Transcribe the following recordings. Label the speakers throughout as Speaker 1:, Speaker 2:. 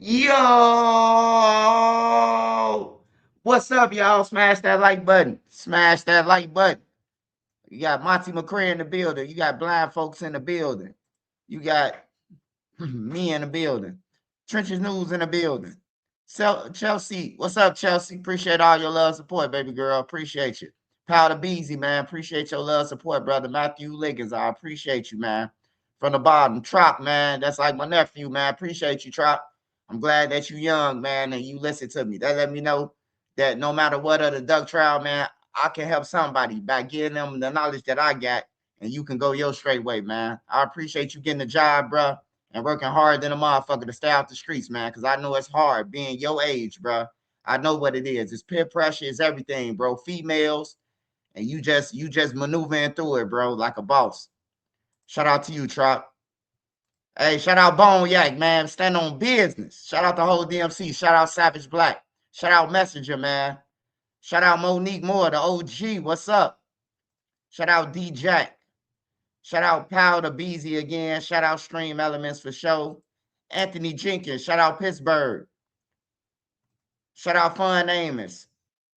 Speaker 1: Yo, what's up, y'all? Smash that like button. Smash that like button. You got Monty McCray in the building. You got blind folks in the building. You got me in the building. Trenches News in the building. Chelsea, what's up, Chelsea? Appreciate all your love support, baby girl. Appreciate you. Powder Beezy, man. Appreciate your love support, brother. Matthew Liggins, I appreciate you, man. From the bottom, Trop, man. That's like my nephew, man. Appreciate you, Trop. I'm glad that you young, man, and you listen to me. That let me know that no matter what of the duck trial, man, I can help somebody by giving them the knowledge that I got, and you can go your straight way, man. I appreciate you getting the job, bro, and working hard than a motherfucker to stay off the streets, man, because I know it's hard being your age, bro. I know what it is. It's peer pressure, it's everything, bro. Females, and you just maneuvering through it, bro, like a boss. Shout out to you, Trop. Hey, shout out Bone Yak, man. Stand on business. Shout out the whole DMC. Shout out Savage Black. Shout out Messenger, man. Shout out Monique Moore, the OG. What's up? Shout out D Jack. Shout out Powder Beezy again. Shout out Stream Elements for show. Anthony Jenkins. Shout out Pittsburgh. Shout out Fun Amos.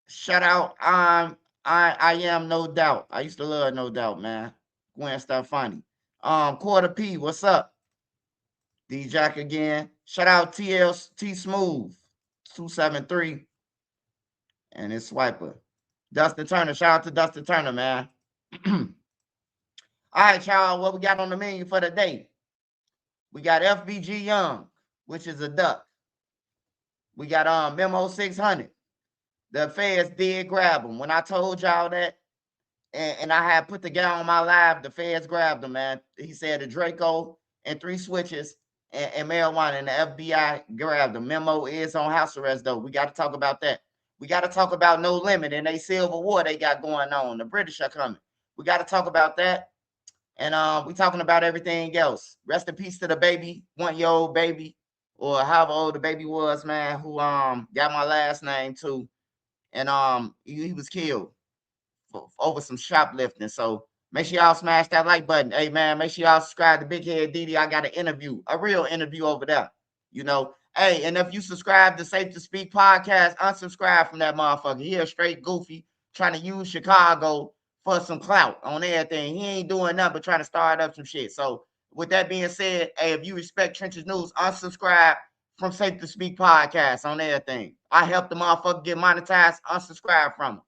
Speaker 1: Shout out I am No Doubt. I used to love No Doubt, man. Gwen Stefani. Quarter P, what's up? D Jack again. Shout out TLT Smooth 273 and his swiper. Dustin Turner. Shout out to Dustin Turner, man. All right, y'all. What we got on the menu for the day? We got FBG Young, which is a duck. We got Memo600. The feds did grab him. When I told y'all that, and I had put the guy on my live, the feds grabbed him, man. He said the Draco and 3 switches and marijuana, and the FBI grabbed him. Memo is on house arrest, though. We got to talk about that. We got to talk about No Limit and they Civil War they got going on. The British are coming. We got to talk about that. And we talking about everything else. Rest in peace to the baby, 1-year-old baby, or however old the baby was, man, who got my last name too. And he was killed over some shoplifting. So make sure y'all smash that like button. Hey man, make sure y'all subscribe to Big Head Didi. I got an interview, a real interview over there. You know, hey, and if you subscribe to Safe to Speak podcast, unsubscribe from that motherfucker. He a straight goofy trying to use Chicago for some clout on everything. He ain't doing nothing but trying to start up some shit. So with that being said, hey, if you respect Trenches News, unsubscribe from Safe to Speak podcast on everything. I helped the motherfucker get monetized. Unsubscribe from him.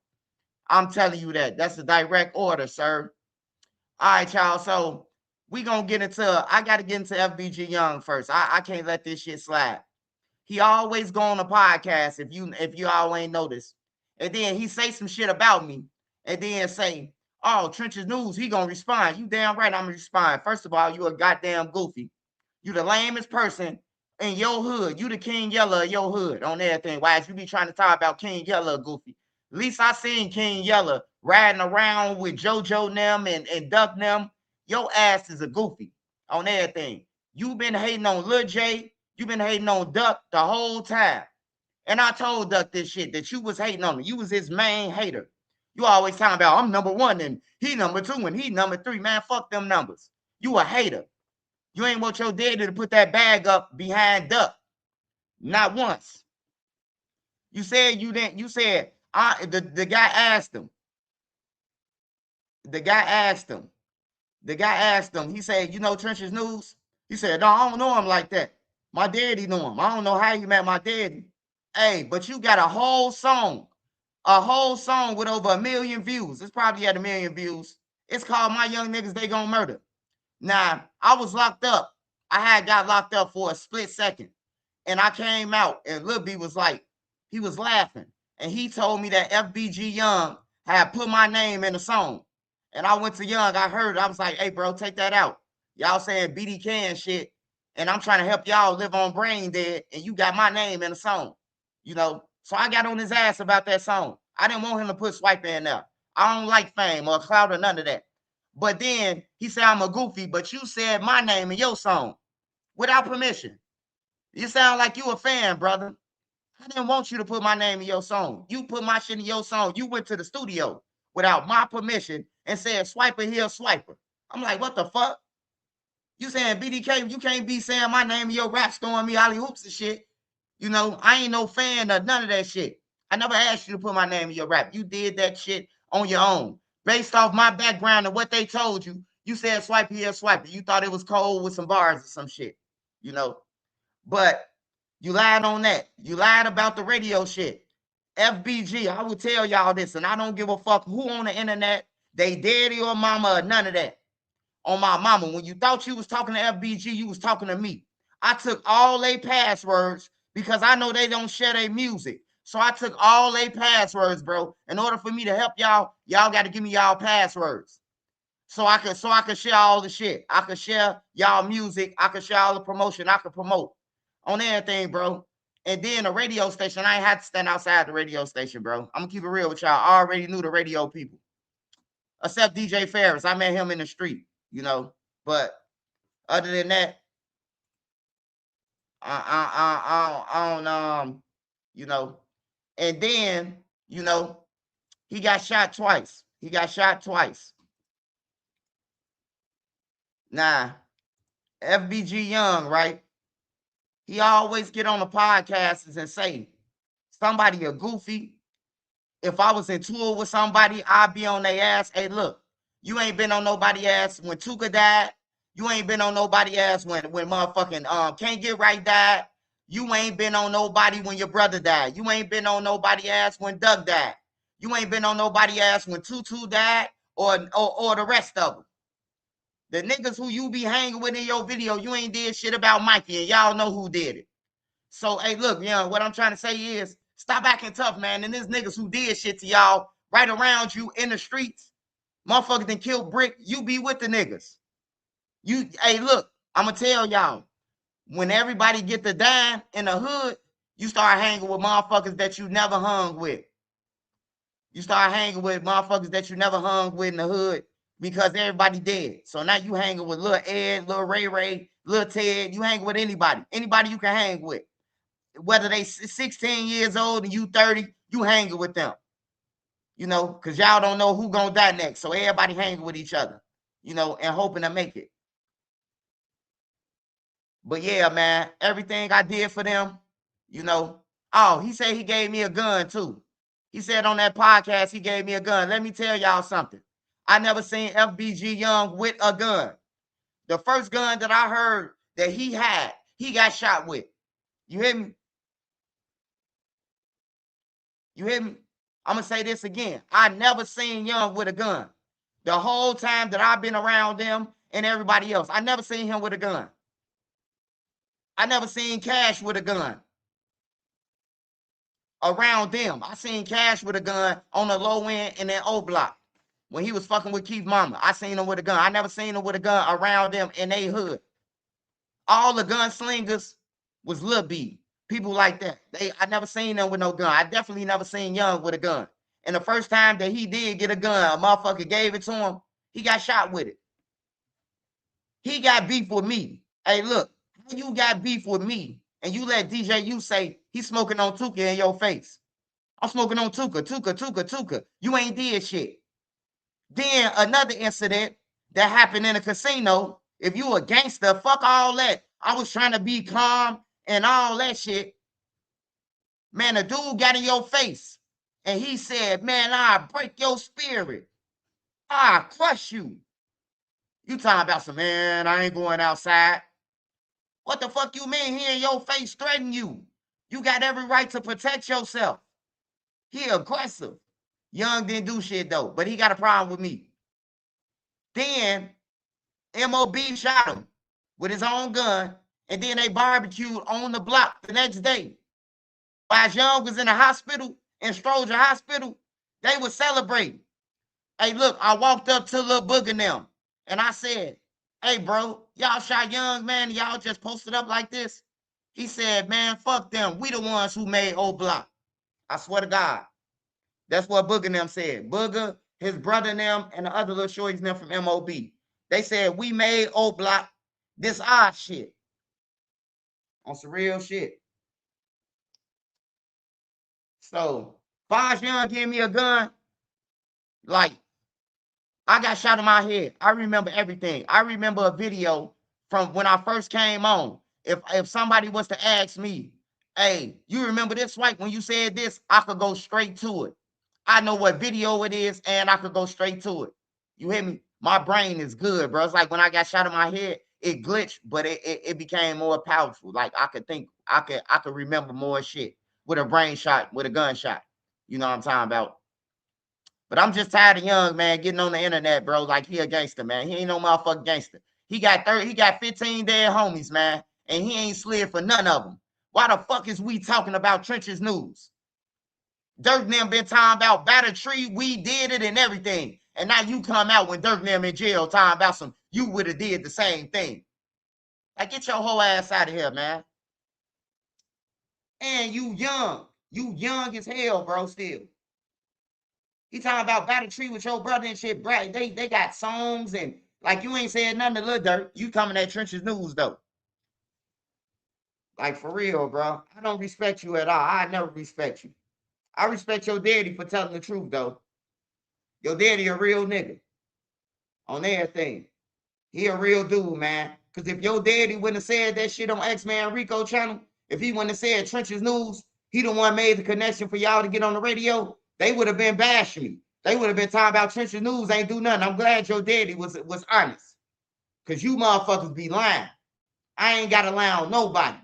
Speaker 1: I'm telling you that. That's a direct order, sir. All right, y'all. So we gonna get into. I gotta get into FBG Young first. I can't let this shit slide. He always go on a podcast if you all ain't noticed, and then he say some shit about me, and then say, "Oh, Trenches News, he gonna respond." You damn right, I'm gonna respond. First of all, you a goddamn goofy. You the lamest person in your hood. You the King Yellow of your hood on everything. Why you be trying to talk about King Yellow, goofy? At least I seen King Yellow riding around with JoJo them and Duck them. Your ass is a goofy on everything. You been hating on Lil J. You been hating on Duck the whole time. And I told Duck this shit that you was hating on him. You was his main hater. You always talking about I'm number one and he number two and he number three. Man, fuck them numbers. You a hater. You ain't want your daddy to put that bag up behind Duck. Not once. You said you didn't. You said the guy asked him. The guy asked him. The guy asked him. He said, "You know Trenches News?" He said, "No, I don't know him like that. My daddy knew him. I don't know how he met my daddy." Hey, but you got a whole song with over 1,000,000 views. It's probably at 1,000,000 views. It's called "My Young Niggas They Gonna Murder." Now, I was locked up. I had got locked up for a split second. And I came out, and Lil B was like, he was laughing. And he told me that FBG Young had put my name in the song. And I went to Young, I heard it. I was like, hey, bro, take that out. Y'all saying BDK and shit. And I'm trying to help y'all live on Brain Dead. And you got my name in the song. You know, so I got on his ass about that song. I didn't want him to put Swipe in there. I don't like fame or clout or none of that. But then he said I'm a goofy, but you said my name in your song without permission. You sound like you a fan, brother. I didn't want you to put my name in your song. You put my shit in your song. You went to the studio without my permission and said Swiper here, Swiper. I'm like, what the fuck? You saying BDK, you can't be saying my name in your rap, throwing me alley hoops and shit. You know, I ain't no fan of none of that shit. I never asked you to put my name in your rap. You did that shit on your own. Based off my background and what they told you, you said swipe here, swipe it. You thought it was cold with some bars or some shit, you know. But you lied on that. You lied about the radio shit. FBG, I will tell y'all this, and I don't give a fuck who on the internet, they daddy or mama or none of that. On my mama, when you thought you was talking to FBG, you was talking to me. I took all their passwords because I know they don't share their music. So I took all their passwords, bro. In order for me to help y'all, y'all got to give me y'all passwords. So I could share all the shit. I could share y'all music. I could share all the promotion. I could promote on everything, bro. And then the radio station, I ain't had to stand outside the radio station, bro. I'm gonna keep it real with y'all. I already knew the radio people. Except DJ Ferris. I met him in the street, you know. But other than that, I don't, you know. And then, you know, he got shot twice. He got shot twice. Now, FBG Young, right? He always get on the podcasts and say, somebody a goofy. If I was in tour with somebody, I'd be on their ass. Hey, look, you ain't been on nobody ass when Tuka died. You ain't been on nobody ass when motherfucking Can't Get Right died. You ain't been on nobody when your brother died. You ain't been on nobody ass when Doug died. You ain't been on nobody ass when Tutu died or the rest of them. The niggas who you be hanging with in your video, you ain't did shit about Mikey, and y'all know who did it. So, hey, look, you know, what I'm trying to say is stop acting tough, man. And there's niggas who did shit to y'all right around you in the streets. Motherfuckers done killed Brick. You be with the niggas. Hey, look, I'm going to tell y'all, when everybody get the dime in the hood, you start hanging with motherfuckers that you never hung with. You start hanging with motherfuckers that you never hung with in the hood because everybody dead. So now you hanging with Lil Ed, Lil Ray, Lil Ted. You hanging with anybody. Anybody you can hang with. Whether they 16 years old and you 30, you hanging with them. You know, because y'all don't know who gonna die next. So everybody hanging with each other, you know, and hoping to make it. But yeah, man, everything I did for them, you know. Oh, he said he gave me a gun too. He said on that podcast he gave me a gun. Let me tell y'all something. I never seen FBG Young with a gun. The first gun that I heard that he had, he got shot with. You hear me? You hear me? I'm gonna say this again. I never seen Young with a gun. The whole time that I've been around them and everybody else, I never seen him with a gun. I never seen Cash with a gun around them. I seen Cash with a gun on the low end in that O block when he was fucking with Keith Mama. I seen him with a gun. I never seen him with a gun around them in their hood. All the gunslingers was Lil B. People like that. I never seen them with no gun. I definitely never seen Young with a gun. And the first time that he did get a gun, a motherfucker gave it to him, he got shot with it. He got beef with me. Hey, look, you got beef with me, and you let DJ you say he's smoking on Tuka in your face. I'm smoking on Tuka. You ain't did shit. Then another incident that happened in a casino. If you a gangster, fuck all that. I was trying to be calm and all that shit. Man, a dude got in your face and he said, man, I'll break your spirit. I'll crush you. You talking about some, man, I ain't going outside. What the fuck you mean he in your face threatening you? You got every right to protect yourself. He aggressive. Young didn't do shit though, but he got a problem with me. Then MOB shot him with his own gun, and then they barbecued on the block the next day. While Young was in the hospital, in Stroger Hospital, they were celebrating. Hey, look, I walked up to Lil Boog and them, and I said, hey, bro, y'all shot Young, man, y'all just posted up like this? He said, man, fuck them. We the ones who made O Block. I swear to God. That's what Boog and them said. Booger, his brother and them, and the other little shorties and them from MOB. They said, we made O Block. This our shit. On some real shit. So, Foz Young gave me a gun. Like, I got shot in my head. I remember everything. I remember a video from when I first came on. If somebody was to ask me, Hey, you remember this, Swipe? When you said this, I could go straight to it. I know what video it is, and I could go straight to it. You hear me? My brain is good, bro. It's like when I got shot in my head, it glitched, but it became more powerful. Like I could think, I could remember more shit with a brain shot, with a gunshot. You know what I'm talking about? But I'm just tired of Young, man, getting on the internet, bro. Like he a gangster, man. He ain't no motherfucking gangster. He got 15 dead homies, man, and he ain't slid for none of them. Why the fuck is we talking about Trenches News? Dirk and them been talking about Batter Tree, we did it and everything. And now you come out when Dirk and them in jail talking about some, you would have did the same thing. Like, get your whole ass out of here, man. And you young. You young as hell, bro, still. He talking about Battle Tree with your brother and shit, bro. They got songs and like you ain't said nothing to Lil Durk. You coming at Trenches News though. Like for real, bro. I don't respect you at all. I never respect you. I respect your daddy for telling the truth though. Your daddy a real nigga on everything. He a real dude, man. Cause if your daddy wouldn't have said that shit on X-Man Rico channel, if he wouldn't have said Trenches News, he the one made the connection for y'all to get on the radio, they would have been bashing me. They would have been talking about Trenches News ain't do nothing. I'm glad your daddy was honest. Cause you motherfuckers be lying. I ain't gotta lie on nobody.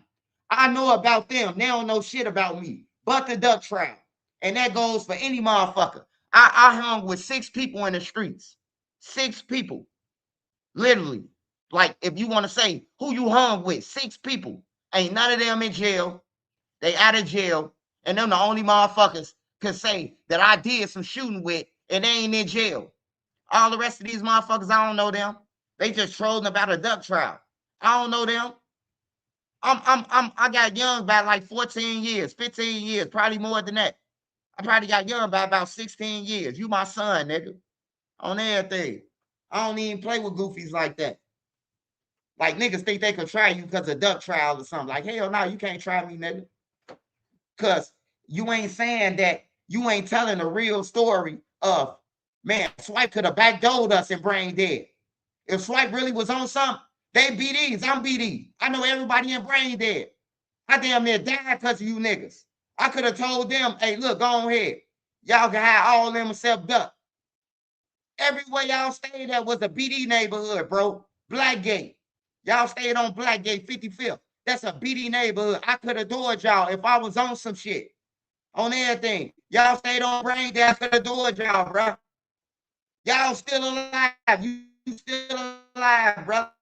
Speaker 1: I know about them. They don't know shit about me. But the duck trial. And that goes for any motherfucker. I hung with 6 people in the streets. 6 people. Literally. Like, if you want to say who you hung with, 6 people. Ain't none of them in jail. They out of jail. And them the only motherfuckers can say that I did some shooting with and they ain't in jail. All the rest of these motherfuckers, I don't know them. They just trolling about a duck trial. I don't know them. I got Young by like 14 years, 15 years, probably more than that. I probably got Young by about 16 years. You my son, nigga. On everything. I don't even play with goofies like that. Like niggas think they could try you because of duck trial or something. Like, hell no, you can't try me, nigga. Cause you ain't saying that you ain't telling the real story of, man, Swipe could have backdoored us and brain dead. If Swipe really was on something, they BDs, I'm BD. I know everybody in brain dead. I damn near died because of you niggas. I could have told them, hey, look, go ahead. Y'all can have all them except duck. Everywhere y'all stayed at was a BD neighborhood, bro. Blackgate. Y'all stayed on Blackgate 55th. That's a BD neighborhood. I could have adored y'all if I was on some shit. On everything. Y'all stayed on brain dead. I could have adored y'all, bro. Y'all still alive. You still alive, brother.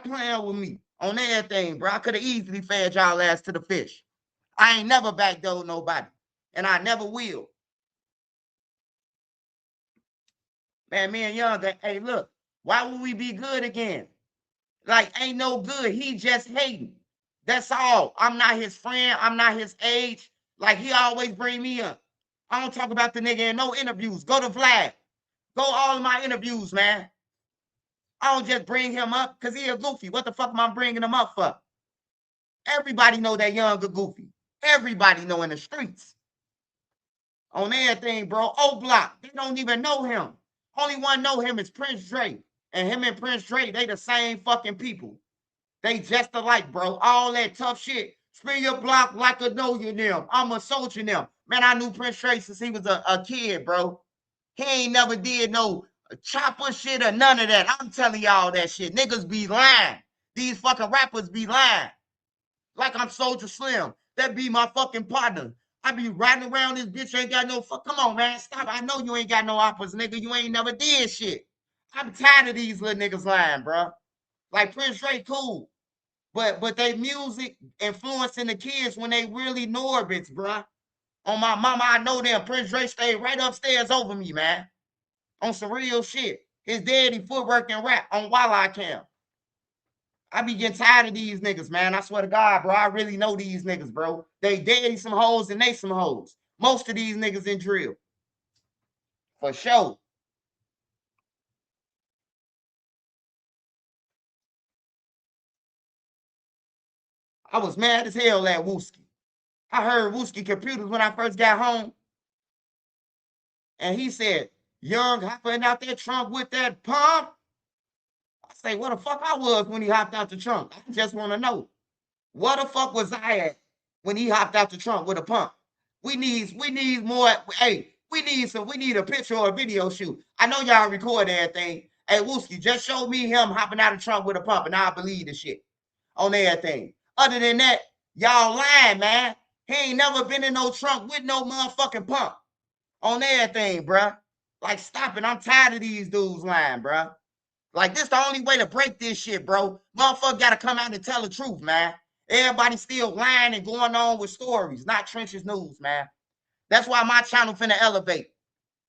Speaker 1: Playing with me on everything, bro. I could have easily fed y'all ass to the fish. I ain't never backdoored nobody. And I never will. Man, me and Young, hey, look, why would we be good again? Like, ain't no good. He just hating. That's all. I'm not his friend. I'm not his age. Like, he always bring me up. I don't talk about the nigga in no interviews. Go to Vlad. Go all of my interviews, man. I don't just bring him up because he a goofy. What the fuck am I bringing him up for? Everybody know that Young a goofy. Everybody know in the streets. On everything, bro. O Block. They don't even know him. Only one know him is Prince Drake. And him and Prince Drake, they the same fucking people. They just alike, bro. All that tough shit. Spin your block like a know you them. I'm a soldier them. Man, I knew Prince Drake since he was a kid, bro. He ain't never did no chopper shit or none of that. I'm telling y'all that shit. Niggas be lying. These fucking rappers be lying. Like I'm Soldier Slim. That be my fucking partner. I be riding around this bitch, ain't got no fuck. Come on, man. Stop. I know you ain't got no offers, nigga. You ain't never did shit. I'm tired of these little niggas lying, bro. Like Prince Drake, cool. But they music influencing the kids when they really Norbits, bro. On my mama, I know them. Prince Drake stayed right upstairs over me, man. On some real shit. His daddy footwork and rap on Walla Cam. I be getting tired of these niggas, man. I swear to God, bro. I really know these niggas, bro. They daddy some hoes and they some hoes. Most of these niggas in drill. For sure. I was mad as hell at Wooski. I heard Wooski computers when I first got home. And he said, Young hopping out that trunk with that pump. I say, what the fuck I was when he hopped out the trunk? I just want to know. Where the fuck was I at when he hopped out the trunk with a pump? We need more. Hey, we need a picture or a video shoot. I know y'all record everything. Hey, Wooski, just show me him hopping out the trunk with a pump, and I'll believe the shit on everything. Other than that, y'all lying, man. He ain't never been in no trunk with no motherfucking pump on everything, bruh. Like, stop it. I'm tired of these dudes lying, bruh. Like, this the only way to break this shit, bro. Motherfucker gotta come out and tell the truth, man. Everybody still lying and going on with stories, not Trenches News, man. That's why my channel finna elevate.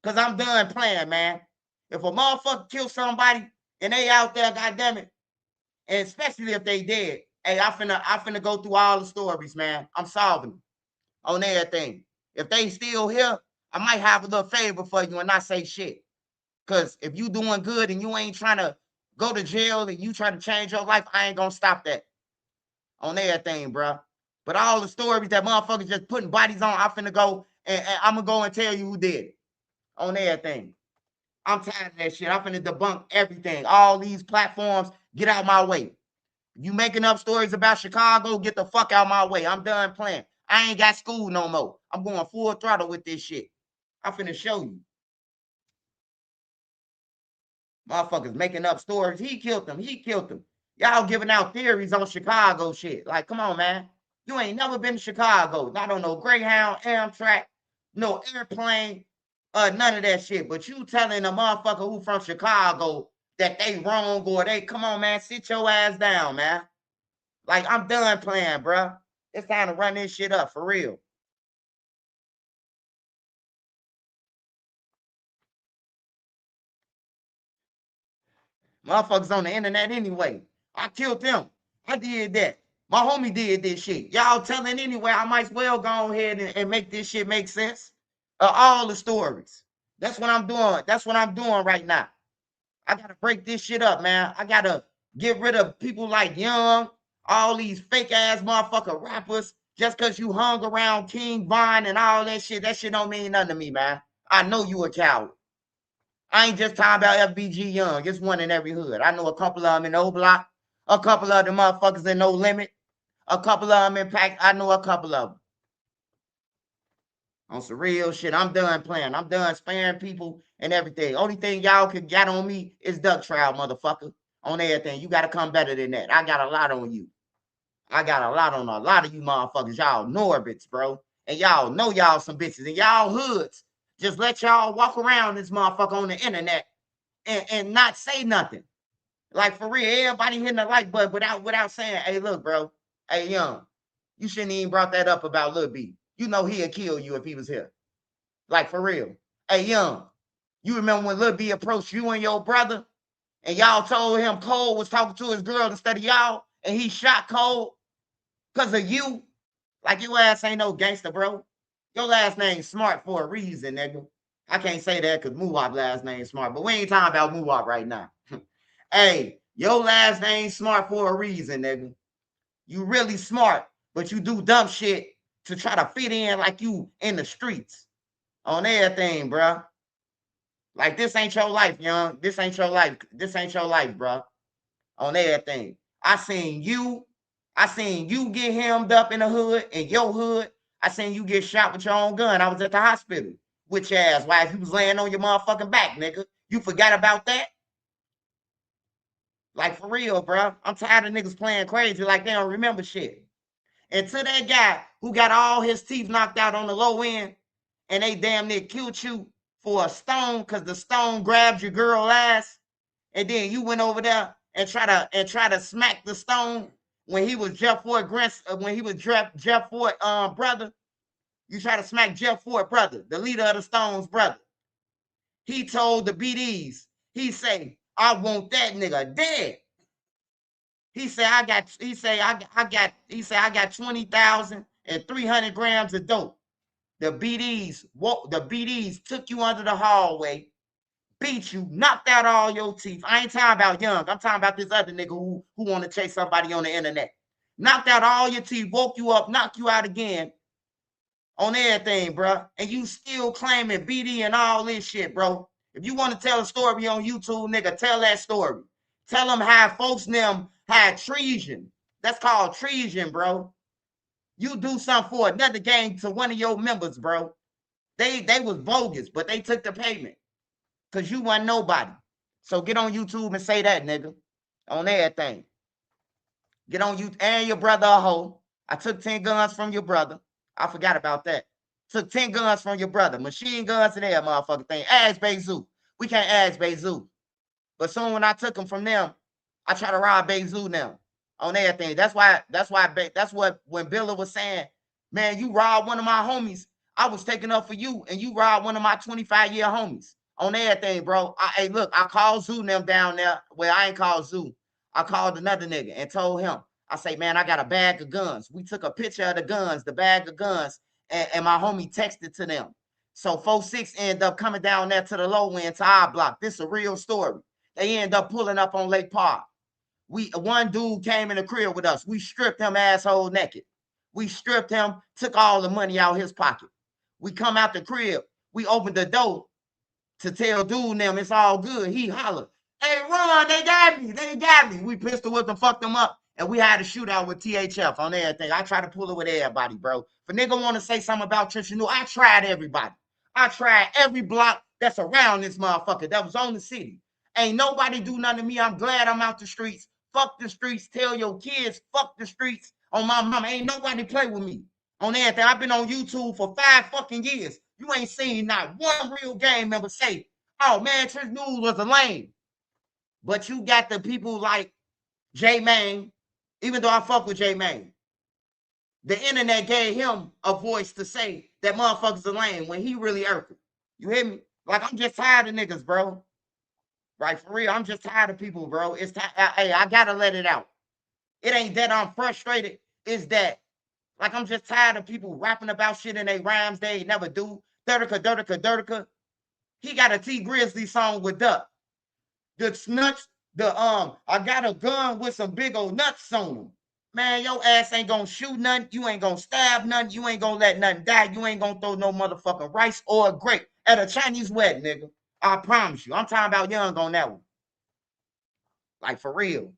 Speaker 1: Cause I'm done playing, man. If a motherfucker kill somebody and they out there, goddamn it, and especially if they dead, hey, I finna go through all the stories, man. I'm solving them on everything. If they still here, I might have a little favor for you and not say shit. Cause if you doing good and you ain't trying to go to jail and you trying to change your life, I ain't gonna stop that on everything, bro. But all the stories that motherfuckers just putting bodies on, I'm finna go and I'm gonna go and tell you who did it on everything. I'm tired of that shit. I'm finna debunk everything. All these platforms, get out my way. You making up stories about Chicago, get the fuck out my way. I'm done playing. I ain't got school no more. I'm going full throttle with this shit. I'm finna show you. Motherfuckers making up stories. He killed him. He killed him. Y'all giving out theories on Chicago shit. Like, come on, man. You ain't never been to Chicago. Not on no Greyhound, Amtrak, no airplane, none of that shit. But you telling a motherfucker who from Chicago that they wrong or they, come on, man, sit your ass down, man. Like, I'm done playing, bro. It's time to run this shit up for real. Motherfuckers on the internet anyway. I killed them. I did that. My homie did this shit. Y'all telling anyway, I might as well go ahead and make this shit make sense. All the stories. That's what I'm doing. That's what I'm doing right now. I gotta break this shit up, man. I gotta get rid of people like Young, all these fake ass motherfucker rappers. Just cause you hung around King Von and all that shit don't mean nothing to me, man. I know you a coward. I ain't just talking about FBG Young. It's one in every hood. I know a couple of them in O Block, a couple of the motherfuckers in No Limit, a couple of them in Pack. I know a couple of them. On some real shit. I'm done playing. I'm done sparing people and everything. Only thing y'all could get on me is duck trial, motherfucker. On everything. You got to come better than that. I got a lot on you. I got a lot on a lot of you motherfuckers. Y'all Norbits, bro. And y'all know y'all some bitches. And y'all hoods. Just let y'all walk around this motherfucker on the internet and not say nothing. Like for real, everybody hitting the like button without saying, hey, look, bro. Hey, Young, you shouldn't even brought that up about Lil B. You know he'd kill you if he was here. Like for real. Hey, Young, you remember when Lil B approached you and your brother and y'all told him Cole was talking to his girl instead of y'all and he shot Cole because of you? Like your ass ain't no gangster, bro. Your last name Smart for a reason, nigga. I can't say that because Muwap last name Smart, but we ain't talking about Muwap right now. Hey, your last name Smart for a reason, nigga. You really smart, but you do dumb shit to try to fit in like you in the streets on everything, bro. Like this ain't your life, Young. This ain't your life. This ain't your life, bro. On everything. I seen you get hemmed up in the hood, in your hood. I seen you get shot with your own gun. I was at the hospital with your ass while you was laying on your motherfucking back, nigga. You forgot about that? Like for real, bro. I'm tired of niggas playing crazy like they don't remember shit. And to that guy who got all his teeth knocked out on the low end and they damn near killed you for a stone because the stone grabbed your girl ass, and then you went over there and try to smack the stone when he was Jeff Ford when he was Jeff Ford brother. You try to smack Jeff Ford brother, the leader of the Stones brother. He told the BDs, he say, I want that nigga dead. He said, I got 20,300 grams of dope. The BDs took you under the hallway, beat you, knocked out all your teeth. I ain't talking about Young. I'm talking about this other nigga who want to chase somebody on the internet. Knocked out all your teeth, woke you up, knocked you out again on everything, bro. And you still claiming BD and all this shit, bro. If you want to tell a story on YouTube, nigga, tell that story. Tell them how folks them had treason. That's called treason, bro. You do something for another gang to one of your members, bro. They was bogus, but they took the payment because you wasn't nobody. So get on YouTube and say that, nigga, on everything. Get on you and your brother a hoe. I took 10 guns from your brother. I forgot about that. Took 10 guns from your brother. Machine guns and that motherfucking thing. Ask Bezu. We can't ask Bezu. But soon when I took them from them, I try to rob Bezu now on everything. That's what when Billa was saying, man, you robbed one of my homies. I was taking up for you, and you robbed one of my 25-year homies on everything, bro. Hey, look, I called Zoo them down there. Well, I ain't called Zoo. I called another nigga and told him, I say, man, I got a bag of guns. We took a picture of the guns, the bag of guns, and my homie texted to them. So 4-6 end up coming down there to the low end to our block. This is a real story. They end up pulling up on Lake Park. One dude came in the crib with us. We stripped him asshole naked. We stripped him, took all the money out of his pocket. We come out the crib. We opened the door to tell dude and them it's all good. He hollered, hey, run, they got me. They got me. We pistol whipped them, fucked them up, and we had a shootout with THF on everything. I try to pull it with everybody, bro. If a nigga want to say something about Trisha, I tried everybody. I tried every block that's around this motherfucker that was on the city. Ain't nobody do nothing to me. I'm glad I'm out the streets. Fuck the streets. Tell your kids, fuck the streets. On my mama, ain't nobody play with me on everything. I've been on YouTube for 5 fucking years. You ain't seen not one real gang member say, oh man, Trish News was a lame. But you got the people like J Main, even though I fuck with J Main. The internet gave him a voice to say that motherfuckers are lame when he really irked. You hear me? Like, I'm just tired of niggas, bro. Right, for real. I'm just tired of people, bro. It's hey, I gotta let it out. It ain't that I'm frustrated. It's that, like, I'm just tired of people rapping about shit in their rhymes they never do. Dirtica. He got a T Grizzly song with Duck. The nuts, I got a gun with some big old nuts on them. Man, your ass ain't gonna shoot nothing. You ain't gonna stab nothing. You ain't gonna let nothing die. You ain't gonna throw no motherfucking rice or a grape at a Chinese wedding, nigga. I promise you. I'm talking about Young on that one. Like, for real.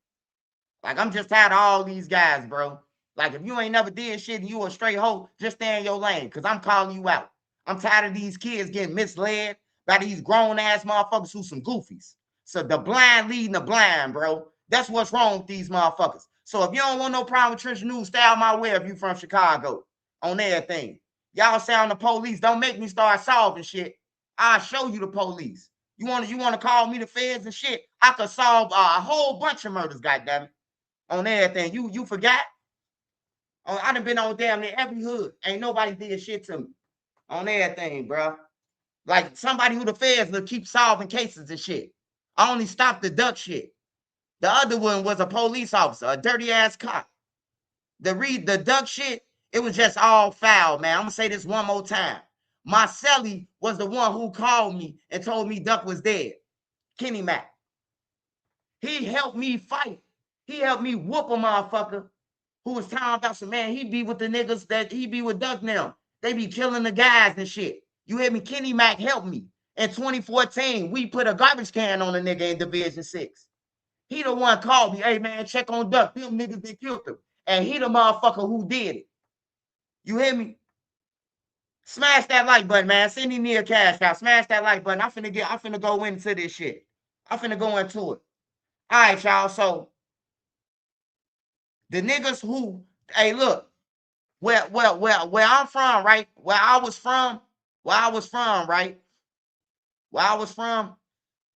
Speaker 1: Like, I'm just tired of all these guys, bro. Like, if you ain't never did shit and you a straight hoe, just stay in your lane, because I'm calling you out. I'm tired of these kids getting misled by these grown-ass motherfuckers who some goofies. So the blind leading the blind, bro. That's what's wrong with these motherfuckers. So if you don't want no problem with Trisha News, stay out my way if you from Chicago on everything. Y'all sound the police. Don't make me start solving shit. I'll show you the police. You want to call me the feds and shit? I could solve a whole bunch of murders, goddammit. On everything. You forgot? I done been on damn near every hood. Ain't nobody did shit to me. On everything, bro. Like somebody who the feds will keep solving cases and shit. I only stopped the duck shit. The other one was a police officer, a dirty ass cop. The duck shit, it was just all foul, man. I'm gonna say this one more time. My celly was the one who called me and told me Duck was dead. Kenny Mac. He helped me fight. He helped me whoop a motherfucker who was talking about some, man, he be with the niggas that he be with Duck now. They be killing the guys and shit. You hear me? Kenny Mac helped me. In 2014, we put a garbage can on a nigga in Division 6. He the one called me, hey man, check on Duck. Them niggas that killed him. And he the motherfucker who did it. You hear me? Smash that like button, man. Send me a cash out. Smash that like button. I'm finna go into this shit. I'm finna go into it. All right, y'all. So the niggas who, hey, look, where I'm from, right? Where I was from, right?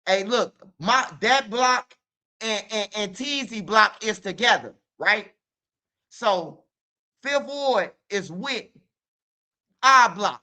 Speaker 1: Hey, look, that block and TZ block is together, right? So Fifth Ward is with our block.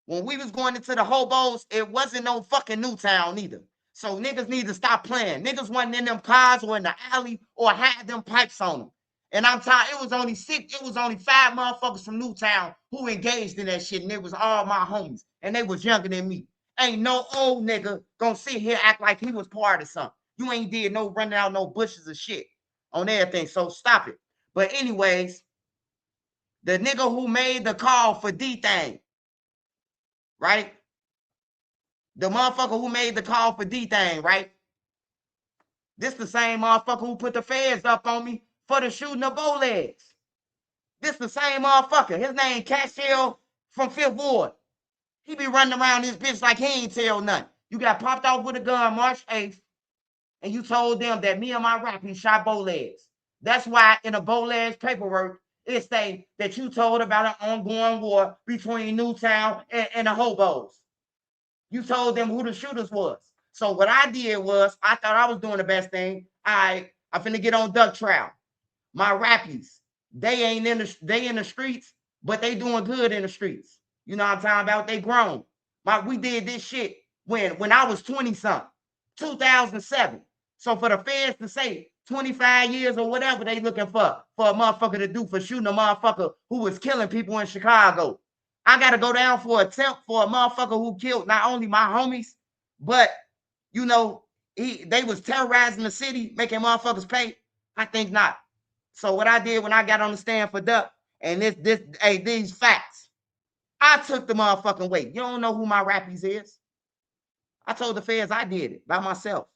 Speaker 1: When we was going into the hobos, it wasn't no fucking Newtown either. So niggas need to stop playing. Niggas wasn't in them cars or in the alley or had them pipes on them. And I'm tired. It was only 5 motherfuckers from Newtown who engaged in that shit, and it was all my homies, and they was younger than me. Ain't no old nigga gonna sit here act like he was part of something. You ain't did no running out no bushes of shit on everything. So stop it. But anyways, the nigga who made the call for D-Thang, right? The motherfucker who made the call for D-Thang, right? This the same motherfucker who put the feds up on me for the shooting of Bowlegs. This the same motherfucker. His name Cashel from Fifth Ward. He be running around this bitch like he ain't tell nothing. You got popped off with a gun March 8th, and you told them that me and my rapping shot Bowlegs. That's why in a Bowlegs paperwork, it say that you told about an ongoing war between Newtown and the hobos. You told them who the shooters was. So what I did was, I thought I was doing the best thing. I finna get on duck trial. My rappies, they ain't in the streets, but they doing good in the streets. You know what I'm talking about? They grown. We did this shit when I was 20 something, 2007. So for the feds to say 25 years or whatever they looking for a motherfucker to do for shooting a motherfucker who was killing people in Chicago. I gotta go down for attempt for a motherfucker who killed not only my homies, but you know, they was terrorizing the city, making motherfuckers pay. I think not. So what I did when I got on the stand for Duck, and these facts, I took the motherfucking weight. You don't know who my rappies is. I told the feds I did it by myself.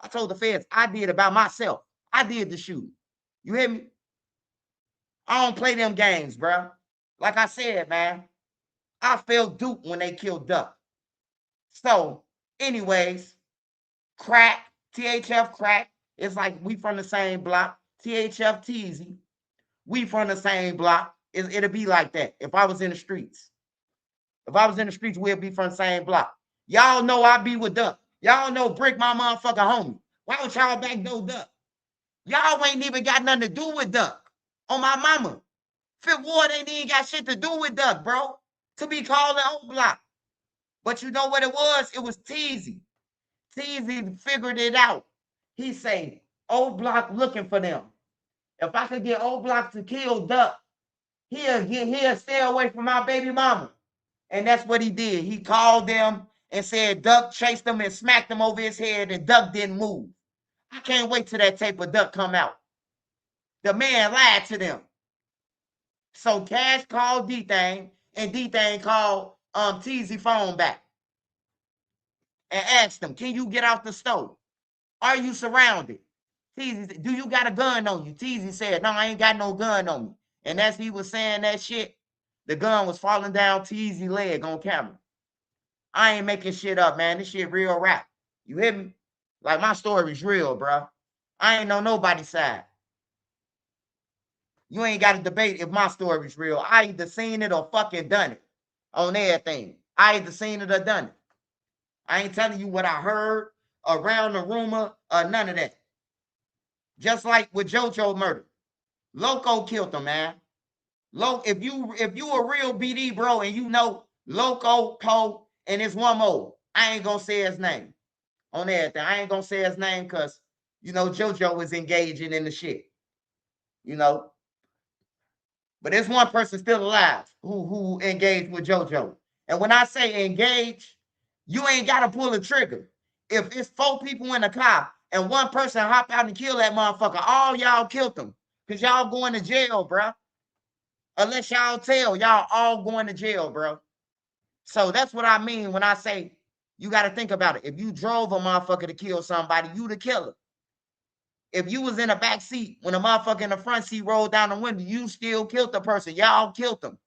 Speaker 1: I told the feds I did it by myself. I did the shooting. You hear me? I don't play them games, bro. Like I said, man, I felt duped when they killed Duck. So, anyways, crack, THF crack. It's like we from the same block. THF Teasy, we from the same block. It'll be like that if I was in the streets. If I was in the streets, we'll be from the same block. Y'all know I be with Duck. Y'all know Brick my motherfucker homie. Why would y'all backdoor Duck? Y'all ain't even got nothing to do with Duck. On my mama. Fifth Ward ain't even got shit to do with Duck, bro. To be called an old block. But you know what it was? It was Teasy. Teasy figured it out. He say, old block looking for them. If I could get old block to kill Duck, he'll stay away from my baby mama. And that's what he did. He called them and said Duck chased him and smacked him over his head, and Duck didn't move. I can't wait till that tape of Duck come out. The man lied to them. So Cash called D-Thing, and D-Thing called Teasy phone back and asked him, can you get out the stove? Are you surrounded? Teasy, do you got a gun on you? Teasy said, no, I ain't got no gun on me. And as he was saying that shit, the gun was falling down Teasy's leg on camera. I ain't making shit up, man. This shit real rap. You hear me? Like, my story's real, bro. I ain't on nobody's side. You ain't got to debate if my story's real. I either seen it or fucking done it on everything. I either seen it or done it. I ain't telling you what I heard around the rumor or none of that. Just like with JoJo murder. Loco killed him, man. If you a real BD bro and you know Loco, Poe, and it's one more, I ain't gonna say his name on everything. I ain't gonna say his name because you know JoJo is engaging in the shit. You know. But there's one person still alive who engaged with JoJo. And when I say engage, you ain't gotta pull a trigger. If it's 4 people in a car and one person hop out and kill that motherfucker, all y'all killed them. Cause y'all going to jail, bro. Unless y'all tell, y'all all going to jail, bro. So that's what I mean when I say you got to think about it. If you drove a motherfucker to kill somebody, you the killer. If you was in a back seat when a motherfucker in the front seat rolled down the window, you still killed the person. Y'all killed them.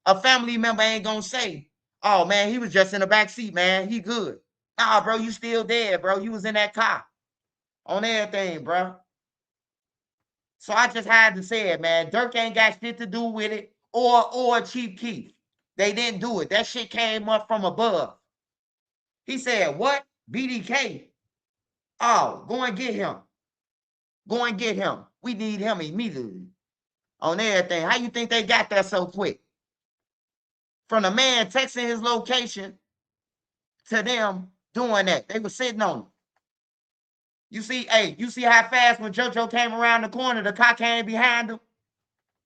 Speaker 1: A family member ain't gonna say, oh man, he was just in the back seat, man. He good. Nah, bro, you still dead, bro. You was in that car on everything, bro. So I just had to say it, man. Dirk ain't got shit to do with it, or Chief Keef. They didn't do it. That shit came up from above. He said, what? BDK? Oh, go and get him. Go and get him. We need him immediately on everything. How you think they got that so quick? From the man texting his location to them doing that. They were sitting on him. You see, hey, you see how fast when JoJo came around the corner, the car came behind him?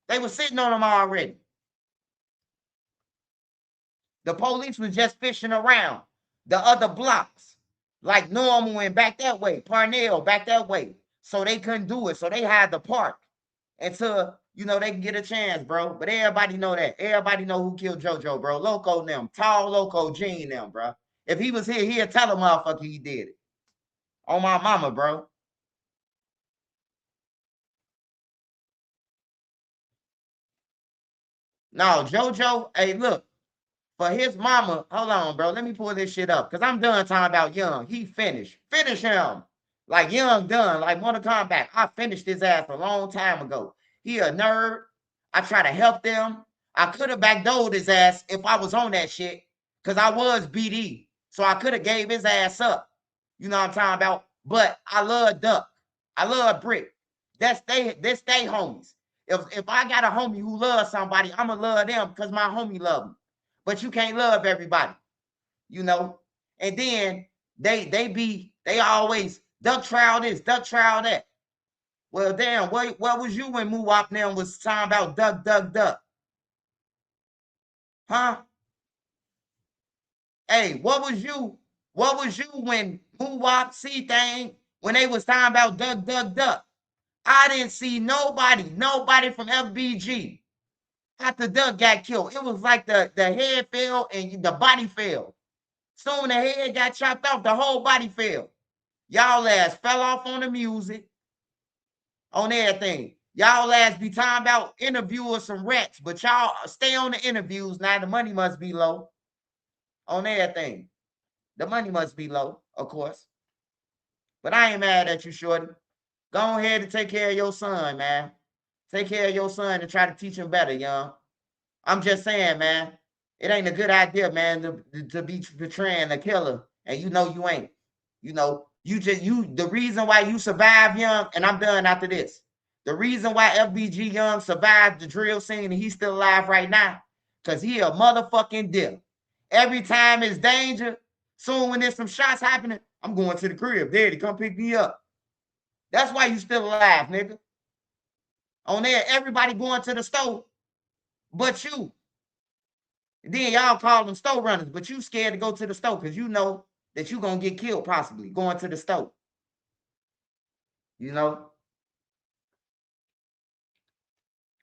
Speaker 1: They were sitting on him already. The police was just fishing around the other blocks, like normal and back that way, Parnell back that way. So they couldn't do it. So they had to park until, you know, they can get a chance, bro. But everybody know that. Everybody know who killed JoJo, bro. Loco them. Tall Loco Gene them, bro. If he was here, he'd tell a motherfucker he did it. On my mama, bro. No, JoJo, hey, look, for his mama, hold on, bro. Let me pull this shit up. Cause I'm done talking about Young. He finished. Finish him. Like Young done. Like Mortal Kombat. I finished his ass a long time ago. He a nerd. I try to help them. I could have backdoored his ass if I was on that shit. Cause I was BD. So I could have gave his ass up. You know what I'm talking about? But I love Duck. I love Brick. That's they homies. If I got a homie who loves somebody, I'ma love them because my homie love them. But you can't love everybody, you know. And then they always duck trial this, duck trial that. Well, damn, what was you when Muwop now was talking about duck, duck, duck? Huh? Hey, what was you? What was you when Muwop C thing when they was talking about duck, duck, duck? I didn't see nobody from FBG after Duck got killed. It was like the head fell and the body fell. Soon the head got chopped off, the whole body fell. Y'all ass fell off on the music, on everything. Y'all ass be talking about interviewers some rats, but y'all stay on the interviews now. The money must be low on everything. The money must be low, of course. But I ain't mad at you, Shorty. Go ahead and take care of your son, man. Take care of your son and try to teach him better, young. I'm just saying, man. It ain't a good idea, man, to be betraying a killer, and you know you ain't. You know, the reason why you survived Young, and I'm done after this. The reason why FBG Young survived the drill scene and he's still alive right now, because he a motherfucking deal. Every time it's danger, soon when there's some shots happening, I'm going to the crib. Daddy, come pick me up. That's why you still alive, nigga. On there, everybody going to the store, but you. Then y'all call them store runners, but you scared to go to the store because you know that you gonna get killed possibly going to the store. You know,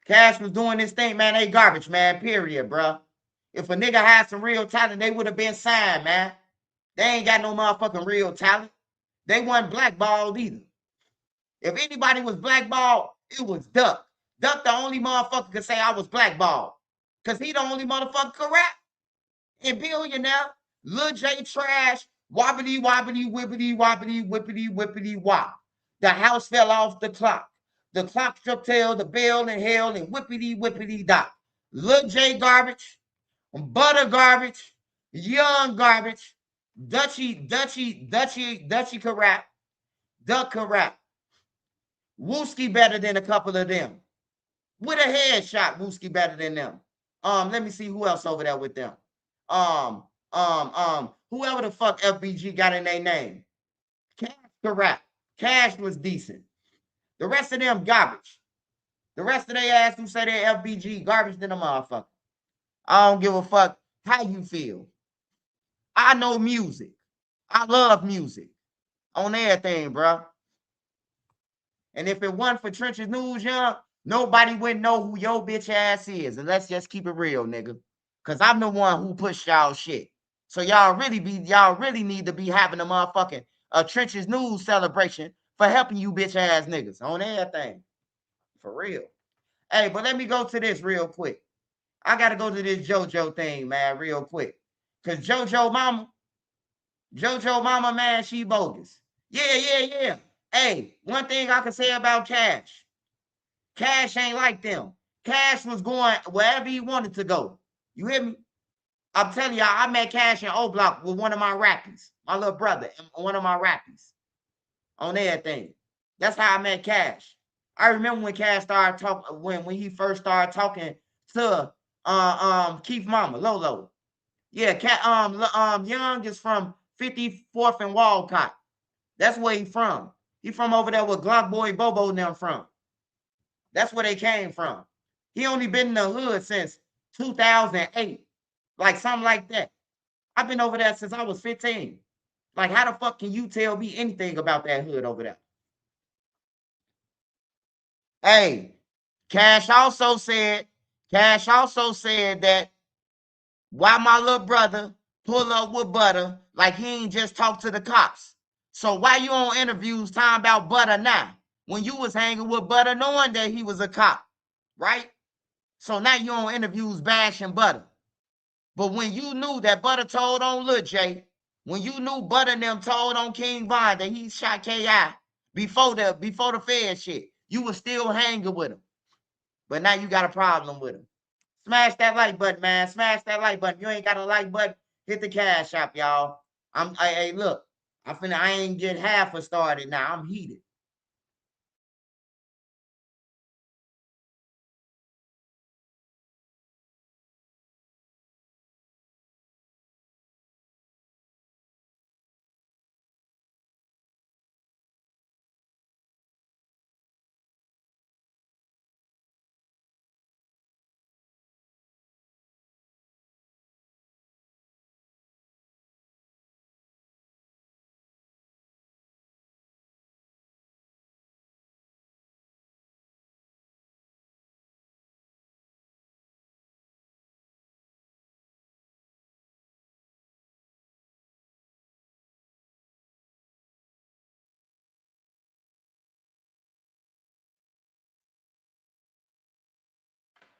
Speaker 1: Cash was doing this thing, man. They garbage, man. Period, bro. If a nigga had some real talent, they would have been signed, man. They ain't got no motherfucking real talent. They weren't blackballed either. If anybody was blackballed, it was Duck. Duck the only motherfucker could say I was blackballed. Cause he the only motherfucker could rap. And Billionaire, Lil J Trash, wobbity wobbity whippity wobbity whippity whippity wop. The house fell off the clock. The clock struck till the bell in hell and whippity whippity dot. Lil J garbage, Butter garbage, Young garbage, Dutchy can rap, Duck can rap. Wooski better than a couple of them. With a headshot, Wooski better than them. Let me see who else over there with them. Whoever the fuck FBG got in their name. Cash could rap. Cash was decent. The rest of them garbage. The rest of their ass who say they FBG garbage than a motherfucker. I don't give a fuck how you feel. I know music. I love music. On everything, bro. And if it wasn't for Trenches News, Young, nobody wouldn't know who your bitch ass is. And let's just keep it real, nigga. Cause I'm the one who pushed y'all shit. So y'all really need to be having a motherfucking Trenches News celebration for helping you bitch ass niggas on everything. For real. Hey, but let me go to this real quick. I gotta go to this JoJo thing, man, real quick. Cause JoJo mama, man, she bogus. Yeah. Hey, one thing I can say about Cash. Cash ain't like them. Cash was going wherever he wanted to go. You hear me? I'm telling y'all, I met Cash in O Block with one of my rappies, my little brother, one of my rappies on everything. That's how I met Cash. I remember when Cash started talking, when he first started talking to Keith Mama, Lolo. Yeah, Young is from 54th and Walcott. That's where he from. He from over there where Glock Boy Bobo and them from. That's where they came from. He only been in the hood since 2008, like something like that. I've been over there since I was 15. Like, how the fuck can you tell me anything about that hood over there? Hey, Cash also said that why my little brother pull up with Butter like he ain't just talk to the cops. So why you on interviews talking about Butter now when you was hanging with Butter knowing that he was a cop, right? So now you on interviews bashing Butter. But when you knew that Butter told on Lil J, when you knew Butter and them told on King Von that he shot K.I. before the Fed shit, you was still hanging with him. But now you got a problem with him. Smash that like button, man. Smash that like button. You ain't got a like button, hit the cash app, y'all. Hey, look, I ain't get half a started now. I'm heated.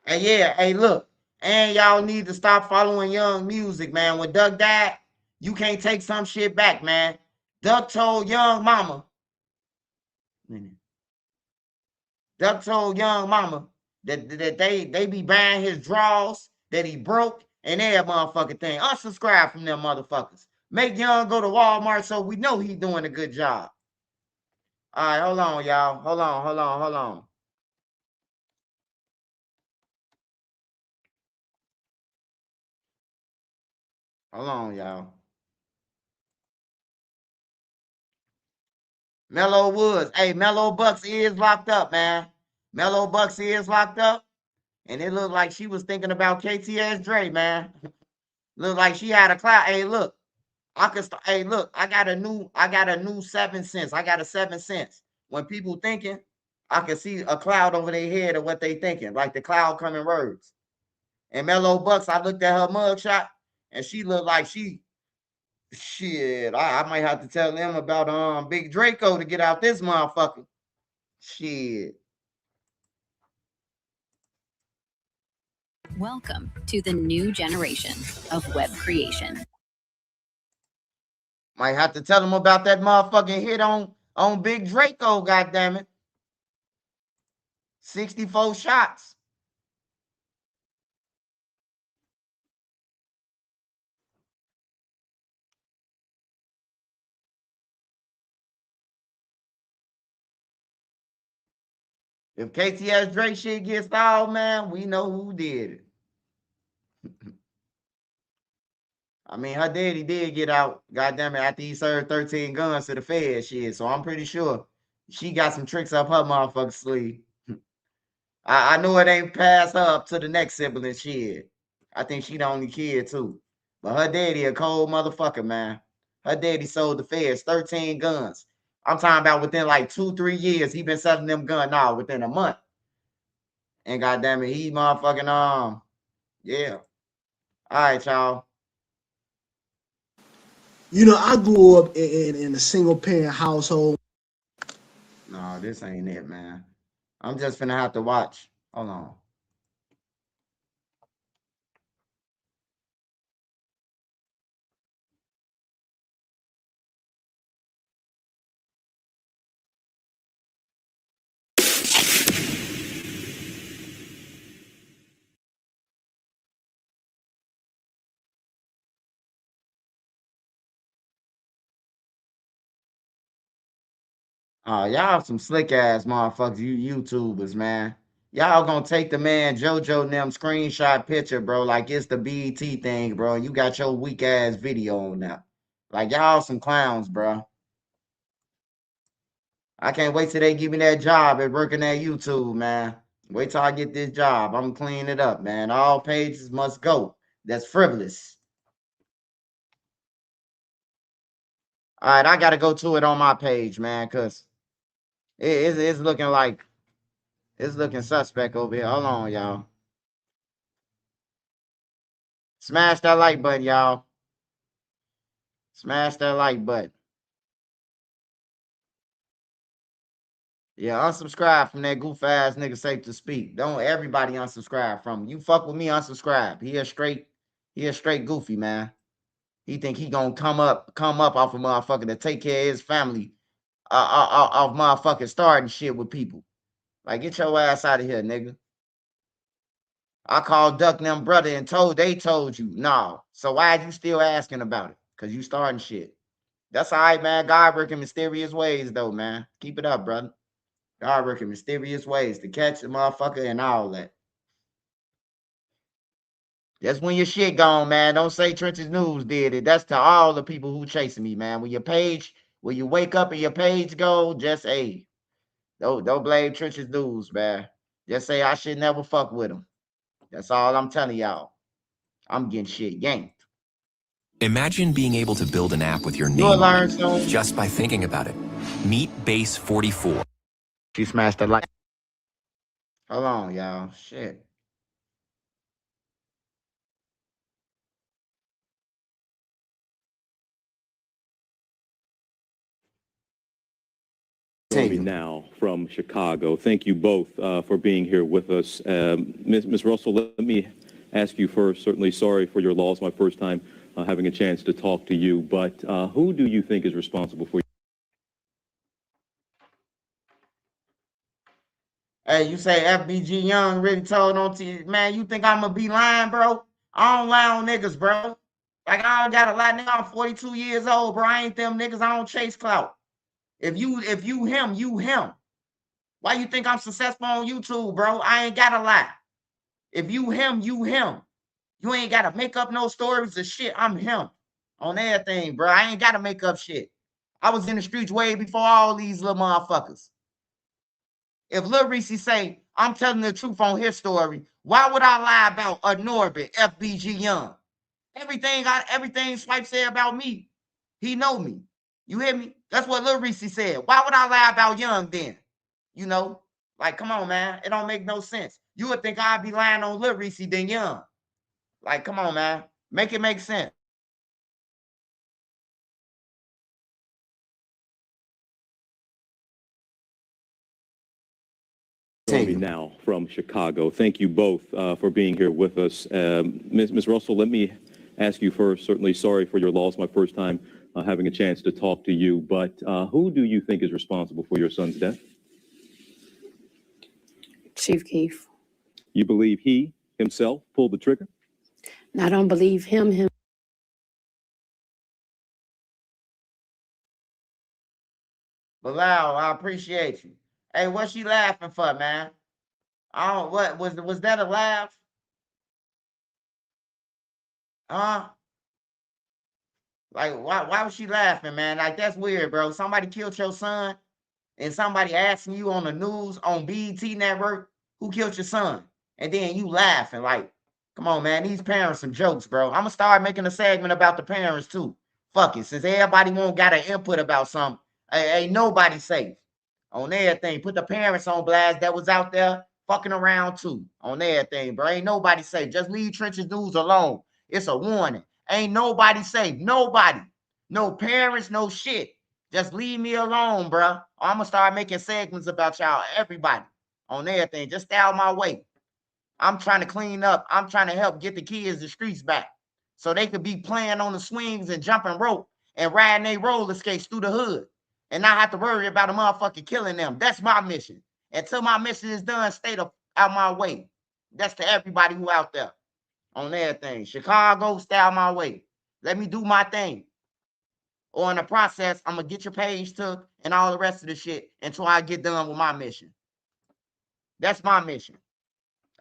Speaker 1: And yeah, hey, look, and y'all need to stop following Young Music, man. When Duck died, you can't take some shit back, man. Duck told Young Mama, Duck told Young Mama that they be buying his drawers that he broke and every motherfucking thing. Unsubscribe from them motherfuckers. Make Young go to Walmart so we know he doing a good job. All right, hold on, y'all. Hold on, hold on, hold on. Hold on, y'all. Mellow Woods. Hey, Mellow Bucks is locked up, man. Mellow Bucks is locked up. And it looked like she was thinking about KTS Dre, man. Looked like she had a cloud. Hey, look. Hey, look, I got a new 7 cents. I got a 7 cents. When people thinking, I can see a cloud over their head of what they thinking, like the cloud coming words. And Mellow Bucks, I looked at her mugshot, and she looked like shit. I might have to tell them about Big Draco to get out this motherfucker. Shit.
Speaker 2: Welcome to the new generation of web creation.
Speaker 1: Might have to tell them about that motherfucking hit on Big Draco, goddammit. 64 shots. If KTS Drake shit gets stalled, man, we know who did it. I mean, her daddy did get out, goddamn it, after he served 13 guns to the Fed shit. So I'm pretty sure she got some tricks up her motherfucking sleeve. I know it ain't passed her up to the next sibling shit. I think she the only kid too. But her daddy a cold motherfucker, man. Her daddy sold the Feds 13 guns. I'm talking about within like 2-3 years, he been selling them guns now within a month. And goddamn it, he motherfucking yeah. All right, y'all.
Speaker 3: You know, I grew up in a single parent household.
Speaker 1: No, this ain't it, man. I'm just finna have to watch. Hold on. Y'all some slick ass motherfuckers, you YouTubers, man. Y'all gonna take the man JoJo and them screenshot picture, bro, like it's the BET thing, bro. You got your weak ass video on now. Like y'all some clowns, bro. I can't wait till they give me that job at working at YouTube, man. Wait till I get this job. I'm cleaning it up, man. All pages must go. That's frivolous. All right, I gotta go to it on my page, man, cause it's looking like it's looking suspect over here. Hold on, y'all. Smash that like button, y'all. Smash that like button. Yeah, unsubscribe from that goof ass nigga safe to speak. Don't everybody unsubscribe from him. You fuck with me, unsubscribe. He a straight goofy, man. He think he gonna come up off a motherfucker to take care of his family off motherfucking starting shit with people. Like, get your ass out of here, nigga. I called Duck and them brother and they told you, no. So why you still asking about it? Cause you starting shit. That's all right, man. God working mysterious ways though, man. Keep it up, brother. God working mysterious ways to catch the motherfucker and all that. That's when your shit gone, man. Don't say Trenches News did it. That's to all the people who chasing me, man. When you wake up and your page go, just don't blame Trenches News, man. Just say I should never fuck with them. That's all I'm telling y'all. I'm getting shit yanked.
Speaker 4: Imagine being able to build an app with your
Speaker 1: You'll
Speaker 4: name on
Speaker 1: learn
Speaker 4: it
Speaker 1: soon.
Speaker 4: just by thinking about it. Meet Base 44.
Speaker 1: She smashed the light. Hold on, y'all. Shit.
Speaker 5: Joining me now from Chicago. Thank you both for being here with us. Ms. Russell, let me ask you first, certainly sorry for your loss, my first time having a chance to talk to you, but who do you think is responsible for you?
Speaker 1: Hey, you say FBG Young really told on TV. Man, you think I'm gonna be lying, bro? I don't lie on niggas, bro. Like, I don't got a lie. Nigga, I'm 42 years old, bro. I ain't them niggas. I don't chase clout. If you him, you him. Why you think I'm successful on YouTube, bro? I ain't gotta lie. If you him, you him. You ain't gotta make up no stories of shit. I'm him on everything, bro. I ain't gotta make up shit. I was in the streets way before all these little motherfuckers. If Lil Reese say I'm telling the truth on his story, why would I lie about a Norbit, FBG Young? Everything Swipe said about me, he know me. You hear me? That's what Lil Reese said. Why would I lie about Young then? You know, like, come on, man. It don't make no sense. You would think I'd be lying on Lil Reese than Young. Like, come on, man. Make it make sense.
Speaker 5: Joining me now from Chicago. Thank you both for being here with us. Ms. Russell, let me ask you first, certainly sorry for your loss, my first time having a chance to talk to you, but who do you think is responsible for your son's death?
Speaker 6: Chief Keef.
Speaker 5: You believe he himself pulled the trigger?
Speaker 6: I don't believe him.
Speaker 1: Bilal, I appreciate you. Hey, what's she laughing for, man? I don't, what was that a laugh? Huh? Like, why was she laughing, man? Like, that's weird, bro. Somebody killed your son, and somebody asking you on the news on BET Network who killed your son, and then you laughing. Like, come on, man. These parents some jokes, bro. I'm gonna start making a segment about the parents too. Fuck it, since everybody won't got an input about something, ain't nobody safe on everything. Put the parents on blast that was out there fucking around too on everything, bro. Ain't nobody safe. Just leave Trenches News alone. It's a warning. Ain't nobody safe. Nobody. No parents, no shit. Just leave me alone, bro. I'm gonna start making segments about y'all, everybody, on everything. Just stay out my way. I'm trying to clean up. I'm trying to help get the kids the streets back so they could be playing on the swings and jumping rope and riding their roller skates through the hood and not have to worry about a motherfucker killing them. That's my mission. Until my mission is done, stay out my way. That's to everybody who out there on everything. Chicago, stay out my way. Let me do my thing. Or in the process, I'm gonna get your page took and all the rest of the shit until I get done with my mission. That's my mission.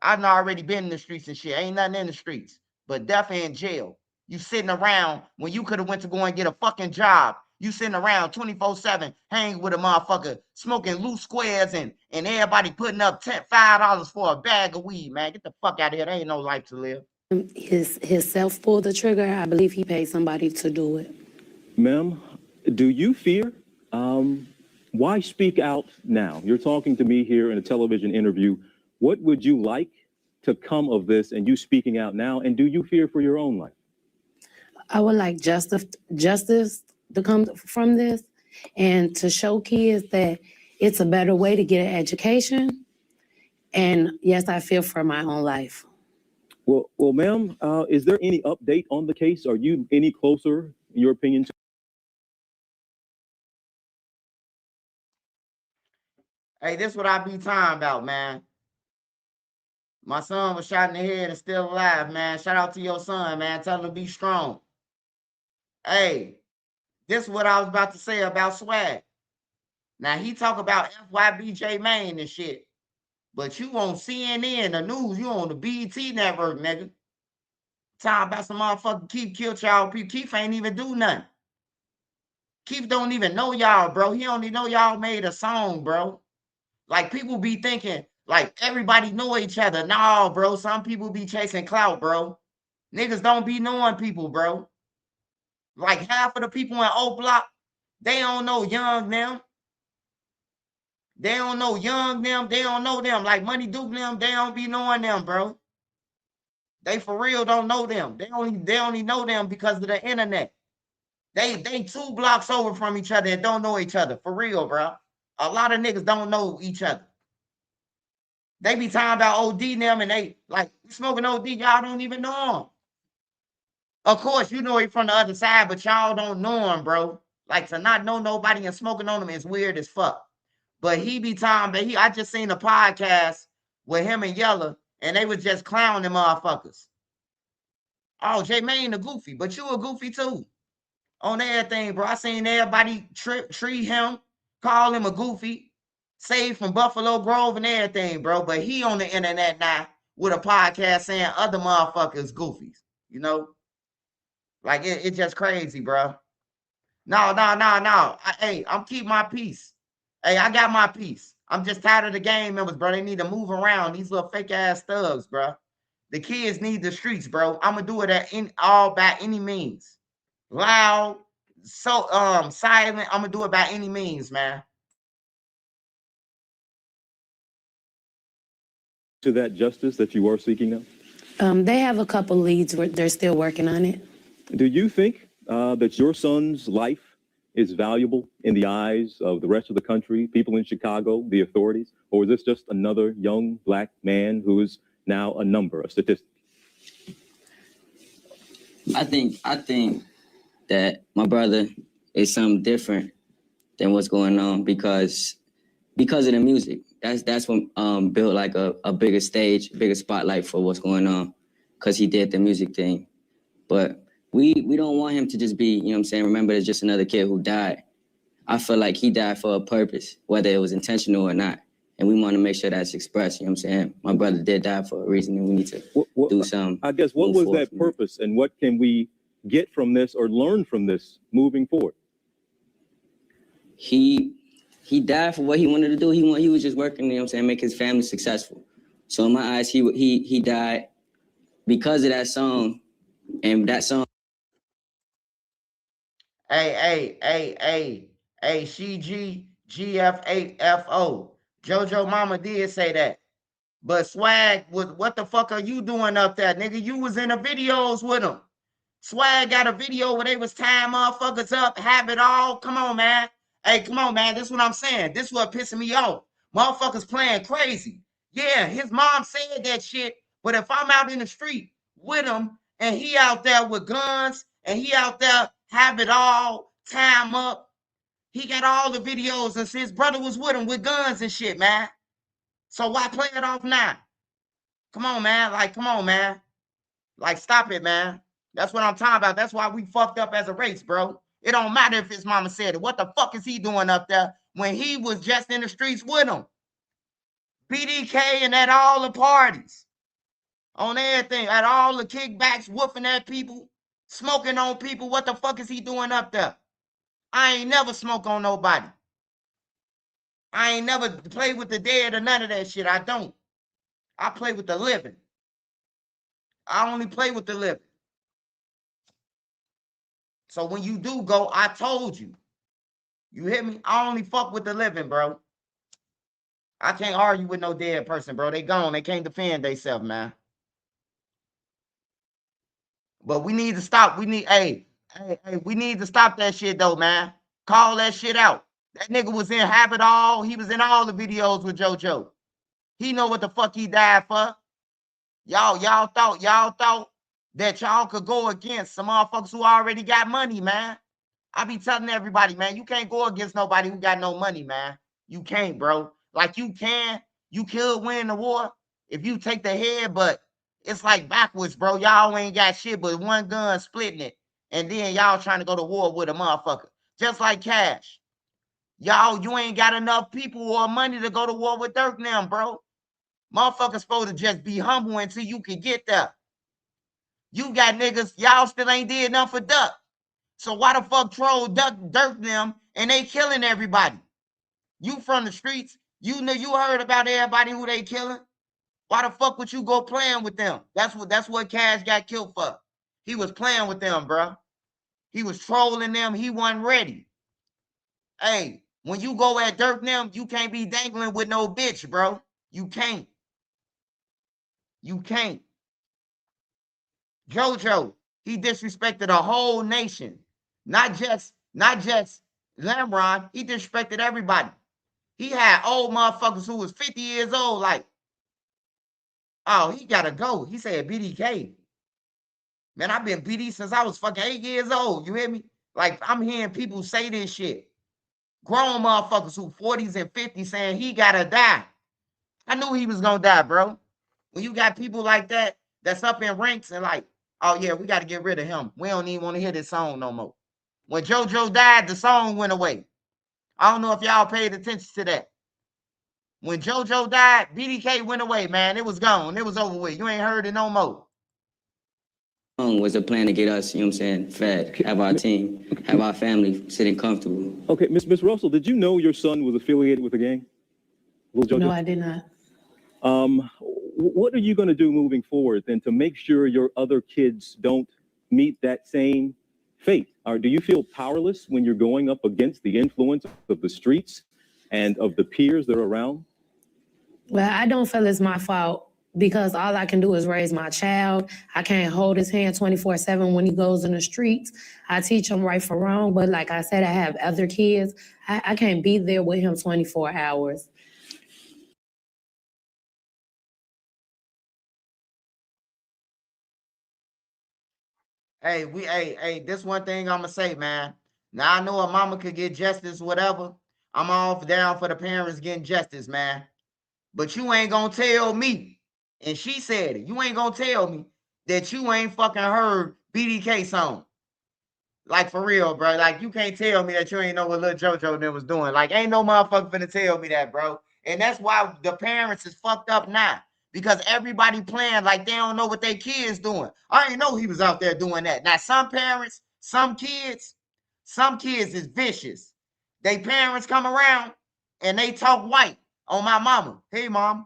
Speaker 1: I've already been in the streets and shit. Ain't nothing in the streets, but definitely in jail. You sitting around when you could have went to go and get a fucking job. You sitting around 24/7, hanging with a motherfucker, smoking loose squares and everybody putting up $5 for a bag of weed, man. Get the fuck out of here. There ain't no life to live.
Speaker 6: His self pulled the trigger. I believe he paid somebody to do it.
Speaker 5: Ma'am, do you fear? Why speak out now? You're talking to me here in a television interview. What would you like to come of this and you speaking out now? And do you fear for your own life?
Speaker 6: I would like justice to come from this and to show kids that It's a better way to get an education. And yes, I fear for my own life.
Speaker 5: Well, ma'am, is there any update on the case? Are you any closer, in your opinion?
Speaker 1: Hey, this what I be talking about, man. My son was shot in the head and still alive, man. Shout out to your son, man. Tell him to be strong. Hey, this is what I was about to say about Swag. Now, he talk about FYBJ Maine and shit. But you on CNN, the news, you on the BET network, nigga. Talking about some motherfucking Keith killed y'all people. Keith ain't even do nothing. Keith don't even know y'all, bro. He only know y'all made a song, bro. Like, people be thinking, like, everybody know each other. No, bro. Some people be chasing clout, bro. Niggas don't be knowing people, bro. Like, half of the people in O Block, they don't know Young them. They don't know Young them. They don't know them. Like, Money Duke them, they don't be knowing them, bro. They for real don't know them. They only know them because of the internet. They 2 blocks over from each other and don't know each other. For real, bro. A lot of niggas don't know each other. They be talking about OD them and they like smoking OD, y'all don't even know him. Of course, you know he from the other side, but y'all don't know him, bro. Like to not know nobody and smoking on him is weird as fuck. But he be talking, but I just seen a podcast with him and Yella, and they was just clowning them motherfuckers. Oh, J Maine a goofy, but you a goofy too. On everything, bro. I seen everybody treat him, call him a goofy, saved from Buffalo Grove and everything, bro. But he on the internet now with a podcast saying other motherfuckers goofies, you know? Like, it's just crazy, bro. No. Hey, I'm keep my peace. Hey, I got my peace. I'm just tired of the gang members, bro. They need to move around. These little fake ass thugs, bro. The kids need the streets, bro. I'm gonna do it all by any means. Loud, so silent. I'm gonna do it by any means, man.
Speaker 5: To that justice that you are seeking now?
Speaker 6: They have a couple leads where they're still working on it.
Speaker 5: Do you think that your son's life is valuable in the eyes of the rest of the country, people in Chicago, the authorities? Or is this just another young black man who is now a number, a statistic?
Speaker 7: I think that my brother is something different than what's going on because of the music. That's what built like a bigger stage, bigger spotlight for what's going on, because he did the music thing. But we don't want him to just be, you know what I'm saying, remember it's just another kid who died. I feel like he died for a purpose, whether it was intentional or not. And we want to make sure that's expressed, you know what I'm saying? My brother did die for a reason, and we need to do something.
Speaker 5: I guess, what was that purpose, and what can we get from this or learn from this moving forward?
Speaker 7: He died for what he wanted to do. He was just working, you know what I'm saying, make his family successful. So in my eyes, he died because of that song, and that song.
Speaker 1: Hey, CGGF8FO. JoJo Mama did say that. But Swag, what the fuck are you doing up there, nigga? You was in the videos with him. Swag got a video where they was tying motherfuckers up, have it all. Come on, man. Hey, come on, man. This is what I'm saying. This is what pissing me off. Motherfuckers playing crazy. Yeah, his mom said that shit, but if I'm out in the street with him and he out there with guns and he out there have it all, tie him up, he got all the videos and his brother was with him with guns and shit, man. So why play it off now? Come on, man. Like, come on, man. Like, stop it, man. That's what I'm talking about. That's why we fucked up as a race, bro. It don't matter if his mama said it. What the fuck is he doing up there when he was just in the streets with him? BDK and at all the parties. On everything. At all the kickbacks, woofing at people, smoking on people. What the fuck is he doing up there? I ain't never smoke on nobody. I ain't never play with the dead or none of that shit. I don't. I play with the living. I only play with the living. So when you do go, I told you. You hear me? I only fuck with the living, bro. I can't argue with no dead person, bro. They gone. They can't defend themselves, man. But we need to stop. We need, hey, we need to stop that shit though, man. Call that shit out. That nigga was in Habit All. He was in all the videos with JoJo. He know what the fuck he died for. Y'all thought that y'all could go against some motherfuckers who already got money, man. I be telling everybody, man, you can't go against nobody who got no money, man. You can't, bro. Like you could win the war if you take the head, but it's like backwards, bro. Y'all ain't got shit but one gun splitting it, and then y'all trying to go to war with a motherfucker. Just like Cash. Y'all, you ain't got enough people or money to go to war with Dirk now, bro. Motherfuckers supposed to just be humble until you can get there. You got niggas, y'all still ain't did nothing for Duck. So why the fuck troll Dirk them and they killing everybody? You from the streets, you know you heard about everybody who they killing. Why the fuck would you go playing with them? That's what Cash got killed for. He was playing with them, bro. He was trolling them. He wasn't ready. Hey, when you go at Dirk them, you can't be dangling with no bitch, bro. You can't. You can't. JoJo, he disrespected a whole nation. Not just Lamron. He disrespected everybody. He had old motherfuckers who was 50 years old, like, oh, he gotta go. He said BDK. Man, I've been BD since I was fucking 8 years old. You hear me? Like, I'm hearing people say this shit. Grown motherfuckers who 40s and 50s saying he gotta die. I knew he was gonna die, bro. When you got people like that, that's up in ranks and like, oh yeah, we gotta get rid of him. We don't even want to hear this song no more. When JoJo died, the song went away. I don't know if y'all paid attention to that. When JoJo died, BDK went away, man. It was gone. It was over with. You ain't heard it no more.
Speaker 7: Was a plan to get us, you know what I'm saying, fed, have our team, have our family sitting comfortable.
Speaker 5: Okay, Miss Russell, did you know your son was affiliated with the gang?
Speaker 6: No, I did not.
Speaker 5: What are you going to do moving forward then to make sure your other kids don't meet that same fate? Or do you feel powerless when you're going up against the influence of the streets and of the peers that are around?
Speaker 6: Well, I don't feel it's my fault because all I can do is raise my child. I can't hold his hand 24/7 when he goes in the streets. I teach him right from wrong, but like I said, I have other kids. I can't be there with him 24 hours.
Speaker 1: Hey, this one thing I'm gonna say, man. Now I know a mama could get justice, whatever. I'm all down for the parents getting justice, man. But you ain't gonna tell me, and she said it, you ain't gonna tell me that you ain't fucking heard BDK song. Like for real, bro. Like you can't tell me that you ain't know what Lil JoJo then was doing. Like ain't no motherfucker finna tell me that, bro. And that's why the parents is fucked up now. Because everybody playing like they don't know what their kids doing. I didn't know he was out there doing that. Now some parents, some kids is vicious. They parents come around and they talk white on my mama. Hey mom,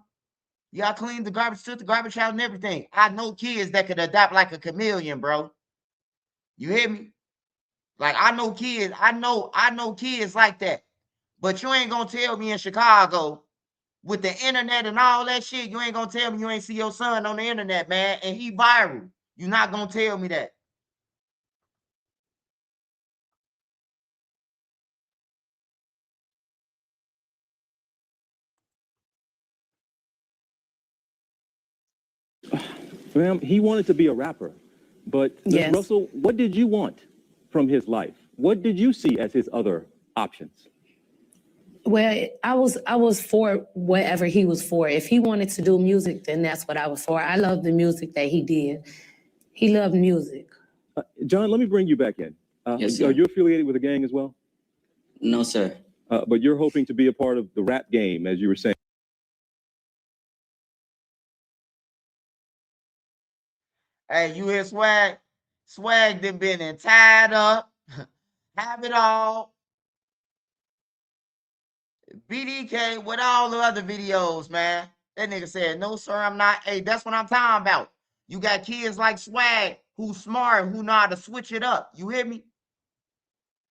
Speaker 1: y'all cleaned the garbage, took the garbage out and everything. I know kids that could adapt like a chameleon, bro. You hear me? Like I know kids like that. But you ain't gonna tell me in Chicago with the internet and all that shit, you ain't gonna tell me you ain't see your son on the internet, man, and he viral. You're not gonna tell me that.
Speaker 5: Ma'am, he wanted to be a rapper. But Ms.
Speaker 6: Yes.
Speaker 5: Russell, what did you want from his life? What did you see as his other options?
Speaker 6: Well, I was for whatever he was for. If he wanted to do music, then that's what I was for. I love the music that he did. He loved music.
Speaker 5: John, let me bring you back in.
Speaker 7: Yes, sir.
Speaker 5: Are you affiliated with a gang as well?
Speaker 7: No, sir.
Speaker 5: But you're hoping to be a part of the rap game, as you were saying.
Speaker 1: Hey, you hear Swag? Swag done been and tied up. Have it all. BDK with all the other videos, man. That nigga said, no, sir, I'm not. Hey, that's what I'm talking about. You got kids like Swag who's smart, who know how to switch it up. You hear me?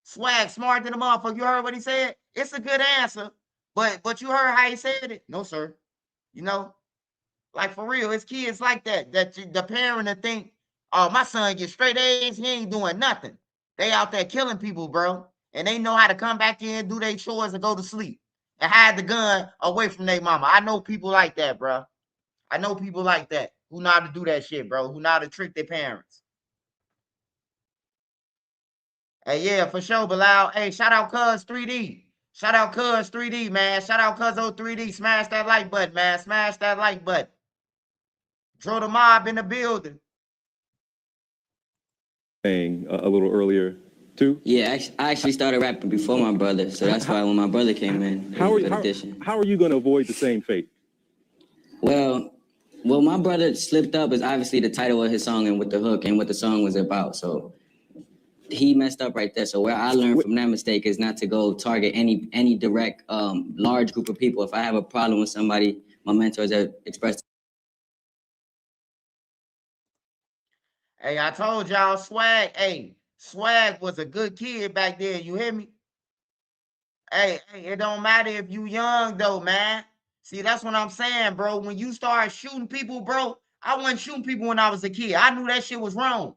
Speaker 1: Swag smart than a motherfucker. You heard what he said? It's a good answer. But you heard how he said it? No, sir. You know? Like for real, it's kids like that. The parent to think, oh, my son get straight A's, he ain't doing nothing. They out there killing people, bro. and they know how to come back in, do their chores, and go to sleep, and hide the gun away from their mama. I know people like that, bro. I know people like that who know how to do that shit, bro. Who know how to trick their parents. Hey, yeah, for sure, Bilal. Hey, shout out Cuz 3D. Shout out Cuz 3D, man. Shout out Cuz 3D. Smash that like button, man. Smash that like button. Draw the mob in the building.
Speaker 5: Saying a little earlier, too.
Speaker 7: Yeah, I actually started rapping before my brother, so that's why when my brother came in,
Speaker 5: How
Speaker 7: it was a good addition.
Speaker 5: are you going to avoid the same fate?
Speaker 7: Well, my brother slipped up is obviously the title of his song and with the hook and what the song was about. So he messed up right there. So where I learned from that mistake is not to go target any direct large group of people. If I have a problem with somebody, my mentors have expressed.
Speaker 1: Hey, I told y'all Swag. Hey, Swag was a good kid back then. You hear me? Hey, it don't matter if you young though, man. See, that's what I'm saying, bro. When you start shooting people, bro, I wasn't shooting people when I was a kid. I knew that shit was wrong.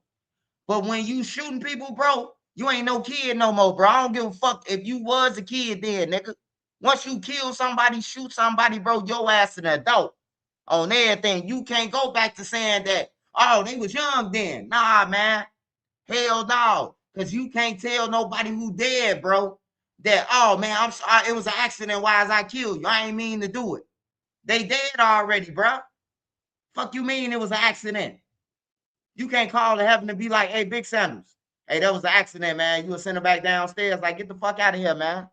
Speaker 1: But when you shooting people, bro, you ain't no kid no more, bro. I don't give a fuck if you was a kid then, nigga. Once you kill somebody, shoot somebody, bro, your ass an adult on everything. You can't go back to saying that, oh, they was young then. Nah, man. Hell no. Because you can't tell nobody who dead, bro, that, oh, man, I'm sorry, it was an accident. Why is I killed you? I ain't mean to do it. They dead already, bro. Fuck you mean it was an accident? You can't call to heaven and be like, hey, Big Sanders, hey, that was an accident, man. You will send her back downstairs. Like, get the fuck out of here, man.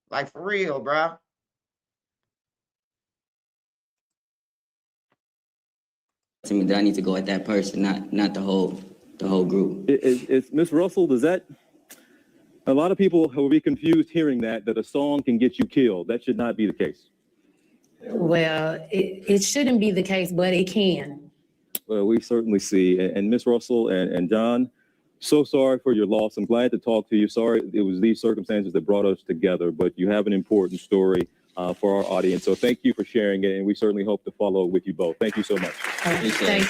Speaker 1: Like, for real, bro.
Speaker 7: To me that I need to go at that person, not the whole group.
Speaker 5: Is Miss Russell, does that, a lot of people will be confused hearing that a song can get you killed. That should not be the case.
Speaker 6: Well, it shouldn't be the case, but it can.
Speaker 5: Well, we certainly see. And Miss Russell and John, so sorry for your loss. I'm glad to talk to you. Sorry, it was these circumstances that brought us together, but you have an important story for our audience. So thank you for sharing it, and we certainly hope to follow with you both. Thank you so much.
Speaker 6: Thank you.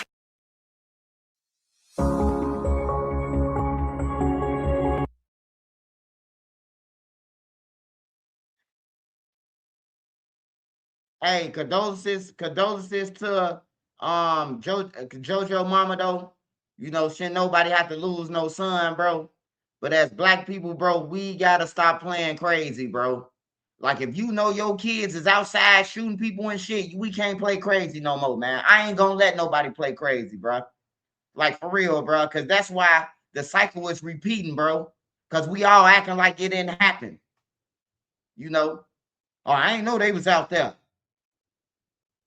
Speaker 1: Hey, condolences to JoJo mama though. You know, shouldn't nobody have to lose no son, bro. But as black people, bro, we gotta stop playing crazy, bro. Like if you know your kids is outside shooting people and shit, we can't play crazy no more, man. I ain't gonna let nobody play crazy, bro. Like for real, bro. Cause that's why the cycle is repeating, bro. Cause we all acting like it didn't happen. You know? Oh, I ain't know they was out there.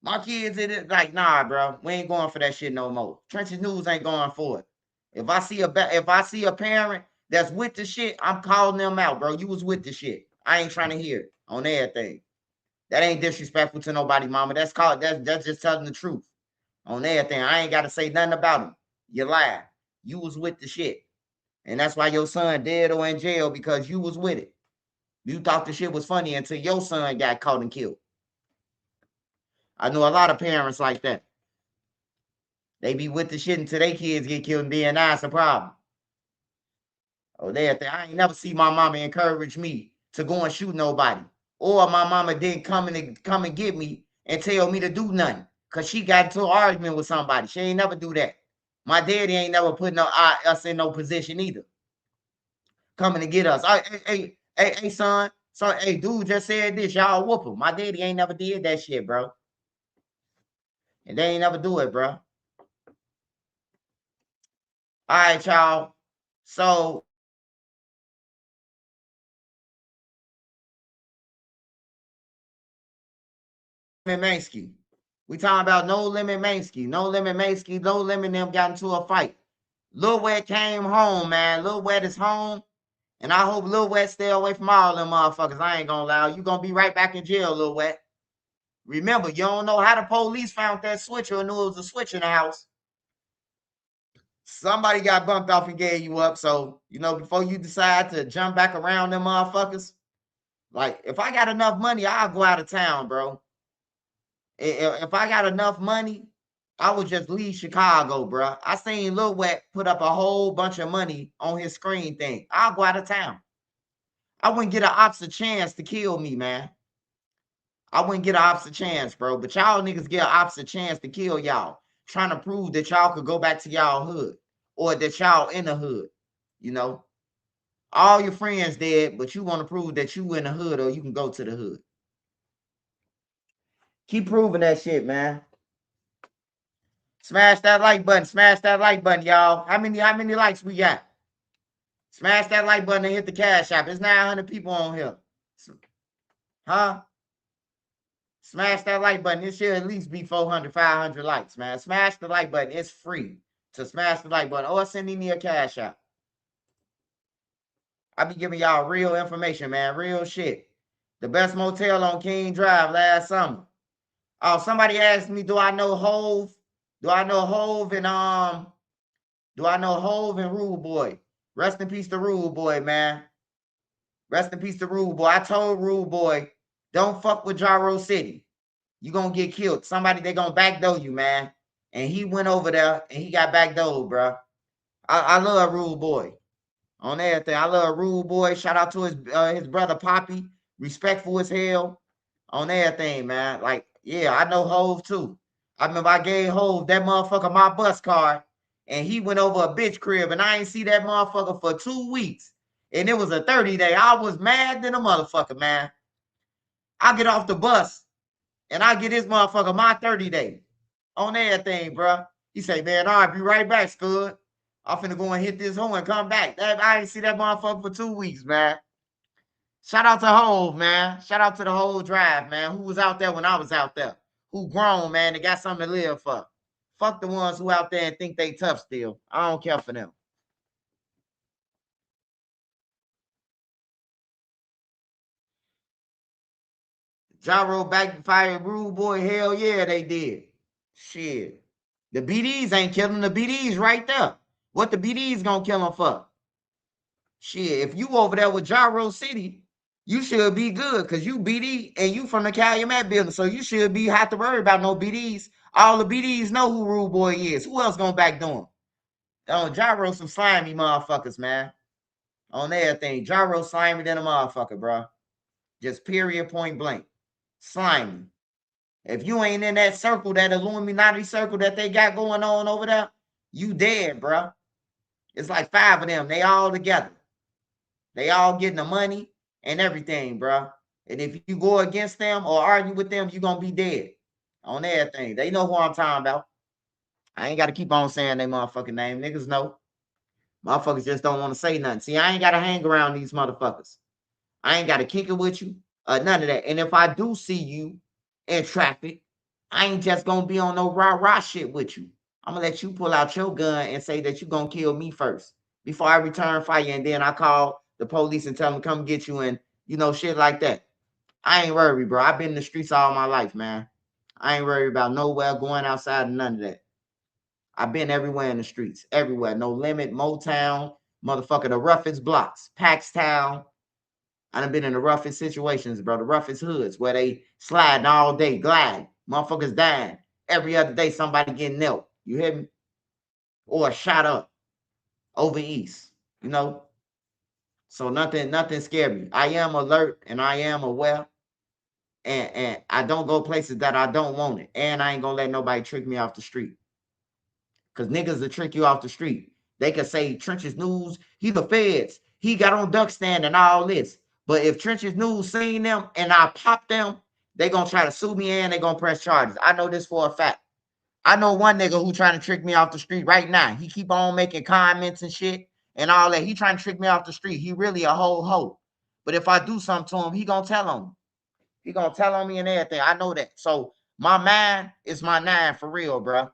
Speaker 1: My kids in it like, nah, bro. We ain't going for that shit no more. Trenches News ain't going for it. If I see a parent that's with the shit, I'm calling them out, bro. You was with the shit. I ain't trying to hear it on everything. That ain't disrespectful to nobody, mama. That's just telling the truth on everything. I ain't got to say nothing about them. You lie. You was with the shit, and that's why your son dead or in jail because you was with it. You thought the shit was funny until your son got caught and killed. I know a lot of parents like that. They be with the shit until their kids get killed and then that's a problem. Oh, I ain't never see my mama encourage me to go and shoot nobody. Or my mama didn't come and get me and tell me to do nothing. Cause she got into an argument with somebody. She ain't never do that. My daddy ain't never put us in no position either. Coming to get us. Hey, son. So, hey, dude just said this. Y'all whoop him. My daddy ain't never did that shit, bro. And they ain't never do it, bro. All right, y'all. So Mansky. We talking about No Limit Mansky. No Limit Mansky. No Limit them got into a fight. Lil Wet came home, man. Lil Wet is home. And I hope Lil Wet stay away from all them motherfuckers. I ain't gonna lie. You gonna be right back in jail, Lil Wet. Remember, you don't know how the police found that switch or knew it was a switch in the house. Somebody got bumped off and gave you up. So, you know, before you decide to jump back around them motherfuckers, like, if I got enough money, I'll go out of town, bro. If I got enough money, I would just leave Chicago, bro. I seen Lil Wet put up a whole bunch of money on his screen thing. I'll go out of town. I wouldn't get an ops a chance to kill me, man. I wouldn't get an ops a chance, bro. But y'all niggas get an ops a chance to kill y'all, trying to prove that y'all could go back to y'all hood or that y'all in the hood. You know, all your friends dead, but you want to prove that you in the hood or you can go to the hood. Keep proving that shit, man. Smash that like button. Smash that like button, y'all. How many likes we got? Smash that like button and hit the cash app. It's 900 people on here. Huh? Smash that like button. It should at least be 400, 500 likes, man. Smash the like button. It's free to smash the like button or send me a cash app. I be giving y'all real information, man. Real shit. The best motel on King Drive last summer. Oh, somebody asked me, do I know Hove? Do I know Hove and Rude Boy? Rest in peace to Rude Boy, man. Rest in peace to Rude Boy. I told Rude Boy, don't fuck with Gyro City. You gonna get killed. Somebody, they gonna backdoor you, man. And he went over there and he got backdoored, bro. I love Rude Boy. On everything. I love Rude Boy. Shout out to his brother Poppy. Respectful as hell. On everything, man. Like, yeah, I know Hove too. I remember I gave Hove that motherfucker my bus card, and he went over a bitch crib, and I ain't see that motherfucker for 2 weeks. And it was a 30-day. I was mad than a motherfucker, man. I get off the bus, and I get this motherfucker my 30-day. On everything, bro. He say, man, I'll be right back, Scud. I'm finna go and hit this hole and come back. I ain't see that motherfucker for 2 weeks, man. Shout out to Hove, man. Shout out to the whole drive, man. Who was out there when I was out there? Who grown, man? They got something to live for. Fuck the ones who out there and think they tough still. I don't care for them. Gyro backfired Rude Boy. Hell yeah, they did. Shit. The BDs ain't killing the BDs right there. What the BDs gonna kill them for? Shit, if you over there with Gyro City, you should be good because you BD and you from the Calumet building, so you should be have to worry about no BDs. All the BDs know who Rude Boy is. Who else gonna backdoor him? Oh, Gyro some slimy motherfuckers, man. On everything, Gyro slimy than a motherfucker, bro. Just period, point blank, slimy. If you ain't in that circle, that Illuminati circle that they got going on over there, you dead, bro. It's like 5 of them. They all together. They all getting the money and everything, bro. And if you go against them or argue with them, you're going to be dead on everything. They know who I'm talking about. I ain't got to keep on saying their motherfucking name. Niggas know. Motherfuckers just don't want to say nothing. See, I ain't got to hang around these motherfuckers. I ain't got to kick it with you. None of that. And if I do see you in traffic, I ain't just going to be on no rah-rah shit with you. I'm going to let you pull out your gun and say that you're going to kill me first before I return fire. And then I call the police and tell them to come get you and, shit like that. I ain't worried, bro. I've been in the streets all my life, man. I ain't worried about nowhere going outside and none of that. I've been everywhere in the streets, everywhere. No Limit, Motown, motherfucker, the roughest blocks, Paxtown. I done been in the roughest situations, bro, the roughest hoods where they sliding all day, gliding. Motherfuckers dying. Every other day, somebody getting nailed. You hear me? Or shot up over east, So nothing scared me. I am alert and I am aware. And I don't go places that I don't want it. And I ain't gonna let nobody trick me off the street. Because niggas will trick you off the street. They could say Trenches News, he the feds. He got on duck stand and all this. But if Trenches News seen them and I pop them, they gonna try to sue me and they gonna press charges. I know this for a fact. I know one nigga who trying to trick me off the street right now. He keep on making comments and shit and all that. He trying to trick me off the street. He really a whole hoe. But if I do something to him, he gonna tell on me. He gonna tell on me and everything. I know that. So my mind is my nine for real, bro.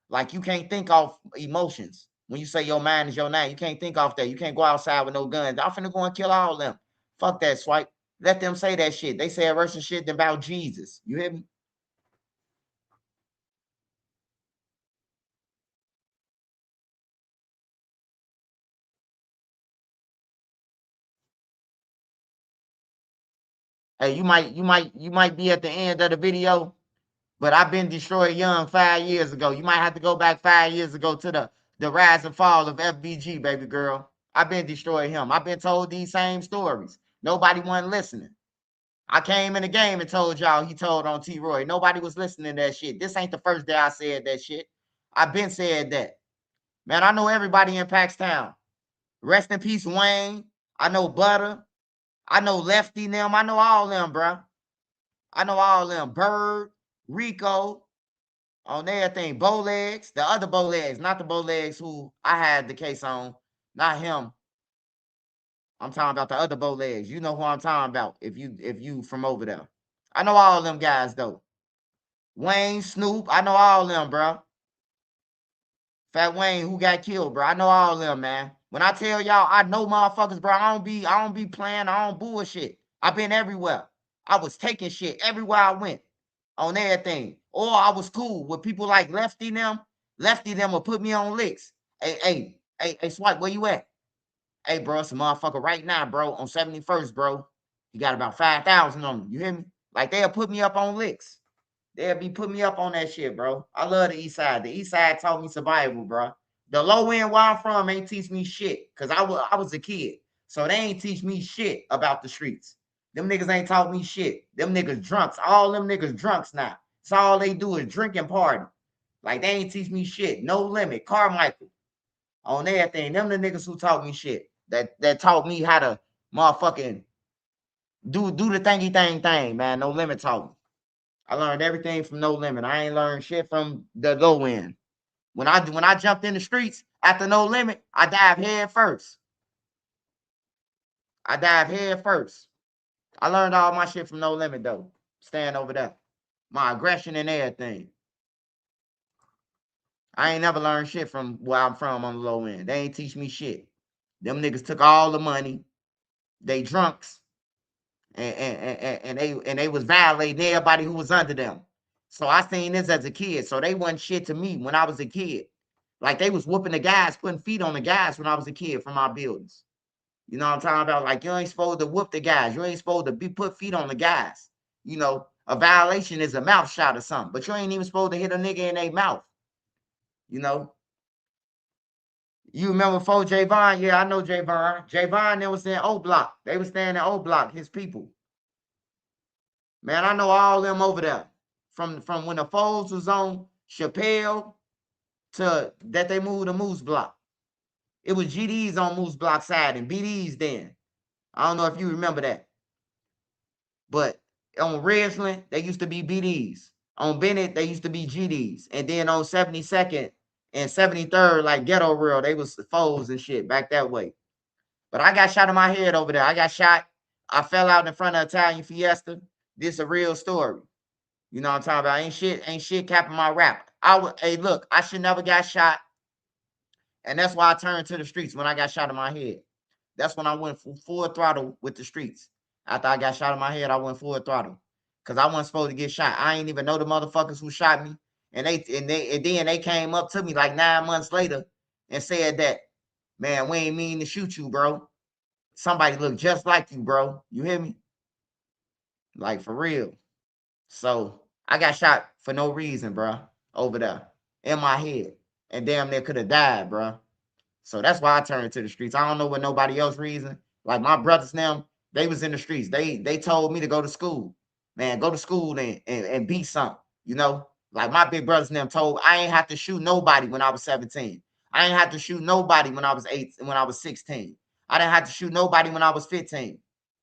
Speaker 1: Like you can't think off emotions. When you say your mind is your nine, you can't think off that. You can't go outside with no guns. I'm finna go and kill all of them. Fuck that, Swipe. Let them say that shit. They say worse shit than about Jesus. You hear me? Hey, you might be at the end of the video, but I've been destroyed young 5 years ago. You might have to go back 5 years ago to the rise and fall of FBG, baby girl. I've been destroyed him. I've been told these same stories. Nobody wasn't listening. I came in the game and told y'all, he told on T-Roy. Nobody was listening to that shit. This ain't the first day I said that shit. I've been said that. Man, I know everybody in Paxtown. Rest in peace, Wayne. I know Butter. I know Lefty them. I know all them, bro. I know all them. Bird, Rico, on everything. Bowlegs, the other Bowlegs, not the Bowlegs who I had the case on. Not him. I'm talking about the other Bowlegs. You know who I'm talking about if you from over there. I know all them guys though. Wayne, Snoop, I know all them, bro. Fat Wayne, who got killed, bro. I know all them, man. When I tell y'all, I know motherfuckers, bro. I don't be playing. I don't bullshit. I've been everywhere. I was taking shit everywhere I went on everything. Or I was cool with people like Lefty them. Lefty them will put me on licks. Hey, Swipe, where you at? Hey, bro, it's a motherfucker right now, bro, on 71st, bro. You got about 5,000 on them. You hear me? Like, they'll put me up on licks. They'll be putting me up on that shit, bro. I love the East Side. The East Side taught me survival, bro. The low end where I'm from ain't teach me shit because I was a kid. So they ain't teach me shit about the streets. Them niggas ain't taught me shit. Them niggas drunks. All them niggas drunks now. So all they do is drink and party. Like, they ain't teach me shit. No Limit. Carmichael. On everything. Them the niggas who taught me shit. That taught me how to motherfucking do the thing, man. No Limit taught me. I learned everything from No Limit. I ain't learned shit from the low end. When I jumped in the streets after No Limit, I dived head first. I dived head first. I learned all my shit from No Limit though. Staying over there. My aggression and everything. I ain't never learned shit from where I'm from on the low end. They ain't teach me shit. Them niggas took all the money. They drunks. And they was violating everybody who was under them. So I seen this as a kid. So they wasn't shit to me when I was a kid. Like they was whooping the guys, putting feet on the guys when I was a kid from our buildings. You know what I'm talking about? Like you ain't supposed to whoop the guys. You ain't supposed to put feet on the guys. You know, a violation is a mouth shot or something, but you ain't even supposed to hit a nigga in their mouth. You know. You remember before Javon? Yeah, I know Javon. Javon, they was in O Block. They was staying in O Block, his people. Man, I know all them over there. From when the Foles was on Chappelle to that they moved to Moose Block. It was GDs on Moose Block side and BDs then. I don't know if you remember that. But on Ridgeland, they used to be BDs. On Bennett, they used to be GDs. And then on 72nd and 73rd, like Ghetto Real, they was Foles and shit back that way. But I got shot in my head over there. I got shot. I fell out in front of Italian Fiesta. This is a real story. You know what I'm talking about? Ain't shit capping my rap. Hey, look, I should never got shot. And that's why I turned to the streets when I got shot in my head. That's when I went full throttle with the streets. After I got shot in my head, I went full throttle. Cause I wasn't supposed to get shot. I ain't even know the motherfuckers who shot me. And then they came up to me like 9 months later and said that, man, we ain't mean to shoot you, bro. Somebody look just like you, bro. You hear me? Like for real. So I got shot for no reason, bro, over there in my head. And damn near could have died, bro. So that's why I turned to the streets. I don't know what nobody else reason. Like my brothers now, they was in the streets. They told me to go to school. Man, go to school and be something, you know? Like my big brothers and them told I ain't have to shoot nobody when I was 17. I ain't have to shoot nobody when I was 16. I didn't have to shoot nobody when I was 15.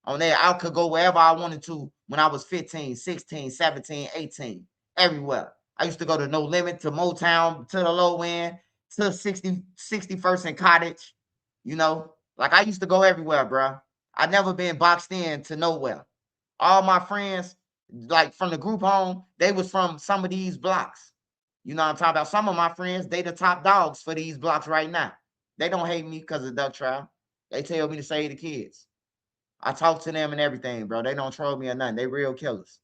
Speaker 1: On there, I could go wherever I wanted to when I was 15, 16, 17, 18, everywhere. I used to go to No Limit, to Motown, to the low end, to 61st and Cottage, you know? Like I used to go everywhere, bro. I never been boxed in to nowhere. All my friends, like from the group home, they was from some of these blocks. You know what I'm talking about? Some of my friends, they the top dogs for these blocks right now. They don't hate me because of duck trial. They tell me to save the kids. I talk to them and everything, bro. They don't troll me or nothing. They real killers.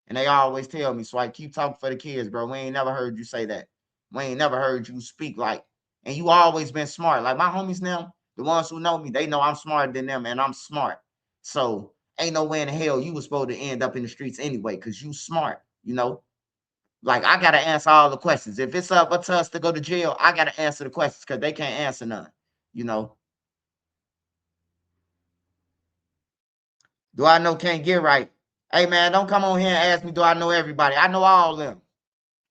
Speaker 1: And they always tell me, so I keep talking for the kids, bro. We ain't never heard you say that. We ain't never heard you speak like, and you always been smart. Like my homies now, the ones who know me, they know I'm smarter than them and I'm smart. So ain't no way in hell you was supposed to end up in the streets anyway, because you smart, you know? Like I got to answer all the questions. If it's up to us to go to jail, I got to answer the questions because they can't answer none, you know? Do I know Can't Get Right? Hey, man, don't come on here and ask me, do I know everybody? I know all of them.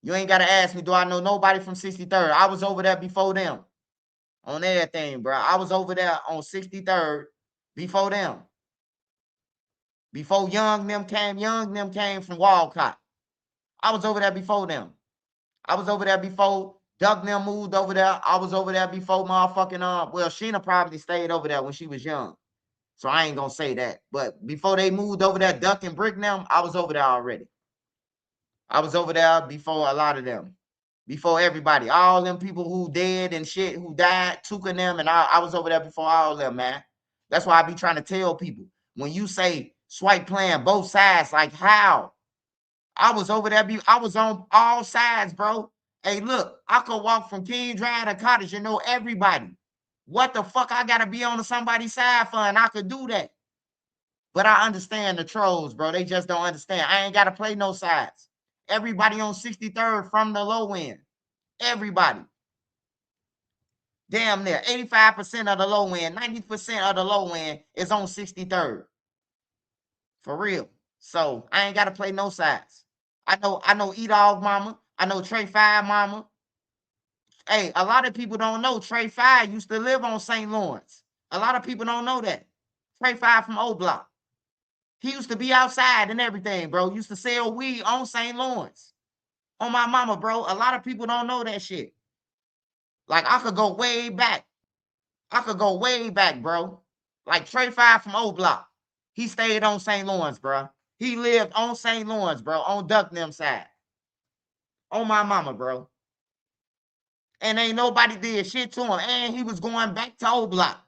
Speaker 1: You ain't got to ask me, do I know nobody from 63rd? I was over there before them on everything, bro. I was over there on 63rd before them. Before Young them came from Walcott. I was over there before them. I was over there before Duck them moved over there. I was over there before motherfucking, well, Sheena probably stayed over there when she was young. So I ain't gonna say that. But before they moved over there, Duck and Brick them, I was over there already. I was over there before a lot of them. Before everybody. All them people who dead and shit, who died, took in them, and I was over there before all of them, man. That's why I be trying to tell people. When you say Swipe playing both sides, like how? I was over there, I was on all sides, bro. Hey, look, I could walk from King Drive to Cottage and know everybody. What the fuck I gotta be on somebody's side for, and I could do that. But I understand the trolls, bro. They just don't understand. I ain't gotta play no sides. Everybody on 63rd from the low end. Everybody. Damn near 85% of the low end, 90% of the low end is on 63rd. For real. So I ain't gotta play no sides. I know E-Dog mama. I know Trey 5 mama. Hey, a lot of people don't know Trey 5 used to live on St. Lawrence. A lot of people don't know that. Trey 5 from O Block. He used to be outside and everything, bro. Used to sell weed on St. Lawrence. On my mama, bro. A lot of people don't know that shit. Like, I could go way back. I could go way back, bro. Like Trey 5 from O Block. He stayed on St. Lawrence, bro. He lived on St. Lawrence, bro. On Duck them side. On my mama, bro. And ain't nobody did shit to him. And he was going back to O Block.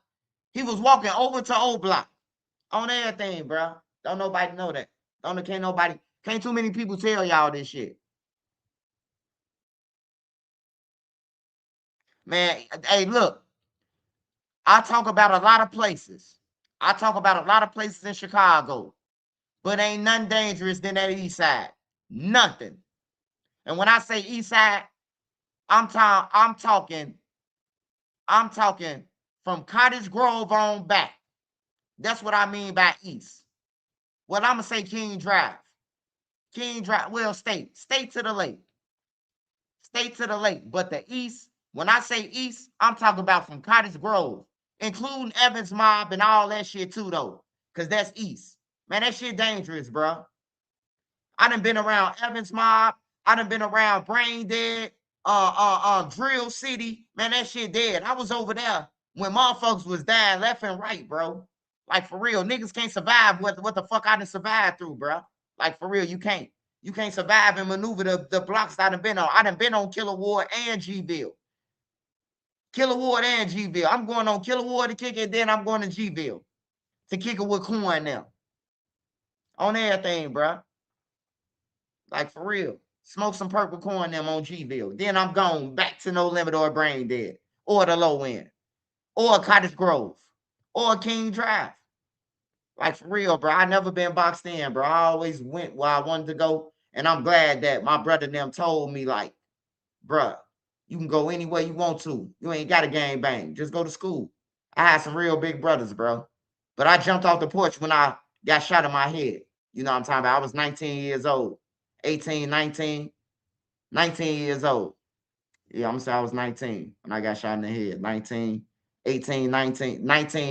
Speaker 1: He was walking over to O Block. On everything, bro. Don't nobody know that. Can't too many people tell y'all this shit. Man, hey, look. I talk about a lot of places. I talk about a lot of places in Chicago. But ain't nothing dangerous than that east side. Nothing. And when I say east side, I'm talking from Cottage Grove on back. That's what I mean by east. Well, I'm gonna say King Drive. King Drive, well, state to the lake. State to the lake. But the east, when I say east, I'm talking about from Cottage Grove, including Evans Mob and all that shit too, though. Cause that's east. Man, that shit dangerous, bro. I done been around Evans Mob. I done been around Brain Dead, Drill City. Man, that shit dead. I was over there when motherfuckers was dying left and right, bro. Like, for real, niggas can't survive what the fuck I done survived through, bro. Like, for real, you can't. You can't survive and maneuver the blocks I done been on. I done been on Killer Ward and G-Ville. Killer Ward and G-Ville. I'm going on Killer Ward to kick it, then I'm going to G-Ville to kick it with Coin now. On everything, bro. Like, for real. Smoke some purple corn them on G-Ville. Then I'm gone back to No Limit or Brain Dead. Or the low end. Or Cottage Grove. Or King Drive. Like, for real, bro. I never been boxed in, bro. I always went where I wanted to go. And I'm glad that my brother and them told me, like, bro, you can go anywhere you want to. You ain't got a gang bang. Just go to school. I had some real big brothers, bro. But I jumped off the porch when I got shot in my head. You know what I'm talking about? I was 19 years old. 18, 19 years old. Yeah, I'm gonna say I was 19 when I got shot in the head. 19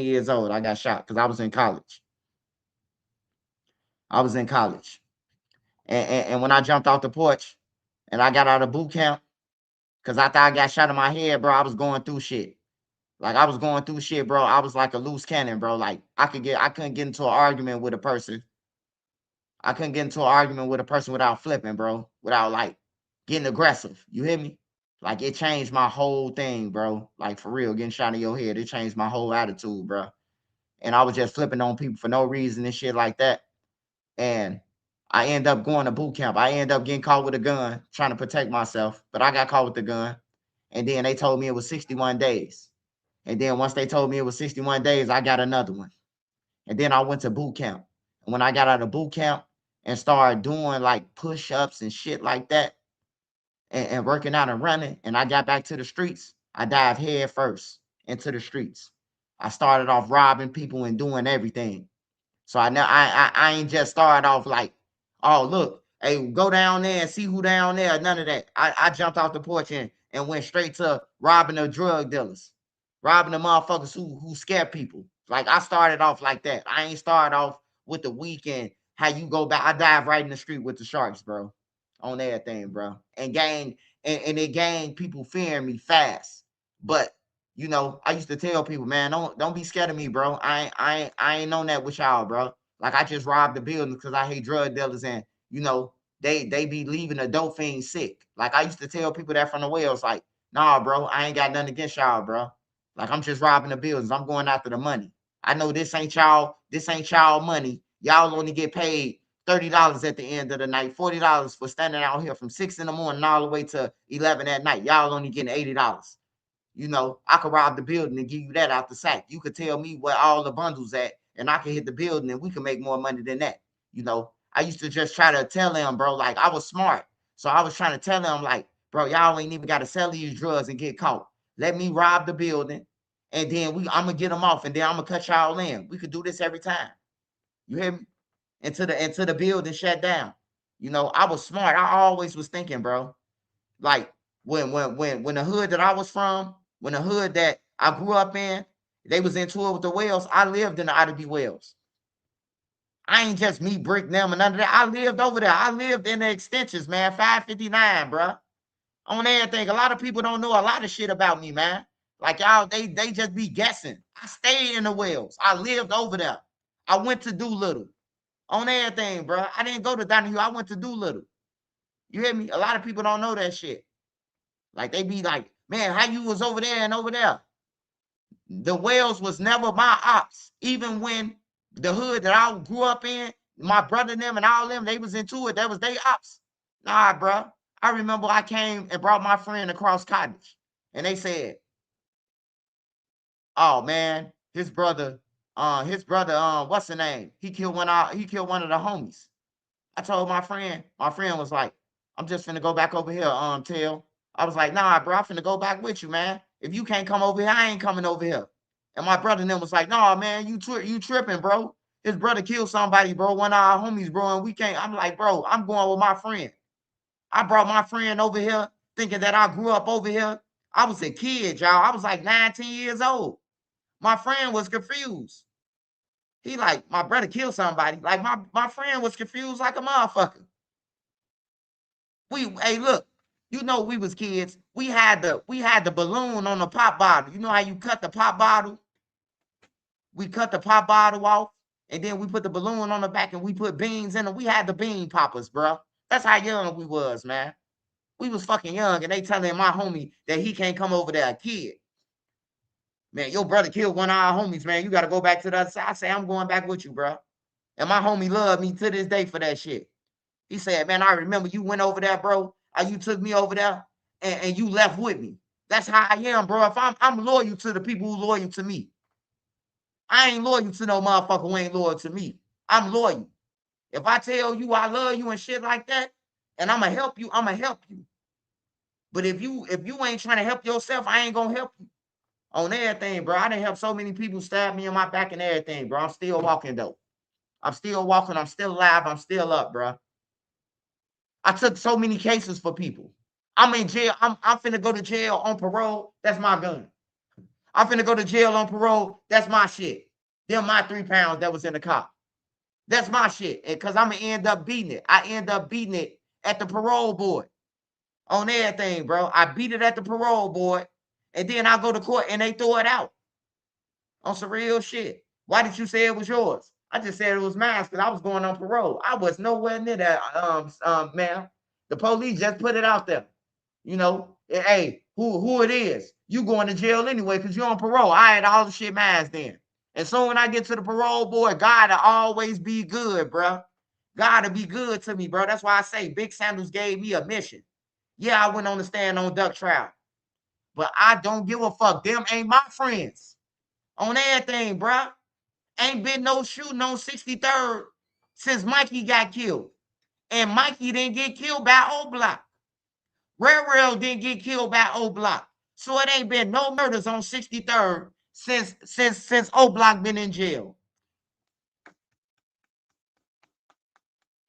Speaker 1: years old. I got shot because I was in college. And when I jumped off the porch and I got out of boot camp, because after I got shot in my head, bro, I was going through shit. Like, I was going through shit, bro. I was like a loose cannon, bro. Like, I couldn't get into an argument with a person. I couldn't get into an argument with a person without flipping, bro. Without, like, getting aggressive. You hear me? Like, it changed my whole thing, bro. Like, for real, getting shot in your head, it changed my whole attitude, bro. And I was just flipping on people for no reason and shit like that. And I end up going to boot camp. I end up getting caught with a gun, trying to protect myself. But I got caught with the gun. And then they told me it was 61 days. And then once they told me it was 61 days, I got another one. And then I went to boot camp. And when I got out of boot camp and started doing like push-ups and shit like that, and working out and running, and I got back to the streets, I dived head first into the streets. I started off robbing people and doing everything. So I ain't just started off like, oh look, hey, go down there and see who down there. None of that. I jumped off the porch and went straight to robbing the drug dealers, robbing the motherfuckers who scare people. Like I started off like that. I ain't started off with the weekend. How you go back? I dive right in the street with the sharks, bro. On everything, bro. And it gained people fearing me fast. But you know, I used to tell people, man, don't be scared of me, bro. I ain't on that with y'all, bro. Like I just robbed the building because I hate drug dealers and you know they be leaving a dope fiend sick. Like I used to tell people that from the wells, like, nah, bro, I ain't got nothing against y'all, bro. Like I'm just robbing the buildings. I'm going after the money. I know this ain't y'all money. Y'all only get paid $30 at the end of the night, $40 for standing out here from 6 in the morning all the way to 11 at night. Y'all only getting $80. You know, I could rob the building and give you that out the sack. You could tell me where all the bundles at, and I can hit the building and we can make more money than that. You know, I used to just try to tell them, bro, like I was smart. So I was trying to tell them, like, bro, y'all ain't even got to sell these drugs and get caught. Let me rob the building, and then I'm gonna get them off, and then I'm gonna cut y'all in. We could do this every time. You hear me? Until the building shut down. You know, I was smart. I always was thinking, bro. Like when the hood that I was from, when the hood that I grew up in, they was into it with the wells. I lived in the Ida B Wells. I ain't just me brick them and none of that. I lived over there. I lived in the extensions, man. 559, bro. On everything. A lot of people don't know a lot of shit about me, man. Like y'all, they just be guessing. I stayed in the wells. I lived over there. I went to Doolittle. On everything, bro. I didn't go to Donahue. I went to Doolittle. You hear me? A lot of people don't know that shit. Like they be like, man, how you was over there and over there? The wells was never my ops. Even when the hood that I grew up in, my brother and them and all them, they was into it. That was they ops. Nah, bro. I remember I came and brought my friend across Cottage. And they said, oh man, his brother, what's the name? He killed one of the homies. I told my friend was like, I'm just finna go back over here, Tell. I was like, nah, bro, I'm finna go back with you, man. If you can't come over here, I ain't coming over here. And my brother and them was like, nah, man, you tripping, bro. His brother killed somebody, bro, one of our homies, bro, and we can't. I'm like, bro, I'm going with my friend. I brought my friend over here thinking that I grew up over here. I was a kid, y'all. I was like 19 years old. My friend was confused. He like, my brother killed somebody. Like my friend was confused like a motherfucker. Hey, look, you know we was kids. We had the balloon on the pop bottle. You know how you cut the pop bottle? We cut the pop bottle off, and then we put the balloon on the back, and we put beans in it. We had the bean poppers, bro. That's how young we was, man. We was fucking young, and they telling my homie that he can't come over there, a kid. Man, your brother killed one of our homies, man. You got to go back to the other side. I say, I'm going back with you, bro. And my homie loved me to this day for that shit. He said, man, I remember you went over there, bro. You took me over there and you left with me. That's how I am, bro. If I'm loyal to the people who loyal to me. I ain't loyal to no motherfucker who ain't loyal to me. I'm loyal. If I tell you I love you and shit like that, and I'ma help you, I'ma help you. But if you ain't trying to help yourself, I ain't gonna help you. On everything, bro. I done helped so many people stab me in my back and everything, bro. I'm still walking, though. I'm still walking. I'm still alive. I'm still up, bro. I took so many cases for people. I'm in jail. I'm finna go to jail on parole. That's my gun. I'm finna go to jail on parole. That's my shit. Them my 3 pounds that was in the car. That's my shit. Because I'm going to end up beating it. I end up beating it at the parole board. On everything, bro. I beat it at the parole board. And then I go to court and they throw it out. On some real shit. Why did you say it was yours? I just said it was mine because I was going on parole. I was nowhere near that, man. The police just put it out there. You know, hey, who it is? You going to jail anyway because you're on parole. I had all the shit mine then. And so when I get to the parole board, God will always be good, bro. God will be good to me, bro. That's why I say Big Sandals gave me a mission. Yeah, I went on the stand on duck trial. But I don't give a fuck. Them ain't my friends. On everything, bro. Ain't been no shooting on 63rd since Mikey got killed. And Mikey didn't get killed by O Block. Railroad didn't get killed by O Block. So it ain't been no murders on 63rd since O Block been in jail.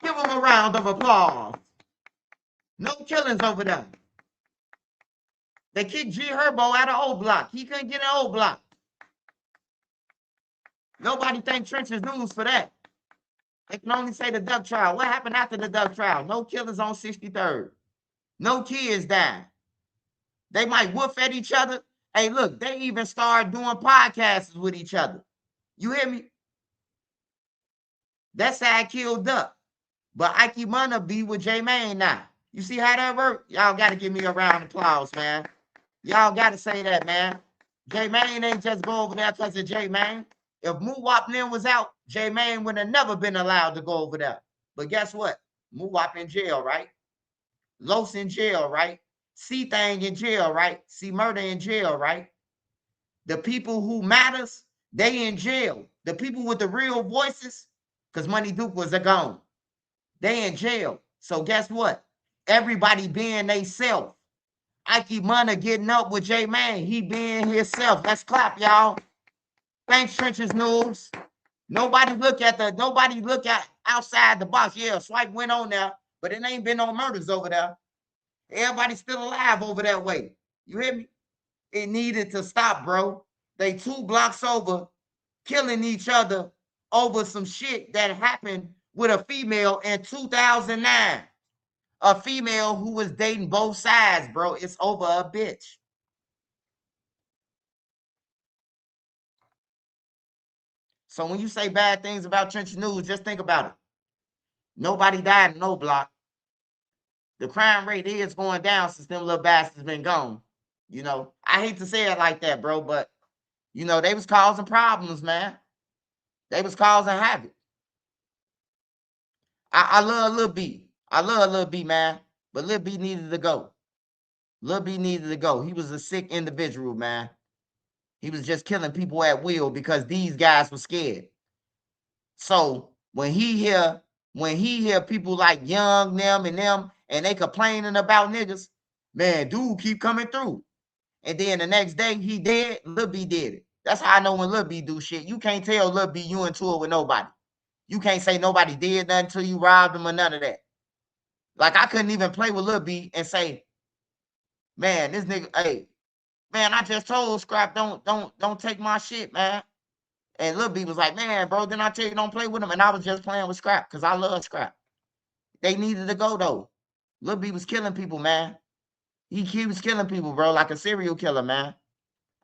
Speaker 1: Give them a round of applause. No killings over there. They kicked G Herbo out of O Block. He couldn't get an O Block. Nobody thank Trenches News for that. They can only say the duck trial. What happened after the duck trial? No killers on 63rd. No kids died. They might woof at each other. Hey, look, they even started doing podcasts with each other. You hear me? That's how I killed Duck. But Ike Munna be with J-Mane now. You see how that worked? Y'all got to give me a round of applause, man. Y'all got to say that, man. J-Mane ain't just go over there because of J-Mane. If Moo-Wop Nim was out, J-Mane would have never been allowed to go over there. But guess what? Moo-Wop in jail, right? Los in jail, right? C-Thang in jail, right? C-Murder in jail, right? The people who matters, they in jail. The people with the real voices, because Money Duke was a gone. They in jail. So guess what? Everybody being they self. Ike Munna getting up with J-Mane. He being himself. Let's clap, y'all. Thanks, Trenches News. Nobody look at outside the box. Yeah, Swipe went on there, but it ain't been no murders over there. Everybody's still alive over that way. You hear me? It needed to stop, bro. They 2 blocks over, killing each other over some shit that happened with a female in 2009. A female who was dating both sides, bro. It's over a bitch. So when you say bad things about Trench News, just think about it. Nobody died in no block. The crime rate is going down since them little bastards been gone. You know, I hate to say it like that, bro, but, you know, they was causing problems, man. They was causing havoc. I love Lil B. I love Lil B, man. But Lil B needed to go. Lil B needed to go. He was a sick individual, man. He was just killing people at will because these guys were scared. So when he hear people like Young, them, and they complaining about niggas, man, dude keep coming through. And then the next day he dead, Lil B did it. That's how I know when Lil B do shit. You can't tell Lil B you into it with nobody. You can't say nobody did nothing until you robbed them or none of that. Like I couldn't even play with Lil B and say, man, this nigga, hey, man, I just told Scrap, don't take my shit, man. And Lil B was like, man, bro, then I tell you don't play with him. And I was just playing with Scrap because I love Scrap. They needed to go though. Lil B was killing people, man. He was killing people, bro, like a serial killer, man.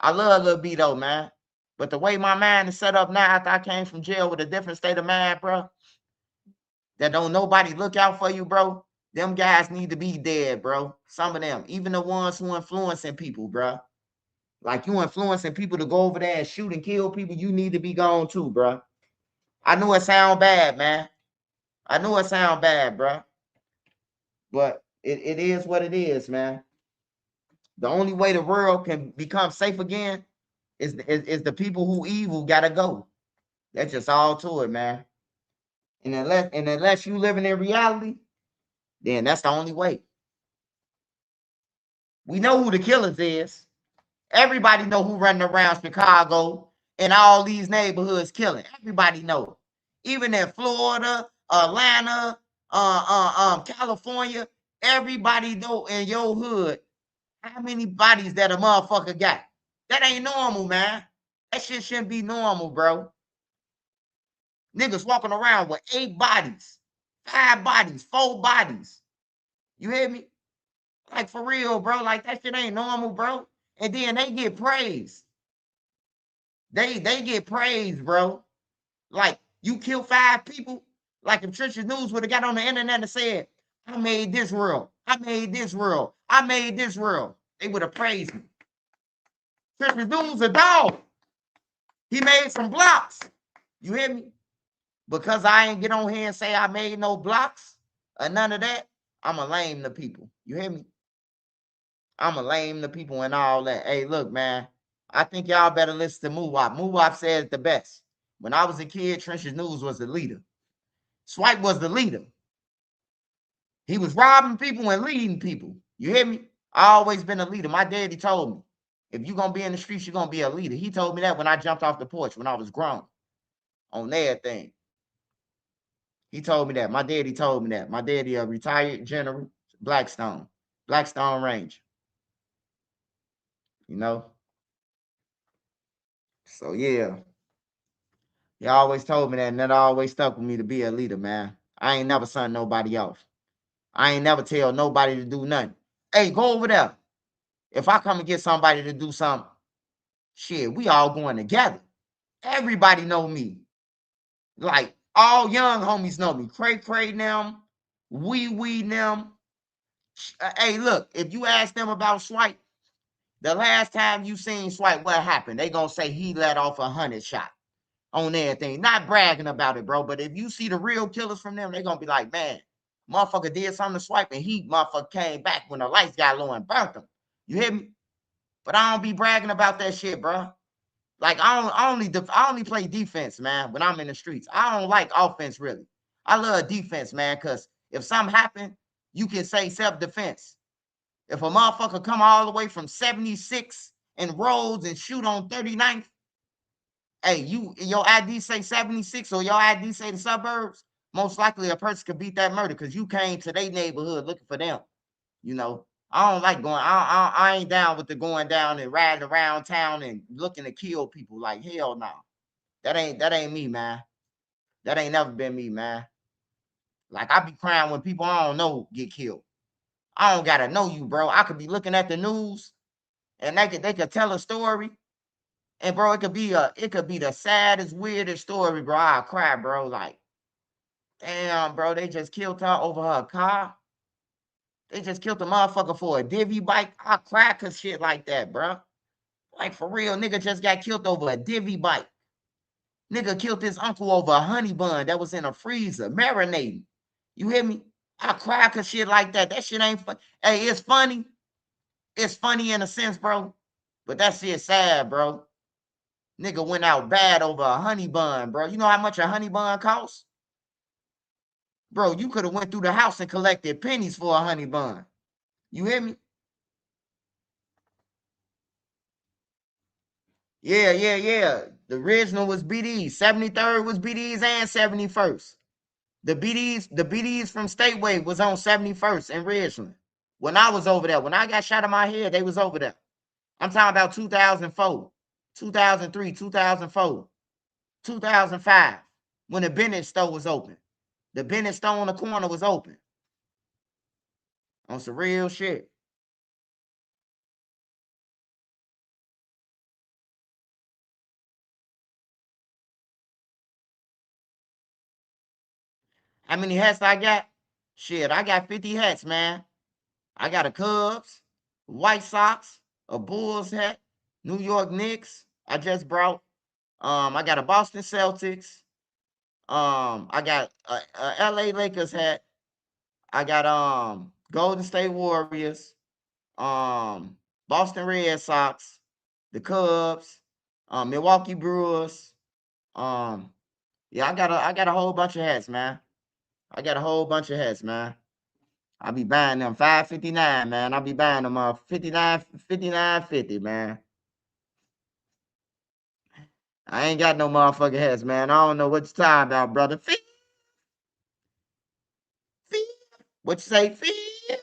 Speaker 1: I love Lil B though, man. But the way my mind is set up now after I came from jail with a different state of mind, bro, that don't nobody look out for you, bro. Them guys need to be dead, bro. Some of them, even the ones who influencing people, bro. Like you influencing people to go over there and shoot and kill people, you need to be gone too, bro. I know it sound bad, man. I know it sound bad, bro. But it is what it is, man. The only way the world can become safe again is the people who evil gotta go. That's just all to it, man. And unless you living in reality, then that's the only way. We know who the killers is. Everybody know who running around Chicago and all these neighborhoods killing. Everybody know. Even in Florida, Atlanta, California, everybody know in your hood how many bodies that a motherfucker got. That ain't normal, man. That shit shouldn't be normal, bro. Niggas walking around with 8 bodies, 5 bodies, 4 bodies. You hear me? Like for real, bro. Like that shit ain't normal, bro. And then they get praised. They get praised, bro. Like you kill 5 people. Like if Trenches News would have got on the internet and said, I made this world. I made this world. I made this world. They would have praised me. Trenches News a dog. He made some blocks. You hear me? Because I ain't get on here and say I made no blocks or none of that, I'ma lame the people. You hear me? I'ma lame the people and all that. Hey, look, man, I think y'all better listen to Moo-Wop. Moo-Wop said it the best. When I was a kid, Trenches News was the leader. Swipe was the leader. He was robbing people and leading people. You hear me? I always been a leader. My daddy told me, if you're going to be in the streets, you're going to be a leader. He told me that when I jumped off the porch when I was grown on everything. He told me that. My daddy told me that. My daddy, a retired general, Blackstone Ranger. You know? So yeah. He always told me that, and that always stuck with me to be a leader, man. I ain't never son nobody off. I ain't never tell nobody to do nothing. Hey, go over there. If I come and get somebody to do something, shit, we all going together. Everybody know me. Like, all young homies know me. Cray them, wee them. Hey, look, if you ask them about Swipe, the last time you seen Swipe, what happened? They gonna say he let off 100 shot on everything. Not bragging about it, bro. But if you see the real killers from them, they gonna be like, man, motherfucker did something to Swipe, and he motherfucker came back when the lights got low and burnt him. You hear me? But I don't be bragging about that shit, bro. Like, I only play defense, man, when I'm in the streets. I don't like offense, really. I love defense, man, because if something happen, you can say self-defense. If a motherfucker come all the way from 76 and Rhodes and shoot on 39th, hey, your ID say 76 or your ID say the suburbs, most likely a person could beat that murder because you came to their neighborhood looking for them. You know, I don't like going. I ain't down with the going down and riding around town and looking to kill people. Like, hell no, that ain't me, man. That ain't never been me, man. Like, I be crying when people I don't know get killed. I don't gotta know you, bro. I could be looking at the news and they could tell a story. And bro, it could be the saddest, weirdest story, bro. I'll cry, bro. Like, damn, bro, they just killed her over her car. They just killed the motherfucker for a divvy bike. I cry cause shit like that, bro. Like, for real, nigga just got killed over a divvy bike. Nigga killed his uncle over a honey bun that was in a freezer, marinating. You hear me? I cry cause shit like that. That shit ain't fun. Hey, it's funny. It's funny in a sense, bro. But that shit sad, bro. Nigga went out bad over a honey bun, bro. You know how much a honey bun costs? Bro, you could have went through the house and collected pennies for a honey bun. You hear me? Yeah. The original was BD's. 73rd was BD's and 71st. The BD's from Stateway was on 71st in Ridgeland. When I was over there, when I got shot in my head, they was over there. I'm talking about 2004, 2003, 2004, 2005, when the Bennett store was open. The Bennett store on the corner was open. On some real shit. How many hats I got? Shit, I got 50 hats, man. I got a Cubs, White Sox, a Bulls hat, New York Knicks. I just brought. I got a Boston Celtics. I got a LA Lakers hat. I got Golden State Warriors, Boston Red Sox, the Cubs, Milwaukee Brewers. Yeah, I got a whole bunch of hats, man. I got a whole bunch of hats, man. I be buying them 559, man. I be buying them 59.50, man. I ain't got no motherfucking hats, man. I don't know what you're talking about, brother. Fee. What you say, fee?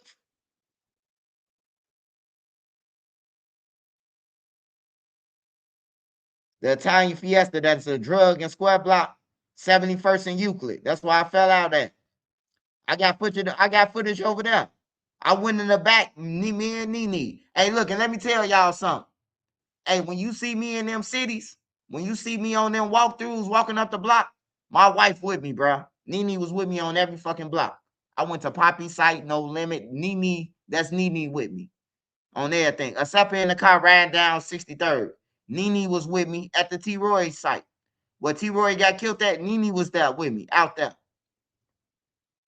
Speaker 1: The Italian Fiesta, that's a drug and square block, 71st and Euclid. That's why I fell out at. I got footage over there. I went in the back, me and Nene. Hey, look, and let me tell y'all something. Hey, when you see me in them cities, when you see me on them walkthroughs walking up the block, my wife with me, bro. Nene was with me on every fucking block. I went to Poppy site, No Limit. Nene, that's Nene with me on everything. Except in the car riding down 63rd. Nene was with me at the T. Roy site. Where T. Roy got killed at, Nene was there with me, out there.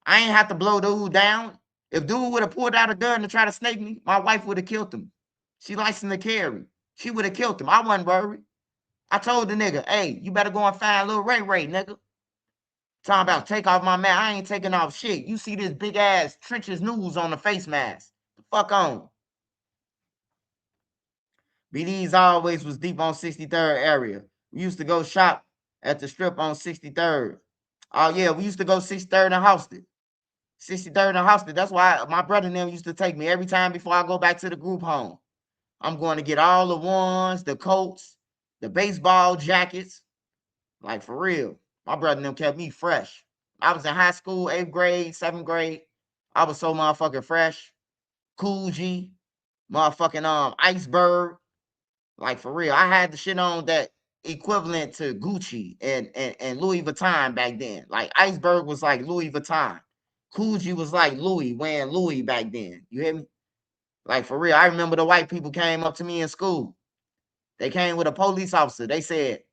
Speaker 1: I ain't have to blow dude down. If dude would have pulled out a gun to try to snake me, my wife would have killed him. She licensed to carry. She would have killed him. I wasn't worried. I told the nigga, hey, you better go and find little Ray, nigga. Talking about take off my mask. I ain't taking off shit. You see this big ass trenches news on the face mask. The fuck on. BD's always was deep on 63rd area. We used to go shop at the strip on 63rd. Oh yeah, we used to go 63rd and Houston. 63rd and Houston. That's why my brother and them used to take me every time before I go back to the group home. I'm going to get all the ones, the coats, the baseball jackets. Like for real. My brother and them kept me fresh. I was in high school, 8th grade, 7th grade. I was so motherfucking fresh. Cool G, motherfucking iceberg. Like for real. I had the shit on that equivalent to Gucci and Louis Vuitton back then. Like iceberg was like Louis Vuitton. Cool G was like Louis, wearing Louis back then. You hear me? Like for real. I remember the white people came up to me in school. They came with a police officer. They said,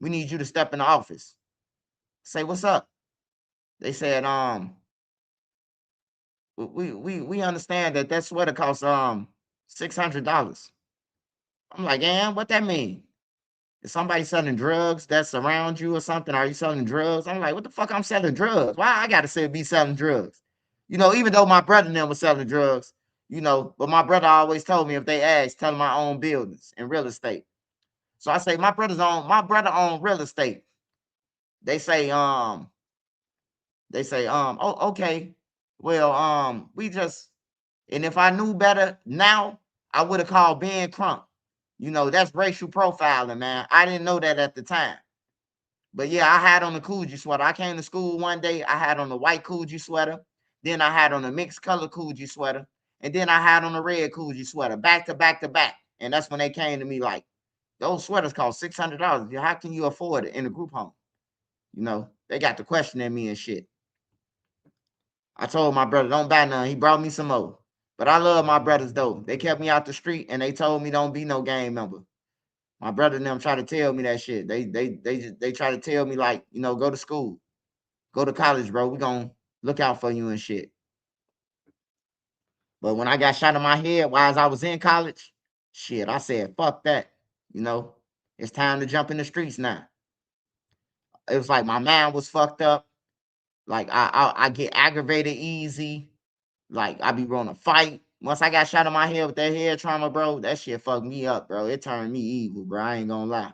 Speaker 1: "We need you to step in the office." Say, "What's up?" They said, we understand that sweater costs $600. I'm like, and what that mean? Is somebody selling drugs that's around you or something? Are you selling drugs? I'm like, what the fuck? I'm selling drugs. Why I gotta say be selling drugs? You know, even though my brother and them was selling drugs, you know, but my brother always told me if they asked, tell them I own buildings and real estate. So I say my brother own real estate. They say, oh, okay. Well, we just, and if I knew better now, I would have called Ben Crump. You know, that's racial profiling, man. I didn't know that at the time. But yeah, I had on the Coogee sweater. I came to school one day, I had on a white Coogee sweater. Then I had on a mixed color Coogee sweater. And then I had on a red Coogee sweater, back to back to back. And that's when they came to me like, those sweaters cost $600. How can you afford it in a group home? You know, they got to questioning me and shit. I told my brother, don't buy none. He brought me some more. But I love my brothers though. They kept me out the street and they told me don't be no gang member. My brother and them try to tell me that shit. They try to tell me like, you know, go to school, go to college, bro. We gonna look out for you and shit. But when I got shot in my head while I was in college, shit, I said, fuck that. You know, it's time to jump in the streets now. It was like my mind was fucked up. Like I get aggravated easy. Like I be running a fight. Once I got shot in my head with that head trauma, bro, that shit fucked me up, bro. It turned me evil, bro. I ain't gonna lie.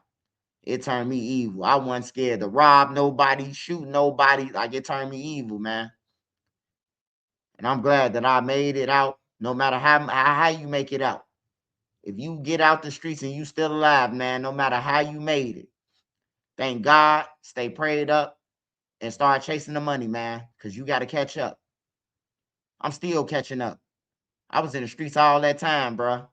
Speaker 1: It turned me evil. I wasn't scared to rob nobody, shoot nobody. Like it turned me evil, man. And I'm glad that I made it out. No matter how you make it out. If you get out the streets and you still alive, man, no matter how you made it, thank God, stay prayed up, and start chasing the money, man, because you got to catch up. I'm still catching up. I was in the streets all that time, bro.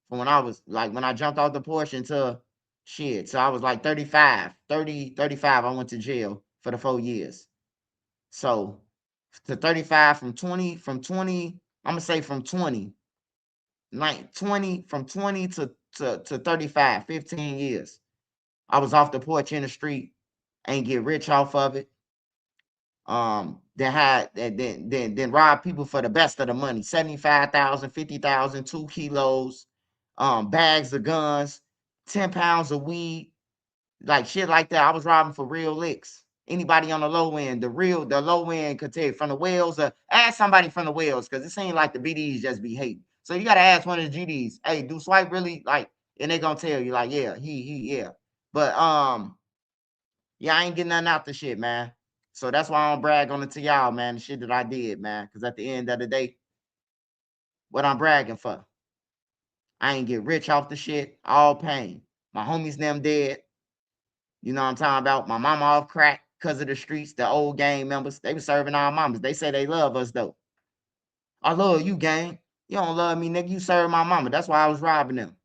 Speaker 1: From when I was like, when I jumped off the porch until shit. So I was like 35, 35. I went to jail for the 4 years. So to 35 from 20, I'm gonna say from 20, like 20, from 20 to 35, 15 years. I was off the porch in the street, ain't get rich off of it. Then rob people for the best of the money, 75,000, 50,000, 2 kilos, bags of guns, 10 pounds of weed, like shit like that. I was robbing for real licks. Anybody on the low end, the low end could take from the whales, ask somebody from the whales, because it seems like the BDs just be hating. So you gotta ask one of the GDs, hey, do Swipe really like, and they gonna tell you, like, yeah, yeah. But yeah, I ain't getting nothing out the shit, man. So that's why I don't brag on it to y'all, man, the shit that I did, man. Because at the end of the day, what I'm bragging for, I ain't get rich off the shit, all pain. My homies them dead. You know what I'm talking about? My mama off crack because of the streets, the old gang members. They were serving our mamas. They say they love us, though. I love you, gang. You don't love me, nigga. You serve my mama. That's why I was robbing them.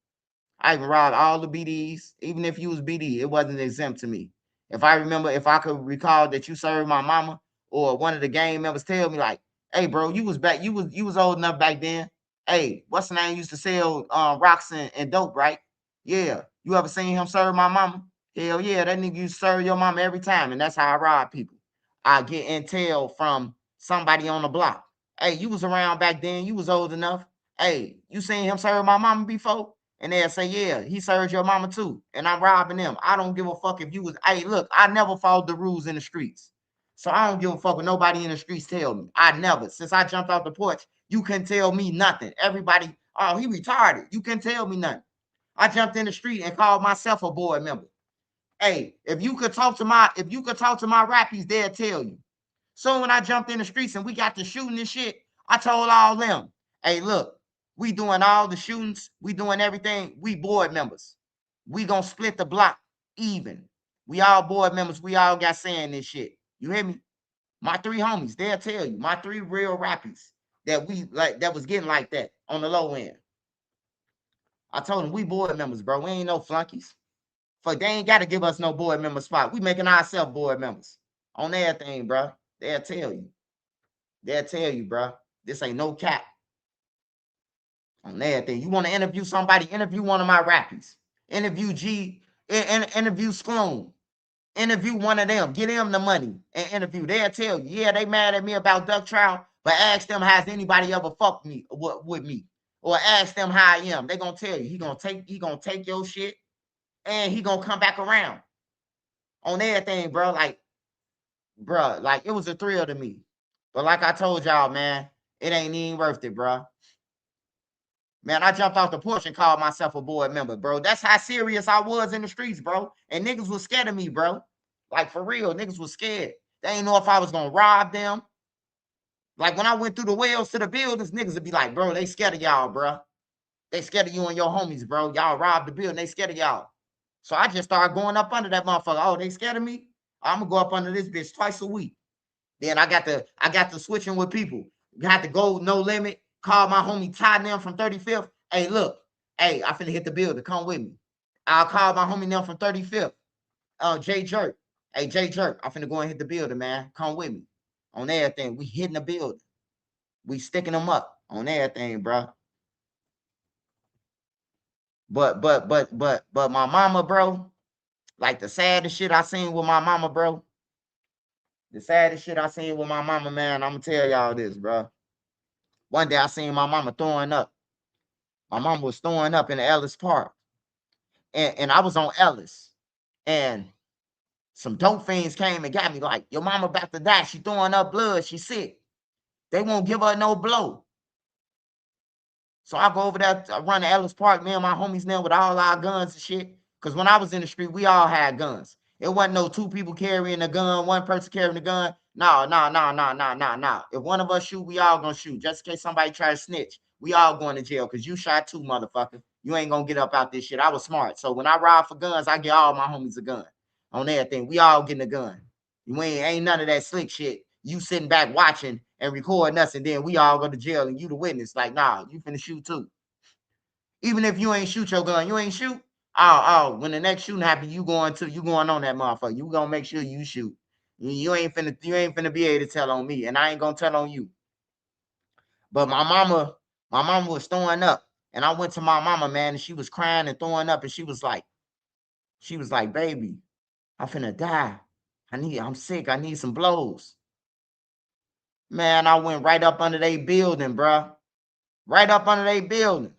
Speaker 1: I even robbed all the BDs. Even if you was BD, it wasn't exempt to me. If I could recall that you served my mama or one of the gang members tell me like, hey, bro, you was old enough back then. Hey, what's the name used to sell rocks and dope, right? Yeah. You ever seen him serve my mama? Hell yeah, that nigga used to serve your mama every time. And that's how I rob people. I get intel from somebody on the block. Hey, you was around back then. You was old enough. Hey, you seen him serve my mama before? And they'll say, yeah, he served your mama too. And I'm robbing them. I don't give a fuck if you was, hey, look, I never followed the rules in the streets. So I don't give a fuck what nobody in the streets tell me. I never. Since I jumped off the porch, you couldn't tell me nothing. Everybody, oh, he retarded. You couldn't tell me nothing. I jumped in the street and called myself a board member. Hey, if you could talk to my rappies, they'll tell you. So when I jumped in the streets and we got to shooting and shit, I told all them, hey, look, we doing all the shootings, we doing everything. We board members. We gonna split the block even. We all board members. We all got saying this shit. You hear me? My three homies, they'll tell you. My three real rappies that we like that was getting like that on the low end. I told them we board members, bro. We ain't no flunkies. For they ain't got to give us no board member spot. We making ourselves board members on everything, bro. They'll tell you. They'll tell you, bro. This ain't no cap on everything. You want to interview somebody? Interview one of my rappies. Interview G. Interview Sloan. Interview one of them. Get them the money and interview. They'll tell you. Yeah, they mad at me about duck trial, but ask them, has anybody ever fucked me with me? Or ask them how I am. They gonna tell you. He gonna take your shit and he gonna come back around on everything, bro. Like it was a thrill to me. But like I told y'all, man, it ain't even worth it, bro. Man, I jumped off the porch and called myself a board member, bro. That's how serious I was in the streets, bro. And niggas was scared of me, bro. Like, for real, niggas was scared. They ain't know if I was gonna rob them. Like, when I went through the wells to the buildings, niggas would be like, bro, they scared of y'all, bro. They scared of you and your homies, bro. Y'all robbed the building, they scared of y'all. So I just started going up under that motherfucker. Oh, they scared of me? I'm gonna go up under this bitch twice a week. Then I got to switching with people. Got to go no limit. Call my homie Ty them from 35th. Hey, look. Hey, I finna hit the building. Come with me. I'll call my homie them from 35th. Jay Jerk. Hey, Jay Jerk. I finna go and hit the building, man. Come with me. On everything. We hitting the building. We sticking them up on everything, bro. But my mama, bro. Like the saddest shit I seen with my mama, bro. The saddest shit I seen with my mama, man. I'm gonna tell y'all this, bro. One day I seen my mama throwing up. My mama was throwing up in the Ellis Park. And I was on Ellis. And some dope fiends came and got me like, your mama about to die. She throwing up blood. She sick. They won't give her no blow. So I go over there, I run to Ellis Park, me and my homies now with all our guns and shit. Because when I was in the street, we all had guns. It wasn't no two people carrying a gun, one person carrying a gun. No. If one of us shoot, we all gonna shoot. Just in case somebody try to snitch, we all going to jail because you shot too, motherfucker. You ain't gonna get up out this shit. I was smart. So when I ride for guns, I get all my homies a gun. On everything. We all getting a gun. You ain't none of that slick shit. You sitting back watching and recording us, and then we all go to jail and you the witness. Like, nah, you finna shoot too. Even if you ain't shoot your gun, you ain't shoot. Oh, when the next shooting happen, you going on that motherfucker. You gonna make sure you shoot. You ain't finna be able to tell on me, and I ain't gonna tell on you. But my mama was throwing up, and I went to my mama, man, and she was crying and throwing up, and she was like, baby, I'm finna die. I'm sick. I need some blows. Man, I went right up under their building, bro. Right up under their building.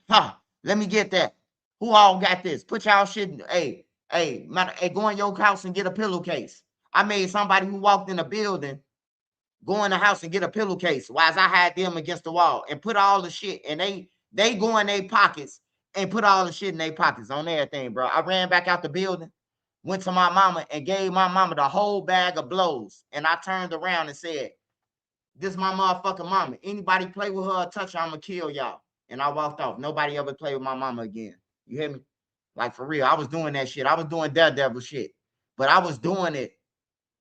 Speaker 1: Let me get that. Who all got this? Put y'all shit. Hey, go in your house and get a pillowcase. I made somebody who walked in the building go in the house and get a pillowcase while I had them against the wall and put all the shit. And they go in their pockets and put all the shit in their pockets on everything, bro. I ran back out the building, went to my mama and gave my mama the whole bag of blows. And I turned around and said, this is my motherfucking mama. Anybody play with her or touch her, I'm gonna kill y'all. And I walked off. Nobody ever played with my mama again. You hear me? Like, for real, I was doing that shit. I was doing daredevil shit. But I was doing it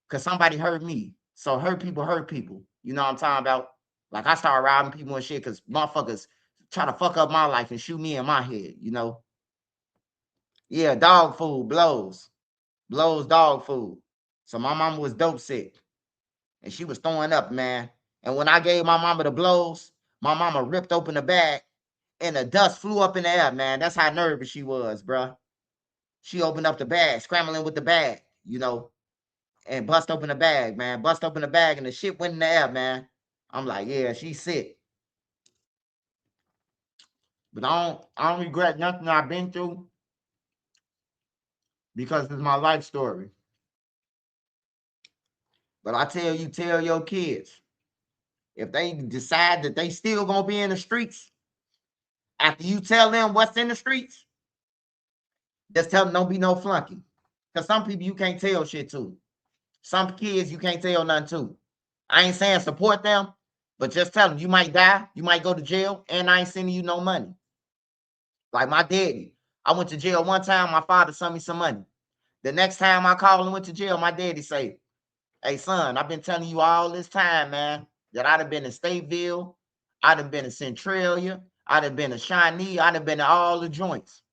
Speaker 1: because somebody hurt me. So hurt people. You know what I'm talking about? Like, I started robbing people and shit because motherfuckers try to fuck up my life and shoot me in my head, you know? Yeah, dog food, blows. Blows, dog food. So my mama was dope sick. And she was throwing up, man. And when I gave my mama the blows, my mama ripped open the bag and the dust flew up in the air, man. That's how nervous she was, bro. She opened up the bag, scrambling with the bag, you know, and bust open the bag, man. Bust open the bag and the shit went in the air, man. I'm like, yeah, she's sick. But I don't regret nothing I've been through because it's my life story. But I tell you, tell your kids, if they decide that they still gonna be in the streets, after you tell them what's in the streets, just tell them don't be no flunky. Because some people you can't tell shit to. Some kids you can't tell nothing to. I ain't saying support them, but just tell them you might die, you might go to jail, and I ain't sending you no money. Like my daddy. I went to jail one time, my father sent me some money. The next time I called and went to jail, my daddy say, hey, son, I've been telling you all this time, man, that I'd have been in Stateville, I'd have been in Centralia, I'd have been in Shawnee, I'd have been in all the joints.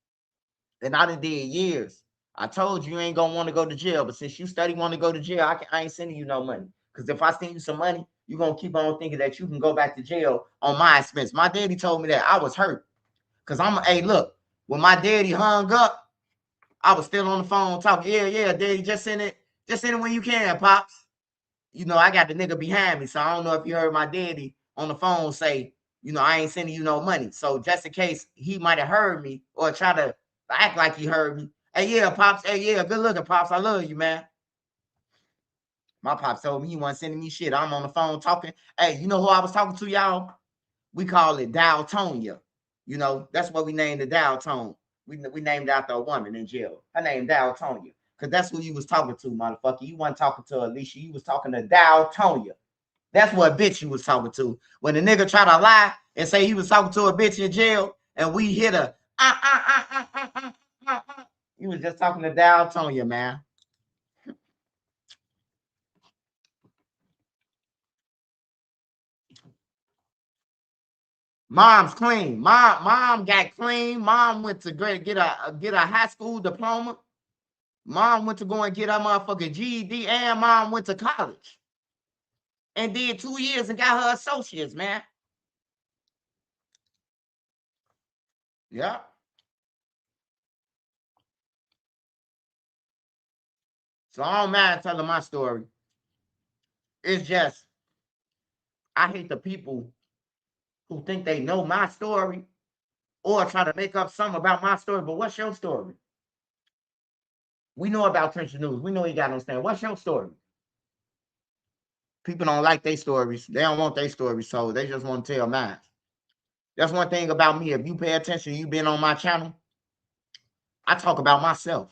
Speaker 1: And I done did years. I told you ain't gonna want to go to jail, but since you steady want to go to jail, I ain't sending you no money. Because if I send you some money, you're gonna keep on thinking that you can go back to jail on my expense. My daddy told me that. I was hurt. Because hey, look, when my daddy hung up, I was still on the phone talking. Yeah, daddy, just send it when you can, Pops. You know, I got the nigga behind me, so I don't know if you heard my daddy on the phone say, you know, I ain't sending you no money. So just in case he might have heard me or try to act like he heard me. Hey, yeah, Pops. Hey, yeah, good looking, Pops. I love you, man. My Pops told me he wasn't sending me shit. I'm on the phone talking. Hey, you know who I was talking to, y'all? We call it Daltonia. You know, that's what we named the Daltone. We named after a woman in jail. Her name Daltonia. Because that's who you was talking to, motherfucker. You wasn't talking to Alicia. You was talking to Daltonia. That's what bitch you was talking to. When the nigga try to lie and say he was talking to a bitch in jail and we hit her, you was just talking to Daltonia, man. Mom's clean. Mom got clean. Mom went to get a high school diploma. Mom went to go and get her motherfucking GED, and mom went to college and did 2 years and got her associates, man. Yeah. So I don't mind telling my story. It's just I hate the people who think they know my story or try to make up something about my story. But what's your story? We know about Trench News. We know you got to understand. What's your story? People don't like their stories. They don't want their stories, so they just want to tell mine. That's one thing about me. If you pay attention, you've been on my channel, I talk about myself.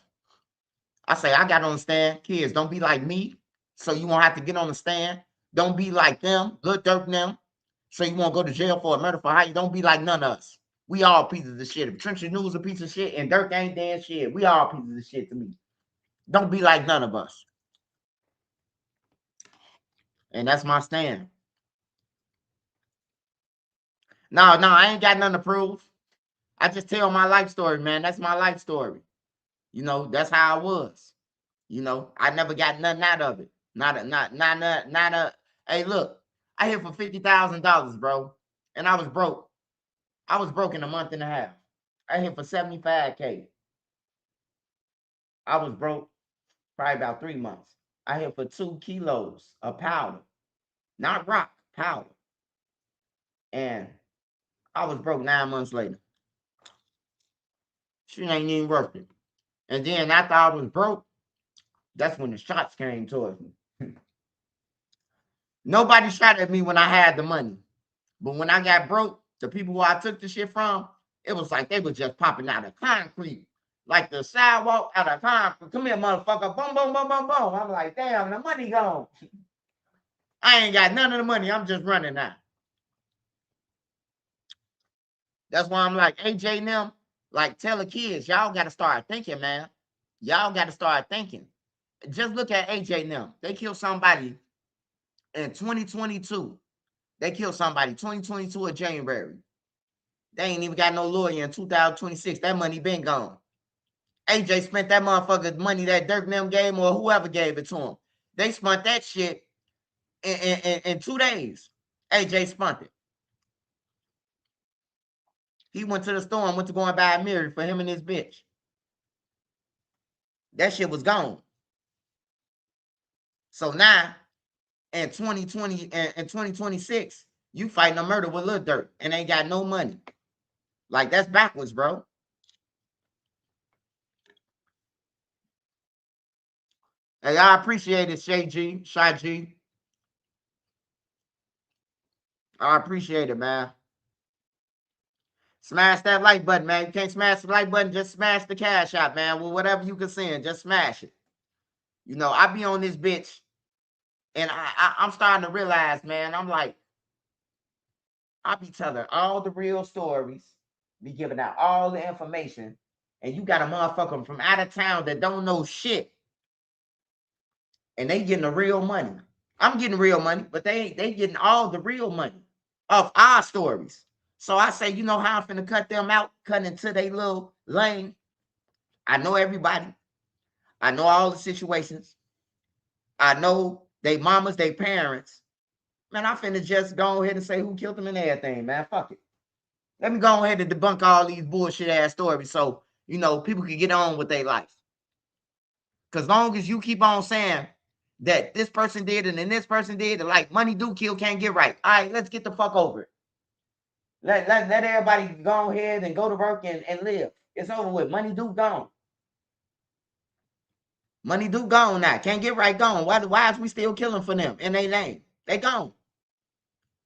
Speaker 1: I say, I got to understand, kids, don't be like me, so you won't have to get on the stand. Don't be like them, Lil Durk them, so you won't go to jail for a murder for hire. Don't be like none of us. We all pieces of shit. If Trench News a piece of shit and Durk ain't damn shit, we all pieces of shit to me. Don't be like none of us. And that's my stand. No, I ain't got nothing to prove. I just tell my life story, man. That's my life story. You know, that's how I was. You know, I never got nothing out of it. Not a. Hey, look, I hit for $50,000, bro, and I was broke. I was broke in a month and a half. I hit for 75K. I was broke probably about 3 months. I hit for 2 kilos of powder, not rock, powder, and I was broke 9 months later. She ain't even worth it. And then after I was broke, that's when the shots came towards me. Nobody shot at me when I had the money. But when I got broke, the people who I took the shit from, it was like they were just popping out of concrete. Like the sidewalk out of concrete. Come here, motherfucker. Boom, boom, boom, boom, boom. I'm like, damn, the money gone. I ain't got none of the money. I'm just running now. That's why I'm like, AJ and them, like, tell the kids, y'all got to start thinking, man. Y'all got to start thinking. Just look at AJ and them. They killed somebody in 2022. They killed somebody 2022 in January. They ain't even got no lawyer in 2026. That money been gone. AJ spent that motherfucker's money that Dirk and them gave him or whoever gave it to him. They spent that shit in 2 days. AJ spent it. He went to the store and went to go and buy a mirror for him and his bitch. That shit was gone. So now, in 2020 and 2026, you fighting a murder with Lil Durk and ain't got no money. Like, that's backwards, bro. Hey, I appreciate it, Shay G. I appreciate it, man. Smash that like button, man. You can't smash the like button, just smash the cash out, man. Well, whatever you can send, just smash it. You know, I be on this bitch, and I'm starting to realize, man, I'm like, I be telling all the real stories, be giving out all the information, and you got a motherfucker from out of town that don't know shit, and they getting the real money. I'm getting real money, but they getting all the real money of our stories. So I say, you know how I'm finna cut them out, cut into their little lane. I know everybody. I know all the situations. I know they mamas, they parents. Man, I'm finna just go ahead and say who killed them and everything, man. Fuck it. Let me go ahead and debunk all these bullshit ass stories so, you know, people can get on with their life. Because long as you keep on saying that this person did it and this person did it, like money do kill, can't get right. All right, let's get the fuck over it. Let everybody go ahead and go to work and live. It's over with. Money do gone. Money do gone now. Can't get right gone. Why is we still killing for them in their name? They gone.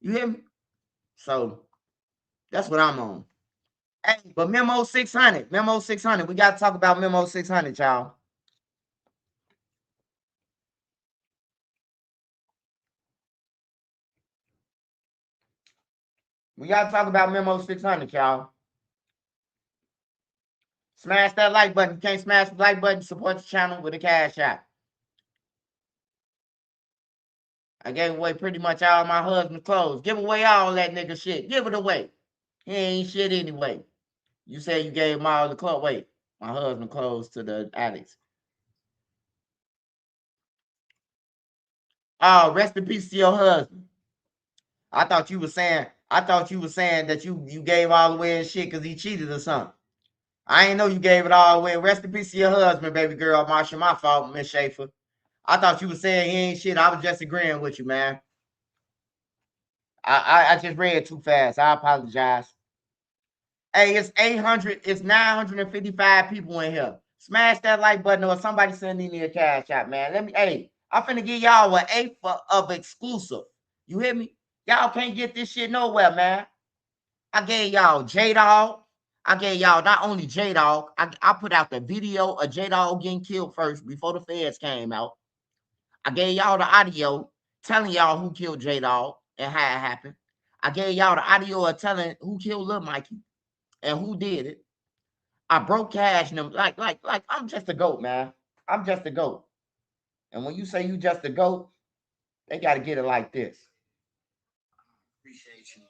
Speaker 1: You hear me? So that's what I'm on. Hey, but Memo600, Memo600. We got to talk about Memo600, y'all. We got to talk about Memo600, y'all. Smash that like button. You can't smash the like button. Support the channel with a cash app. I gave away pretty much all my husband's clothes. Give away all that nigga shit. Give it away. He ain't shit anyway. You say you gave him all the clothes. Wait, my husband clothes to the addicts. Oh, rest in peace to your husband. I thought you were saying that you gave all the way and shit because he cheated or something. I ain't know you gave it all away. Rest in peace to your husband, baby girl. Marsha, my fault, Miss Schaefer. I thought you were saying he ain't shit. I was just agreeing with you, man. I just read too fast. I apologize. Hey, it's 800, it's 955 people in here. Smash that like button or somebody send me a cash out, man. I'm finna give y'all an eighth of exclusive. You hear me? Y'all can't get this shit nowhere, man. I gave y'all J-Dog. I gave y'all not only J-Dog, I put out the video of J-Dog getting killed first before the feds came out. I gave y'all the audio telling y'all who killed J-Dog and how it happened. I gave y'all the audio of telling who killed Lil Mikey and who did it. I broke cash them like I'm just a goat, man. I'm just a goat. And when you say you just a goat, they gotta get it like this. Appreciate you.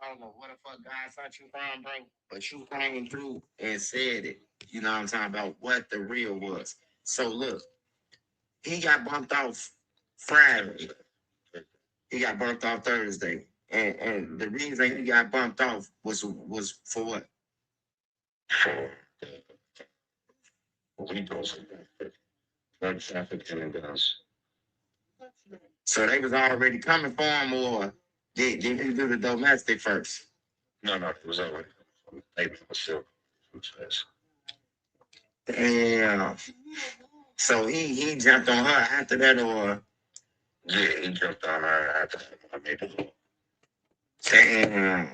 Speaker 1: I don't know what the fuck God thought you from, bro, but you came through and said it. You know what I'm talking about? What the real was. So look, he got bumped off Friday. He got bumped off Thursday. And the reason he got bumped off was for what? For overdose, drug trafficking and guns. So they was already coming for him, or did he do the domestic first? No, it was already coming from the still. Damn. So he jumped on her after that, or yeah, he jumped on her after that. I made it. Damn.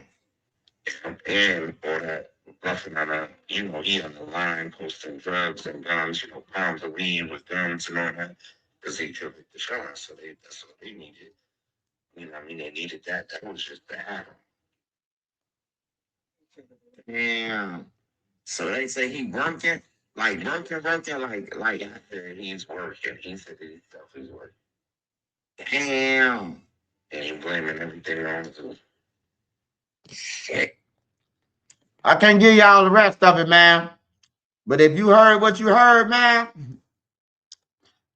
Speaker 1: And or that nothing on a, he on the line posting drugs and guns, pounds of weed with guns and all that, because he killed the shot. So that's what they needed. They needed that. That was just bad. Damn. So they say he working, like after he's working. He said that himself is working. Damn. And he blaming everything on the shit. I can't give y'all the rest of it, man. But if you heard what you heard, man,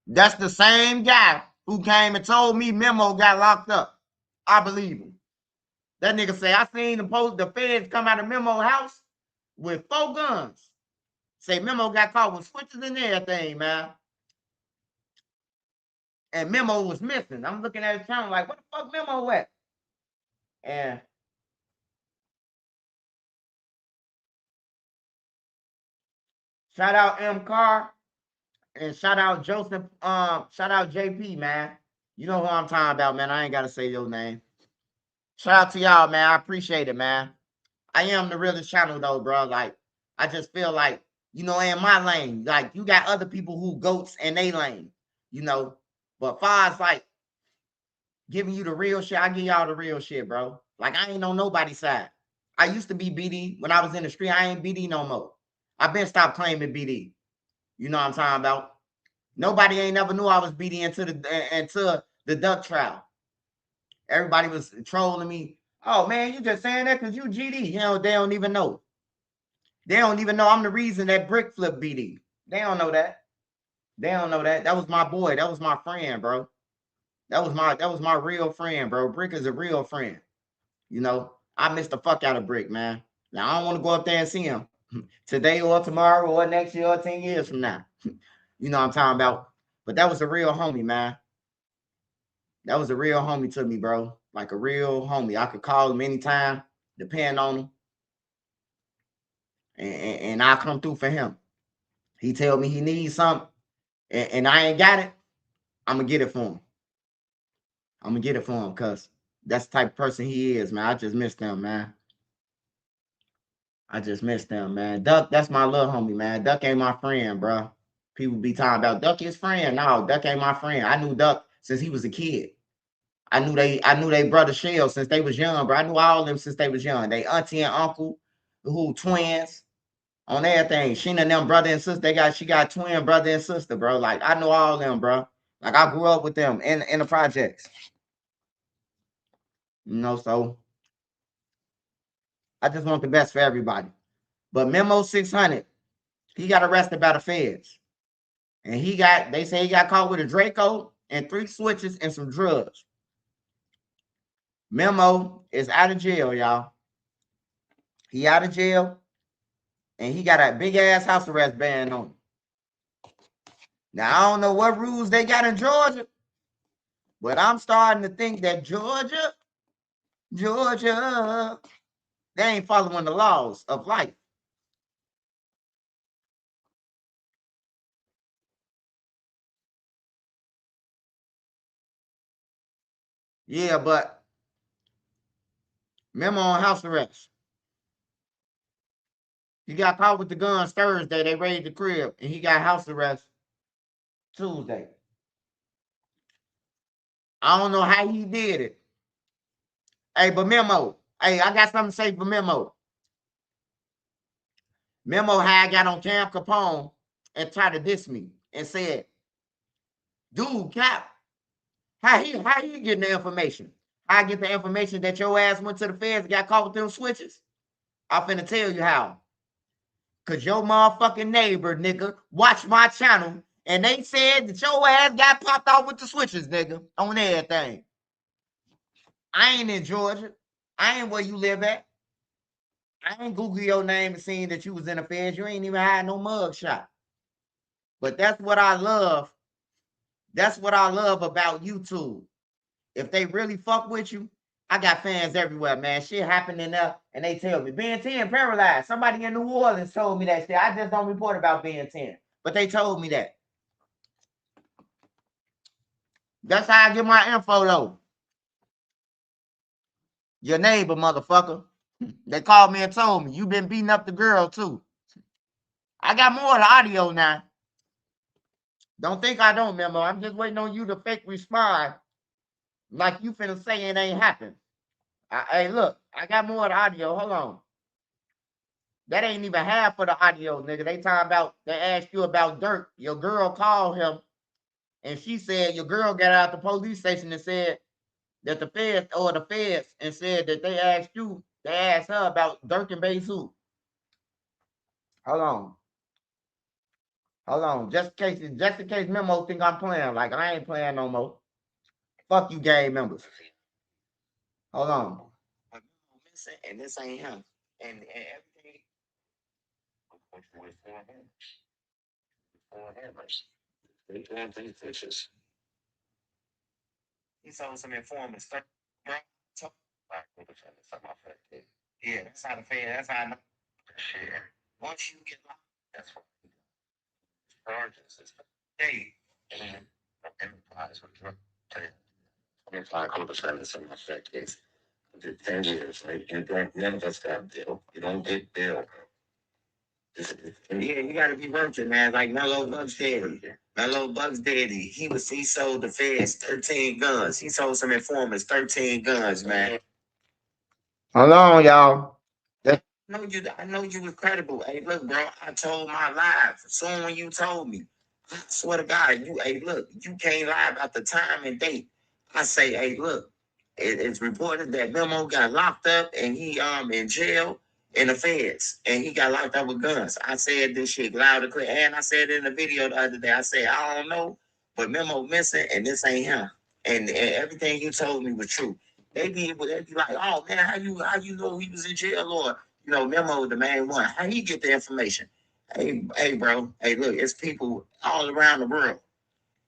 Speaker 1: that's the same guy who came and told me Memo got locked up. I believe him. That nigga say, I seen the feds come out of Memo house with 4 guns. Say Memo got caught with switches and everything, man. And Memo was missing. I'm looking at his channel like, what the fuck Memo at? And shout out M. Carr and shout out Joseph. Shout out JP, man. You know who I'm talking about, man. I ain't gotta say your name. Shout out to y'all, man. I appreciate it, man. I am the realest channel though, bro. Like, I just feel like you know, in my lane. Like, you got other people who goats in they lane, you know. But far as like giving you the real shit, I give y'all the real shit, bro. Like, I ain't on nobody's side. I used to be BD when I was in the street. I ain't BD no more. I been stopped claiming BD. You know what I'm talking about? Nobody ain't never knew I was BD until the duck trial. Everybody was trolling me. Oh man, you just saying that because you GD. You know, they don't even know. They don't even know I'm the reason that Brick flipped BD. They don't know that. They don't know that. That was my boy. That was my friend, bro. That was my real friend, bro. Brick is a real friend. You know, I miss the fuck out of Brick, man. Now I don't want to go up there and see him today or tomorrow or next year or 10 years from now. You know what I'm talking about? But that was a real homie, man. That was a real homie to me, bro. Like a real homie. I could call him anytime, depend on him, and I'll come through for him. He tell me he needs something, and I ain't got it, I'm going to get it for him. I'm going to get it for him because that's the type of person he is, man. I just miss them, man. I just miss them, man. Duck, that's my little homie, man. Duck ain't my friend, bro. People be talking about Duck his friend. No, Duck ain't my friend. I knew Duck since he was a kid. I knew they brother Shell since they was young, bro. I knew all of them since they was young. They auntie and uncle, who twins on everything. Sheena and them brother and sister. She got twin brother and sister, bro. Like I know all of them, bro. Like I grew up with them in the projects. You know, so I just want the best for everybody. But Memo600, he got arrested by the feds. And they say he got caught with a Draco and 3 switches and some drugs. Memo is out of jail, y'all. He out of jail, and he got a big ass house arrest ban on him. Now I don't know what rules they got in Georgia, but I'm starting to think that Georgia, they ain't following the laws of life. Yeah, but Memo on house arrest. He got caught with the guns Thursday. They raided the crib, and he got house arrest Tuesday. I don't know how he did it. Hey, but Memo, hey, I got something to say for Memo. Memo had got on Cam Capone and tried to diss me and said, dude, Cap, how he getting the information? How I get the information that your ass went to the feds and got caught with them switches? I'm finna tell you how. Cause your motherfucking neighbor, nigga, watched my channel and they said that your ass got popped off with the switches, nigga, on everything. I ain't in Georgia. I ain't where you live at. I ain't Google your name and seen that you was in the feds. You ain't even had no mug shot. But that's what I love. That's what I love about YouTube. If they really fuck with you, I got fans everywhere, man. Shit happening there, and they tell me Ben 10 paralyzed. Somebody in New Orleans told me that shit. I just don't report about Ben 10, but they told me that. That's how I get my info though. Your neighbor, motherfucker. They called me and told me you been beating up the girl too. I got more of the audio now. Don't think I don't, Memo. I'm just waiting on you to fake respond like you finna say it ain't happened. Hey, look, I got more of the audio. Hold on. That ain't even half of the audio, nigga. They talking about, they asked you about Dirk. Your girl called him, and she said your girl got out the police station and said that the feds, and said that they asked her about Dirk and Bezu. Hold on. Hold on. Just in case Memo think I'm playing. Like, I ain't playing no more. Fuck you, gang members. Hold on. And this ain't him. And everything. He sold some informants. Yeah, that's how the Fed, that's how I know. Shit. Once you get locked, that's what charges is paid. And enterprise with drug 25% of some effect is 10 years, right? And none of us got bill. You don't get bill. Yeah, you gotta be working, man. Like Mellow Bucks Daddy. Mellow Bucks Daddy. He sold the feds 13 guns. He sold some informants 13 guns, man. Hold on, y'all. I know you was credible. Hey, look, bro, I told my lies. Soon when you told me. I swear to God, hey, look, you can't lie about the time and date. I say, hey, look, it's reported that Memo got locked up and he in jail in the feds and he got locked up with guns. I said this shit loud and clear, and I said it in the video the other day. I said I don't know, but Memo missing and this ain't him. And everything you told me was true. They be like, oh man, how you know he was in jail, or Memo the main one. How he get the information? Hey, bro. Hey, look, it's people all around the world.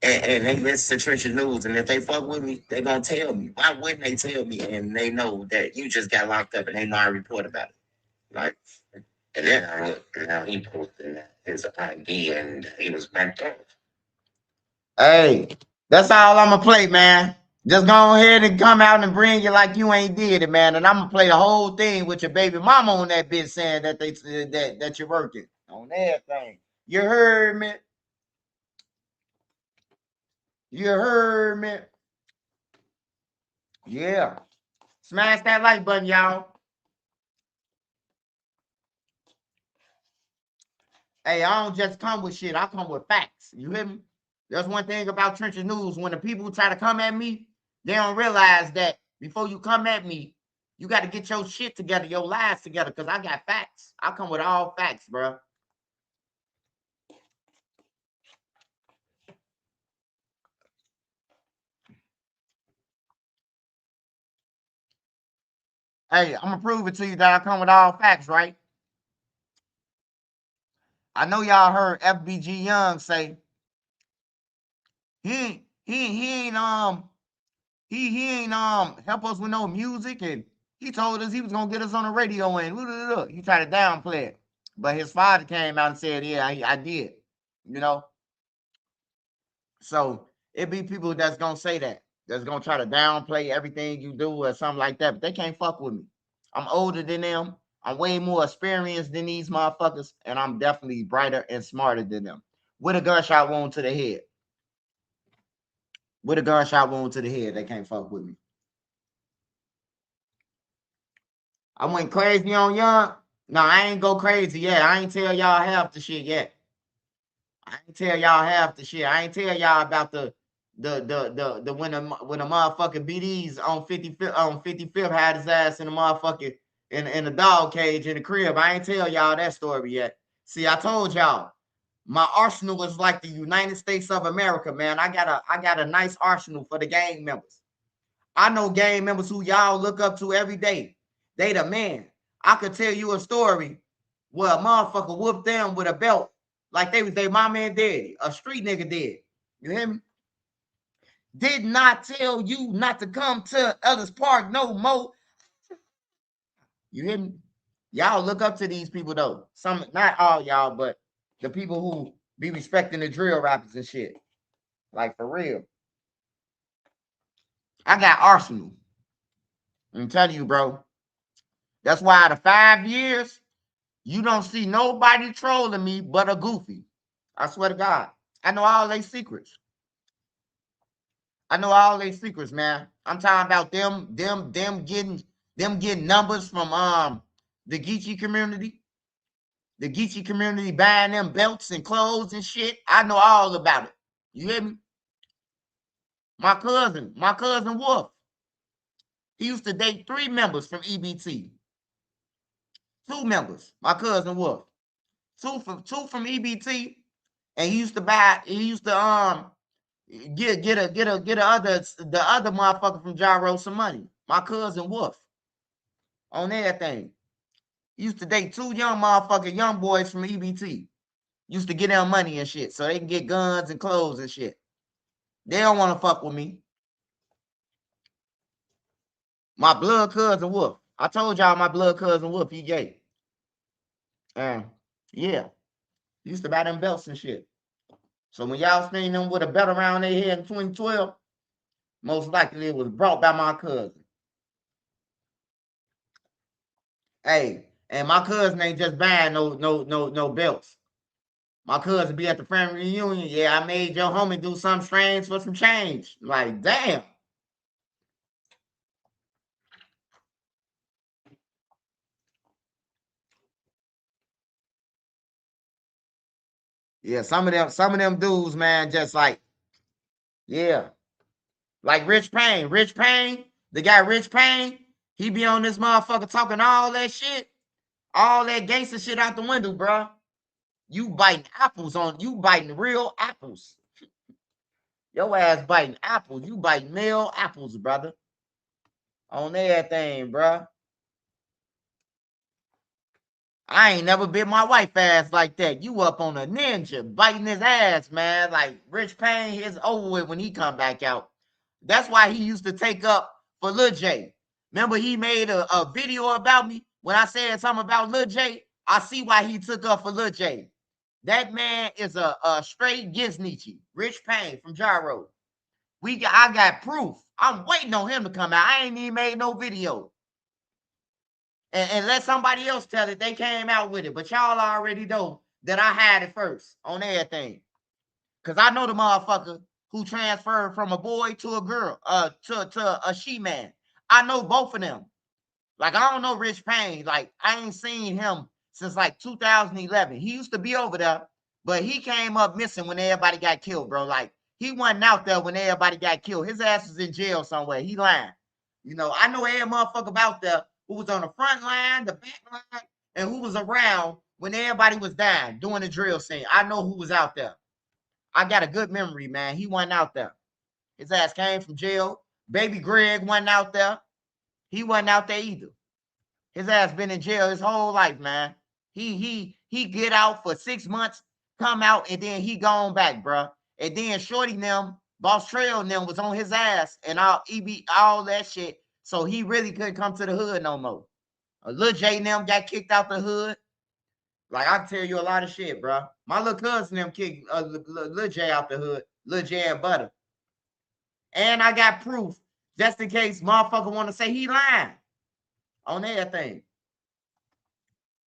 Speaker 1: And they listen to Trenches News, and if they fuck with me, they gonna tell me. Why wouldn't they tell me? And they know that you just got locked up, and they know I report about it. Like, and then now he posted his ID, and he was backed off. Hey, that's all I'm gonna play, man. Just go ahead and come out and bring you like you ain't did it, man. And I'm gonna play the whole thing with your baby mama on that bitch saying that that you're working on everything. You heard me? You heard me? Yeah. Smash that like button, y'all. Hey, I don't just come with shit. I come with facts. You hear me? That's one thing about Trenches News. When the people try to come at me, they don't realize that before you come at me, you got to get your shit together, your lies together, because I got facts. I come with all facts, bro. Hey, I'm going to prove it to you that I come with all facts, right? I know y'all heard FBG Young say, he ain't help us with no music, and he told us he was gonna get us on the radio, and he tried to downplay it. But his father came out and said, yeah, I did. You know? So it be people that's gonna say that's gonna try to downplay everything you do or something like that, but they can't fuck with me. I'm older than them. I'm way more experienced than these motherfuckers, and I'm definitely brighter and smarter than them. With a gunshot wound to the head. With a gunshot wound to the head, they can't fuck with me. I went crazy on Young. No, I ain't go crazy yet. I ain't tell y'all half the shit yet. I ain't tell y'all half the shit. I ain't tell y'all about the when the motherfucking BDs on 55th had his ass in the motherfucking in the dog cage in the crib. I ain't tell y'all that story yet. See, I told y'all my arsenal is like the United States of America, man. I got a nice arsenal for the gang members. I know gang members who y'all look up to every day. They the man. I could tell you a story where a motherfucker whooped them with a belt like they was their mama and daddy. A street nigga did. You hear me? Did not tell you not to come to Ellis Park no more. You hear me? Y'all look up to these people though. Some, not all y'all, but the people who be respecting the drill rappers and shit. Like for real. I got arsenal. I'm telling you, bro. That's why out of 5 years, you don't see nobody trolling me but a goofy. I swear to God. I know all their secrets. I know all their secrets, man. I'm talking about them getting numbers from the Geechee community. The Geechee community buying them belts and clothes and shit. I know all about it. You hear me? My cousin Wolf. He used to date 3 members from EBT. 2 members. My cousin Wolf. Two from EBT. And he used to get the other motherfucker from Gyro some money. My cousin Wolf. On everything. He used to date 2 young boys from EBT. Used to get them money and shit. So they can get guns and clothes and shit. They don't want to fuck with me. My blood cousin Wolf. I told y'all my blood cousin Wolf, he gay. Yeah. He used to buy them belts and shit. So when y'all seen them with a belt around their head in 2012, most likely it was brought by my cousin. Hey, And my cousin ain't just buying no belts. My cousin be at the family reunion. Yeah, I made your homie do something strange for some change. Like, damn. Yeah, some of them dudes, man, just like, yeah. Like Rich Payne. Rich Payne, the guy Rich Payne, he be on this motherfucker talking all that shit, all that gangster shit out the window, bro. You biting real apples. Your ass biting apples. You biting male apples, brother. On everything, bro. I ain't never bit my wife ass like that. You up on a ninja biting his ass, man. Like Rich Payne, his over with when he come back out. That's why he used to take up for Lil J. Remember he made a video about me when I said something about Lil J? I see why he took up for Lil J. That man is a straight Giznichi. Rich Payne from Gyro. I got proof. I'm waiting on him to come out. I ain't even made no video. And let somebody else tell it. They came out with it. But y'all already know that I had it first on everything. Because I know the motherfucker who transferred from a boy to a girl, to a she-man. I know both of them. Like, I don't know Rich Payne. Like, I ain't seen him since, like, 2011. He used to be over there, but he came up missing when everybody got killed, bro. Like, he wasn't out there when everybody got killed. His ass was in jail somewhere. He lying. You know, I know every motherfucker about there who was on the front line, the back line, and who was around when everybody was dying, doing the drill scene. I know who was out there. I got a good memory, man. He wasn't out there. His ass came from jail. Baby Greg wasn't out there. He wasn't out there either. His ass been in jail his whole life, man. He get out for 6 months, come out, and then he gone back, bro. And then Shorty them, Boss Trail and them was on his ass and all that shit. So he really couldn't come to the hood no more. Lil J and them got kicked out the hood. Like, I can tell you a lot of shit, bro. My little cousin them kicked Lil J out the hood. Lil J and Butter. And I got proof, just in case motherfucker want to say he lying on everything.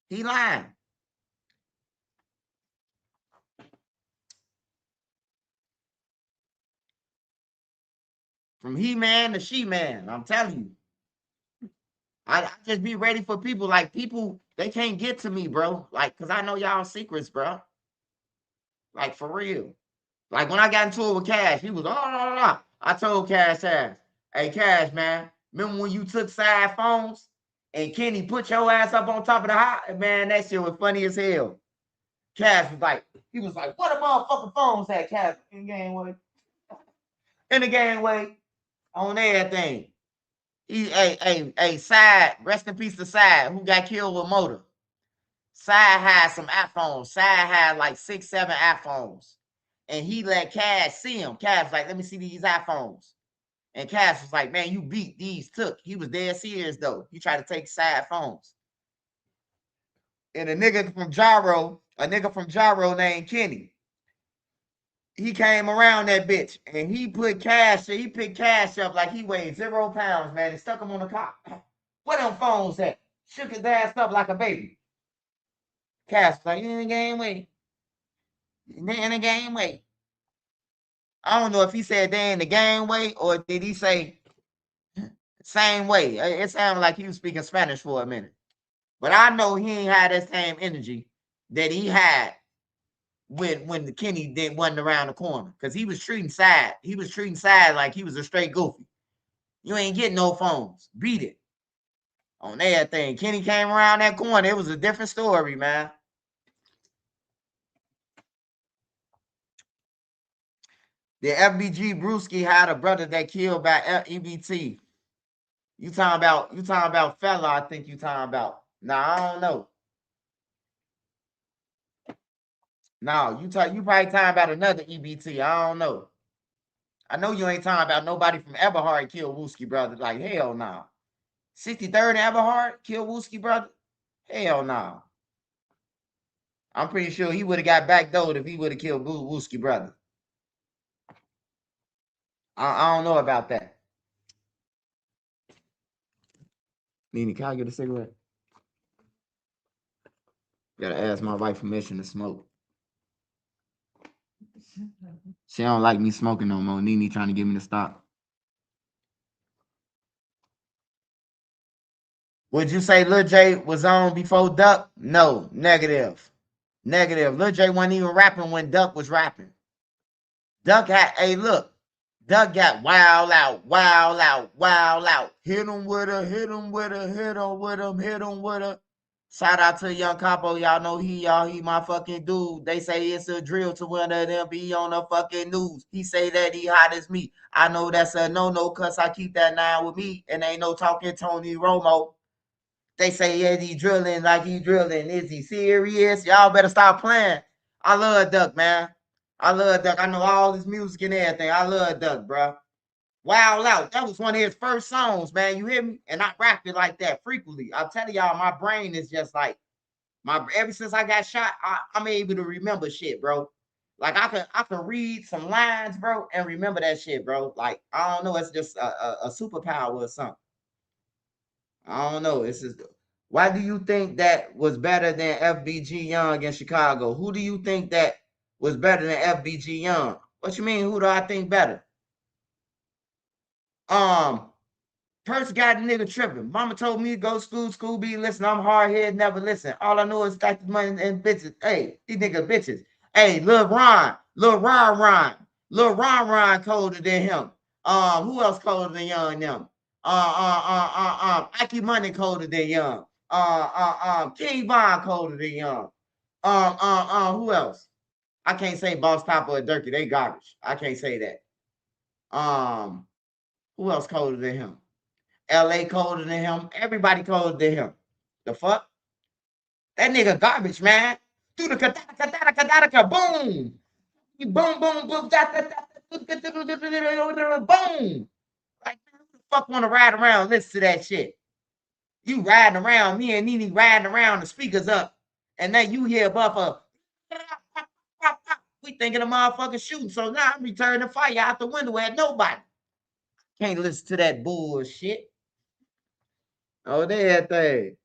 Speaker 1: He lying. From He-Man to She-Man, I'm telling you. I just be ready for people. Like, people, they can't get to me, bro. Like, because I know y'all secrets, bro. Like, for real. Like, when I got into it with Cash, he was, oh. I told Cash ass, hey, Cash, man, remember when you took side phones and Kenny put your ass up on top of the house? Man, that shit was funny as hell. Cash was like, what the motherfucking phones at, Cash? In the gangway. In the gangway. On everything. Side, rest in peace to Side, who got killed with motor. Side had some iPhones. Side had like 6, 7 iPhones. And he let Cash see him. Cash was like, let me see these iPhones. And Cash was like, man, you beat these took. He was dead serious though. He tried to take Side phones. And a nigga from Gyro named Kenny, he came around that bitch and he picked Cash up like he weighed 0 pounds, man, and stuck him on the cop. Where them phones at? Shook his ass up like a baby. Cash was like, in the game way. In the game way. I don't know if he said they in the game way or did he say same way. It sounded like he was speaking Spanish for a minute. But I know he ain't had that same energy that he had when the Kenny wasn't around the corner. Because he was treating Side. He was treating Side like he was a straight goofy. You ain't getting no phones. Beat it. On everything. Kenny came around that corner. It was a different story, man. The FBG Brewski had a brother that killed by EBT. You talking about fella, I think you talking about. Nah, I don't know. No, you probably talking about another EBT. I don't know. I know you ain't talking about nobody from Eberhard killed Wooski brother. Like, hell no. Nah. 63rd Eberhard killed Wooski brother? Hell no. Nah. I'm pretty sure he would have got backdoored if he would have killed Wooski brother. I don't know about that. Nene, can I get a cigarette? Gotta ask my wife permission to smoke. She don't like me smoking no more. Nene trying to get me to stop. Would you say Lil J was on before Duck? No, negative. Negative. Lil J wasn't even rapping when Duck was rapping. Duck had, hey, look, Duck got wild out, wild out, wild out. Hit him with her, hit him with her, hit him with him, hit him with her. Shout out to Young Capo. Y'all know he my fucking dude. They say it's a drill to one of them be on the fucking news. He say that he hot as me. I know that's a no-no, cause I keep that 9 with me. And ain't no talking Tony Romo. They say, yeah, he drilling like he drilling. Is he serious? Y'all better stop playing. I love Duck, man. I love Duck. I know all his music and everything. I love Duck, bro. Wild Out. That was one of his first songs, man. You hear me? And I rap it like that frequently. I'm telling y'all, my brain is just like ever since I got shot, I'm able to remember shit, bro. Like I can read some lines, bro, and remember that shit, bro. Like, I don't know, it's just a superpower or something. I don't know. It's just, why do you think that was better than FBG Young in Chicago? Who do you think that was better than FBG Young? What you mean? Who do I think better? Purse got the nigga tripping. Mama told me to go to school be listen. I'm hard head, never listen. All I know is got the money and bitches. Hey, these niggas bitches. Hey, Lil Ron colder than him. Who else colder than Young them? Ike Money colder than Young. King Von colder than Young. Who else? I can't say Boss Top or Durkee. They garbage. I can't say that. Who else colder than him? LA colder than him. Everybody colder than him. The fuck? That nigga garbage, man. Do the kadaka, boom. Boom, boom, boom, boom. Like, who the fuck want to ride around listen to that shit? You riding around, me and Nene riding around, the speakers up, and then you hear Buffer. We thinking the motherfucker shooting, so now I'm returning fire out the window at nobody. Can't listen to that bullshit. Oh, that thing.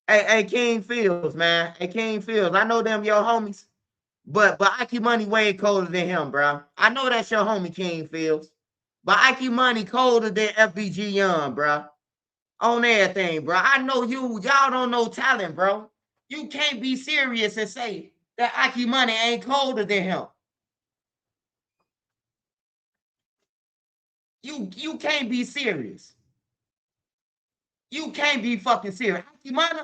Speaker 1: Hey, King Fields, man. Hey, King Fields. I know them your homies, but Ike Money way colder than him, bro. I know that's your homie, King Fields, but Ike Money colder than FBG Young, bro. On everything, bro. I know y'all don't know talent, bro. You can't be serious and say that Ike Money ain't colder than him. You can't be serious. You can't be fucking serious. Ike Money,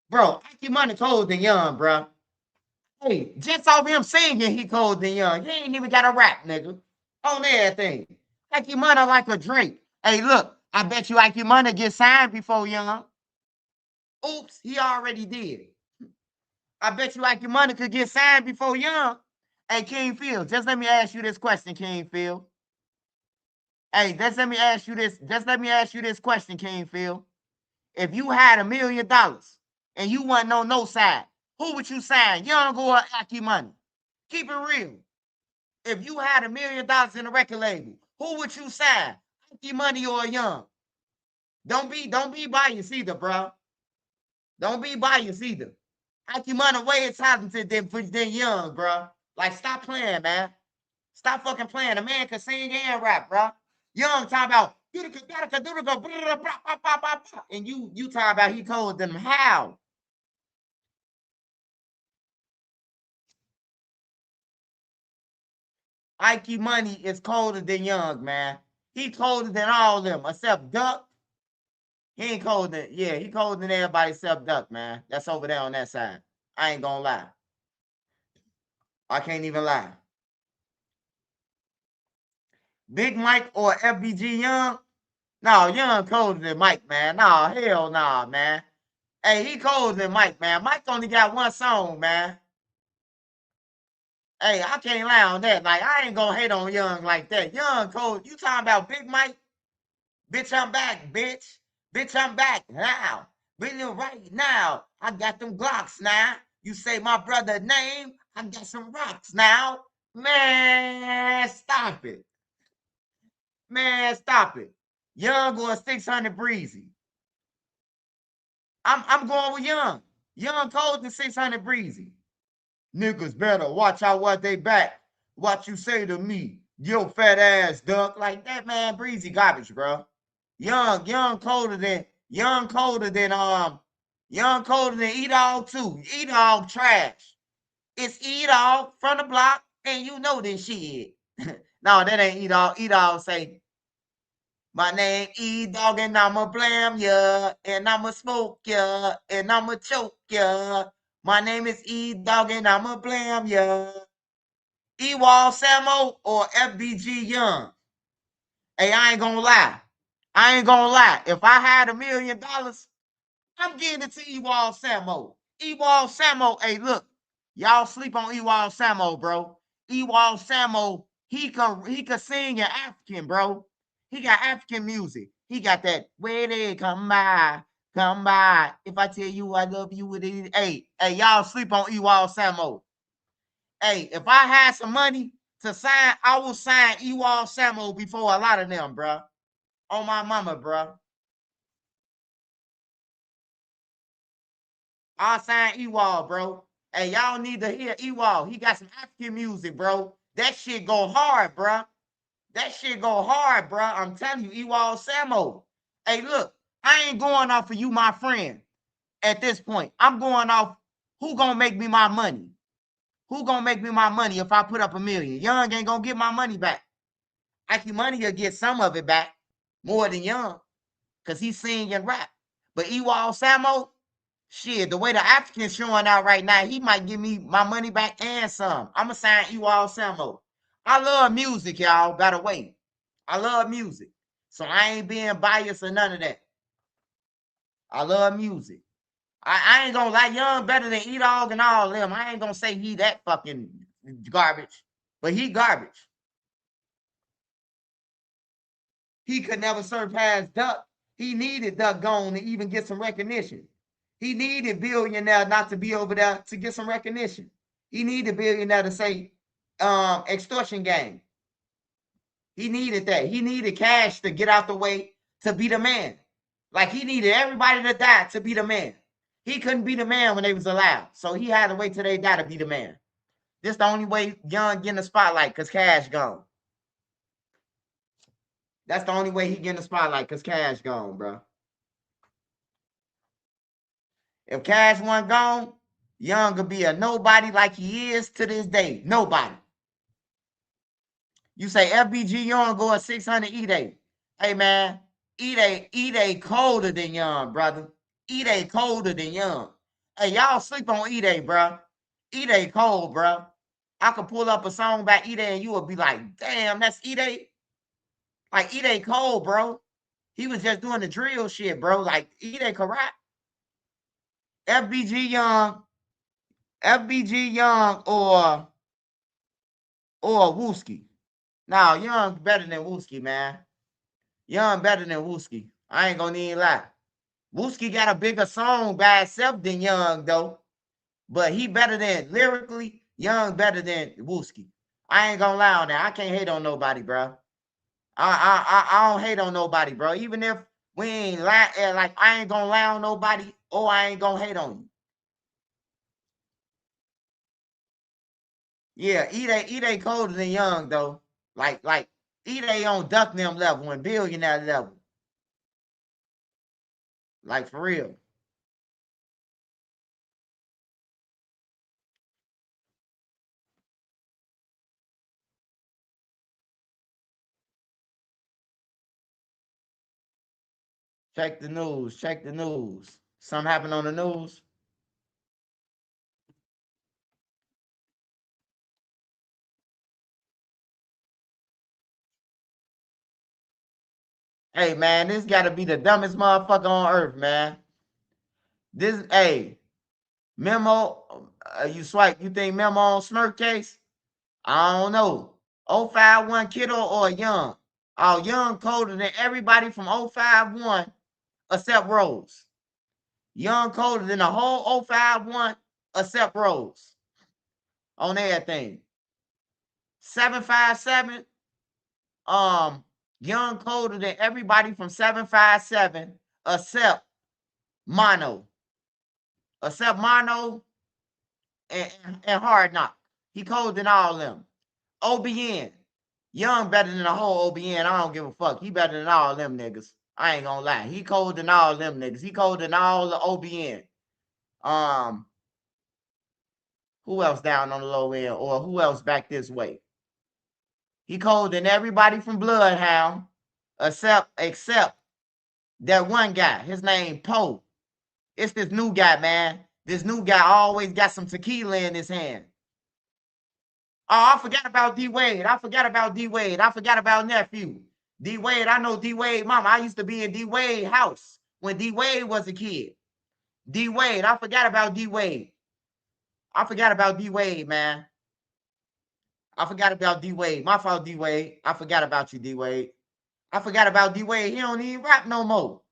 Speaker 1: bro. Ike Money colder than Young, bro. Hey, just off him singing, he colder than Young. He ain't even got a rap, nigga. On everything. Ike Money like a drink. Hey, look, I bet you Ike Money get signed before Young. Oops, he already did. I bet you Ike Money could get signed before Young. Hey, King Field, just let me ask you this question, King Field. Hey, just let me ask you this. Just let me ask you this question, King Field. If you had $1 million and you wasn't on no side, who would you sign? Young or Ike Money? Keep it real. If you had $1 million in a record label, who would you sign? Ike Money or Young? Don't be biased either, bro. Don't be biased either. Ike Money way talented than Young, bro. Like, stop playing, man. Stop fucking playing. The man can sing and rap, bro. Young talking about and you talking about he told them how. Ike Money is colder than Young, man. He colder than all of them except Duck. He ain't colder than, yeah, he colder than everybody except Duck, man. That's over there on that side. I ain't gonna lie. I can't even lie. Big Mike or FBG Young? No, Young colder than Mike, man. No, hell nah, man. Hey, he colder than Mike, man. Mike only got one song, man. Hey, I can't lie on that. Like, I ain't gonna hate on Young like that. Young cold. You talking about Big Mike? Bitch, I'm back, bitch. Bitch, I'm back now. Bring it right now. I got them Glocks now. You say my brother name, I got some rocks now. Man, stop it. Man, stop it. Young or 600 Breezy. I'm going with Young. Young colder than 600 Breezy. Niggas better watch out what they back. What you say to me, yo fat ass duck. Like that man Breezy garbage, bro. Young colder than E-Dog too. E-Dog trash. It's E-Dog from the block, and you know this shit. No, that ain't E-Dog. E-Dog say, my name E-Dog, and I'ma blam ya, and I'ma smoke ya, and I'ma choke ya. My name is E-Dog, and I'ma blam ya. Ewald Samo or FBG Young? Hey, I ain't gonna lie. If I had $1 million, I'm getting it to Ewald Samo. Ewald Samo, hey, look, y'all sleep on Ewald Samo, bro. Ewald Samo, he could sing in African, bro. He got African music. He got that where they come by. If I tell you I love you with it, hey, y'all sleep on Ewald Samo. Hey, if I had some money to sign, I will sign Ewald Samo before a lot of them, bro. On my mama, bro. I'll sign Ewald, bro. Hey, y'all need to hear Ewald. He got some African music, bro. That shit go hard, bro. I'm telling you, Ewald Samo. Hey, look, I ain't going off of you, my friend. At this point, I'm going off who gonna make me my money. Who gonna make me my money if I put up $1 million? Young ain't gonna get my money back. Ike Money will get some of it back, more than Young, because he sing and rap. But Ewald Samo, shit, the way the African's showing out right now, he might give me my money back and some. I'm going to sign Ewald Samo. I love music, y'all, by the way. I love music. So I ain't being biased or none of that. I love music. I ain't going to lie, Young better than E-Dog and all of them. I ain't going to say he that fucking garbage, but he garbage. He could never surpass Duck. He needed Duck gone to even get some recognition. He needed Billionaire not to be over there to get some recognition. He needed Billionaire to say extortion gang. He needed that. He needed Cash to get out the way to be the man. Like he needed everybody to die to be the man. He couldn't be the man when they was alive. So he had to wait till they die to be the man. This the only way Young get in the spotlight because Cash gone. That's the only way he get in the spotlight because Cash gone, bro. If Cash wasn't gone, Young could be a nobody like he is to this day. Nobody. You say FBG Young go at 600 E-Day. Hey, man, E-Day colder than Young, brother. E-Day colder than Young. Hey, y'all sleep on E-Day, bro. E-Day cold, bro. I could pull up a song by E-Day and you would be like, damn, that's E-Day? Like, E-Day cold, bro. He was just doing the drill shit, bro. Like, E-Day could rap. FBG Young or Wooski. Now, Young better than Wooski, man. Young better than Wooski. I ain't gonna even lie. Wooski got a bigger song by itself than Young, though. But he better than, lyrically, Young better than Wooski. I ain't gonna lie on that. I can't hate on nobody, bro. I don't hate on nobody, bro. Even if we ain't like I ain't gonna lie on nobody or I ain't gonna hate on you. Yeah, E-Day colder than Young, though. Like E-Day on Duck them level and Billionaire level. Like, for real. Check the news. Something happened on the news. Hey, man, this got to be the dumbest motherfucker on earth, man. Hey, Memo, you think Memo on Smirk case? I don't know. 051 Kiddo or Young? Oh, Young colder than everybody from 051 except Rose. Young colder than the whole 051 except Rose. On everything. 757, Young colder than everybody from 757 except Mono. except Mono and Hard Knock. He colder than all of them. OBN. Young better than the whole OBN. I don't give a fuck. He better than all of them niggas. I ain't gonna lie. He colder than all of them niggas. He colder than all the OBN. Who else down on the low end, or who else back this way? He colder than everybody from Bloodhound, except that one guy. His name Poe. It's this new guy, man. This new guy always got some tequila in his hand. Oh, I forgot about D Wade. I forgot about D Wade. I forgot about nephew. D Wade, I know D Wade, mama. I used to be in D Wade house when D Wade was a kid. D Wade, I forgot about D Wade. I forgot about D Wade, man. I forgot about D Wade. My fault, D Wade. I forgot about you, D Wade. I forgot about D Wade. He don't even rap no more.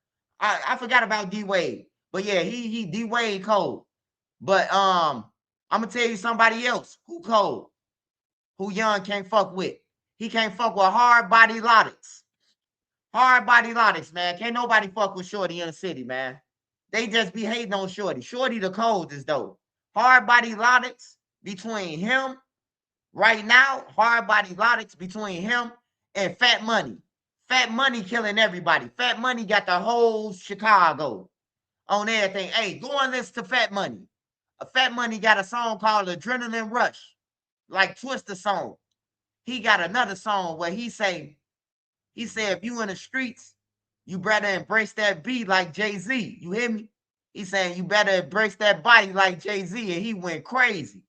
Speaker 1: I forgot about D Wade. But yeah, he D Wade cold. But I'm gonna tell you somebody else who cold, who Young can't fuck with. He can't fuck with hard body lotics. Hard body lotics, man. Can't nobody fuck with Shorty in the city, man. They just be hating on Shorty. Shorty the coldest though. Hard body lotics between him right now. Hard body lotics between him and Fat Money. Fat Money killing everybody. Fat Money got the whole Chicago on everything. Hey, go and listen to Fat Money. Fat Money got a song called Adrenaline Rush, like Twister song. He got another song where he said, if you in the streets, you better embrace that beat like Jay-Z. You hear me? He saying you better embrace that body like Jay-Z, and he went crazy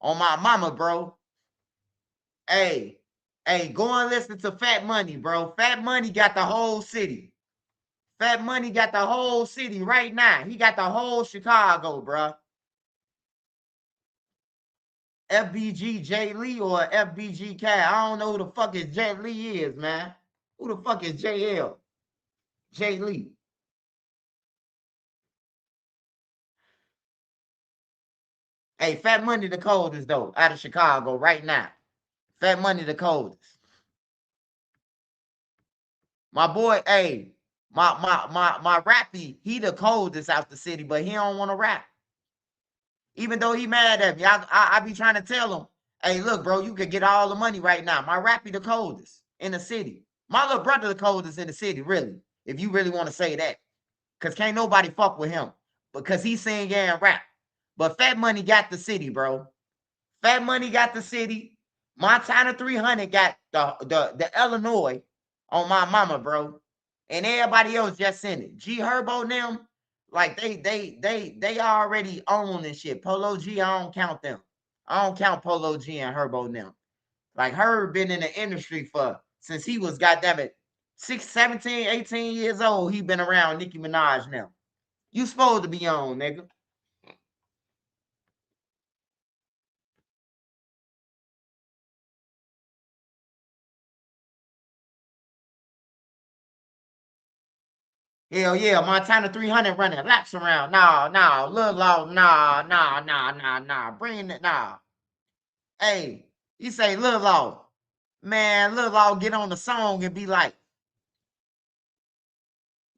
Speaker 1: on my mama, bro. Hey, go and listen to Fat Money, bro. Fat Money got the whole city. Fat Money got the whole city right now. He got the whole Chicago, bro. FBG J Lee or FBG Cat. I don't know who the fuck is J Lee is, man. Who the fuck is JL? J Lee. Hey, Fat Money the coldest though, out of Chicago right now. Fat Money the coldest. My boy, hey, my rappy, he the coldest out the city, but he don't want to rap. Even though he mad at me, I be trying to tell him, hey, look, bro, you could get all the money right now. My rappy the coldest in the city. My little brother the coldest in the city, really, if you really want to say that. Because can't nobody fuck with him because he sing and rap. But Fat Money got the city, bro. Fat Money got the city. Montana 300 got the Illinois on my mama, bro. And everybody else just in it. G Herbo them, like they already own this shit. Polo G, I don't count them. I don't count Polo G and Herbo them. Like Herb been in the industry since he was goddamn it 17, 18 years old. He been around Nicki Minaj now. You supposed to be on, nigga. Hell yeah, Montana 300 running laps around. Nah, Lil Law, nah. Bring it, nah. Hey, you say Lil Law. Man, Lil Law get on the song and be like,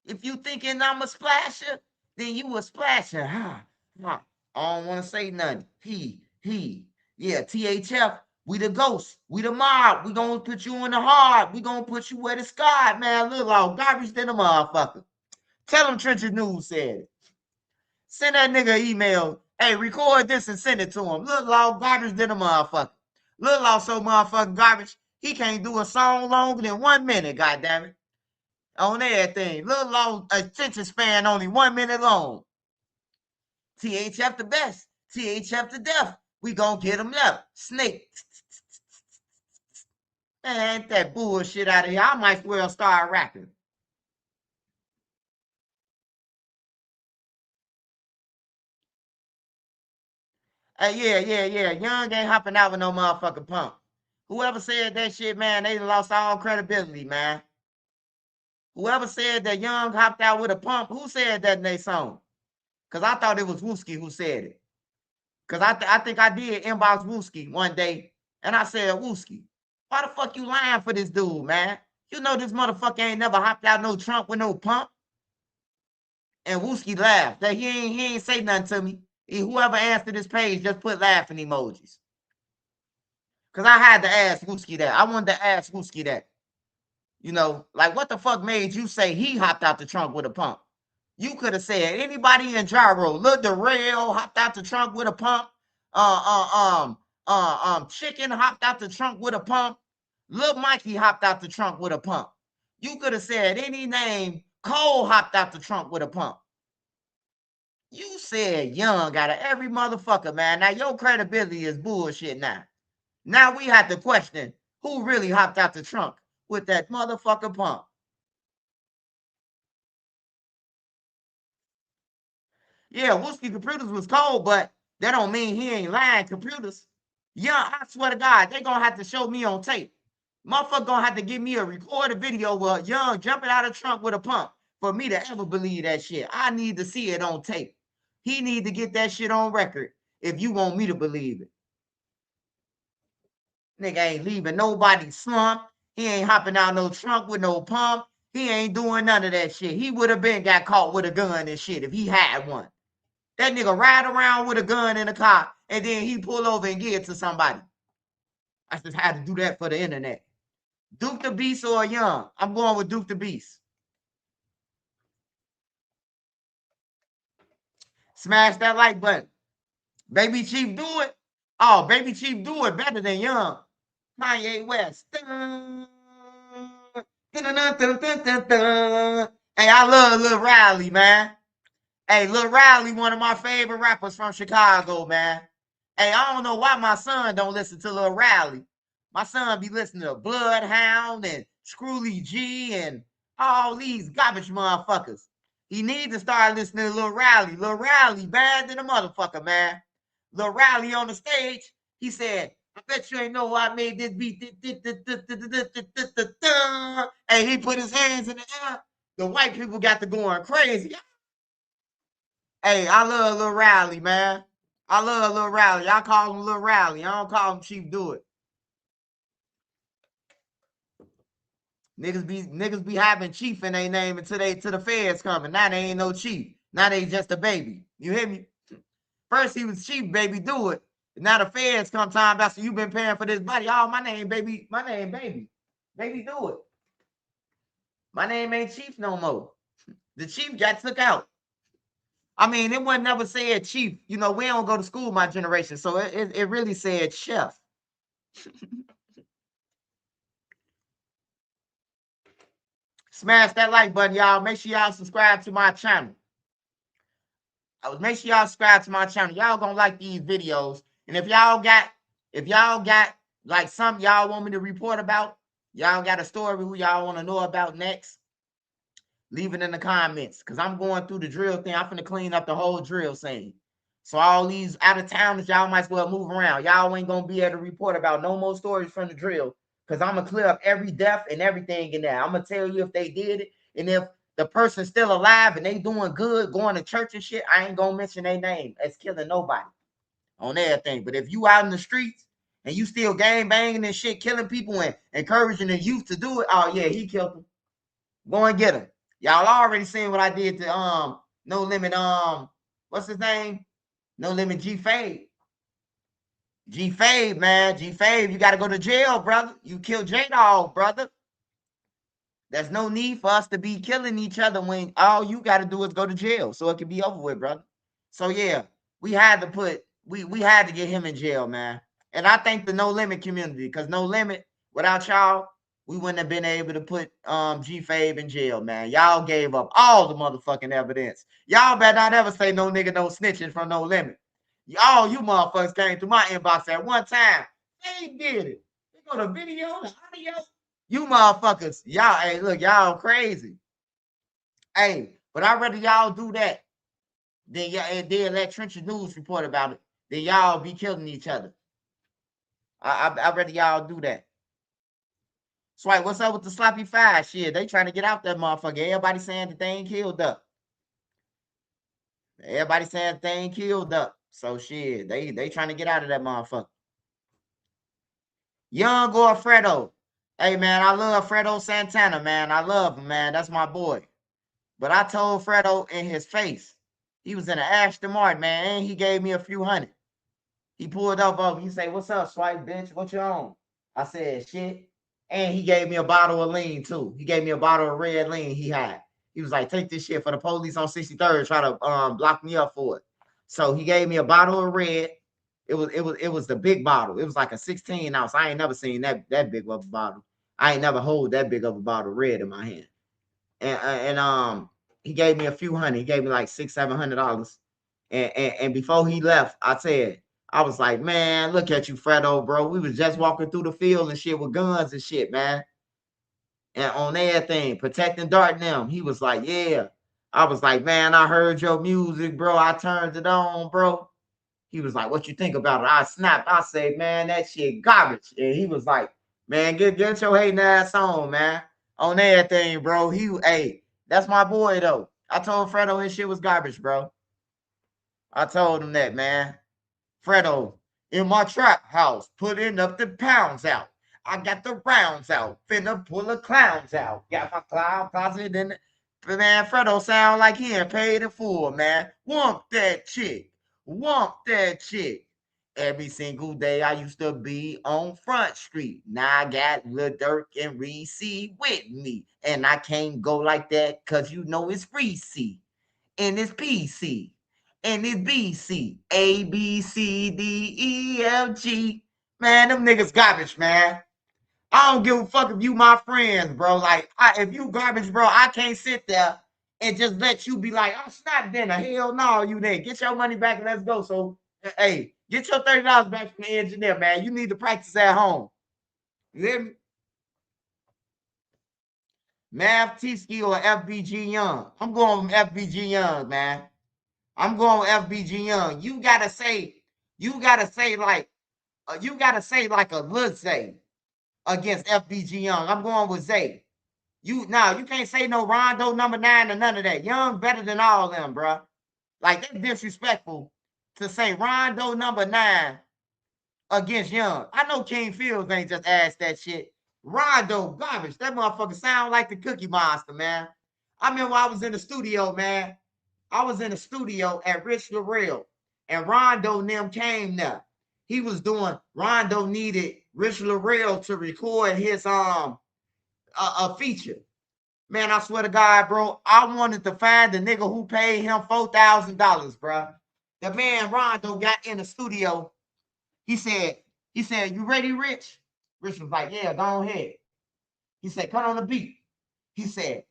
Speaker 1: if you thinking I'm a splasher, then you a splasher. Huh? I don't want to say nothing. Yeah, THF, we the ghost. We the mob. We gonna put you in the hard. We gonna put you where the sky, man. Lil Law, garbage than a motherfucker. Tell him Trenches News said it. Send that nigga an email. Hey, record this and send it to him. Lil Law garbage than a motherfucker. Lil Law so motherfucking garbage, he can't do a song longer than 1 minute, goddammit. On everything. Lil Law attention span only 1 minute long. THF the best. THF to death. We gonna get him left. Snake. Man, that bullshit out of here. I might as well start rapping. Hey, yeah. Young ain't hopping out with no motherfucking pump. Whoever said that shit, man, they lost all credibility, man. Whoever said that Young hopped out with a pump, who said that in their song? Because I thought it was Wooski who said it. Because I think I did inbox Wooski one day, and I said, Wooski, why the fuck you lying for this dude, man? You know this motherfucker ain't never hopped out no trunk with no pump. And Wooski laughed. That he ain't say nothing to me. Whoever answered this page just put laughing emojis. Because I had to ask Wooski that. I wanted to ask Wooski that. You know, like what the fuck made you say he hopped out the trunk with a pump? You could have said anybody in Gyro, Lil Darrell hopped out the trunk with a pump. Chicken hopped out the trunk with a pump. Lil Mikey hopped out the trunk with a pump. You could have said any name. Cole hopped out the trunk with a pump. You said Young out of every motherfucker, man. Now your credibility is bullshit now. Now we have to question who really hopped out the trunk with that motherfucker pump. Yeah, Wooski Computers was cold, but that don't mean he ain't lying computers. Yeah, I swear to God, they gonna have to show me on tape. Motherfucker gonna have to give me a recorded video of Young jumping out of the trunk with a pump for me to ever believe that shit. I need to see it on tape. He need to get that shit on record if you want me to believe it. Nigga ain't leaving nobody slump. He ain't hopping out no trunk with no pump. He ain't doing none of that shit. He would have been got caught with a gun and shit if he had one. That nigga ride around with a gun in the car and then he pull over and give it to somebody. I just had to do that for the internet. Duke the Beast or Young? I'm going with Duke the Beast. Smash that like button. Baby Chief do it. Oh, Baby Chief do it better than Young. Kanye West. Hey, I love Lil Riley, man. Hey, Lil Riley, one of my favorite rappers from Chicago, man. Hey, I don't know why my son don't listen to Lil Riley. My son be listening to Bloodhound and Screwly G and all these garbage motherfuckers. He needs to start listening to Lil Riley. Lil Riley bad than a motherfucker, man. Lil Riley on the stage, he said, I bet you ain't know why I made this beat. And he put his hands in the air. The white people got to going crazy. Hey, I love Lil Riley, man. I love Lil Riley. I call him Lil Riley. I don't call him Chief Do It. Niggas be having Chief in their name until the feds coming. Now they ain't no Chief. Now they just a baby. You hear me? First he was Chief, baby, do it. Now the feds come time about so you been paying for this body. Oh, my name, baby. My name, baby. Baby, do it. My name ain't Chief no more. The Chief got took out. I mean, it wasn't never said Chief. You know, we don't go to school, my generation. So it really said Chef. Smash that like button, y'all. Make sure y'all subscribe to my channel. Make sure y'all subscribe to my channel. Y'all gonna like these videos. And if y'all got like something y'all want me to report about, y'all got a story who y'all want to know about next, leave it in the comments. Because I'm going through the drill thing. I'm finna clean up the whole drill scene. So all these out of towners, y'all might as well move around. Y'all ain't gonna be able to report about no more stories from the drill. Because I'm gonna clear up every death and everything in there. I'm gonna tell you if they did it. And if the person's still alive and they doing good, going to church and shit, I ain't gonna mention their name as killing nobody on everything. But if you out in the streets and you still gang banging and shit, killing people and encouraging the youth to do it, oh yeah, he killed them. Go and get him. Y'all already seen what I did to No Limit, what's his name? No Limit G Fade. G Fade, man. G Fade, you gotta go to jail, brother. You killed J-Dog, brother. There's no need for us to be killing each other when all you got to do is go to jail so it can be over with, brother. So yeah, we had to get him in jail, man. And I thank the No Limit community because No Limit, without y'all, we wouldn't have been able to put G Fave in jail, man. Y'all gave up all the motherfucking evidence. Y'all better not ever say no nigga no snitching from No Limit. All you motherfuckers came through my inbox at one time. They did it. They got a video, the audio. You motherfuckers, y'all, hey, look, y'all crazy. Hey, but I'd rather y'all do that than let Trencher News report about it. Then y'all be killing each other. I'd rather y'all do that. Swipe, what's up with the sloppy five? Shit, they trying to get out that motherfucker. Everybody saying that they ain't killed up. Everybody saying that they ain't killed up. So shit, they trying to get out of that motherfucker. Young or Fredo. Hey man, I love Fredo Santana, man. I love him, man. That's my boy. But I told Fredo in his face, he was in an Aston Martin, man, and he gave me a few hundred. He pulled up on me. He said, "What's up, Swipe, bitch? What you on?" I said, "Shit." And he gave me a bottle of lean, too. He gave me a bottle of red lean he had. He was like, "Take this shit for the police on 63rd, try to block me up for it." So he gave me a bottle of red. It was the big bottle. It was like a 16 ounce. I ain't never seen that big of a bottle. I ain't never hold that big of a bottle of red in my hand. And he gave me a few hundred. He gave me like $600-700. And before he left, I was like, "Man, look at you, Fredo, bro. We was just walking through the field and shit with guns and shit, man. And on everything, protecting Dart and them." He was like, "Yeah." I was like, "Man, I heard your music, bro. I turned it on, bro." He was like, "What you think about it?" I snapped. I said, "Man, that shit garbage." And he was like, "Man, get your hating ass on, man. On everything, bro." Hey, that's my boy, though. I told Fredo his shit was garbage, bro. I told him that, man. "Fredo, in my trap house, putting up the pounds out. I got the rounds out, finna pull the clowns out. Got my clown closet in it." Man, Fredo sound like he ain't paid in full, man. Want that chick. Want that chick. Every single day I used to be on Front Street. Now I got Lil Durk and Reese with me. And I can't go like that because you know it's Reese. And it's PC. And it's BC. A, B, C, D, E, F, G. Man, them niggas garbage, man. I don't give a fuck if you my friends, bro. Like, if you garbage, bro, I can't sit there and just let you be like, "Oh, snap dinner." Hell no, you there. Get your money back and let's go. So, hey, get your $30 back from the engineer, man. You need to practice at home. You hear me? Math T-Ski or FBG Young? I'm going with FBG Young, man. I'm going with FBG Young. You gotta say like a Lil Zay against FBG Young. I'm going with Zay. You can't say no Rondo #9 or none of that. Young better than all of them, bro. Like, that's disrespectful to say Rondo #9 against Young. I know King Fields ain't just asked that shit. Rondo garbage. That motherfucker sound like the Cookie Monster, man. I remember I was in the studio, man. I was in the studio at Rich Lareal, and Rondo and them came there. He was doing. Rondo needed Rich Lareal to record his a feature. Man, I swear to God, bro, I wanted to find the nigga who paid him $4,000, bro. The man Rondo got in the studio. He said, "You ready, Rich?" Rich was like, "Yeah, go ahead." He said, "Cut on the beat." He said,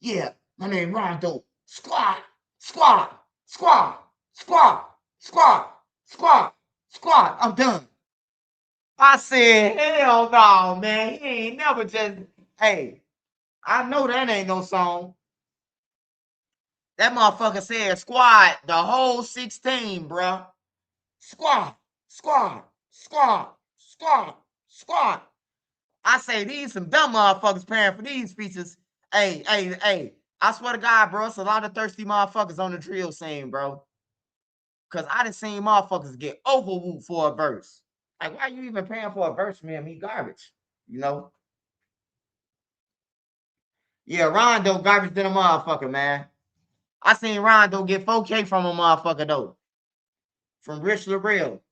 Speaker 1: "Yeah, my name Rondo. Squad, squad, squad, squad, squad, squad, squad. I'm done." I said, "Hell no, man. He ain't never just, hey, I know that ain't no song." That motherfucker said squad the whole 16, bro. Squad, squad, squad, squad, squad. I say these some dumb motherfuckers paying for these features. Hey. I swear to God, bro, it's a lot of thirsty motherfuckers on the drill scene, bro. Cause I done seen motherfuckers get overwhooped for a verse. Like, why you even paying for a verse from him? He garbage, you know? Yeah, Rondo garbage than a motherfucker, man. I seen Rondo get 4K from a motherfucker, though. From Rich Lareal.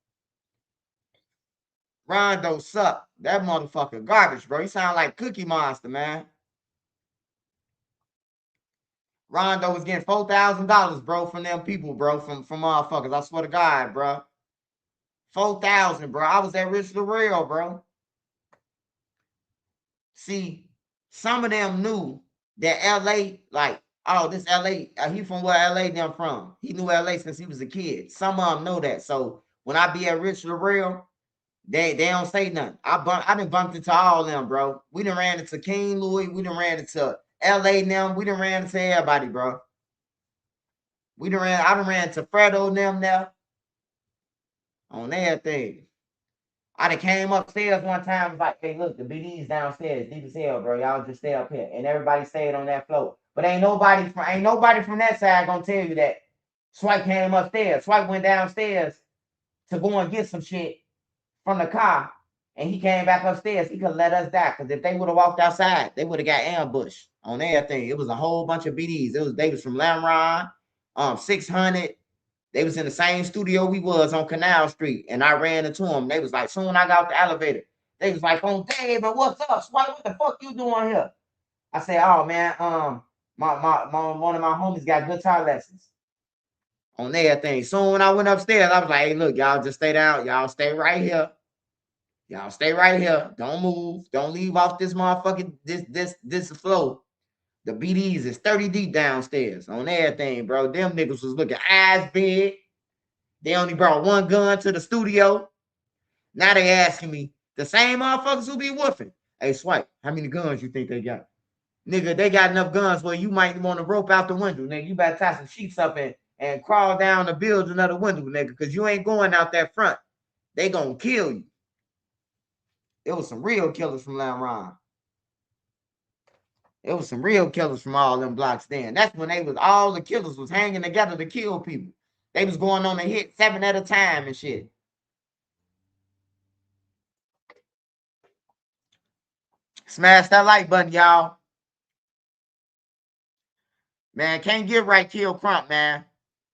Speaker 1: Rondo suck. That motherfucker garbage, bro. He sound like Cookie Monster, man. Rondo was getting $4,000, bro, from them people, bro, from motherfuckers. I swear to God, bro. 4,000, bro. I was at Rich Lareal, bro. See, some of them knew that LA, like, oh, this LA, he from where LA them from. He knew LA since he was a kid. Some of them know that. So when I be at Rich Lareal, they don't say nothing. I done bumped into all of them, bro. We done ran into King Louis. We done ran into LA them. We done ran into everybody, bro. I done ran into Fredo and them now on everything. I done came upstairs one time, was like, "Hey, look, the BD's downstairs, deep as hell, bro. Y'all just stay up here." And everybody stayed on that floor. But ain't nobody from that side gonna tell you that Swipe came upstairs. Swipe went downstairs to go and get some shit from the car. and he came back upstairs, he could let us die. Because if they would have walked outside, they would have got ambushed on everything. It was a whole bunch of BDs. They was from Lamron, 600. They was in the same studio we was on Canal Street, and I ran into them. They was like, soon I got out the elevator, they was like, "Oh, David, what's up? Swipe, what the fuck you doing here?" I said, "Oh man, my one of my homies got guitar lessons." On everything. Soon when I went upstairs, I was like, "Hey, look, y'all just stay down. Y'all stay right here. Y'all stay right here. Don't move. Don't leave off this motherfucking this flow." The BDs is 30 deep downstairs on everything, bro. Them niggas was looking eyes big. They only brought one gun to the studio. Now they asking me, the same motherfuckers who be woofing, "Hey, Swipe, how many guns you think they got?" Nigga, they got enough guns where you might want to rope out the window. Nigga, you better tie some sheets up and crawl down the building of the window, nigga, because you ain't going out that front. They gonna kill you. It was some real killers from Lamron. It was some real killers from all them blocks then. That's when all the killers was hanging together to kill people. They was going on a hit 7 at a time and shit. Smash that like button, y'all. Man, can't get right, kill Crump, man.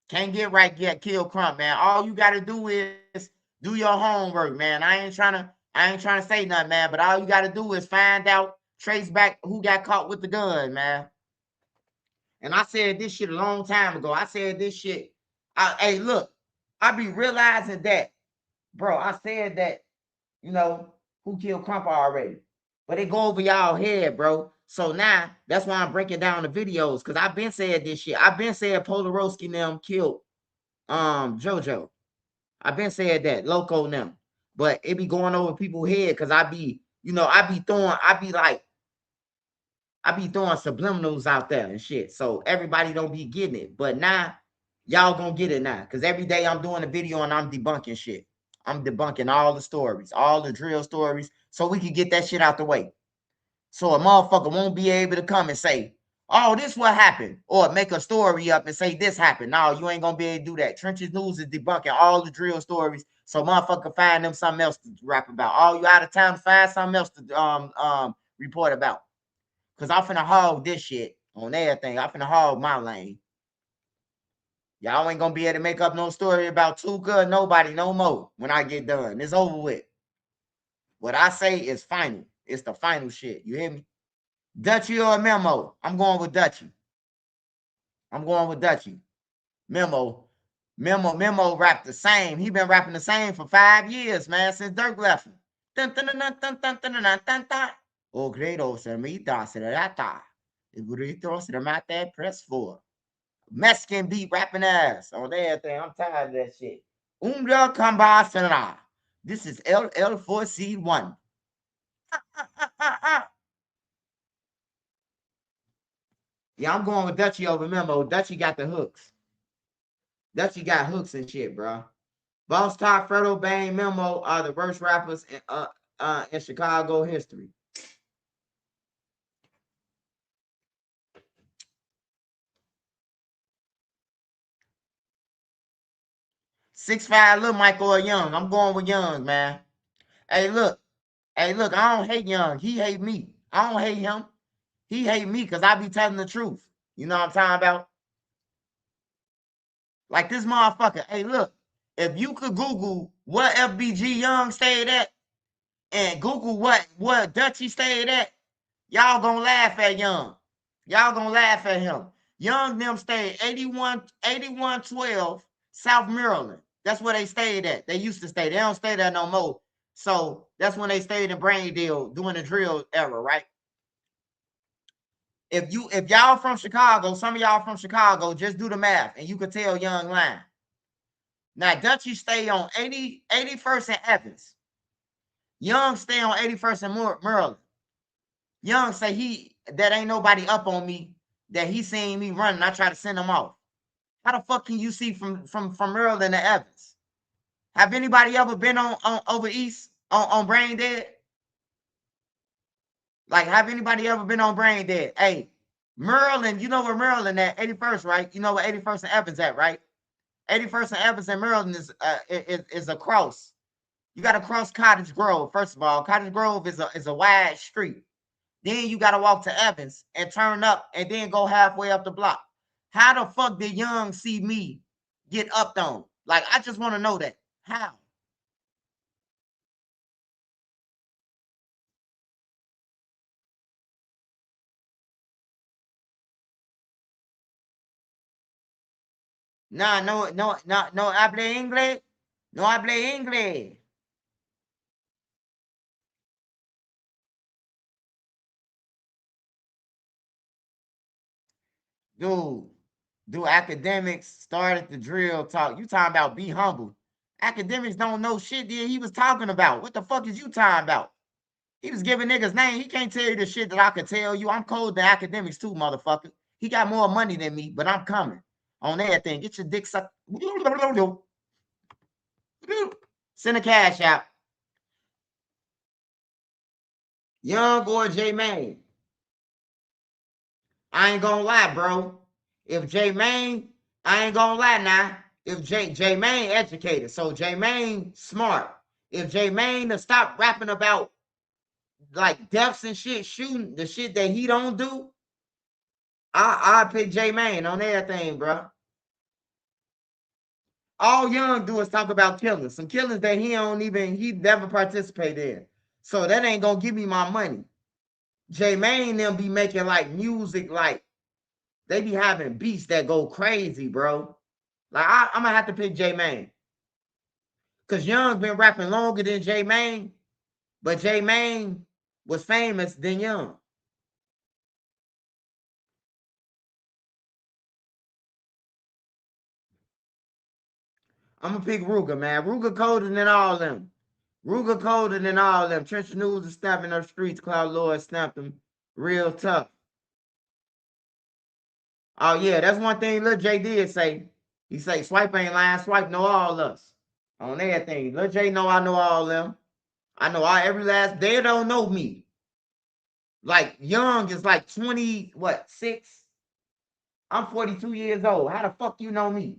Speaker 1: Can't get right, kill Crump, man. All you gotta do is do your homework, man. I ain't trying to say nothing, man, but all you gotta do is find out, trace back who got caught with the gun, man. And I said this shit a long time ago. I said this shit. Hey, look, I be realizing that, bro. I said that, who killed Crump already. But it go over y'all head, bro. So now that's why I'm breaking down the videos, because I've been saying this shit. I've been saying Polaroski and them killed JoJo. I've been saying that, Loco and them. But it be going over people's head because I be throwing subliminals out there and shit. So everybody don't be getting it. But now y'all gonna get it now. Because every day I'm doing a video and I'm debunking shit. I'm debunking all the stories, all the drill stories, so we can get that shit out the way. So a motherfucker won't be able to come and say, "Oh, this what happened," or make a story up and say this happened. No, you ain't gonna be able to do that. Trenches News is debunking all the drill stories, so motherfucker find them something else to rap about. All you out of time, find something else to report about. Cause I'm finna hog this shit on everything. I'm finna hog my lane. Y'all ain't gonna be able to make up no story about Tuka or nobody no more when I get done. It's over with. What I say is final. It's the final shit. You hear me? Dutchy or Memo? I'm going with Dutchy. Memo rapped the same. He been rapping the same for 5 years, man, since Dirk left him. O credo se mita serata. El burrito se mata press 4. Mexican beat rapping ass on everything. I'm tired of that shit. Umbra Kambasana. This is LL4C1. Yeah, I'm going with Dutchy over Memo. Dutchy got the hooks. Dutchy got hooks and shit, bro. Boss Talk, Fredo Bang, Memo are the worst rappers in Chicago history. Six-5 Lil Michael or Young. I'm going with Young, man. Hey, look. I don't hate Young. He hate me. I don't hate him. He hate me because I be telling the truth. You know what I'm talking about? Like this motherfucker. Hey, look. If you could Google what FBG Young stayed at and Google what Dutchy stayed at, y'all gonna laugh at Young. Y'all gonna laugh at him. Young them stayed 8112 South Maryland. That's where they stayed at. They used to stay. They don't stay there no more. So that's when they stayed in Braindale doing the drill era, right? If y'all from Chicago, some of y'all from Chicago, just do the math and you could tell Young lying. Now Dutchy stay on 81st and Evans. Young stay on 81st and Maryland. Young say that ain't nobody up on me, that he seen me running. I try to send him off. How the fuck can you see from Maryland to Evans? Have anybody ever been on over east on Brain Dead? Like, have anybody ever been on Brain Dead? Hey, Maryland, you know where Maryland at? 81st, right? You know where 81st and Evans at, right? 81st and Evans and Maryland is across. You got to cross Cottage Grove. First of all, Cottage Grove is a wide street. Then you got to walk to Evans and turn up and then go halfway up the block. How the fuck did Young see me get upped on? Like, I just want to know that. How? Nah, no hable inglés. No hable inglés. Dude, academics started the drill talk. You talking about be humble. Academics don't know shit that he was talking about. What the fuck is you talking about? He was giving niggas name. He can't tell you the shit that I could tell you. I'm cold to academics too, motherfucker. He got more money than me, but I'm coming on everything. Get your dick sucked. Send a cash out. Young or J Main. I ain't gonna lie, bro. If J Main, I ain't gonna lie now. If J Main educated, so J Main smart. If J Main to stop rapping about like deaths and shit, shooting the shit that he don't do, I pick J Main on everything, bro. All Young do is talk about killings, some killings that he never participated in. So that ain't gonna give me my money. J Main them be making like music, like they be having beats that go crazy, bro. Like I'm gonna have to pick J Main. Cause Young been rapping longer than J Main, but J Main was famous than Young. I'm gonna pick Ruger, man. Ruger colder than all them. Ruger colder than all them. Trench News is snapping up streets. Cloud Lord snapped them real tough. Oh yeah, that's one thing Lil J did say. He say Swipe ain't lying. Swipe know all us on everything. Lil J know I know all them. I know every last. They don't know me. Like Young is like 20, what, 6? I'm 42 years old. How the fuck you know me?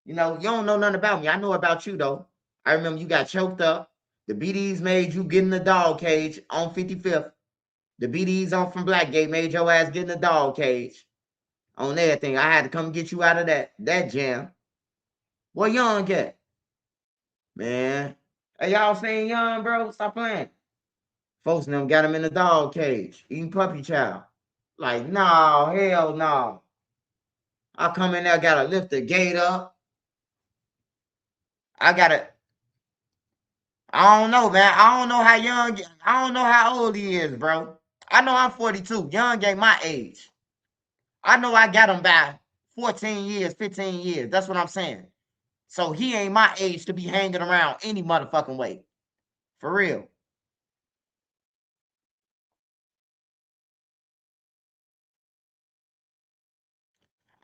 Speaker 1: You know, you don't know nothing about me. I know about you though. I remember you got choked up. The BDs made you get in the dog cage on 55th. The BDs on from Blackgate made your ass get in the dog cage on everything. I had to come get you out of that jam. What Young get? Man. Hey, y'all seen Young, bro? Stop playing. Folks and them got him in the dog cage, eating puppy chow. Like, no, hell no. I come in there, gotta lift the gate up. I don't know, man. I don't know how Young, I don't know how old he is, bro. I know I'm 42. Young ain't my age. I know I got him by 14 years, 15 years. That's what I'm saying. So he ain't my age to be hanging around any motherfucking way. For real.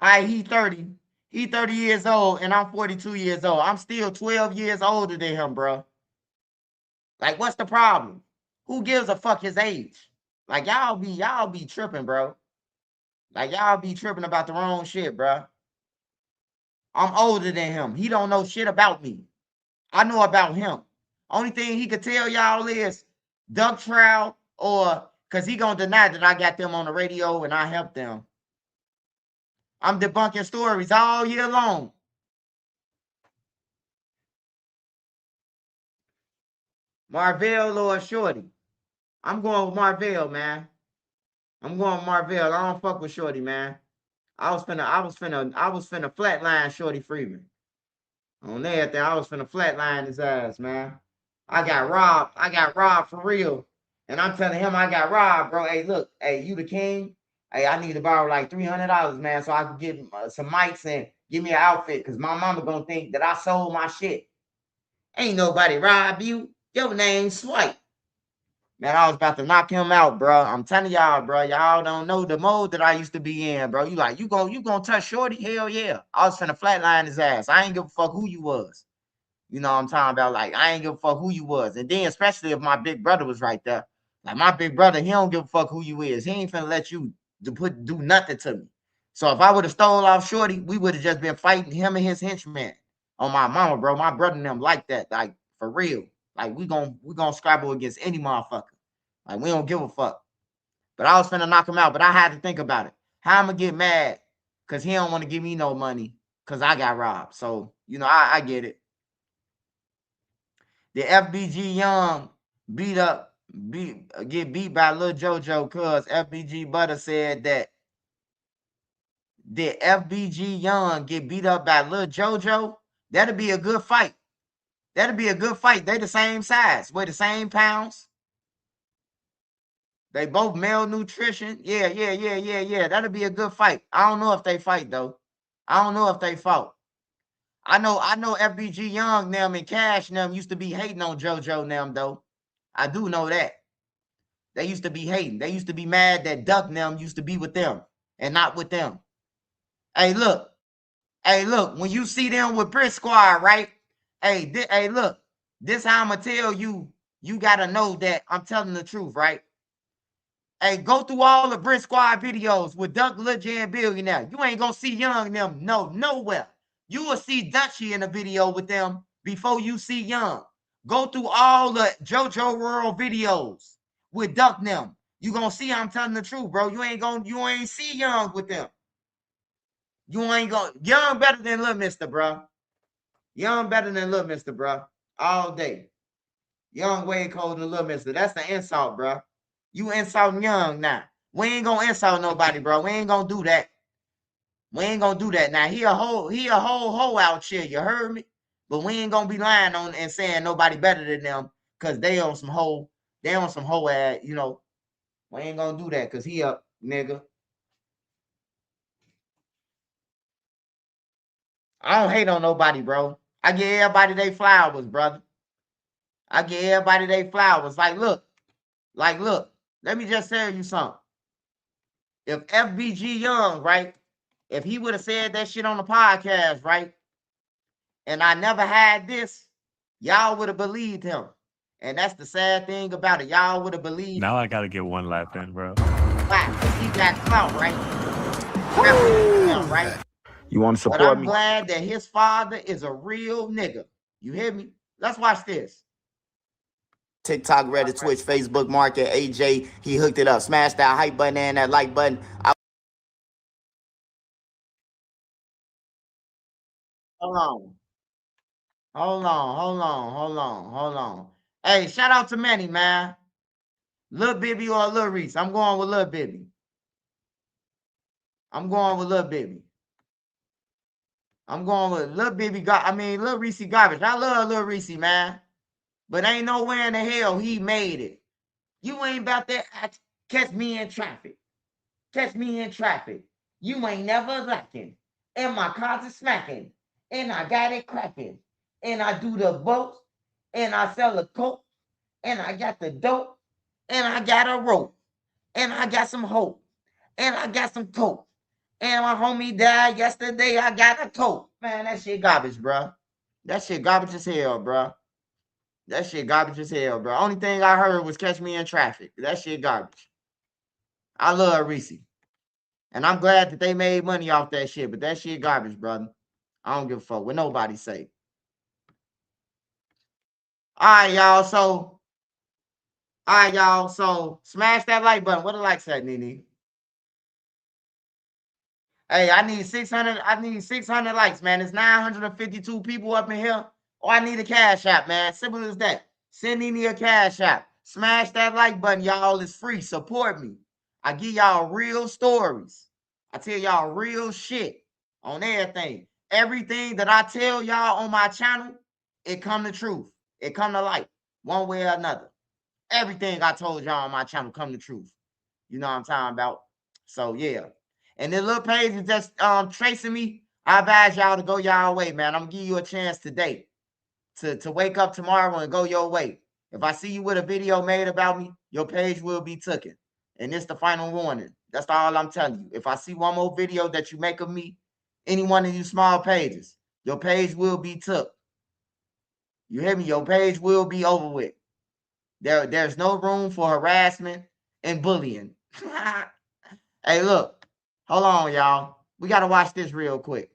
Speaker 1: He 30. He 30 years old and I'm 42 years old. I'm still 12 years older than him, bro. Like, what's the problem? Who gives a fuck his age? Like, y'all be tripping, bro. Like, y'all be tripping about the wrong shit, bro. I'm older than him. He don't know shit about me. I know about him. Only thing he could tell y'all is duck trial or because he gonna deny that I got them on the radio and I helped them. I'm debunking stories all year long. Marvell or Shorty. I'm going with Marvell, man. I'm going with Marvell. I don't fuck with Shorty, man. I was finna flatline Shorty Freeman. On everything, I was finna flatline his ass, man. I got robbed. I got robbed for real. And I'm telling him I got robbed, bro. Hey, look, hey, you the king. Hey, I need to borrow like $300, man, so I can get some mics and give me an outfit, because my mama gonna think that I sold my shit. Ain't nobody rob you. Your name Swipe. Man, I was about to knock him out, bro. I'm telling y'all, bro. Y'all don't know the mode that I used to be in, bro. You like, you gonna touch Shorty? Hell yeah. I was finna flatline his ass. I ain't give a fuck who you was. You know what I'm talking about? Like, I ain't give a fuck who you was. And then, especially if my big brother was right there. Like, my big brother, he don't give a fuck who you is. He ain't finna let you do nothing to me. So if I would have stole off Shorty, we would have just been fighting him and his henchmen on my mama, bro. My brother and them like that, like, for real. Like we gonna scrabble against any motherfucker. Like we don't give a fuck. But I was finna knock him out, but I had to think about it. How I'm gonna get mad because he don't want to give me no money because I got robbed. So, you know, I get it. The FBG Young get beat by Lil JoJo cuz FBG Butter said that did FBG Young get beat up by Lil JoJo? That'd be a good fight. That'd be a good fight. They the same size, weigh the same pounds. They both malnutrition. Yeah. That'll be a good fight. I don't know if they fight though. I don't know if they fought. I know FBG Young them and Cash them used to be hating on JoJo them though. I do know that. They used to be hating. They used to be mad that Duck them used to be with them and not with them. Hey, look. When you see them with Brick Squad, right? Hey, look. This how I'ma tell you. You gotta know that I'm telling the truth, right? Hey, go through all the Brick Squad videos with Duck, Lil J, and Billionaire. You ain't gonna see Young them nowhere. You will see Dutchy in a video with them before you see Young. Go through all the JoJo World videos with Duck them. You gonna see I'm telling the truth, bro. You ain't see Young with them. You ain't gonna Young better than Lil Mister, bro. Young better than Lil Mister, bro. All day. Young way colder than Lil Mister. That's the insult, bro. You insulting Young now. We ain't gonna insult nobody, bro. We ain't gonna do that. We ain't gonna do that. Now he a whole hoe out here. You heard me? But we ain't gonna be lying on and saying nobody better than them because they on some hoe ad, you know. We ain't gonna do that because he a nigga. I don't hate on nobody, bro. I give everybody they flowers, brother. I give everybody they flowers. Look. Let me just tell you something. If FBG Young, right? If he would have said that shit on the podcast, right? And I never had this, y'all would have believed him. And that's the sad thing about it. Y'all would have believed
Speaker 4: Now I gotta get one lap in, bro.
Speaker 1: why? Because he got clout, right? Him, right?
Speaker 8: You want to
Speaker 1: But
Speaker 8: support
Speaker 1: I'm
Speaker 8: me?
Speaker 1: glad that his father is a real nigga. You hear me? Let's watch this. TikTok, Reddit, Twitch, Facebook, Market, AJ, he hooked it up. Smash that hype button and that like button. Hold on. Hold on. Hey, shout out to Manny, man. Lil Bibby or Lil Reese? I'm going with Lil Bibby. I'm going with Lil Bibby. I'm going with Lil Bibby. Lil Reese garbage. I love Lil Reese, man. But ain't nowhere in the hell he made it. You ain't about that. Catch me in traffic. Catch me in traffic. You ain't never lacking. And my cars is smacking. And I got it cracking. And I do the boats. And I sell the coke. And I got the dope. And I got a rope. And I got some hope. And I got some coke. And my homie died yesterday. I got a coke. Man, that shit garbage, bro. That shit garbage as hell, bro. That shit garbage as hell, bro. Only thing I heard was catch me in traffic. That shit garbage. I love Reese. And I'm glad that they made money off that shit, but that shit garbage, brother. I don't give a fuck what nobody say. All right, y'all. So smash that like button. What the like say, Nene? Hey, I need 600. I need 600 likes, man. There's 952 people up in here. Oh, I need a cash app, man. Simple as that. Send me a cash app. Smash that like button, y'all. It's free. Support me. I give y'all real stories. I tell y'all real shit on everything. Everything that I tell y'all on my channel, it come to truth. It come to light, one way or another. Everything I told y'all on my channel come to truth. You know what I'm talking about? So yeah. And this little page is just tracing me. I advise y'all to go y'all way, man. I'm gonna give you a chance today to wake up tomorrow and go your way. If I see you with a video made about me, your page will be taken. And it's the final warning. That's all I'm telling you. If I see one more video that you make of me, any one of you small pages, your page will be took. You hear me? Your page will be over with. There's no room for harassment and bullying. Hey, look. Hold on, y'all. We got to watch this real quick.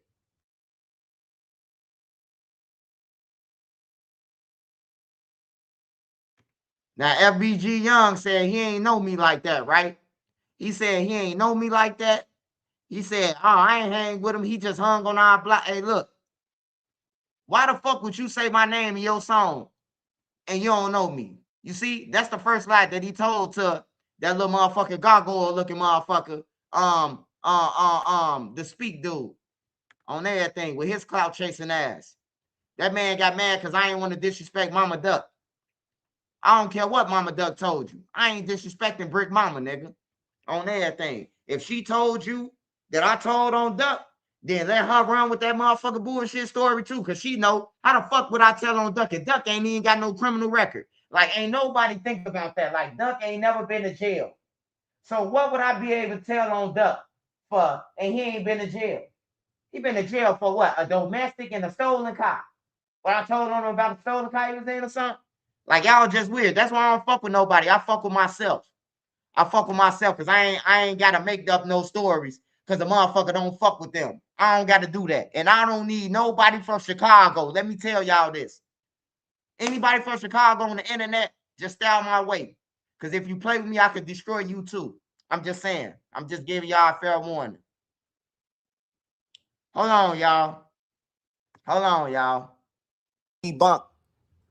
Speaker 1: Now, FBG Young said he ain't know me like that, right? He said he ain't know me like that. He said, oh, I ain't hang with him. He just hung on our block. Hey, look, why the fuck would you say my name in your song and you don't know me? You see, that's the first lie that he told to that little motherfucking gargoyle looking motherfucker, the speak dude on everything with his clout chasing ass. That man got mad because I ain't want to disrespect Mama Duck. I don't care what Mama Duck told you. I ain't disrespecting Brick Mama, nigga, on everything. If she told you that I told on Duck, then let her run with that motherfucking bullshit story too, because she know how the fuck would I tell on Duck? And Duck ain't even got no criminal record. Like, ain't nobody think about that. Like, Duck ain't never been to jail. So what would I be able to tell on Duck for? And he ain't been to jail. He been to jail for what? A domestic and a stolen car. What I told on him about the stolen car he was in or something? Like, y'all just weird. That's why I don't fuck with nobody. I fuck with myself. I fuck with myself because I ain't got to make up no stories because the motherfucker don't fuck with them. I don't got to do that. And I don't need nobody from Chicago. Let me tell y'all this. Anybody from Chicago on the internet, just stay out my way. Because if you play with me, I could destroy you too. I'm just saying. I'm just giving y'all a fair warning. Hold on, y'all. Hold on, y'all. Debunk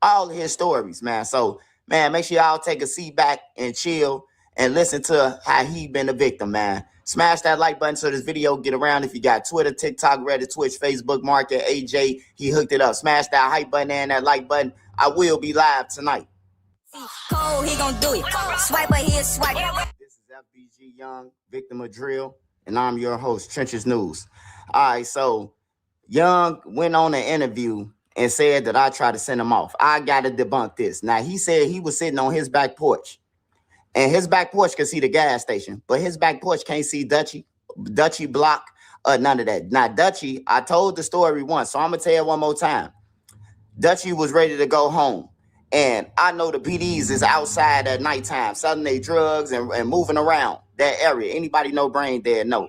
Speaker 1: all of his stories, man. So, man, make sure y'all take a seat back and chill and listen to how he been a victim, man. Smash that like button so this video get around. If you got Twitter, TikTok, Reddit, Twitch, Facebook, Market, AJ, he hooked it up. Smash that hype button and that like button. I will be live tonight.
Speaker 8: Cold, he gon' do it. Swipe, but he is swipe.
Speaker 1: This is FBG Young, victim of drill, and I'm your host, Trenches News. All right, so Young went on an interview and said that I tried to send him off. I got to debunk this. Now, he said he was sitting on his back porch, and his back porch could see the gas station, but his back porch can't see Dutchy block, none of that. Now, Dutchy, I told the story once, so I'm going to tell you one more time. Dutchy was ready to go home, and I know the PDs is outside at nighttime, selling their drugs and moving around that area. Anybody know Brain Dead? No.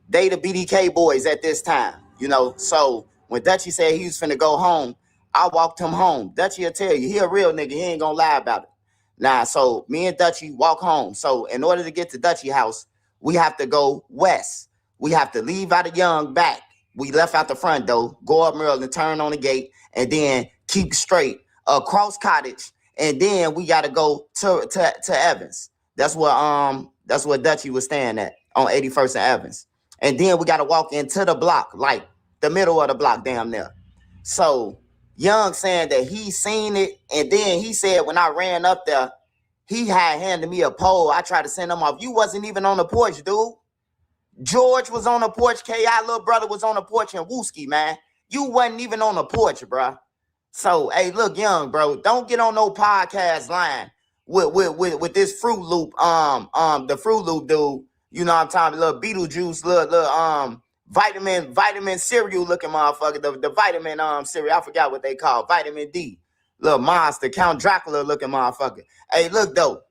Speaker 1: They the BDK boys at this time, you know. So when Dutchy said he was finna go home, I walked him home. Dutchy will tell you, he a real nigga. He ain't gonna lie about it. Nah, so me and Dutchy walk home. So in order to get to Dutchy house, we have to go west. We have to leave out of Young back. We left out the front door, go up Maryland, turn on the gate, and then keep straight across Cottage, and then we gotta go to Evans. That's what Dutchy was staying at on 81st and Evans. And then we got to walk into the block, like the middle of the block damn near. So Young saying that he seen it. And then he said when I ran up there, he had handed me a pole. I tried to send him off. You wasn't even on the porch, dude. George was on the porch. K.I. little brother was on the porch, and Wooski, man. You wasn't even on the porch, bro. So, hey, look, Young, bro, don't get on no podcast line with this Fruit Loop, the Fruit Loop dude. You know what I'm talking about, little Beetlejuice, little vitamin cereal looking motherfucker, the vitamin cereal, I forgot what they call, vitamin D, little monster, Count Dracula looking motherfucker. Hey, look though,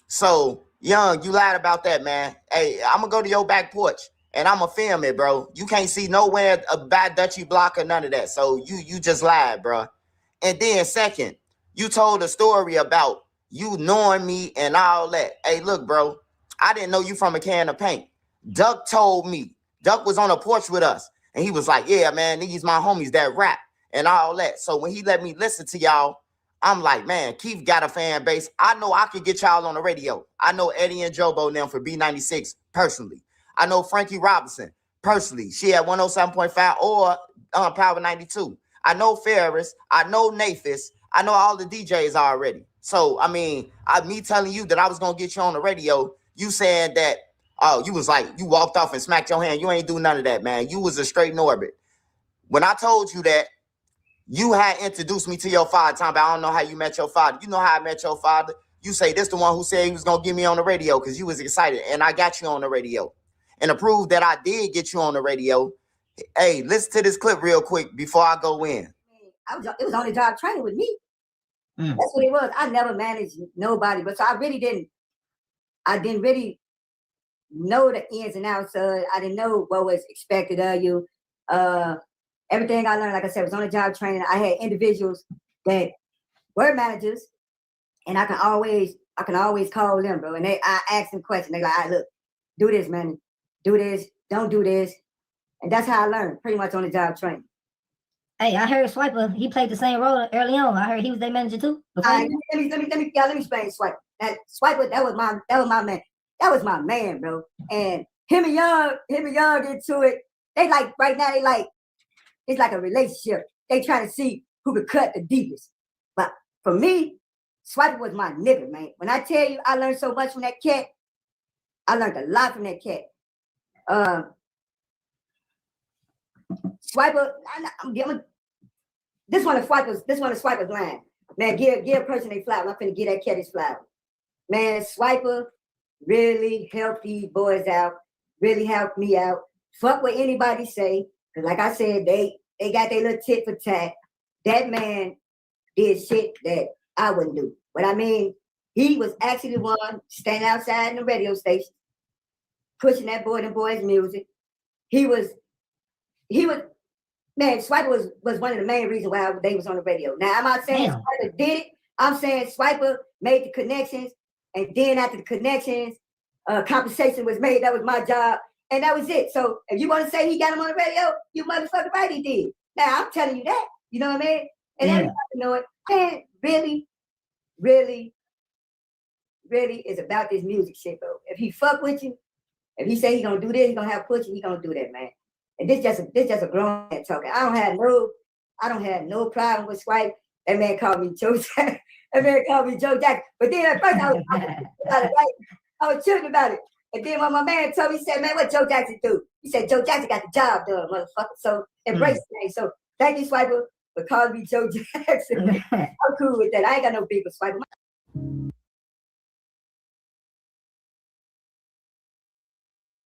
Speaker 1: so Young, you lied about that, man. Hey, I'm gonna go to your back porch and I'm gonna film it, bro. You can't see nowhere a bad Dutchy block or none of that, so you just lied, bro. And then second, you told a story about you knowing me and all that. Hey, look, bro, I didn't know you from a can of paint. Duck told me. Duck was on a porch with us. And he was like, yeah, man, these my homies that rap and all that. So when he let me listen to y'all, I'm like, man, Keith got a fan base. I know I could get y'all on the radio. I know Eddie and Jobo now for B96 personally. I know Frankie Robinson personally. She at 107.5 or Power 92. I know Ferris. I know Nathis. I know all the DJs already. So, I mean, me telling you that I was going to get you on the radio, you said that, oh, you was like, you walked off and smacked your hand. You ain't do none of that, man. You was a straight Norbit. When I told you that, you had introduced me to your father, Tom, but I don't know how you met your father. You know how I met your father. You say this the one who said he was going to get me on the radio because you was excited, and I got you on the radio. And to prove that I did get you on the radio, hey, listen to this clip real quick before I go in.
Speaker 8: It was on the job training with me. That's what it was. I never managed nobody, but so I didn't really know the ins and outs of it. I didn't know what was expected of you. Everything I learned, like I said, was on the job training. I had individuals that were managers And I can always call them, bro. And I ask them questions. They like, all right, look, do this, man. Do this. Don't do this. And that's how I learned, pretty much on the job training.
Speaker 9: Hey, I heard Swiper, he played the same role early on. I heard he was their manager too.
Speaker 8: Let me explain Swiper. Swiper, that was my man. That was my man, bro. And him and Young into it. They like right now, it's like a relationship. They trying to see who could cut the deepest. But for me, Swiper was my nigga, man. When I tell you I learned so much from that cat, I learned a lot from that cat. Swiper, this one of Swiper's line. Man, give a person a flower. I'm finna give that cat his flower. Man, Swiper really helped these boys out, really helped me out. Fuck what anybody say. Cause like I said, they got their little tit for tat. That man did shit that I wouldn't do. But I mean, he was actually the one standing outside in the radio station, pushing that boys' music. He was, man, Swiper was one of the main reasons why they was on the radio. Now, I'm not saying Swiper did it. I'm saying Swiper made the connections. And then after the connections, compensation was made. That was my job. And that was it. So if you want to say he got him on the radio, you motherfucking right he did. Now, I'm telling you that. You know what I mean? And everybody know it. Man, really, really, really is about this music shit, bro. If he fuck with you, if he say he gonna do this, he gonna have pussy, he gonna do that, man. And this just a grown man talking. I don't have no problem with Swipe. That man called me Joe Jackson. That man called me Joe Jackson. But then at first I was tripping about it. And then when my man told me, he said, man, what Joe Jackson do? He said, Joe Jackson got the job done, motherfucker. So embrace it. So thank you, Swiper, for calling me Joe Jackson. I'm cool with that. I ain't got no beef with Swiper.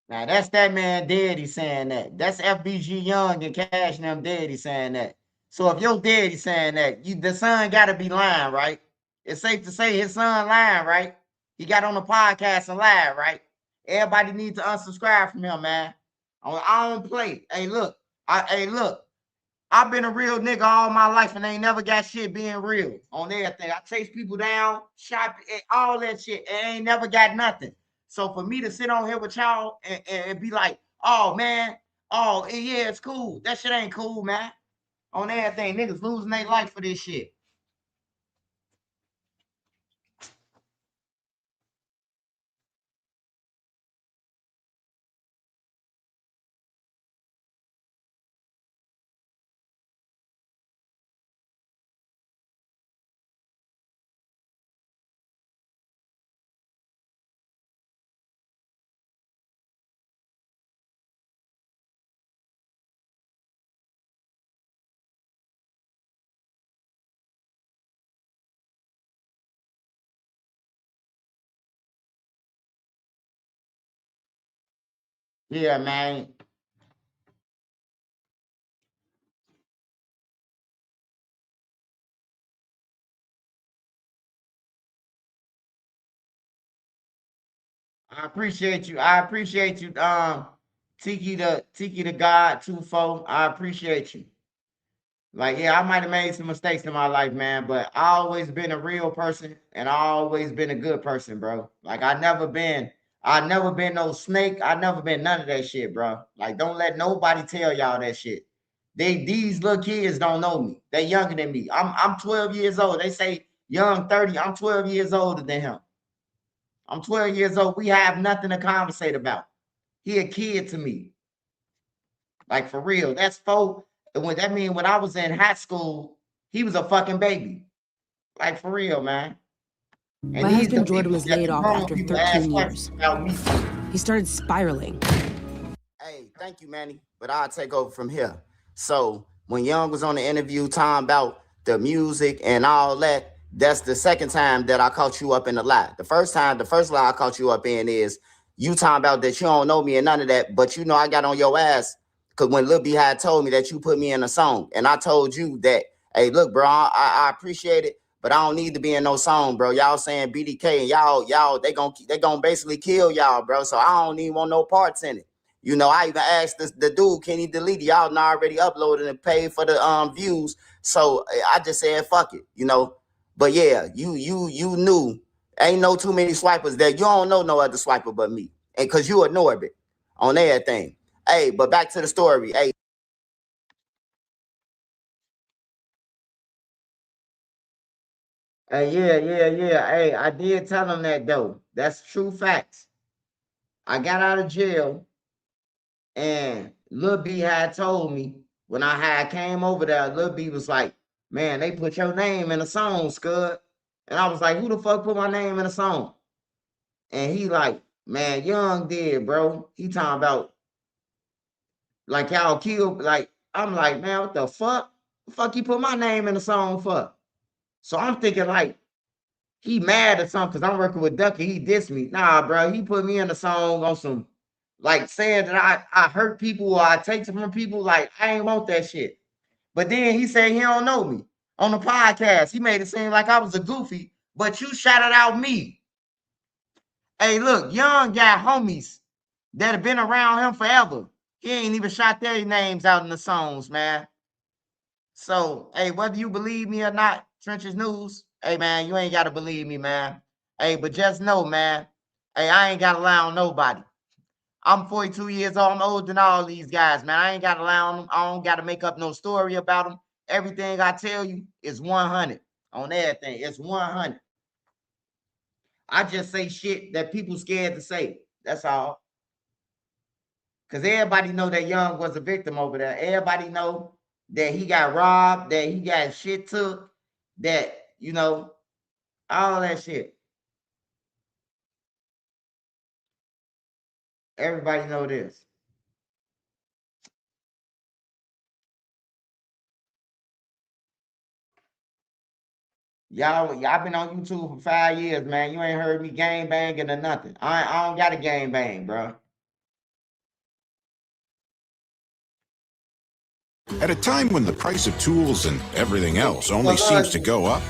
Speaker 1: Now that's that man Daddy saying that. That's FBG Young and Cash and them Daddy saying that. So if your daddy saying that, the son gotta be lying, right? It's safe to say his son lying, right? He got on the podcast and lied, right? Everybody needs to unsubscribe from him, man. I don't play. Hey, look. I've been a real nigga all my life and ain't never got shit being real on everything. I chase people down, shop, all that shit, and ain't never got nothing. So for me to sit on here with y'all and be like, oh, man, oh, yeah, it's cool. That shit ain't cool, man. On everything, niggas losing their life for this shit. Yeah, man. I appreciate you. Tiki the God 2-4. I appreciate you. Like, yeah, I might have made some mistakes in my life, man, but I always been a real person and I always been a good person, bro. Like I never been no snake. I never been none of that shit, bro. Like, don't let nobody tell y'all that shit. These little kids don't know me. They younger than me. I'm 12 years old. They say Young 30. I'm 12 years older than him. I'm 12 years old. We have nothing to conversate about. He a kid to me. Like, for real. That's four. When I was in high school, he was a fucking baby. Like, for real, man. And
Speaker 10: my husband Jordan was laid off after 13 years.
Speaker 1: Me.
Speaker 10: He started spiraling.
Speaker 1: Hey, thank you, Manny. But I'll take over from here. So when Young was on the interview talking about the music and all that, that's the second time that I caught you up in the lie. The first lie I caught you up in is you talking about that you don't know me and none of that, but you know I got on your ass because when Lil B had told me that you put me in a song, and I told you that, hey, look, bro, I appreciate it, but I don't need to be in no song, bro. Y'all saying BDK and y'all, they gonna basically kill y'all, bro. So I don't even want no parts in it. You know, I even asked the dude, can he delete it? Y'all already uploaded and paid for the views. So I just said, fuck it, you know. But yeah, you knew. Ain't no too many swipers there. You don't know no other swiper but me. And cause you a Norbit on everything. Hey, but back to the story. Hey. Hey, yeah. Hey, I did tell him that though. That's true facts. I got out of jail and Lil B had told me when I had came over there, Lil B was like, man, they put your name in a song, Scud. And I was like, who the fuck put my name in a song? And he like, man, Young did, bro. He talking about like y'all killed, like, I'm like, man, what the fuck? The fuck you put my name in a song for? So I'm thinking like, he mad or something because I'm working with Ducky. He dissed me. Nah, bro. He put me in a song on some, like, saying that I hurt people or I take from people. Like, I ain't want that shit. But then he said he don't know me on the podcast. He made it seem like I was a goofy, but you shouted out me. Hey, look, Young got homies that have been around him forever. He ain't even shot their names out in the songs, man. So, hey, whether you believe me or not, Trenches News, hey, man, you ain't got to believe me, man. Hey, but just know, man, hey, I ain't got to lie on nobody. I'm 42 years old. I'm older than all these guys, man. I ain't got to lie on them. I don't got to make up no story about them. Everything I tell you is 100 on everything. It's 100. I just say shit that people scared to say. That's all. Because everybody know that Young was a victim over there. Everybody know that he got robbed, that he got shit took, that, you know, all that shit. Everybody know this. Y'all been on YouTube for 5 years, man. You ain't heard me gang banging or nothing. I don't got a gang bang, bro.
Speaker 11: At a time when the price of tools and everything else only seems to go up,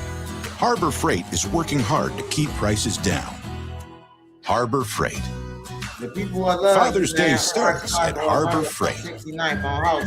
Speaker 11: Harbor Freight is working hard to keep prices down. Harbor Freight.
Speaker 1: The people who love
Speaker 11: Father's Day starts at Harbor Freight.
Speaker 1: 69th on House.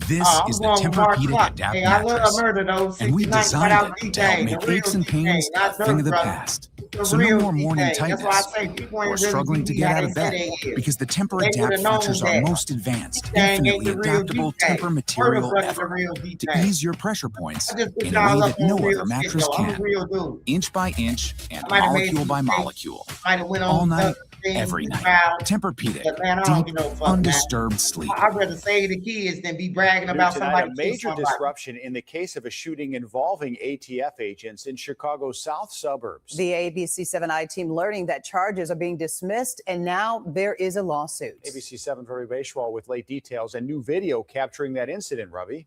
Speaker 4: This is the Tempur-Pedic Adapt mattress, and we designed it to help make aches and pains a thing of the past. So no more morning tightness or struggling to get out of bed, because the Tempur Adapt features our most advanced, infinitely adaptable Tempur material ever to ease your pressure points in a way that no other mattress can, inch by inch and molecule by molecule, all night, every night. Tempur-Pedic, deep, undisturbed sleep.
Speaker 1: I'd rather save the kids than be bragging about somebody.
Speaker 12: A major disruption in the case of a shooting involving ATF agents in Chicago's south suburbs.
Speaker 13: The ABC7I team learning that charges are being dismissed, and now there is a lawsuit.
Speaker 12: ABC7 Ravi Vaishwal with late details and new video capturing that incident, Ravi.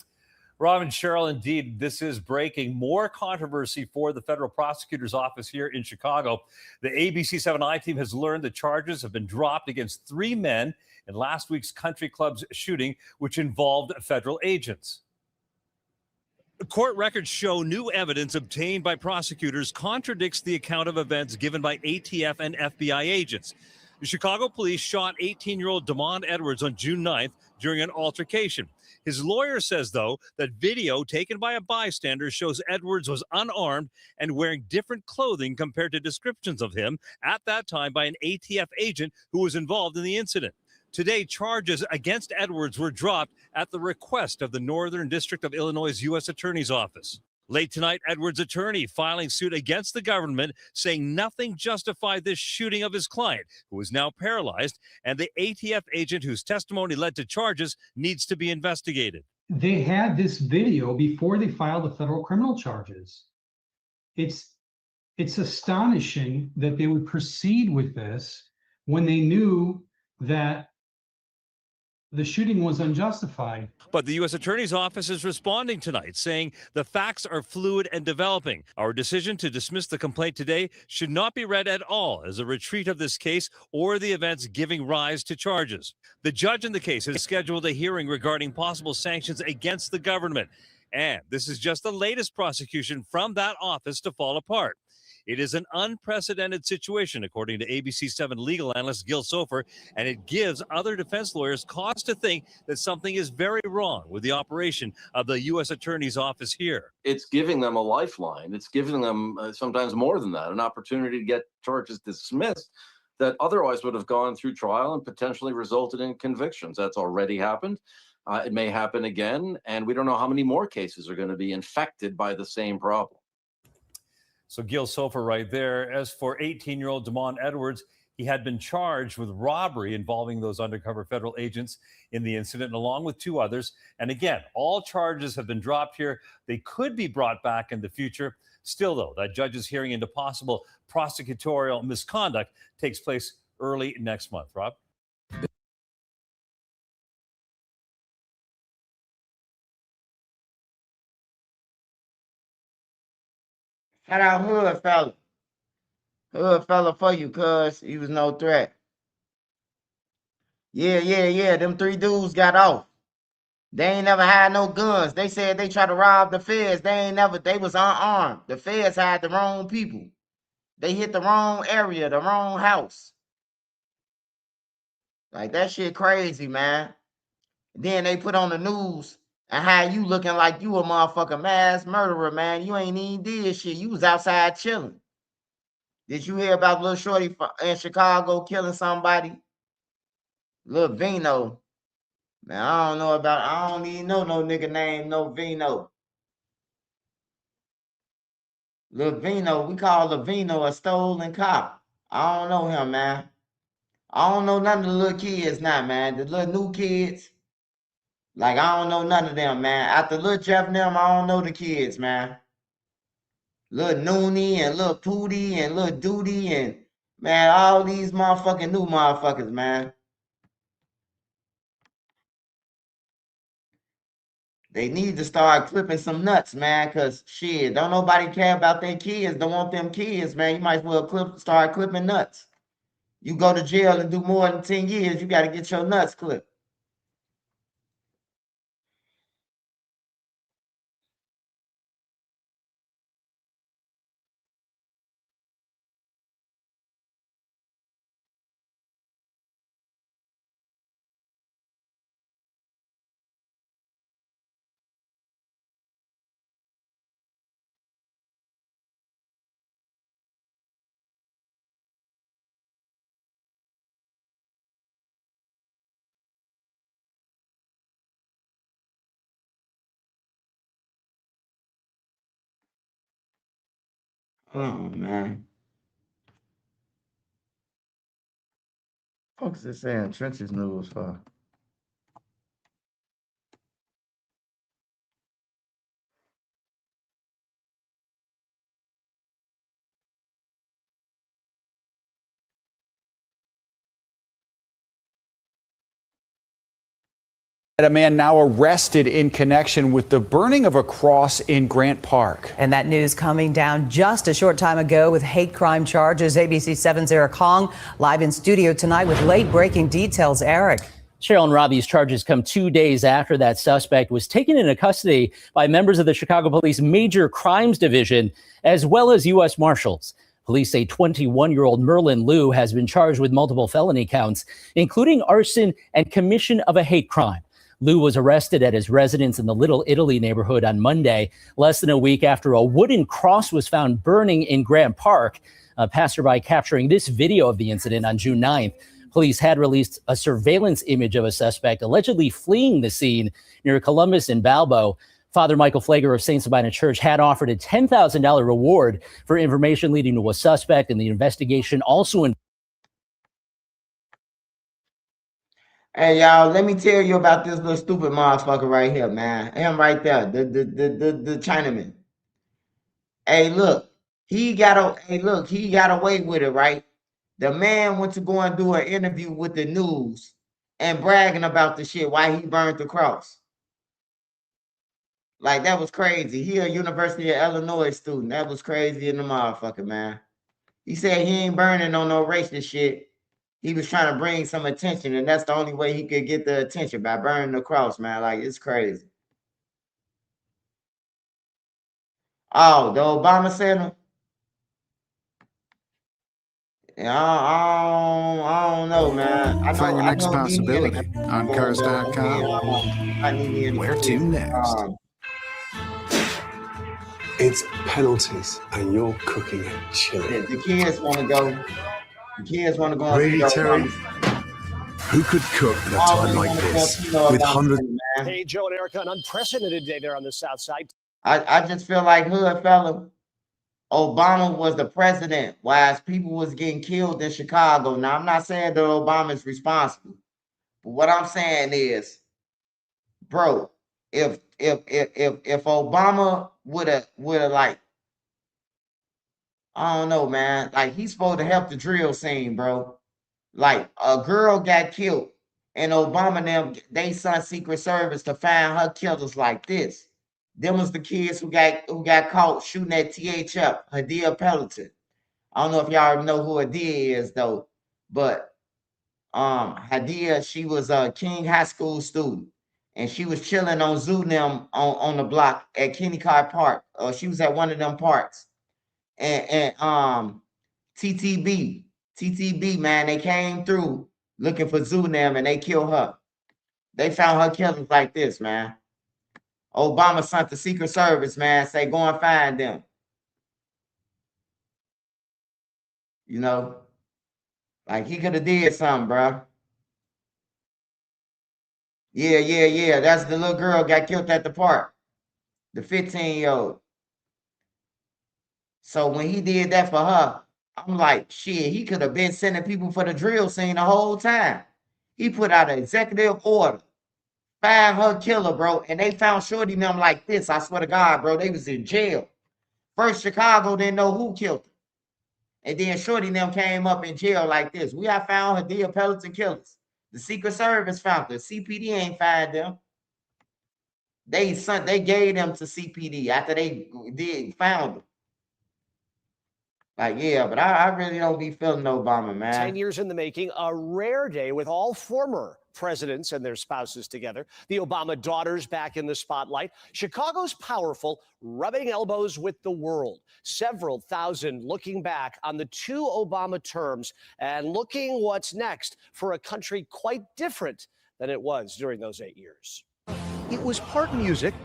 Speaker 14: Rob and Cheryl, indeed, this is breaking more controversy for the federal prosecutor's office here in Chicago. The ABC7I team has learned the charges have been dropped against 3 men in last week's country club's shooting, which involved federal agents. Court records show new evidence obtained by prosecutors contradicts the account of events given by ATF and FBI agents. The Chicago police shot 18-year-old Damond Edwards on June 9th during an altercation. His lawyer says, though, that video taken by a bystander shows Edwards was unarmed and wearing different clothing compared to descriptions of him at that time by an ATF agent who was involved in the incident. Today, charges against Edwards were dropped at the request of the Northern District of Illinois' U.S. Attorney's Office. Late tonight, Edwards' attorney filing suit against the government, saying nothing justified this shooting of his client, who is now paralyzed, and the ATF agent whose testimony led to charges needs to be investigated.
Speaker 15: They had this video before they filed the federal criminal charges. It's astonishing that they would proceed with this when they knew that the shooting was unjustified.
Speaker 14: But the U.S. Attorney's Office is responding tonight, saying the facts are fluid and developing. Our decision to dismiss the complaint today should not be read at all as a retreat of this case or the events giving rise to charges. The judge in the case has scheduled a hearing regarding possible sanctions against the government. And this is just the latest prosecution from that office to fall apart. It is an unprecedented situation, according to ABC7 legal analyst Gil Sofer, and it gives other defense lawyers cause to think that something is very wrong with the operation of the U.S. Attorney's Office here.
Speaker 16: It's giving them a lifeline. It's giving them sometimes more than that, an opportunity to get charges dismissed that otherwise would have gone through trial and potentially resulted in convictions. That's already happened. It may happen again, and we don't know how many more cases are going to be infected by the same problem.
Speaker 14: So Gil Sofer right there. As for 18-year-old Damon Edwards, he had been charged with robbery involving those undercover federal agents in the incident, along with 2 others. And again, all charges have been dropped here. They could be brought back in the future. Still, though, that judge's hearing into possible prosecutorial misconduct takes place early next month. Rob?
Speaker 1: Shout out Hood fella. Hood fella for you, cuz he was no threat. Yeah. Them 3 dudes got off. They ain't never had no guns. They said they tried to rob the feds. They was unarmed. The feds had the wrong people. They hit the wrong area, the wrong house. Like, that shit crazy, man. Then they put on the news and how you looking like you a motherfucking mass murderer, man. You ain't even did shit. You was outside chilling. Did you hear about little shorty in Chicago killing somebody? Little Vino. Man, I don't even know no nigga named no Vino. Lil Vino, we call Lil Vino a stolen cop. I don't know him, man. I don't know none of the little kids now, man. The little new kids, like, I don't know none of them, man. After Lil Jeff and them, I don't know the kids, man. Lil Noonie and Lil Pootie and Lil Duty and, man, all these motherfucking new motherfuckers, man. They need to start clipping some nuts, man, because shit, don't nobody care about their kids. Don't want them kids, man. You might as well start clipping nuts. You go to jail and do more than 10 years, you got to get your nuts clipped. Oh, man. Folks is saying trenches news for.
Speaker 12: A man now arrested in connection with the burning of a cross in Grant Park.
Speaker 13: And that news coming down just a short time ago with hate crime charges. ABC7's Eric Hong live in studio tonight with late-breaking details. Eric.
Speaker 17: Cheryl and Robbie's charges come 2 days after that suspect was taken into custody by members of the Chicago Police Major Crimes Division, as well as U.S. Marshals. Police say 21-year-old Merlin Liu has been charged with multiple felony counts, including arson and commission of a hate crime. Liu was arrested at his residence in the Little Italy neighborhood on Monday, less than a week after a wooden cross was found burning in Grant Park. A passerby capturing this video of the incident on June 9th. Police had released a surveillance image of a suspect allegedly fleeing the scene near Columbus and Balbo. Father Michael Flager of St. Sabina Church had offered a $10,000 reward for information leading to a suspect, and the investigation also
Speaker 1: Hey, y'all, let me tell you about this little stupid motherfucker right here, man. Him right there, the Chinaman. Hey, look, he got away with it, right? The man went to go and do an interview with the news and bragging about the shit, why he burned the cross. Like, that was crazy. He a University of Illinois student. That was crazy in the motherfucker, man. He said he ain't burning on no racist shit. He was trying to bring some attention, and that's the only way he could get the attention, by burning the cross, man. Like, it's crazy. Oh, the Obama Center. Yeah, I don't know, man.
Speaker 18: Find your next possibility on Cars.com.
Speaker 11: Where to next?
Speaker 19: It's penalties, and you're cooking it chili.
Speaker 1: The kids want to go. The kids want to go and see
Speaker 19: Really,
Speaker 1: the
Speaker 19: Terry?
Speaker 11: Who could cook at a time like this with hundreds?
Speaker 20: Hey, Joe and Erica, an unprecedented day there on the South Side.
Speaker 1: I just feel like hood fella. Obama was the president while people was getting killed in Chicago. Now I'm not saying that Obama is responsible, but what I'm saying is, bro, if Obama would have like, I don't know, man, like he's supposed to help the drill scene, bro. Like a girl got killed, and Obama them they sent Secret Service to find her killers like this. Them was the kids who got caught shooting at THF, Hadia Pelleton. I don't know if y'all know who Hadia is though, but Hadia, she was a King High School student, and she was chilling on Zoonim on the block at Kennecott Park. She was at one of them parks, and TTB, man, they came through looking for Zoonim and they killed her. They found her killers like this, man. Obama sent the Secret Service, man, say go and find them. You know, like he could have did something, bro. Yeah. That's the little girl got killed at the park, the 15-year-old. So when he did that for her, I'm like, shit, he could have been sending people for the drill scene the whole time. He put out an executive order, find her killer, bro, and they found Shorty and them like this. I swear to God, bro, they was in jail. First, Chicago didn't know who killed her. And then Shorty and them came up in jail like this. We have found Hadia Pelleton killers. The Secret Service found them. CPD ain't find them. They gave them to CPD after they found them. Like, yeah, but I really don't be feeling Obama, man.
Speaker 20: 10 years in the making, a rare day with all former presidents and their spouses together. The Obama daughters back in the spotlight. Chicago's powerful, rubbing elbows with the world. Several thousand looking back on the 2 Obama terms and looking what's next for a country quite different than it was during those 8 years. It was part music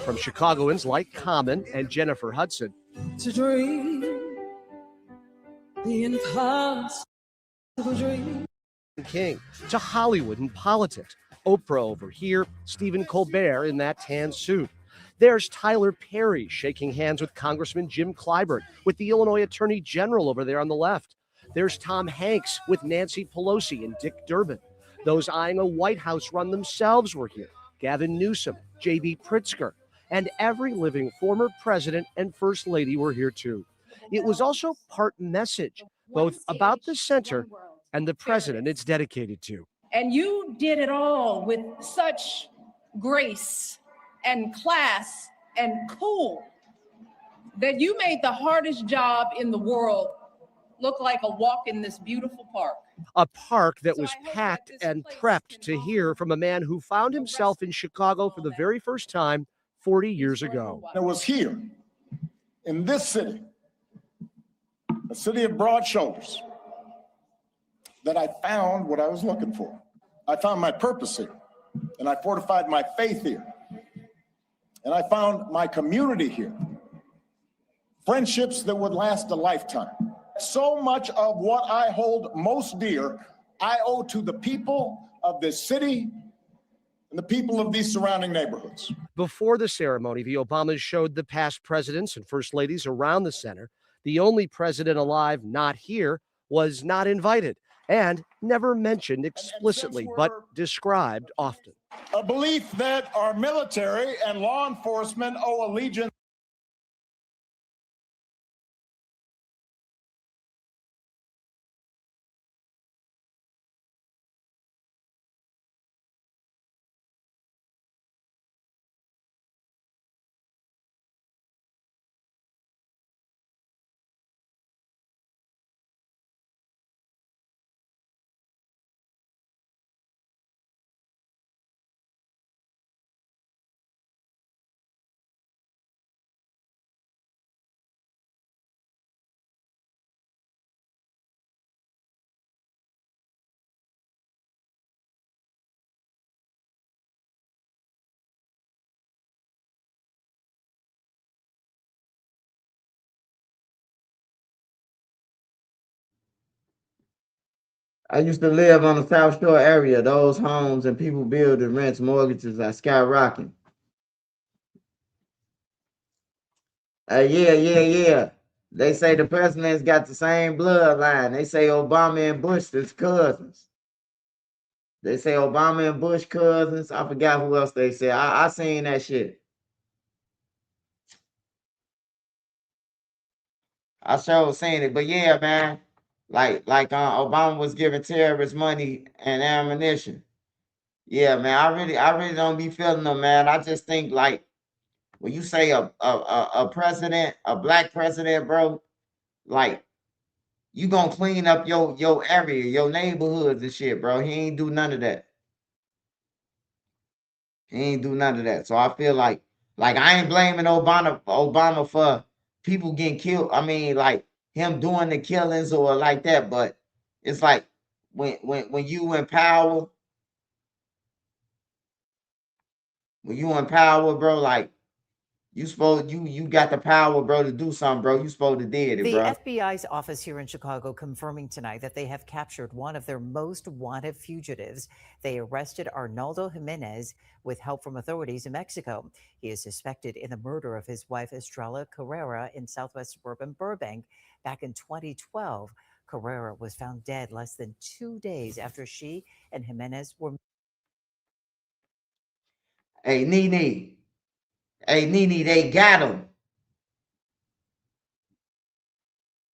Speaker 20: from Chicagoans like Common and Jennifer Hudson.
Speaker 21: To dream the impossible dream.
Speaker 20: King to Hollywood and politics. Oprah over here, Stephen Colbert in that tan suit. There's Tyler Perry shaking hands with Congressman Jim Clyburn, with the Illinois Attorney General over there on the left. There's Tom Hanks with Nancy Pelosi and Dick Durbin. Those eyeing a White House run themselves were here. Gavin Newsom, J.B. Pritzker, and every living former president and first lady were here too. It was also part message, both about the center and the president it's dedicated to.
Speaker 22: And you did it all with such grace and class and cool that you made the hardest job in the world look like a walk in this beautiful park.
Speaker 20: A park that was packed and prepped to hear from a man who found himself in Chicago for the very first time 40 years ago.
Speaker 23: It was here, in this city, a city of broad shoulders, that I found what I was looking for. I found my purpose here, and I fortified my faith here. And I found my community here. Friendships that would last a lifetime. So much of what I hold most dear, I owe to the people of this city and the people of these surrounding neighborhoods.
Speaker 20: Before the ceremony, the Obamas showed the past presidents and first ladies around the center. The only president alive not here was not invited and never mentioned explicitly, but described often.
Speaker 23: A belief that our military and law enforcement owe allegiance
Speaker 1: I used to live on the South Shore area. Those homes and people building rents, mortgages are skyrocketing. Yeah. They say the president's got the same bloodline. They say Obama and Bush is cousins. They say Obama and Bush cousins. I forgot who else they said. I seen that shit. I sure seen it. But yeah, man. Obama was giving terrorists money and ammunition. Yeah, man. I really don't be feeling them, man. I just think like when you say a president, a black president, bro, like you gonna clean up your area, your neighborhoods and shit, bro. He ain't do none of that. He ain't do none of that. So I feel like I ain't blaming Obama for people getting killed. I mean, like him doing the killings or like that, but it's like when you in power, bro, like you got the power, bro, to do something, bro. You supposed to did it,
Speaker 13: The
Speaker 1: bro.
Speaker 13: FBI's office here in Chicago confirming tonight that they have captured one of their most wanted fugitives. They arrested Arnaldo Jimenez with help from authorities in Mexico. He is suspected in the murder of his wife, Estrella Carrera, in southwest suburban Burbank back in 2012. Carrera was found dead less than 2 days after she and Jimenez were.
Speaker 1: Hey, Nene. Hey, Nene, they got him.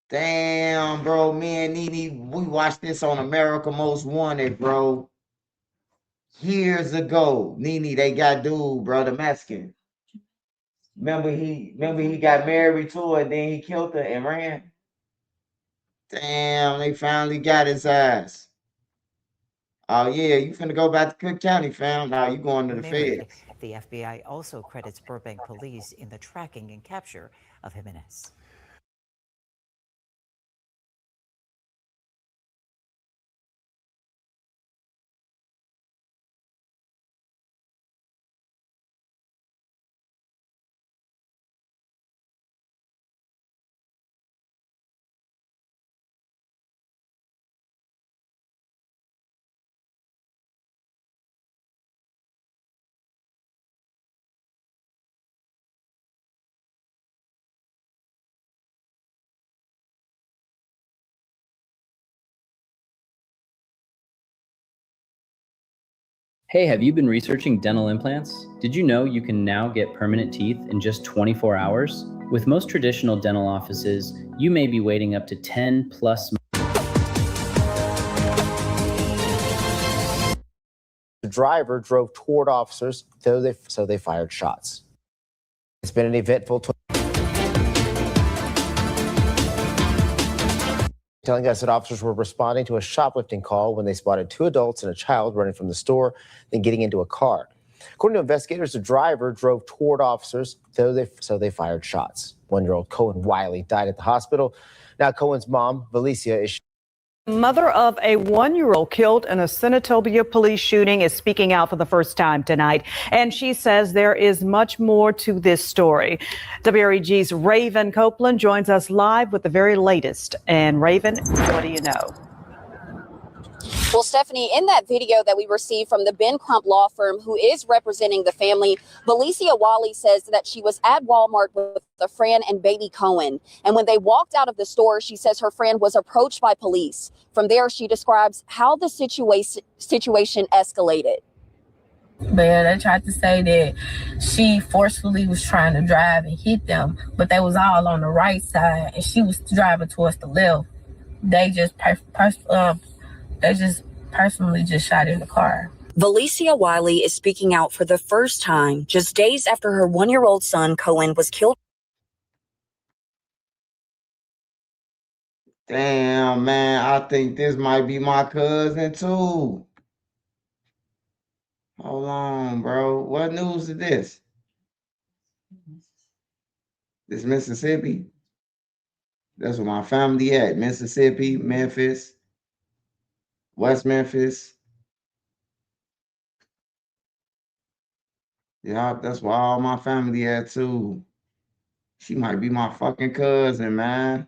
Speaker 1: Damn, bro, me and Nene, we watched this on America Most Wanted, bro. Years ago. Nene, they got dude, bro, the Mexican. Remember he got married to her, then he killed her and ran. Damn, they finally got his ass. Oh yeah, you finna go back to Cook County, fam. Now you going to the
Speaker 13: Married.
Speaker 1: feds.
Speaker 13: The FBI also credits Burbank police in the tracking and capture of Jimenez.
Speaker 2: Hey, have you been researching dental implants? Did you know you can now get permanent teeth in just 24 hours? With most traditional dental offices, you may be waiting up to 10 plus months.
Speaker 3: The driver drove toward officers, so they fired shots. It's been an eventful telling us that officers were responding to a shoplifting call when they spotted 2 adults and a child running from the store, then getting into a car. According to investigators, the driver drove toward officers, so they fired shots. 1-year-old Cohen Wiley died at the hospital. Now Cohen's mom, Valicia, is
Speaker 7: Mother of a 1-year-old killed in a Senatobia police shooting is speaking out for the first time tonight. And she says there is much more to this story. WREG's Raven Copeland joins us live with the very latest. And Raven, what do you know?
Speaker 24: Well, Stephanie, in that video that we received from the Ben Crump law firm who is representing the family, Valicia Wiley says that she was at Walmart with a friend and baby Cohen. And when they walked out of the store, she says her friend was approached by police. From there, she describes how the situation escalated.
Speaker 25: They tried to say that she forcefully was trying to drive and hit them, but they was all on the right side and she was driving towards the left. They just personally just shot in the car.
Speaker 24: Valicia Wiley is speaking out for the first time just days after her 1-year-old son Cohen was killed.
Speaker 1: Damn, man, I think this might be my cousin too. Hold on, bro. What news is this? This Mississippi? That's where my family at. Mississippi, Memphis, West Memphis. Yeah, that's where all my family at too. She might be my fucking cousin, man.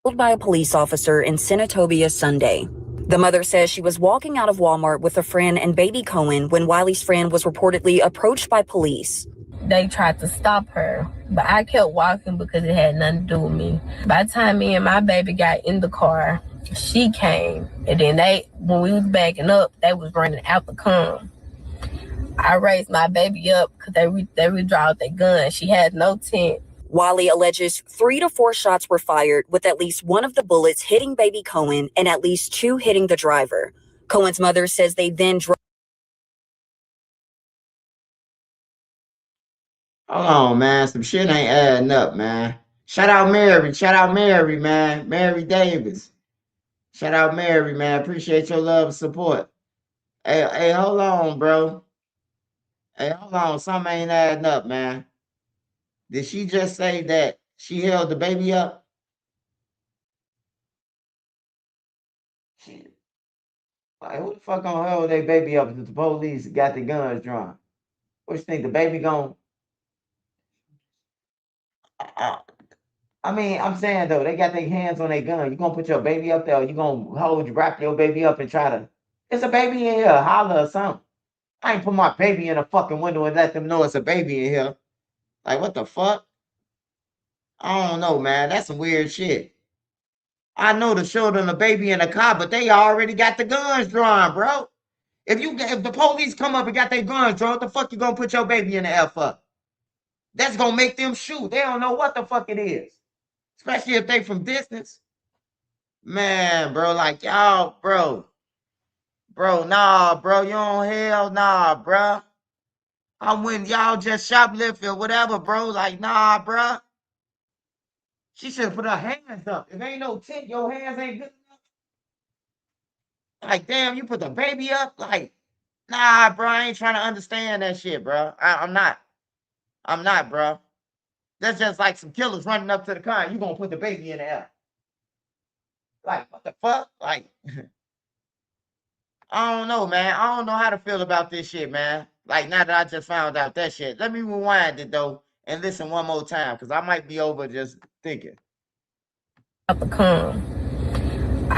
Speaker 24: killed by a police officer in Senatobia Sunday. The mother says she was walking out of Walmart with a friend and baby Cohen when Wiley's friend was reportedly approached by police.
Speaker 25: They tried to stop her, but I kept walking because it had nothing to do with me. By the time me and my baby got in the car, she came, and then when we was backing up, they was running out the car. I raised my baby up because they withdrew their gun. She had no tent.
Speaker 24: Wiley alleges 3 to 4 shots were fired, with at least one of the bullets hitting baby Cohen and at least 2 hitting the driver. Cohen's mother says they then drove.
Speaker 1: Hold on, man. Some shit ain't adding up, man. Shout out Mary. Shout out Mary, man. Mary Davis. Shout out Mary, man. Appreciate your love and support. Hey, hold on, bro. Hey, hold on. Something ain't adding up, man. Did she just say that she held the baby up? Like, who the fuck gonna hold their baby up if the police got the guns drawn? What you think, the baby gonna... I mean, I'm saying, though, they got their hands on their gun. You gonna put your baby up there, or you gonna wrap your baby up and try to... It's a baby in here, holler or something. I ain't put my baby in a fucking window and let them know it's a baby in here. Like, what the fuck? I don't know, man. That's some weird shit. I know the children, the baby in the car, but they already got the guns drawn, bro. If the police come up and got their guns drawn, what the fuck you gonna put your baby in the F up? That's gonna make them shoot. They don't know what the fuck it is. Especially if they from distance. Man, bro, like y'all, bro. Bro, nah, bro. You on hell, nah, bro. I'm when y'all just shoplift or whatever, bro. Like, nah, bro. She should have put her hands up. If ain't no tent, your hands ain't good enough. Like, damn, you put the baby up? Like, nah, bro. I ain't trying to understand that shit, bro. I'm not. I'm not, bro. That's just like some killers running up to the car and you gonna put the baby in the air. Like, what the fuck? Like, I don't know, man. I don't know how to feel about this shit, man. Like, now that I just found out that shit. Let me rewind it, though, and listen one more time, because I might be over just thinking.
Speaker 25: I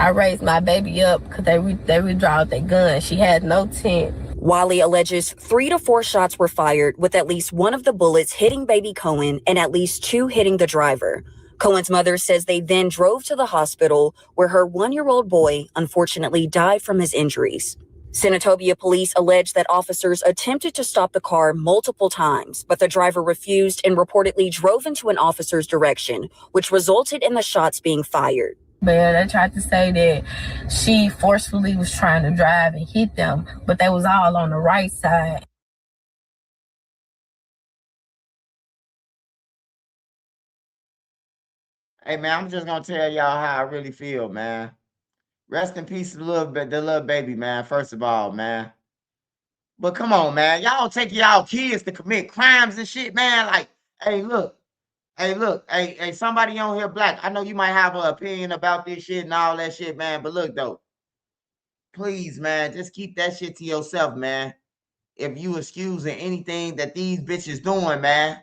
Speaker 25: raised my baby up because they withdrew their gun. She had no tent.
Speaker 24: Wiley alleges 3 to 4 shots were fired, with at least one of the bullets hitting baby Cohen and at least 2 hitting the driver. Cohen's mother says they then drove to the hospital where her 1-year-old boy unfortunately died from his injuries. Senatobia police allege that officers attempted to stop the car multiple times, but the driver refused and reportedly drove into an officer's direction, which resulted in the shots being fired.
Speaker 25: But they tried to say that she forcefully was trying to drive and hit them, but they was all on the right side.
Speaker 1: Hey, man, I'm just going to tell y'all how I really feel, man. Rest in peace, the little baby, man, first of all, man. But come on, man. Y'all take y'all kids to commit crimes and shit, man. Like, hey, look. Hey, somebody on here black. I know you might have an opinion about this shit and all that shit, man. But look, though. Please, man, just keep that shit to yourself, man. If you excusing anything that these bitches doing, man.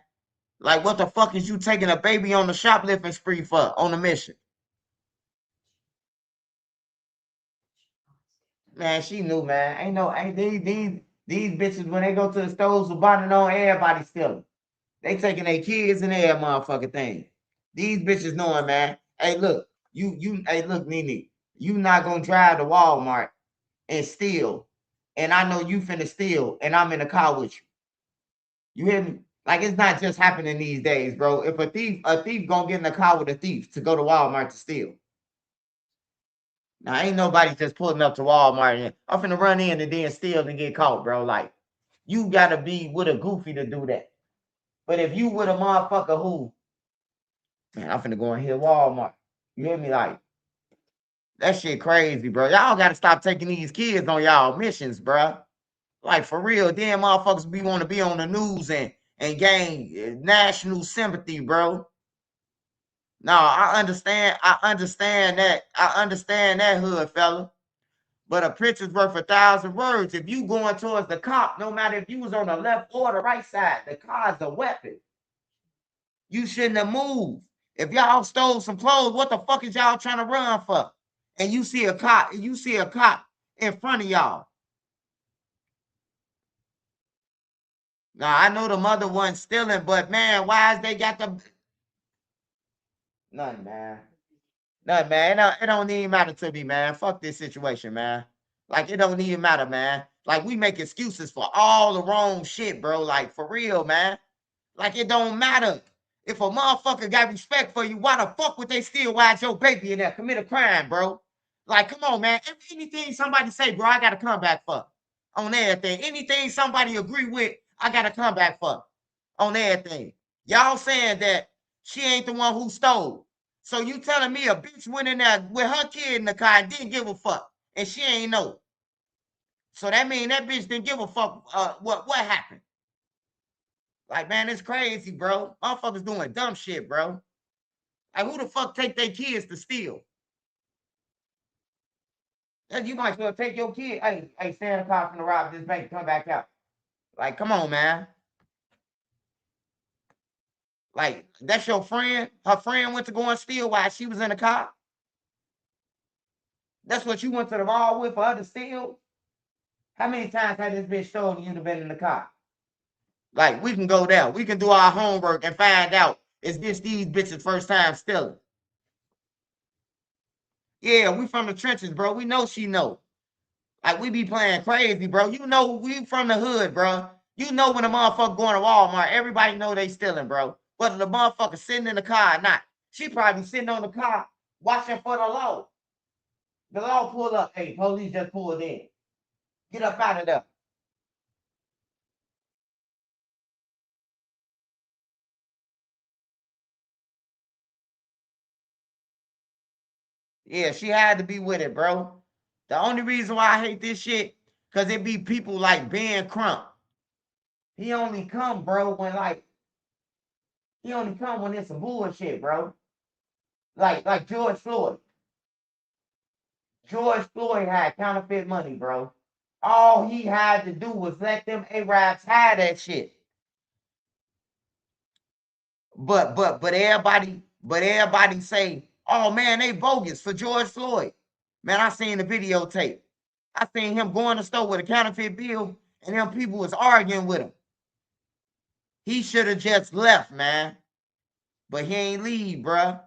Speaker 1: Like, what the fuck is you taking a baby on the shoplifting spree for, on a mission? Man, she knew, man. Ain't these bitches, when they go to the stores with bonnet on, everybody stealing. They taking their kids and their motherfucking thing. These bitches knowing, man. Hey, look, hey, look, Nene, you not gonna drive to Walmart and steal, and I know you finna steal, and I'm in the car with you. You hear me? Like, it's not just happening these days, bro. If a thief gonna get in the car with a thief to go to Walmart to steal. Now, ain't nobody just pulling up to Walmart and I'm finna run in and then steal and get caught, bro. Like, you gotta be with a goofy to do that. But if you with a motherfucker who, man, I'm finna go in here Walmart. You hear me? Like, that shit crazy, bro. Y'all gotta stop taking these kids on y'all missions, bro. Like, for real, then motherfuckers want to be on the news and gain national sympathy, bro. No, I understand that. I understand that, hood fella. But a picture's worth 1,000 words. If you going towards the cop, no matter if you was on the left or the right side, the car's a weapon. You shouldn't have moved. If y'all stole some clothes, what the fuck is y'all trying to run for? And you see a cop in front of y'all. Now, I know the mother wasn't stealing, but man, why is they got the... Nothing, man. Nothing, man. It don't even matter to me, man. Fuck this situation, man. Like, it don't even matter, man. Like, we make excuses for all the wrong shit, bro. Like, for real, man. Like, it don't matter. If a motherfucker got respect for you, why the fuck would they still watch your baby in there commit a crime, bro? Like, come on, man. Anything somebody say, bro, I got to come back for. On everything. Anything somebody agree with, I got to come back for. On everything. Y'all saying that she ain't the one who stole. So you telling me a bitch went in there with her kid in the car and didn't give a fuck. And she ain't know. So that mean that bitch didn't give a fuck what happened. Like, man, it's crazy, bro. Motherfuckers doing dumb shit, bro. Like, who the fuck take their kids to steal? You might as well take your kid. Hey, stay in the car from the rob this bank, come back out. Like, come on, man. Like, that's your friend? Her friend went to go and steal while she was in the car? That's what you went to the mall with for her to steal? How many times had this bitch stolen and you'd have been in the car? Like, we can go there. We can do our homework and find out, is this these bitches' first time stealing? Yeah, we from the trenches, bro. We know she know. Like, we be playing crazy, bro. You know we from the hood, bro. You know when a motherfucker going to Walmart, everybody know they stealing, bro. Whether the motherfucker sitting in the car or not. She probably sitting on the car watching for the law. The law pulled up. Hey, police just pulled in. Get up out of there. Yeah, she had to be with it, bro. The only reason why I hate this shit, because it be people like Ben Crump. He only come, bro, when it's some bullshit, bro. Like George Floyd. George Floyd had counterfeit money, bro. All he had to do was let them Arabs have that shit. But everybody say, oh man, they bogus for George Floyd. Man, I seen the videotape. I seen him going to the store with a counterfeit bill, and them people was arguing with him. He should have just left, man. But he ain't leave, bruh.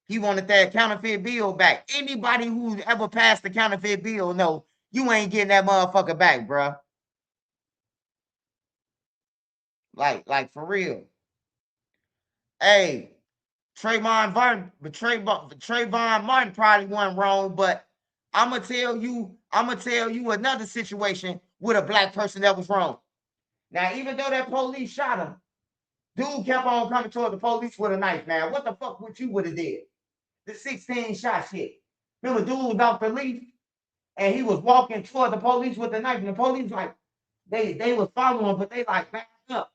Speaker 1: He wanted that counterfeit bill back. Anybody who ever passed the counterfeit bill know you ain't getting that motherfucker back, bruh. Like for real. Hey, Trayvon Martin probably wasn't wrong, but I'ma tell you another situation with a black person that was wrong. Now, even though that police shot him, dude kept on coming toward the police with a knife, man. What the fuck would you would have did? The 16 shot shit. Remember, dude was off the leaf and he was walking toward the police with the knife, and the police like they was following him, but they like back up.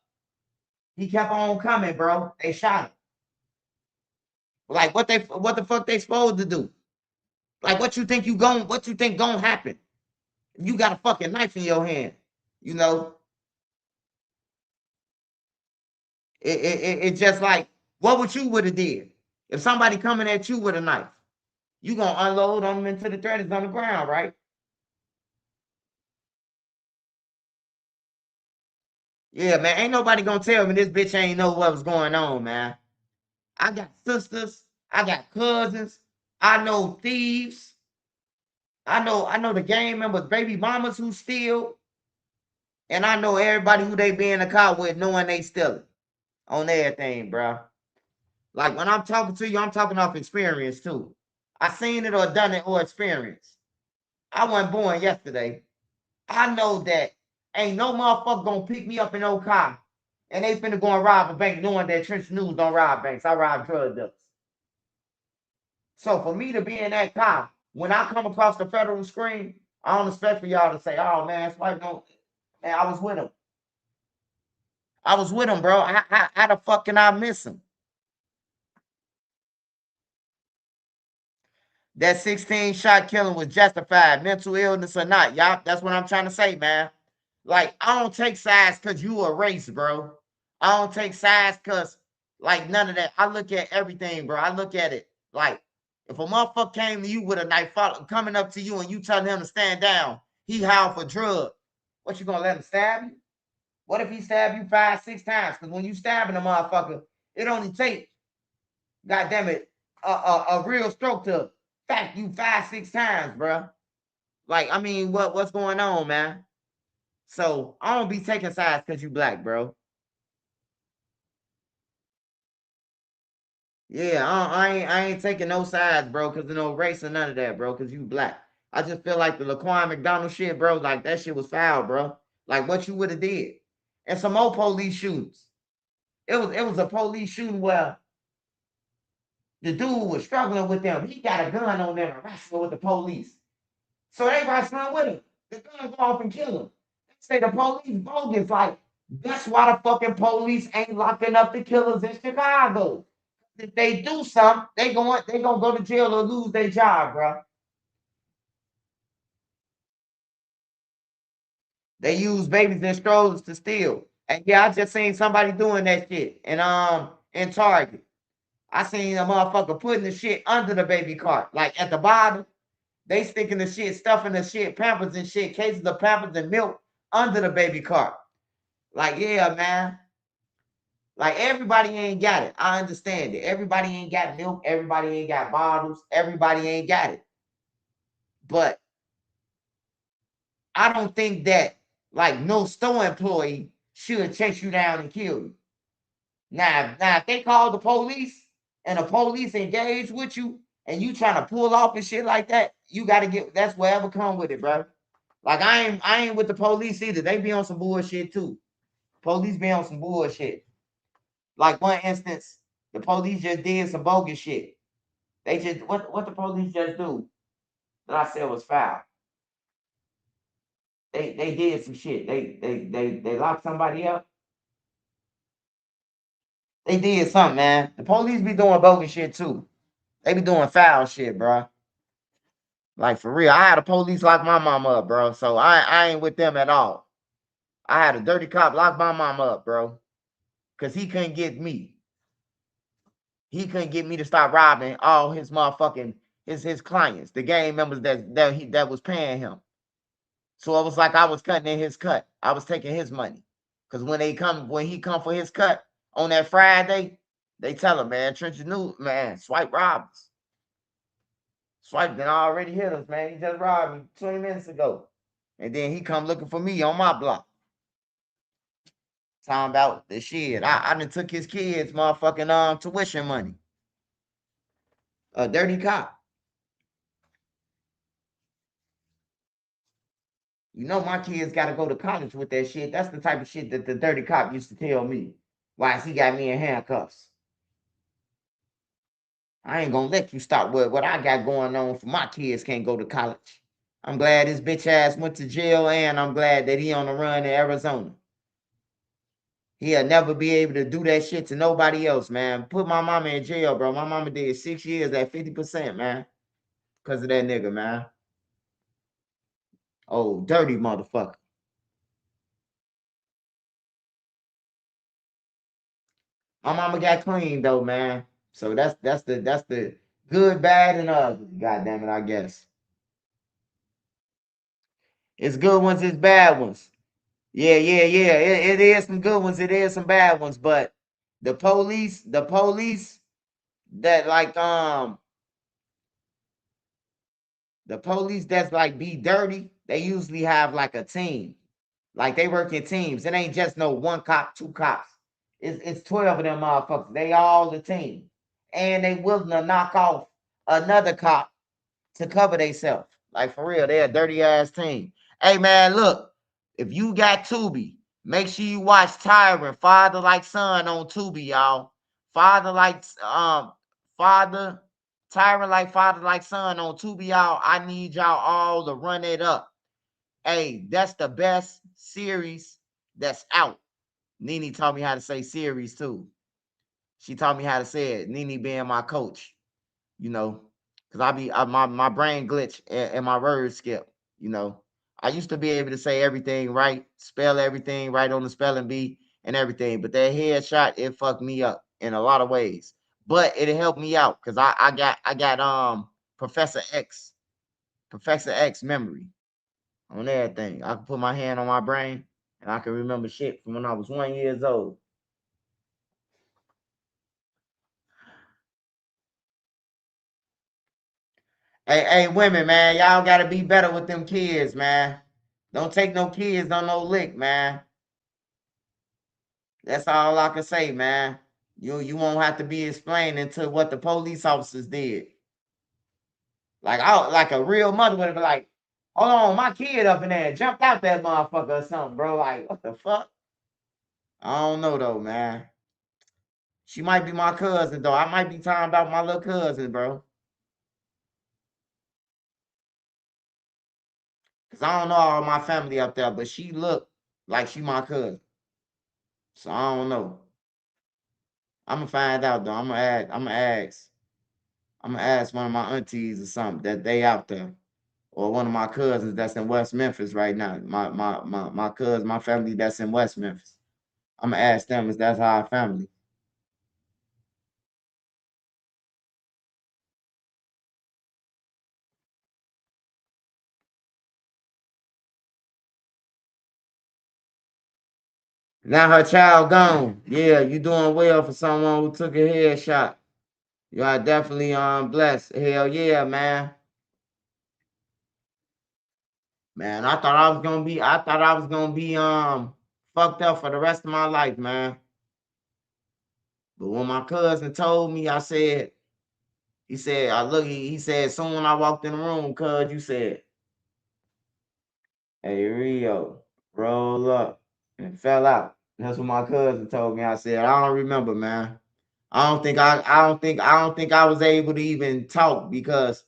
Speaker 1: He kept on coming, bro. They shot him. Like what the fuck they supposed to do? Like what you think gonna happen? You got a fucking knife in your hand, you know. It's just like, what would you would have did if somebody coming at you with a knife? You gonna unload on them until the threat is on the ground, right? Yeah, man. Ain't nobody gonna tell me this bitch ain't know what was going on, man. I got sisters, I got cousins, I know thieves, I know the gang members, baby mamas who steal, and I know everybody who they be in the car with knowing they stealing on everything, bro. Like when I'm talking to you, I'm talking off experience too. I seen it or done it or experienced. I wasn't born yesterday. I know that ain't no motherfucker gonna pick me up in no car and they finna go and rob a bank knowing that Trench News don't rob banks. I rob drug dealers. So for me to be in that car, when I come across the federal screen, I don't expect for y'all to say, oh man, it's like no, man, I was with him. I was with him, bro. How the fuck can I miss him? That 16 shot killing was justified, mental illness or not. Y'all, that's what I'm trying to say, man. Like, I don't take sides because you a race, bro. I don't take sides because, Like none of that. I look at everything, bro. I look at it like if a motherfucker came to you with a knife coming up to you and you telling him to stand down, he howled for drugs. What, you gonna let him stab you? What if he stab you 5, 6 times? Because when you stabbing a motherfucker, it only takes, goddamn it, a real stroke to fact you 5, 6 times, bro. Like, I mean, what's going on, man? So I don't be taking sides because you black, bro. Yeah, I ain't taking no sides, bro, because of no race or none of that, bro, because you black. I just feel like the Laquan McDonald shit, bro, like that shit was foul, bro. Like what you would have did. And some more police shootings. It was a police shooting where the dude was struggling with them. He got a gun on them and wrestling with the police. So they wrestling with him. The gun go off and kill him. They say the police bogus. Like, that's why the fucking police ain't locking up the killers in Chicago. If they do something, they gonna go to jail or lose their job, bro. They use babies and strollers to steal. And yeah, I just seen somebody doing that shit. And in Target. I seen a motherfucker putting the shit under the baby cart, like at the bottom. They sticking the shit, stuffing the shit, Pampers and shit, cases of Pampers and milk under the baby cart. Like, yeah, man. Like, everybody ain't got it. I understand it. Everybody ain't got milk. Everybody ain't got bottles. Everybody ain't got it. But I don't think that, like, no store employee should chase you down and kill you. Now, if they call the police and the police engage with you and you trying to pull off and shit like that, you got to get, that's whatever come with it, bro. Like, I ain't with the police either. They be on some bullshit too. Police be on some bullshit. Like, one instance, the police just did some bogus shit. They just, what the police just do that I said was foul? They did some shit. They locked somebody up. They did something, man. The police be doing bogus shit too. They be doing foul shit, bro. Like, for real. I had a police lock my mama up, bro. So I ain't with them at all. I had a dirty cop lock my mama up, bro. Because he couldn't get me. He couldn't get me to stop robbing all his motherfucking his clients, the gang members that was paying him. So it was like I was cutting in his cut. I was taking his money. Because when he come for his cut on that Friday, they tell him, man, Trench News, man, swipe robbers. Swipe done already hit us, man. He just robbed me 20 minutes ago. And then he come looking for me on my block. Talking about the shit. I done took his kids' motherfucking tuition money. A dirty cop. You know my kids got to go to college with that shit. That's the type of shit that the dirty cop used to tell me. Why he got me in handcuffs. I ain't gonna let you stop what I got going on for my kids can't go to college. I'm glad his bitch ass went to jail, and I'm glad that he on the run in Arizona. He'll never be able to do that shit to nobody else, man. Put my mama in jail, bro. My mama did 6 years at 50%, man. Because of that nigga, man. Oh, dirty motherfucker. My mama got clean though, man. So that's the good, bad, and ugly. God damn it, I guess. It's good ones, it's bad ones. Yeah. It is some good ones, it is some bad ones, but the police that like the police that's like be dirty, they usually have like a team. Like they work in teams. It ain't just no one cop, two cops. It's 12 of them motherfuckers. They all the team. And they willing to knock off another cop to cover themselves. Like for real, they're a dirty ass team. Hey man, look, if you got Tubi, make sure you watch Tyron, Father Like Son on Tubi, y'all. Father Tyron like Father Like Son on Tubi, y'all. I need y'all all to run it up. Hey, that's the best series that's out. Nene taught me how to say series too. She taught me how to say it. Nene being my coach, you know, because my brain glitch and my words skip, you know. I used to be able to say everything right, spell everything right on the spelling bee and everything, but that headshot, it fucked me up in a lot of ways. But it helped me out because I got Professor X memory on everything. I can put my hand on my brain and I can remember shit from when I was 1 year old. Hey, women, man, y'all gotta be better with them kids, man. Don't take no kids on no lick, man. That's all I can say, man. You won't have to be explaining to what the police officers did. Like a real mother would have been like, hold on, my kid up in there jumped out that motherfucker or something, bro. Like, what the fuck? I don't know though, man. She might be my cousin though. I might be talking about my little cousin, bro. Cause I don't know all my family up there, but she looked like she my cousin. So I don't know. I'm gonna find out though. I'm gonna ask one of my aunties or something that they out there, or one of my cousins that's in West Memphis right now. My cousin, my family that's in West Memphis. I'm gonna ask them if that's our family. Now her child gone. Yeah, you doing well for someone who took a headshot. You are definitely blessed. Hell yeah, man. Man, I thought I was gonna be fucked up for the rest of my life, man. But when my cousin told me, he said, he said, soon when I walked in the room, cuz you said, hey Rio, roll up, and fell out. That's what my cousin told me. I said, I don't remember, man. I don't think I was able to even talk because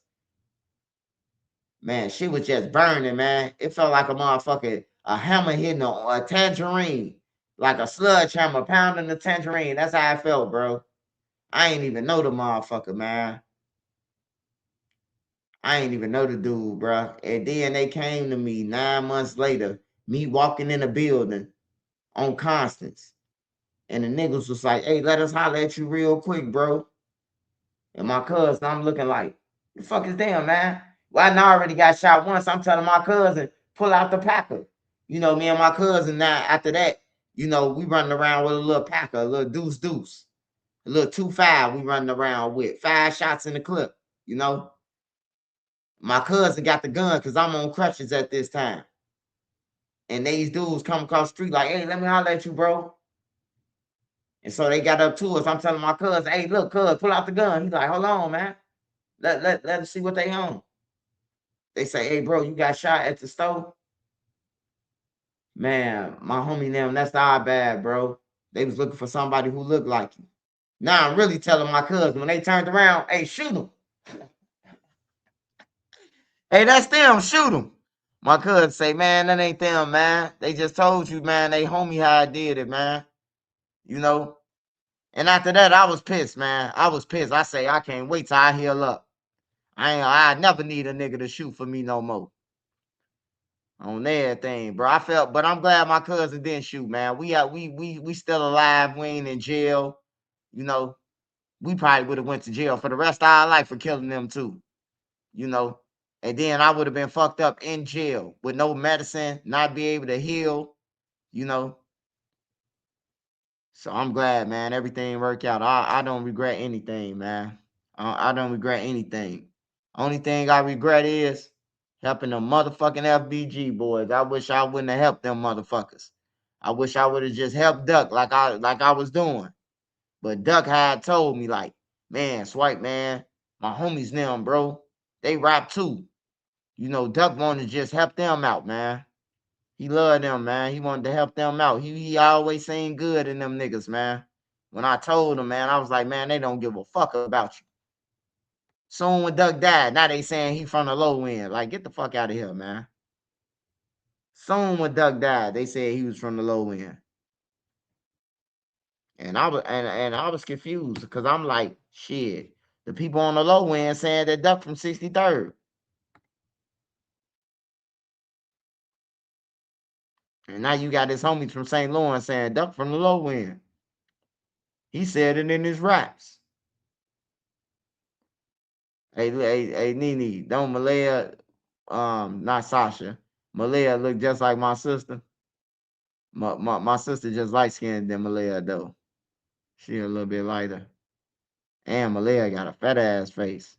Speaker 1: man, she was just burning, man. It felt like a hammer hitting a tangerine, like a sludge hammer pounding the tangerine. That's how I felt, bro. I ain't even know the motherfucker, man. I ain't even know the dude, bro. And then they came to me 9 months later, me walking in the building on Constance. And the niggas was like, hey, let us holler at you real quick, bro. And my cousin, I'm looking like, the fuck is them, man? Well, I already got shot once. I'm telling my cousin, pull out the packer. You know, me and my cousin now, after that, you know, we running around with a little packer, a little deuce. A little 2.5 we running around with. 5 shots in the clip, you know. My cousin got the gun because I'm on crutches at this time. And these dudes come across the street like, hey, let me holler at you, bro. And so they got up to us. I'm telling my cousin, hey, look, cuz, pull out the gun. He's like, hold on, man. Let us see what they on. They say, hey, bro, you got shot at the store? Man, my homie them, that's our bad, bro. They was looking for somebody who looked like you. Now I'm really telling my cousin, when they turned around, hey, shoot them. Hey, that's them, shoot them. My cousin say, man, that ain't them, man. They just told you, man, they homie how I did it, man. You know? And after that, I was pissed, man. I was pissed. I say, I can't wait till I heal up. I never need a nigga to shoot for me no more. On everything, bro. But I'm glad my cousin didn't shoot, man. We still alive. We ain't in jail. You know, we probably would have went to jail for the rest of our life for killing them too. You know, and then I would have been fucked up in jail with no medicine, not be able to heal. You know, so I'm glad, man. Everything worked out. I don't regret anything, man. I don't regret anything. Only thing I regret is helping the motherfucking FBG boys. I wish I wouldn't have helped them motherfuckers. I wish I would have just helped Duck like I was doing. But Duck had told me like, man, Swipe, man, my homies them, bro. They rap too. You know, Duck wanted to just help them out, man. He loved them, man. He wanted to help them out. He always seen good in them niggas, man. When I told him, man, I was like, man, they don't give a fuck about you. Soon when Duck died, now they saying he from the low end. Like, get the fuck out of here, man. Soon when Duck died, they said he was from the low end. And I was confused because I'm like, shit. The people on the low end saying that Duck from 63rd. And now you got this homies from St. Lawrence saying Duck from the low end. He said it in his raps. Hey, Nene, don't Malaya, not Sasha. Malaya look just like my sister. My sister just light skinned than Malaya though. She a little bit lighter. And Malaya got a fat ass face.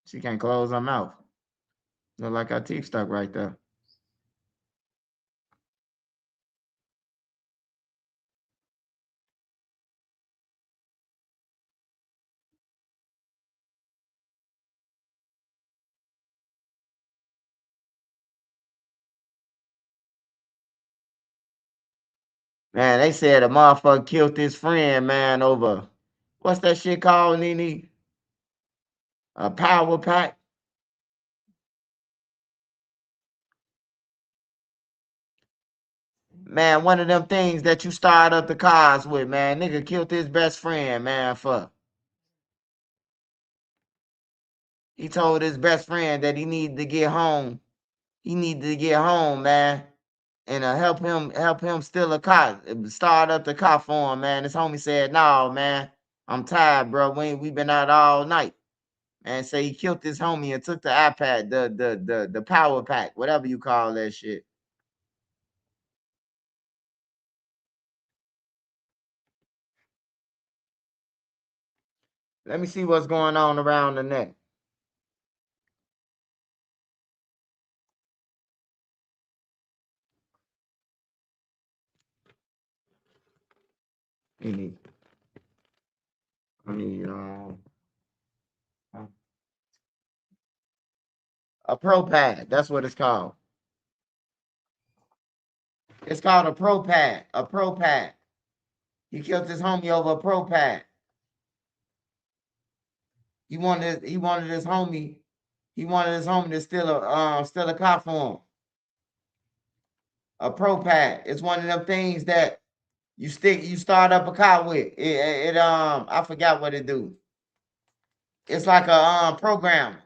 Speaker 1: She can't close her mouth. Look like her teeth stuck right there. Man, they said a motherfucker killed his friend, man, over what's that shit called, Nene? A power pack. Man, one of them things that you start up the cars with, man. Nigga killed his best friend, man, for. He told his best friend that he needed to get home. He needed to get home, man. And help him steal a car, start up the car for him, man. His homie said, "No, man, I'm tired, bro. We been out all night." And say he killed his homie and took the iPad, the power pack, whatever you call that shit. Let me see what's going on around the neck. I need a pro pad. That's what it's called. It's called a pro pad. A pro pad. He killed his homie over a pro pad. He wanted his homie to steal a car for him. A pro pad. It's one of them things that you start up a car with. I forgot what it do. It's like a program.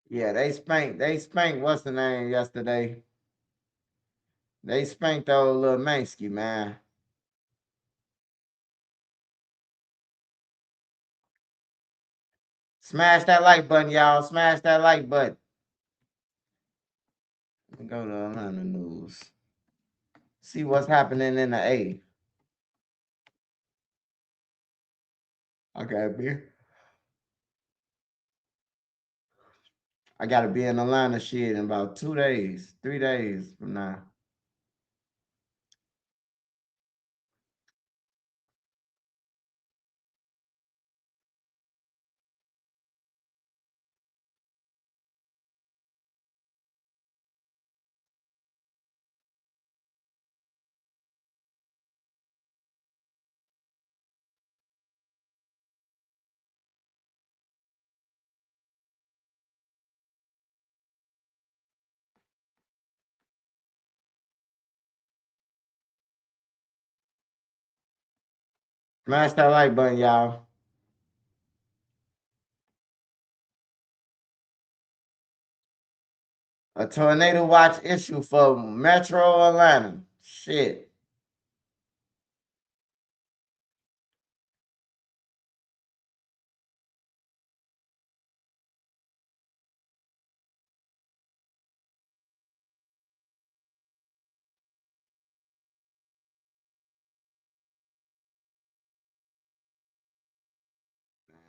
Speaker 1: Yeah, they spanked what's the name yesterday? They spanked old little Mansky, man. Smash that like button, y'all. Smash that like button. Go to Atlanta News. See what's happening in the A. Okay, beer. I gotta be in Atlanta shit in about 2 days, 3 days from now. Smash that like button, y'all. A tornado watch issue for Metro Atlanta. Shit.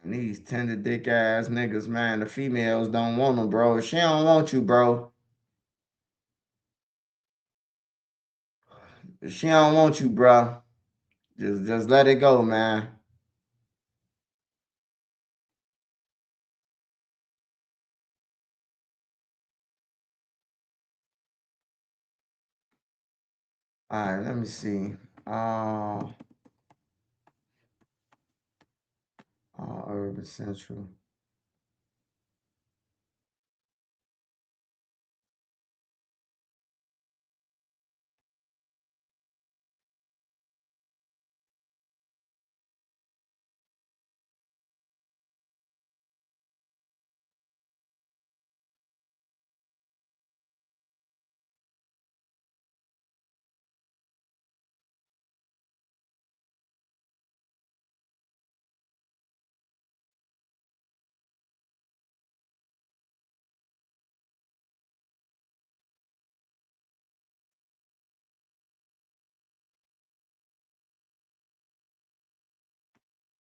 Speaker 1: These tender dick ass niggas, man. The females don't want them, bro. If she don't want you, bro. If she don't want you, bro. Just let it go, man. All right, let me see. Urban Central.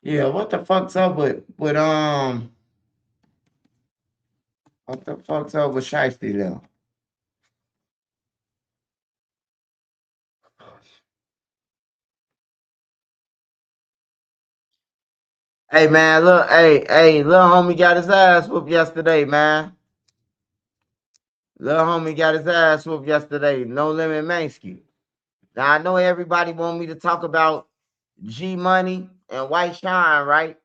Speaker 1: Yeah, what the fuck's up with what the fuck's up with Shiesty though? Hey man, look, hey, little homie got his ass whooped yesterday, man. Little homie got his ass whooped yesterday. No Limit Mansky. Now I know everybody want me to talk about G Money and White Shine, right?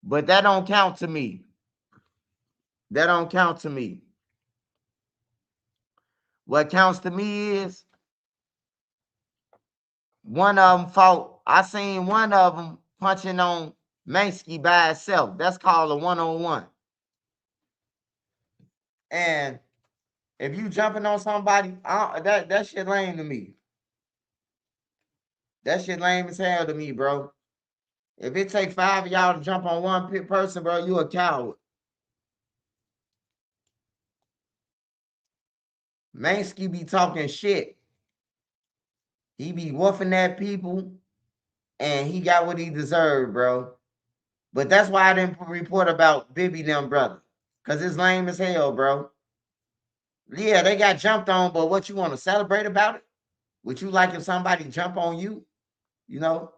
Speaker 1: But that don't count to me. That don't count to me. What counts to me is one of them fought. I seen one of them punching on Mansky by itself. That's called a one-on-one. And if you jumping on somebody, that shit lame to me. That shit lame as hell to me, bro. If it take 5 of y'all to jump on one person, bro, you a coward. Mansky be talking shit. He be woofing at people, and he got what he deserved, bro. But that's why I didn't report about Bibby them brother. Cause it's lame as hell, bro. Yeah, they got jumped on, but what you want to celebrate about it? Would you like if somebody jump on you? You know?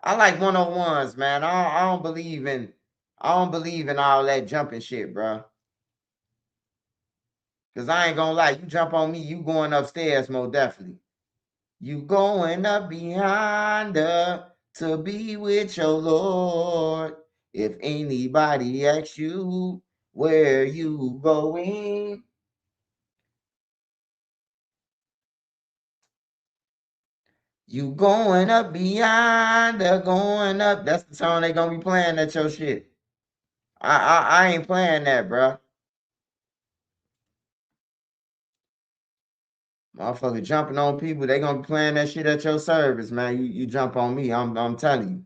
Speaker 1: I like one-on-ones, man. I don't believe in all that jumping shit, bro. Cause I ain't gonna lie, you jump on me, you going upstairs, most definitely. You going up behind her to be with your Lord. If anybody asks you where you going, you going up behind her, going up. That's the song they gonna be playing at your shit. I ain't playing that, bro. Motherfucker jumping on people, they gonna be playing that shit at your service, man. You jump on me, I'm telling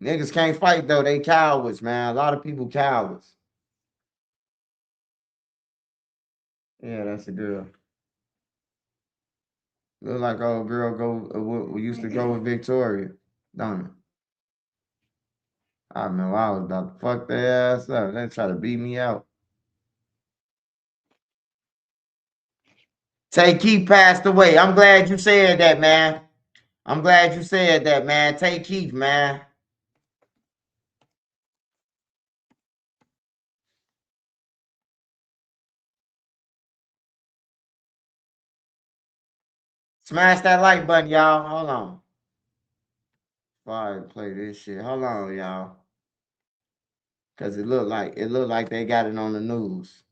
Speaker 1: you. Niggas can't fight though, they cowards, man. A lot of people cowards. Yeah, that's a girl. Look like old girl we used to go with Victoria, don't it? I remember I was about to fuck their ass up. They try to beat me out. Tay Keith passed away. I'm glad you said that, man. I'm glad you said that, man. Tay Keith, man. Smash that like button, y'all. Hold on. Before I play this shit. Hold on, y'all. Cause it looked like they got it on the news.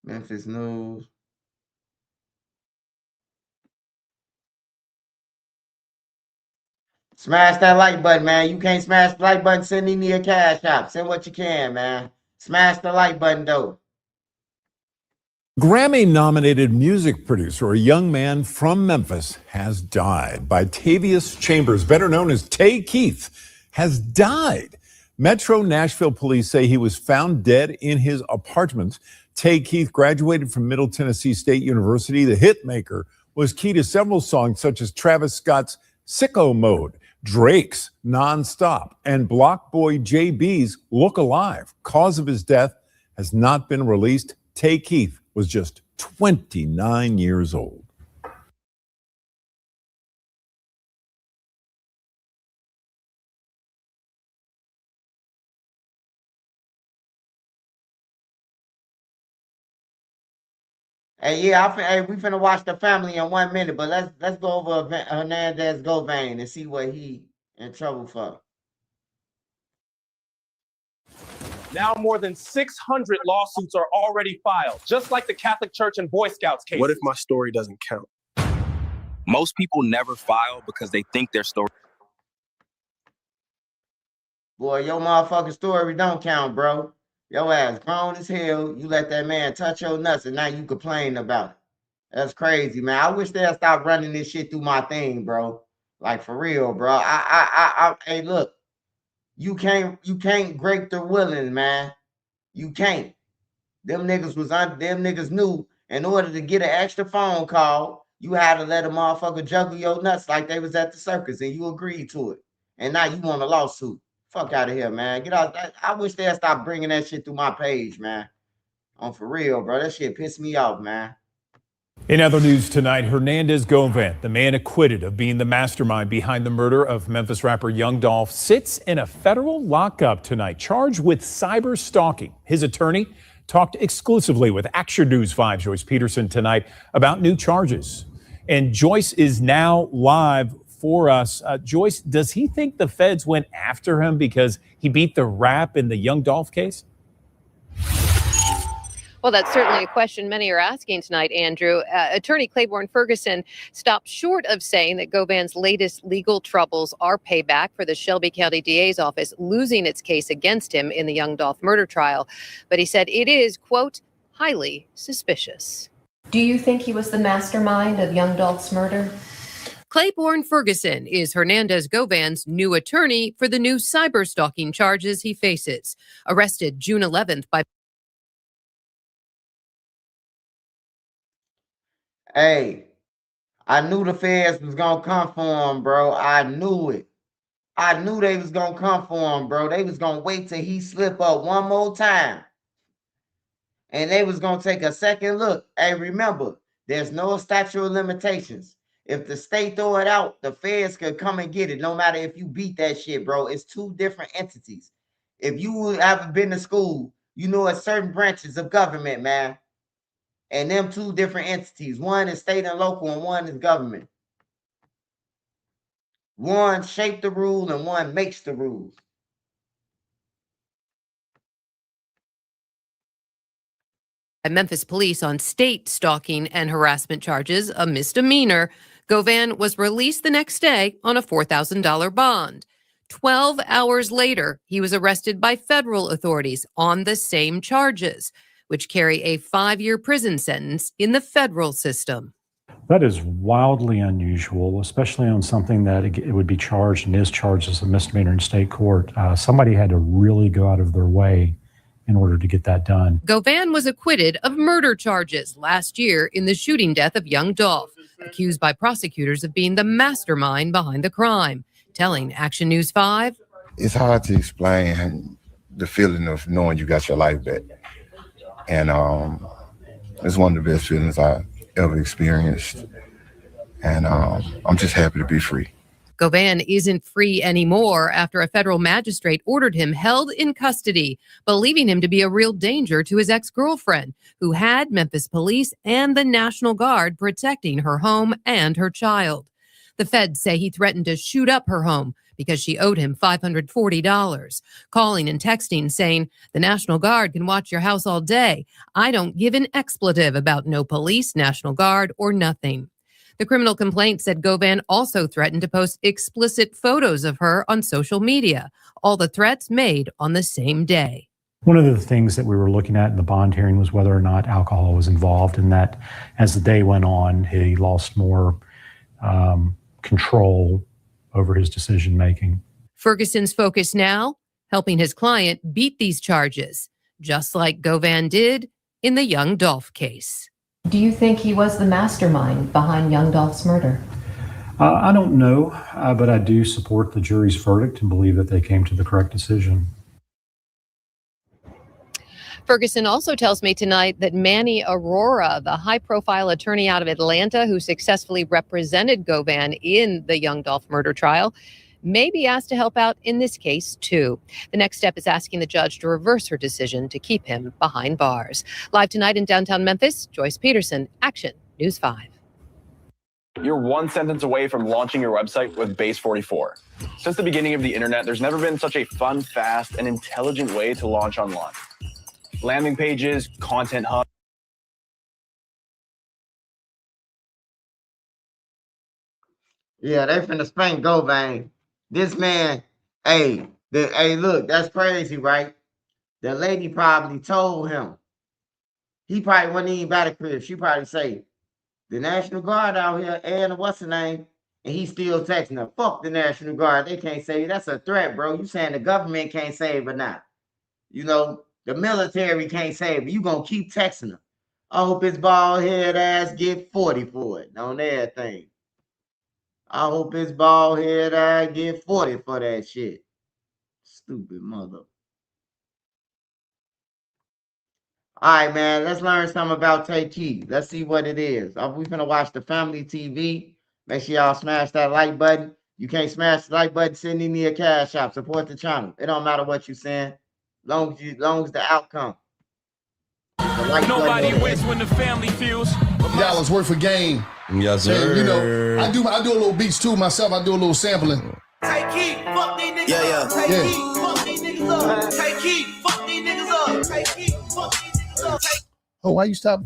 Speaker 1: Memphis News. Smash that like button, man. You can't smash the like button, send me a cash app. Send what you can, man. Smash the like button, though.
Speaker 5: Grammy-nominated music producer, a young man from Memphis, has died. Bitavius Chambers, better known as Tay Keith, has died. Metro Nashville police say he was found dead in his apartment. Tay Keith graduated from Middle Tennessee State University. The hitmaker was key to several songs such as Travis Scott's Sicko Mode, Drake's Nonstop, and Block Boy JB's Look Alive. Cause of his death has not been released. Tay Keith was just 29 years old.
Speaker 1: Hey, yeah, hey, we finna watch The Family in 1 minute, but let's go over Hernandez Govain and see what he in trouble for.
Speaker 6: Now more than 600 lawsuits are already filed, just like the Catholic Church and Boy Scouts case.
Speaker 8: What if my story doesn't count? Most people never file because they think their story.
Speaker 1: Boy, your motherfucking story don't count, bro. Your ass grown as hell. You let that man touch your nuts and now you complain about it. That's crazy, man. I wish they'd stop running this shit through my thing, bro. Like, for real, bro. Hey, look. You can't break the willing, man. You can't. Them niggas knew in order to get an extra phone call, you had to let a motherfucker juggle your nuts like they was at the circus and you agreed to it. And now you want a lawsuit. Fuck out of here, man. Get out. I wish they'd stop bringing that shit through my page, man. On for real, bro. That shit pissed me off, man.
Speaker 5: In other news tonight, Hernandez Govain, the man acquitted of being the mastermind behind the murder of Memphis rapper Young Dolph, sits in a federal lockup tonight, charged with cyber stalking. His attorney talked exclusively with Action News 5's Joyce Peterson tonight about new charges. And Joyce is now live for us. Joyce, does he think the feds went after him because he beat the rap in the Young Dolph case?
Speaker 9: Well, that's certainly a question many are asking tonight, Andrew. Attorney Claiborne Ferguson stopped short of saying that Govain's latest legal troubles are payback for the Shelby County DA's office losing its case against him in the Young Dolph murder trial. But he said it is, quote, highly suspicious.
Speaker 10: Do you think he was the mastermind of Young Dolph's murder?
Speaker 9: Claiborne Ferguson is Hernandez Govain's new attorney for the new cyber stalking charges he faces. Arrested June 11th by
Speaker 1: Hey, I knew the feds was gonna come for him, bro. I knew it. I knew they was gonna come for him, bro. They was gonna wait till he slip up one more time. And they was gonna take a second look. Hey, remember, there's no statute of limitations. If the state throw it out, the feds could come and get it, no matter if you beat that shit, bro. It's two different entities. If you haven't been to school, you know it's certain branches of government, man. And them two different entities. One is state and local, and one is government. One shapes the rule, and one makes the rules.
Speaker 9: Memphis police on state stalking and harassment charges, a misdemeanor. Govain was released the next day on a $4,000 bond. 12 hours later, he was arrested by federal authorities on the same charges, which carry a 5-year prison sentence in the federal system.
Speaker 26: That is wildly unusual, especially on something that it would be charged and is charged as a misdemeanor in state court. Somebody had to really go out of their way in order to get that done.
Speaker 9: Govain was acquitted of murder charges last year in the shooting death of young Dolph, accused by prosecutors of being the mastermind behind the crime. Telling Action News 5,
Speaker 27: it's hard to explain the feeling of knowing you got your life back. And it's one of the best feelings I ever experienced. And I'm just happy to be free.
Speaker 9: Govain isn't free anymore after a federal magistrate ordered him held in custody, believing him to be a real danger to his ex-girlfriend, who had Memphis police and the National Guard protecting her home and her child. The feds say he threatened to shoot up her home because she owed him $540, calling and texting saying, "The National Guard can watch your house all day. I don't give an expletive about no police, National Guard, or nothing." The criminal complaint said Govan also threatened to post explicit photos of her on social media. All the threats made on the same day.
Speaker 26: One of the things that we were looking at in the bond hearing was whether or not alcohol was involved, and that as the day went on, he lost more control over his decision making.
Speaker 9: Ferguson's focus now, helping his client beat these charges, just like Govan did in the Young Dolph case.
Speaker 10: Do you think he was the mastermind behind young Dolph's murder?
Speaker 26: I don't know, but I do support the jury's verdict and believe that they came to the correct decision.
Speaker 9: Ferguson also tells me tonight that Manny Aurora, the high-profile attorney out of Atlanta who successfully represented Govan in the Young Dolph murder trial, may be asked to help out in this case, too. The next step is asking the judge to reverse her decision to keep him behind bars. Live tonight in downtown Memphis, Joyce Peterson, Action News 5.
Speaker 4: You're one sentence away from launching your website with Base 44. Since the beginning of the internet, there's never been such a fun, fast, and intelligent way to launch online. Landing pages, content hub.
Speaker 1: Yeah, they finna spank Govan. This man, look, that's crazy, right? The lady probably told him. He probably wasn't even by the crib. She probably say, the National Guard out here, and what's the name? And he still texting her. Fuck the National Guard. They can't save you. That's a threat, bro. You saying the government can't save her now. You know, the military can't save her. You gonna keep texting her. I hope his bald head ass get 40 for it on everything. I hope his bald head ass get 40 for that shit. Stupid mother. All right, man, let's learn something about Take Key. Let's see what it is. We're going to watch the family TV. Make sure y'all smash that like button. You can't smash the like button, send me a cash app. Support the channel. It don't matter what you saying, long as the outcome.
Speaker 12: Nobody wins when the family feels.
Speaker 14: $1 worth of game.
Speaker 12: Yes, sir.
Speaker 14: And, you know, I do a little beats too myself. I do a little sampling.
Speaker 12: Take heat, fuck these niggas
Speaker 14: Yeah.
Speaker 12: up. Take heat, fuck these niggas up. Take heat, fuck these niggas up. Take heat, fuck these niggas up.
Speaker 14: Oh, why you stop?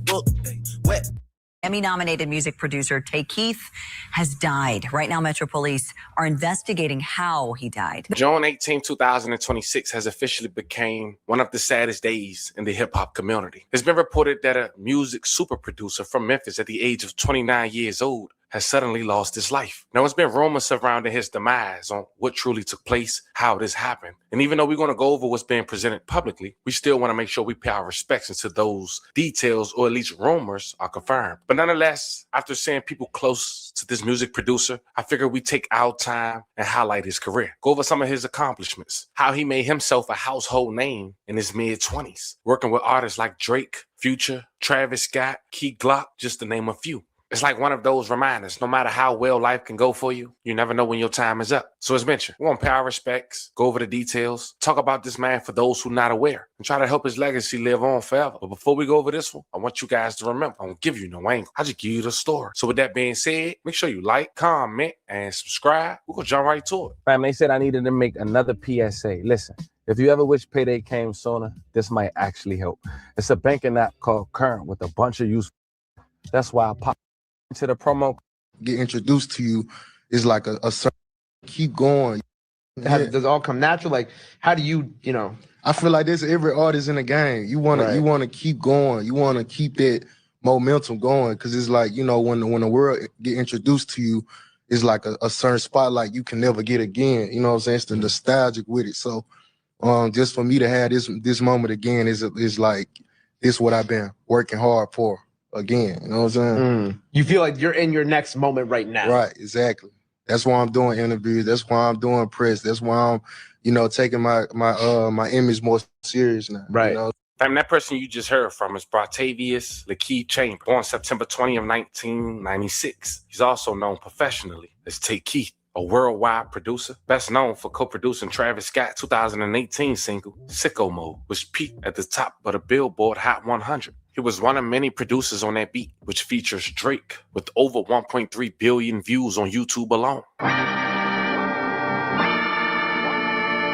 Speaker 15: Emmy-nominated music producer Tay Keith has died. Right now, Metro Police are investigating how he died.
Speaker 16: June 18, 2026 has officially become one of the saddest days in the hip-hop community. It's been reported that a music super producer from Memphis at the age of 29 years old has suddenly lost his life. Now, it's been rumors surrounding his demise on what truly took place, how this happened. And even though we're going to go over what's being presented publicly, we still want to make sure we pay our respects until those details, or at least rumors, are confirmed. But nonetheless, after seeing people close to this music producer, I figured we take our time and highlight his career. Go over some of his accomplishments, how he made himself a household name in his mid-20s, working with artists like Drake, Future, Travis Scott, Key Glock, just to name a few. It's like one of those reminders, no matter how well life can go for you, you never know when your time is up. So as mentioned, we want to pay our respects, go over the details, talk about this man for those who are not aware, and try to help his legacy live on forever. But before we go over this one, I want you guys to remember, I don't give you no angle. I just give you the story. So with that being said, make sure you like, comment, and subscribe. We're going to jump right to it.
Speaker 17: Fam, they said I needed to make another PSA. Listen, if you ever wish payday came sooner, this might actually help. It's a banking app called Current with a bunch of useful. That's why I pop to the promo.
Speaker 14: Get introduced to you is like a certain keep going.
Speaker 3: Does it all come natural? Like, how do you know?
Speaker 14: I feel like this every artist in the game. You want to keep going. You want to keep that momentum going, because it's like, you know, when the world get introduced to you, it's like a certain spotlight you can never get again. You know what I'm saying? It's the nostalgic with it. So just for me to have this moment again is like, this what I've been working hard for. Again, you know what I'm saying?
Speaker 3: You feel like you're in your next moment right now.
Speaker 14: Right, exactly. That's why I'm doing interviews. That's why I'm doing press. That's why I'm, you know, taking my image more serious now.
Speaker 17: Right.
Speaker 14: You know?
Speaker 16: And that person you just heard from is Bratavius Lakeith Chambers, born September 20 of 1996. He's also known professionally as Take Keith, a worldwide producer, best known for co-producing Travis Scott's 2018 single, Sicko Mode, which peaked at the top of the Billboard Hot 100. He was one of many producers on that beat, which features Drake, with over 1.3 billion views on YouTube alone.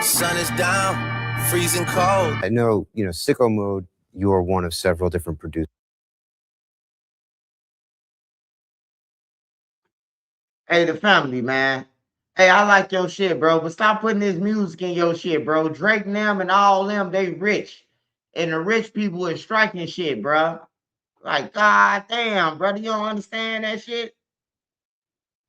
Speaker 12: Sun is down, freezing cold.
Speaker 18: I know, Sicko Mode, you are one of several different producers.
Speaker 1: Hey, the family, man. Hey, I like your shit, bro, but stop putting this music in your shit, bro. Drake and them and all them, they rich. And the rich people is striking shit, bro. Like, god damn, brother, you don't understand that shit?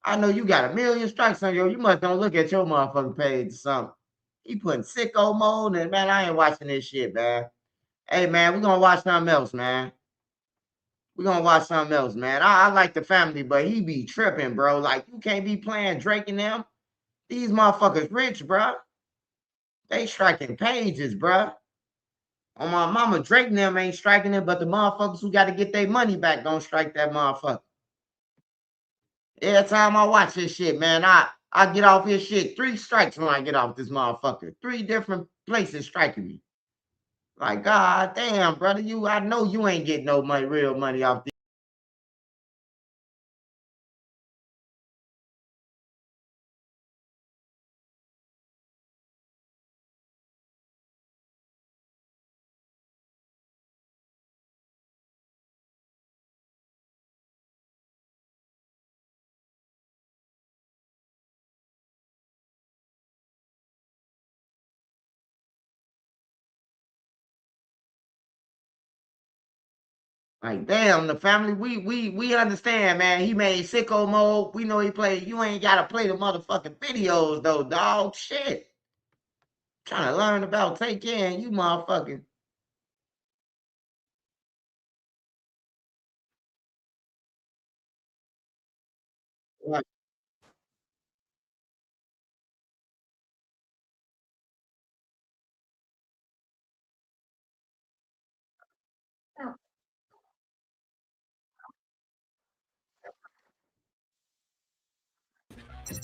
Speaker 1: I know you got 1,000,000 strikes on you must don't look at your motherfucking page or something. He putting sicko mode, and man, I ain't watching this shit, man. Hey, man, we're gonna watch something else, man. We're gonna watch something else, man. I like the family, but he be tripping, bro. Like, you can't be playing Drake and them. These motherfuckers rich, bro. They striking pages, bro. On my mama, Drake and them ain't striking it, but the motherfuckers who got to get their money back don't strike that motherfucker. Every time I watch this shit, man, I get off this shit 3 strikes when I get off this motherfucker. 3 different places striking me. Like, god damn, brother, I know you ain't getting no money, real money off this. Like, damn, the family, we understand, man. He made sicko mode. We know he played. You ain't gotta play the motherfucking videos though, dog. Shit. Trying to learn about Take Care, you motherfucking. Right.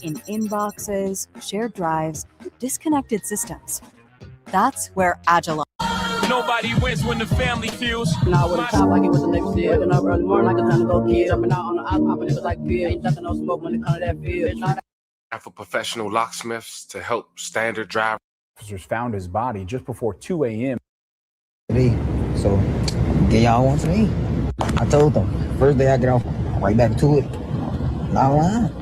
Speaker 11: In inboxes, shared drives, disconnected systems. That's where Agilon.
Speaker 12: Nobody wins when the family feels.
Speaker 13: Now with the top like it was the next day. Waking up early morning like a time to go kid. Jumping out on the ice, popping it like beer. Ain't ducking no smoke when it comes to that field.
Speaker 16: For professional locksmiths to help standard drivers.
Speaker 19: Officers found his body just before 2 a.m.
Speaker 20: So, get y'all one to me. I told them, first day I get off, right back to it. Not lying.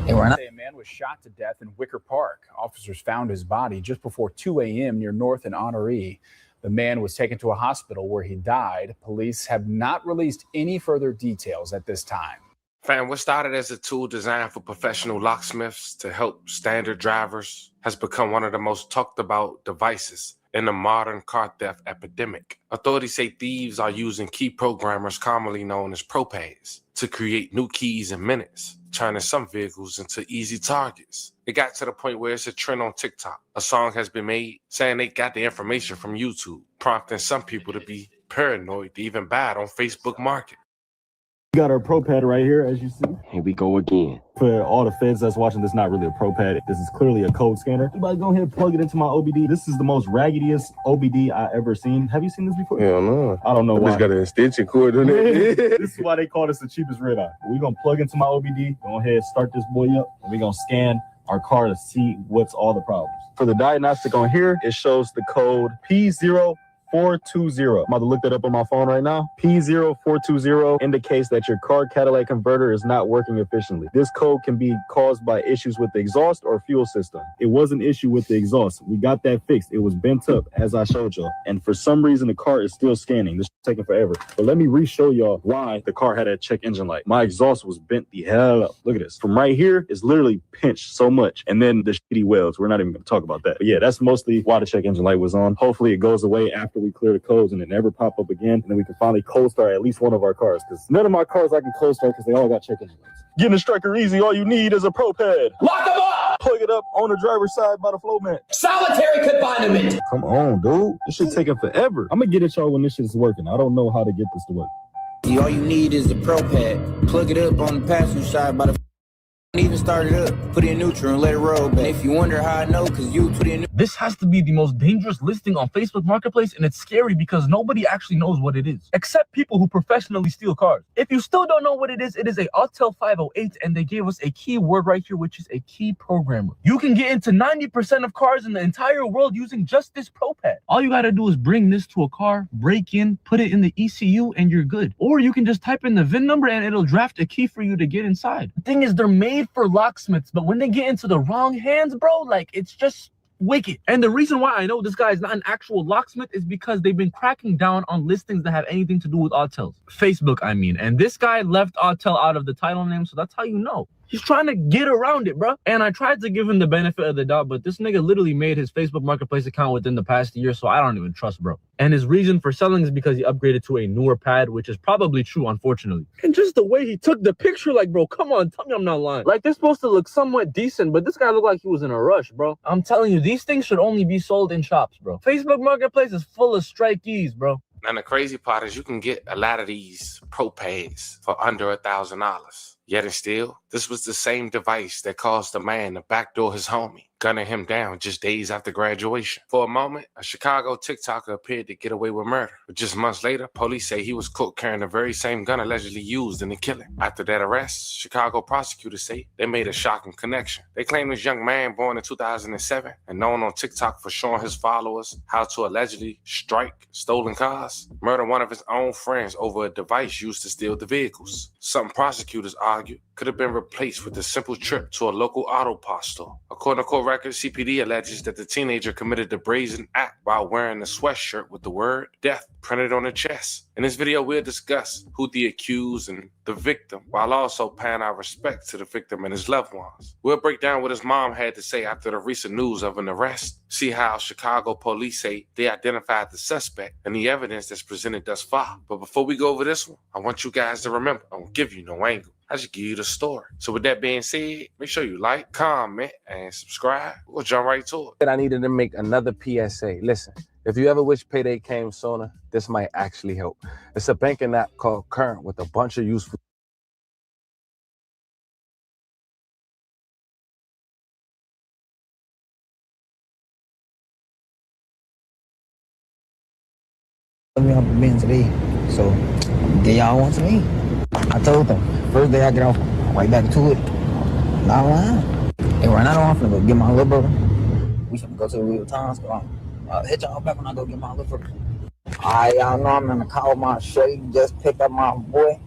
Speaker 20: They were not.
Speaker 19: A man was shot to death in Wicker Park. Officers found his body just before 2 a.m. near North and Honoree. The man was taken to a hospital where he died. Police have not released any further details at this time.
Speaker 16: Fam, what started as a tool designed for professional locksmiths to help standard drivers has become one of the most talked about devices in the modern car theft epidemic. Authorities say thieves are using key programmers, commonly known as pro-pads, to create new keys in minutes, turning some vehicles into easy targets. It got to the point where it's a trend on TikTok. A song has been made saying they got the information from YouTube, prompting some people to be paranoid to even buy it on Facebook Market.
Speaker 21: We got our Pro Pad right here, as you see.
Speaker 22: Here we go again.
Speaker 21: For all the feds that's watching, this is not really a Pro Pad. This is clearly a code scanner. I'm about to go ahead and plug it into my OBD. This is the most raggediest OBD I ever seen. Have you seen this before?
Speaker 22: Hell no.
Speaker 21: I don't know why.
Speaker 22: It's got an extension cord on it.
Speaker 21: This is why they call this the cheapest red eye. We're going to plug into my OBD. Go ahead, start this boy up, and we're going to scan our car to see what's all the problems. For the diagnostic on here, it shows the code P0420. I'm about to look that up on my phone right now. P0420 indicates that your car catalytic converter is not working efficiently. This code can be caused by issues with the exhaust or fuel system. It was an issue with the exhaust. We got that fixed. It was bent up, as I showed y'all. And for some reason, the car is still scanning. This is taking forever. But let me re-show y'all why the car had a check engine light. My exhaust was bent the hell up. Look at this. From right here, it's literally pinched so much. And then the shitty welds. We're not even going to talk about that. But yeah, that's mostly why the check engine light was on. Hopefully it goes away after we clear the codes and it never pop up again, and then we can finally cold start at least one of our cars, because none of my cars I can cold start because they all got check engine lights. Getting a striker easy, all you need is a Pro Pad.
Speaker 12: Lock them up!
Speaker 21: Plug it up on the driver's side by the flow mat.
Speaker 12: Solitary confinement!
Speaker 21: Come on, dude. This shit taking forever. I'm gonna get at y'all when this shit's working. I don't know how to get this to work.
Speaker 20: All you need is the Pro Pad. Plug it up on the passenger side by the even start it up, put it in neutral and let it roll. But if you wonder how I know, because you put it in.
Speaker 23: This has to be the most dangerous listing on Facebook Marketplace, and it's scary because nobody actually knows what it is, except people who professionally steal cars. If you still don't know what it is a Autel 508, and they gave us a key word right here, which is a key programmer. You can get into 90% of cars in the entire world using just this Pro Pad. All you gotta do is bring this to a car, break in, put it in the ECU, and you're good. Or you can just type in the VIN number and it'll draft a key for you to get inside. The thing is, they're made made for locksmiths, but when they get into the wrong hands, bro, like it's just wicked. And the reason why I know this guy is not an actual locksmith is because they've been cracking down on listings that have anything to do with Autel. Facebook, I mean. And this guy left Autel out of the title name, so that's how you know. He's trying to get around it, bro. And I tried to give him the benefit of the doubt, but this nigga literally made his Facebook Marketplace account within the past year, so I don't even trust, bro. And his reason for selling is because he upgraded to a newer pad, which is probably true, unfortunately. And just the way he took the picture, like, bro, come on, tell me I'm not lying. Like, they're supposed to look somewhat decent, but this guy looked like he was in a rush, bro. I'm telling you, these things should only be sold in shops, bro. Facebook Marketplace is full of strikees, bro.
Speaker 16: And the crazy part is you can get a lot of these pro pads for under $1,000. Yet and still, this was the same device that caused the man to backdoor his homie, gunning him down just days after graduation. For a moment, a Chicago TikToker appeared to get away with murder. But just months later, police say he was caught carrying the very same gun allegedly used in the killing. After that arrest, Chicago prosecutors say they made a shocking connection. They claim this young man born in 2007 and known on TikTok for showing his followers how to allegedly strike stolen cars, murder one of his own friends over a device used to steal the vehicles. Some prosecutors argue could have been replaced with a simple trip to a local auto parts store. According to court records, CPD alleges that the teenager committed the brazen act while wearing a sweatshirt with the word death printed on the chest. In this video, we'll discuss who the accused and the victim, while also paying our respect to the victim and his loved ones. We'll break down what his mom had to say after the recent news of an arrest, see how Chicago police say they identified the suspect and the evidence that's presented thus far. But before we go over this one, I want you guys to remember, I won't give you no angle. I just give you the story. So with that being said, make sure you like, comment, and subscribe. We'll jump right to it.
Speaker 17: I needed to make another PSA. Listen, if you ever wish payday came sooner, this might actually help. It's a banking app called Current with a bunch of useful.
Speaker 20: Me up in Benz today, so get y'all one to me. I told them first day I get off, right back to it. Not lying. And right now I'm finna go get my little brother. We finna go to the real times. I'll hit y'all back when I go get my little brother. Alright, y'all know I'm in the car with my shorty. Just picked up my boy.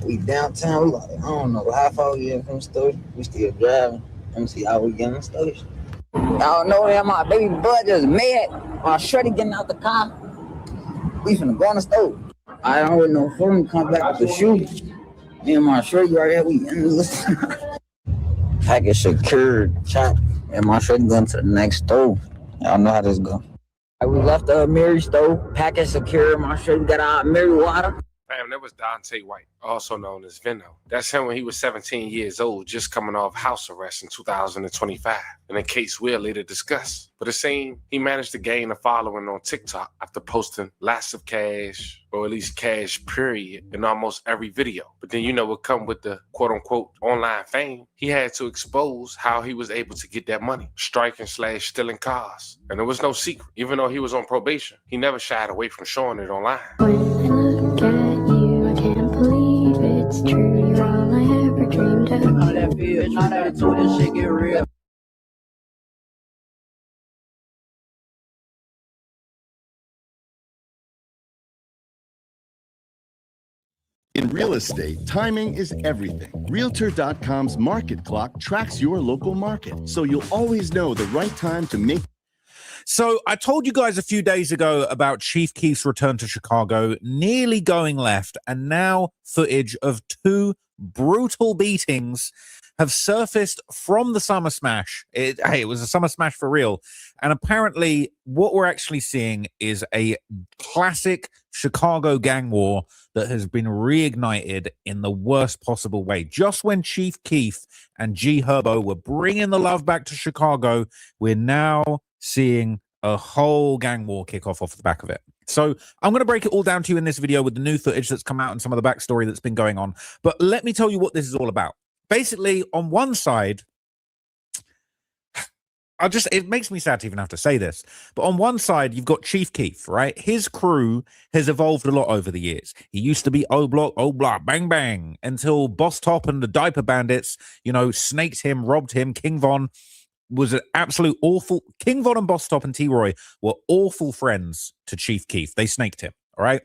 Speaker 20: We downtown. We like, I don't know how far we in from the store. We still driving. Let me see how we get in the station. Y'all know that my baby bud just mad. My shorty getting out the car. We finna go on the stove. I don't really know for him to come back with the shoe. Me and my shorty right here, we in this. Package secured, chop. And my shorty going to the next stove. Y'all know how this go. We left the Mary stove, package secured. My shorty got our Mary water.
Speaker 16: Fam, that was Dante White, also known as Vino. That's him when he was 17 years old, just coming off house arrest in 2025, in a case we'll later discuss. But it seemed he managed to gain a following on TikTok after posting lots of cash, or at least cash period, in almost every video. But then you know what come with the quote-unquote online fame. He had to expose how he was able to get that money, striking / stealing cars. And it was no secret. Even though he was on probation, he never shied away from showing it online.
Speaker 2: It's true, you're all I ever dreamed of.
Speaker 13: All that feel, try that to this shit get real.
Speaker 5: In real estate, timing is everything. Realtor.com's market clock tracks your local market, so you'll always know the right time to make.
Speaker 6: So I told you guys a few days ago about Chief Keef's return to Chicago, nearly going left, and now footage of 2 brutal beatings have surfaced from the Summer Smash. It was a Summer Smash for real. And apparently what we're actually seeing is a classic Chicago gang war that has been reignited in the worst possible way. Just when Chief Keef and G Herbo were bringing the love back to Chicago, we're now seeing a whole gang war kick off the back of it. So I'm going to break it all down to you in this video with the new footage that's come out and some of the backstory that's been going on. But let me tell you what this is all about. Basically, on one side, it makes me sad to even have to say this, but on one side, you've got Chief Keef, right? His crew has evolved a lot over the years. He used to be O-Block, O-Block, Bang Bang, until Boss Top and the Diaper Bandits, snaked him, robbed him. King Von was an absolute awful. King Von and Boss Top and T-Roy were awful friends to Chief Keef. They snaked him, all right?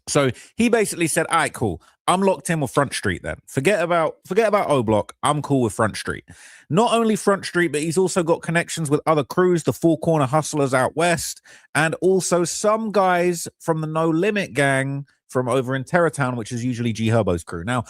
Speaker 6: So he basically said, all right, cool. I'm locked in with Front Street then. Forget about O Block. I'm cool with Front Street. Not only Front Street, but he's also got connections with other crews, the Four Corner Hustlers out west, and also some guys from the No Limit gang from over in Terrortown, which is usually G Herbo's crew. Now,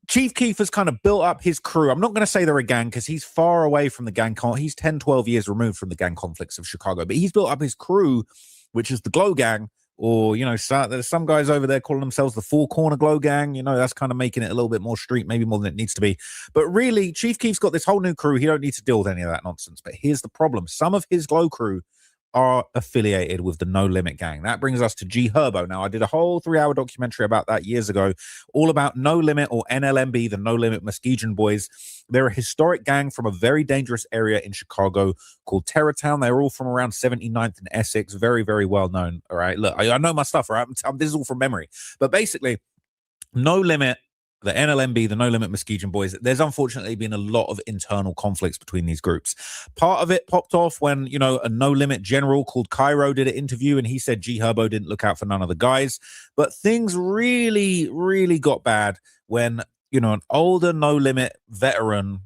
Speaker 6: Chief Keef has kind of built up his crew. I'm not going to say they're a gang because he's far away from the gang. He's 10, 12 years removed from the gang conflicts of Chicago, but he's built up his crew, which is the Glow Gang. Or, you know, there's some guys over there calling themselves the Four Corner Glow Gang. You know, that's kind of making it a little bit more street, maybe more than it needs to be. But really, Chief Keef's got this whole new crew. He don't need to deal with any of that nonsense. But here's the problem. Some of his Glow crew are affiliated with the No Limit Gang. That brings us to G Herbo. Now, I did a whole 3-hour documentary about that years ago, all about No Limit, or NLMB, the No Limit Muskegon Boys. They're a historic gang from a very dangerous area in Chicago called Terrortown. They're all from around 79th and Essex. Very, very well known. All right. Look, I know my stuff, all right? This is all from memory. But basically, No Limit, the NLMB, the No Limit Muskegon Boys, there's unfortunately been a lot of internal conflicts between these groups. Part of it popped off when, you know, a No Limit general called Cairo did an interview and he said G Herbo didn't look out for none of the guys. But things really, really got bad when, you know, an older No Limit veteran.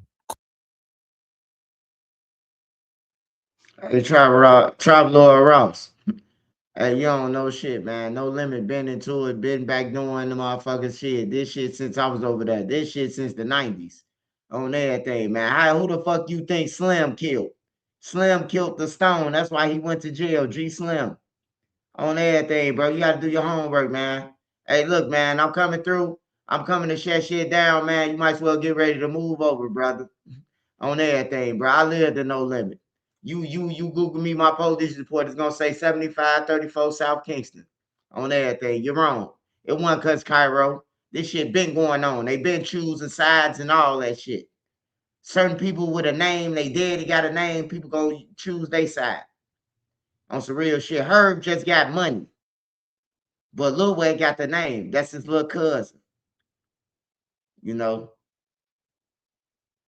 Speaker 1: Hey, Traveler Ross. Hey, you don't know shit, man. No Limit been into it, been back doing the motherfucking shit. This shit since I was over there. This shit since the 90s. On everything, man. Who the fuck you think Slim killed? Slim killed the Stone. That's why he went to jail. G Slim. On everything, bro. You gotta do your homework, man. Hey, look, man, I'm coming through. I'm coming to shut shit down, man. You might as well get ready to move over, brother. On everything, bro. I lived in No Limit. You Google me, my police report is gonna say 7534 South Kingston. On everything. You're wrong. It wasn't cause Cairo. This shit been going on. They been choosing sides and all that shit. Certain people with a name, they did, he got a name, people gonna choose their side. On some real shit. Herb just got money. But Lil Wayne got the name. That's his little cousin. You know.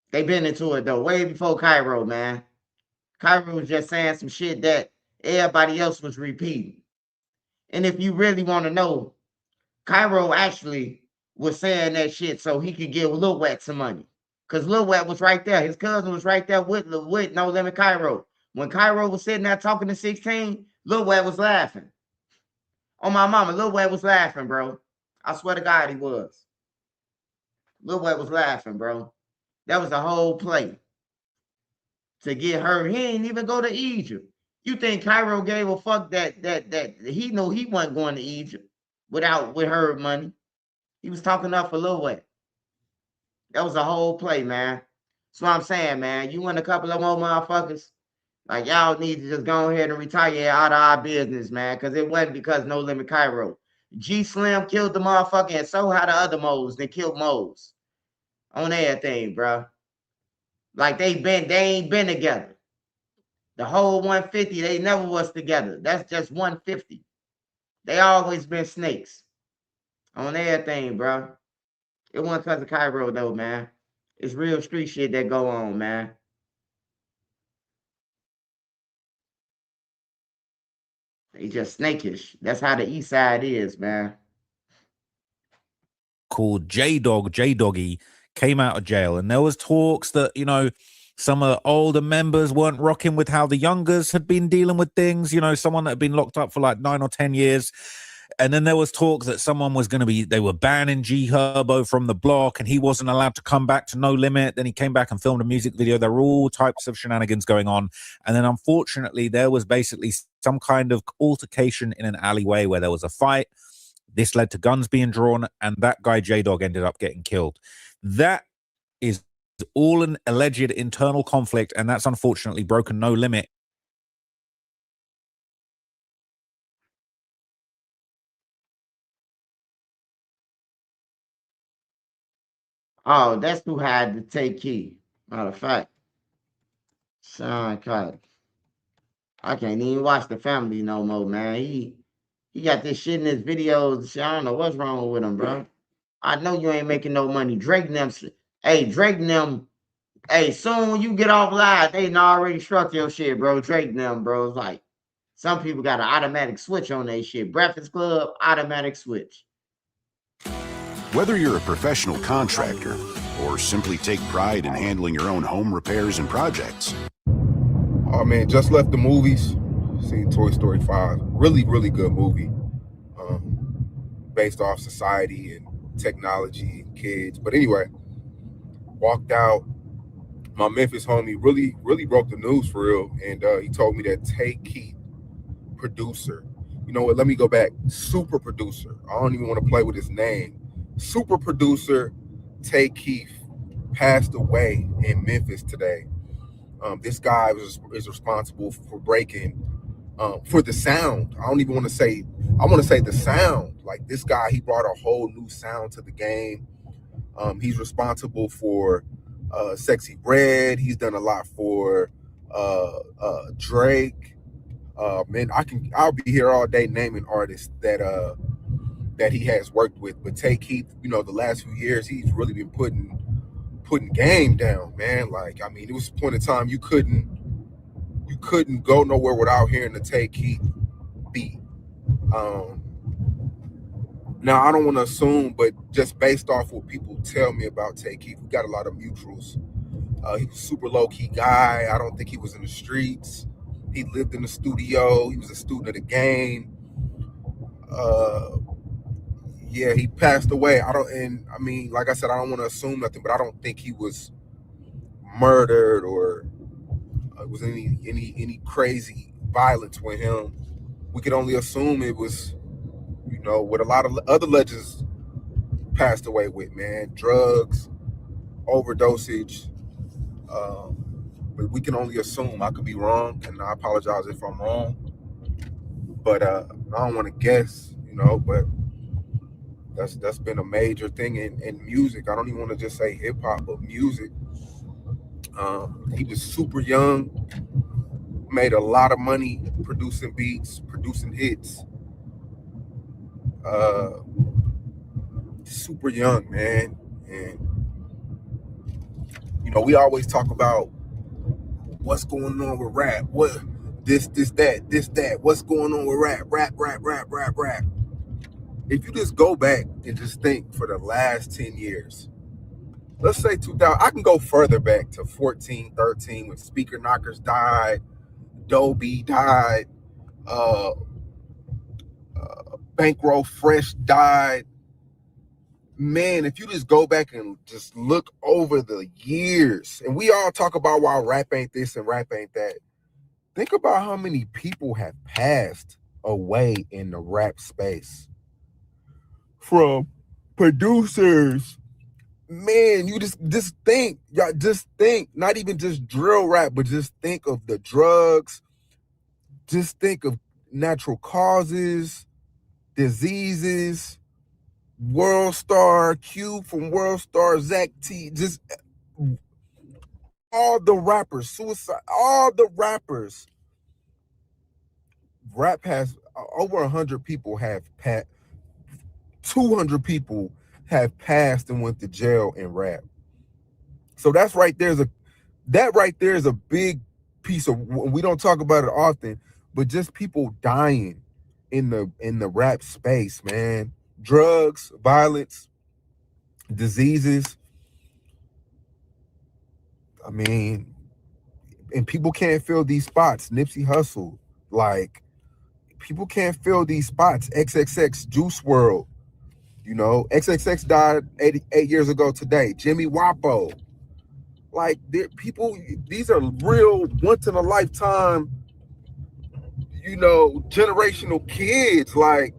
Speaker 1: They been into it though, way before Cairo, man. Cairo was just saying some shit that everybody else was repeating. And if you really want to know, Cairo actually was saying that shit so he could give Lil Wet some money. Because Lil Wet was right there. His cousin was right there with No Limit Cairo. When Cairo was sitting there talking to 16, Lil Wet was laughing. On my mama, Lil Wet was laughing, bro. I swear to God he was. Lil Wet was laughing, bro. That was the whole play. To get her, he ain't even go to Egypt. You think Cairo gave a fuck that he knew he wasn't going to Egypt with her money? He was talking up for Lil Wayne. That was a whole play, man. That's what I'm saying, man. You want a couple of more motherfuckers? Like, y'all need to just go ahead and retire out of our business, man, because it wasn't because No Limit Cairo. G Slim killed the motherfucker, and so how the other moles. They killed moles on everything, bro. Like they ain't been together. The whole 150, they never was together. That's just 150. They always been snakes on everything, bro. It wasn't because of Cairo, though, man. It's real street shit that go on, man. They just snakish. That's how the east side is, man.
Speaker 6: Called J-Doggy, came out of jail. And there was talks that, you know, some of the older members weren't rocking with how the youngers had been dealing with things. You know, someone that had been locked up for like 9 or 10 years. And then there was talk that someone was going to be, they were banning G Herbo from the block and he wasn't allowed to come back to No Limit. Then he came back and filmed a music video. There were all types of shenanigans going on. And then unfortunately, there was basically some kind of altercation in an alleyway where there was a fight. This led to guns being drawn, and that guy J-Dog ended up getting killed. That is all an alleged internal conflict, and that's unfortunately broken No Limit.
Speaker 1: Oh, that's who had to take key. Matter of fact. Son, God. I can't even watch the family no more, man. He got this shit in his videos. I don't know what's wrong with him, bro. I know you ain't making no money. Drake and them, hey, soon you get off live, they done already struck your shit, bro. Drake and them, bro. It's like, Some people got an automatic switch on their shit. Breakfast Club, automatic switch.
Speaker 7: Whether you're a professional contractor or simply take pride in handling your own home repairs and projects.
Speaker 8: Oh man, just left the movies. Seen Toy Story 5. Really, really good movie. Based off society and technology and kids. But anyway, walked out. My Memphis homie really broke the news for real. And he told me that Tay Keith, producer. You know what? Let me go back. Super producer. I don't even want to play with his name. Super producer Tay Keith passed away in Memphis today. This guy is responsible for breaking for the sound. I don't even want to say. I want to say the sound. Like this guy, he brought a whole new sound to the game. He's responsible for Sexy Red. He's done a lot for Drake. Man, I'll be here all day naming artists that he has worked with. But Tay Keith, you know, the last few years, he's really been putting game down, man. Like, I mean, it was a point in time you couldn't go nowhere without hearing the Tay Keith beat. Now I don't want to assume, but just based off what people tell me about Tay Keith, we got a lot of mutuals. He was a super low-key guy. I don't think he was in the streets. He lived in the studio. He was a student of the game. Yeah, he passed away. I mean, like I said, I don't want to assume nothing, but I don't think he was murdered or was any crazy violence with him. We could only assume it was, you know, what a lot of other legends passed away with, man. Drugs, overdosage. But we can only assume. I could be wrong, and I apologize if I'm wrong. But I don't want to guess, you know, but that's been a major thing in music. I don't even want to just say hip hop, but music. He was super young, made a lot of money producing beats, producing hits. Super young, man. And you know, we always talk about what's going on with rap. What this, that. What's going on with rap? If you just go back and just think for the last 10 years, let's say 2000, I can go further back to 14, 13 when Speaker Knockers died, Dobie died, Bankroll Fresh died. Man, if you just go back and just look over the years, and we all talk about why rap ain't this and rap ain't that. Think about how many people have passed away in the rap space. From producers, man, you just think, y'all just think, not even just drill rap, but just think of the drugs, just think of natural causes, diseases, World Star, Q from World Star, Zach T, just all the rappers, suicide, all the rappers. Rap has over 100 people have passed, 200 people have passed and went to jail in rap. So that right there is a big piece of, we don't talk about it often, but just people dying in the rap space, man. Drugs, violence, diseases. I mean, and people can't fill these spots. Nipsey Hussle, like, people can't fill these spots. XXX, Juice WRLD, you know, XXX died 8 years ago today. Jimmy Wapo, like, people, these are real once in a lifetime, you know, generational kids. Like,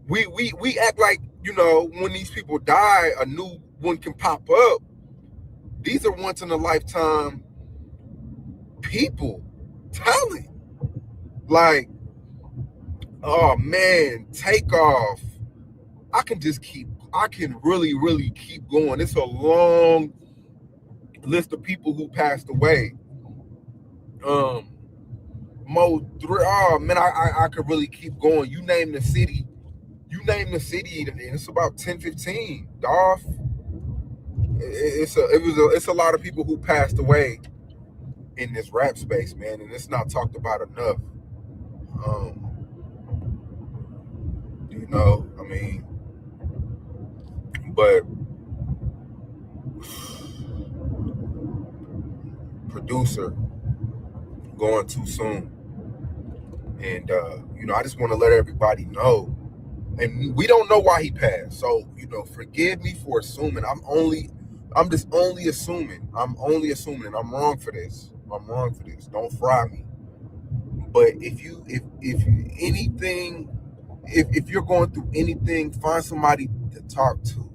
Speaker 8: we act like, you know, when these people die, a new one can pop up. These are once in a lifetime people, talent. Like, oh man, Takeoff. I can really keep going. It's a long list of people who passed away. Oh man, I could really keep going. You name the city, and it's about 10, 15. Dolph. It's a lot of people who passed away in this rap space, man, and it's not talked about enough. You know, I mean, but producer going too soon. And, you know, I just want to let everybody know. And we don't know why he passed. So, you know, forgive me for assuming. I'm just only assuming. I'm only assuming. And I'm wrong for this. Don't fry me. But if you're going through anything, find somebody to talk to.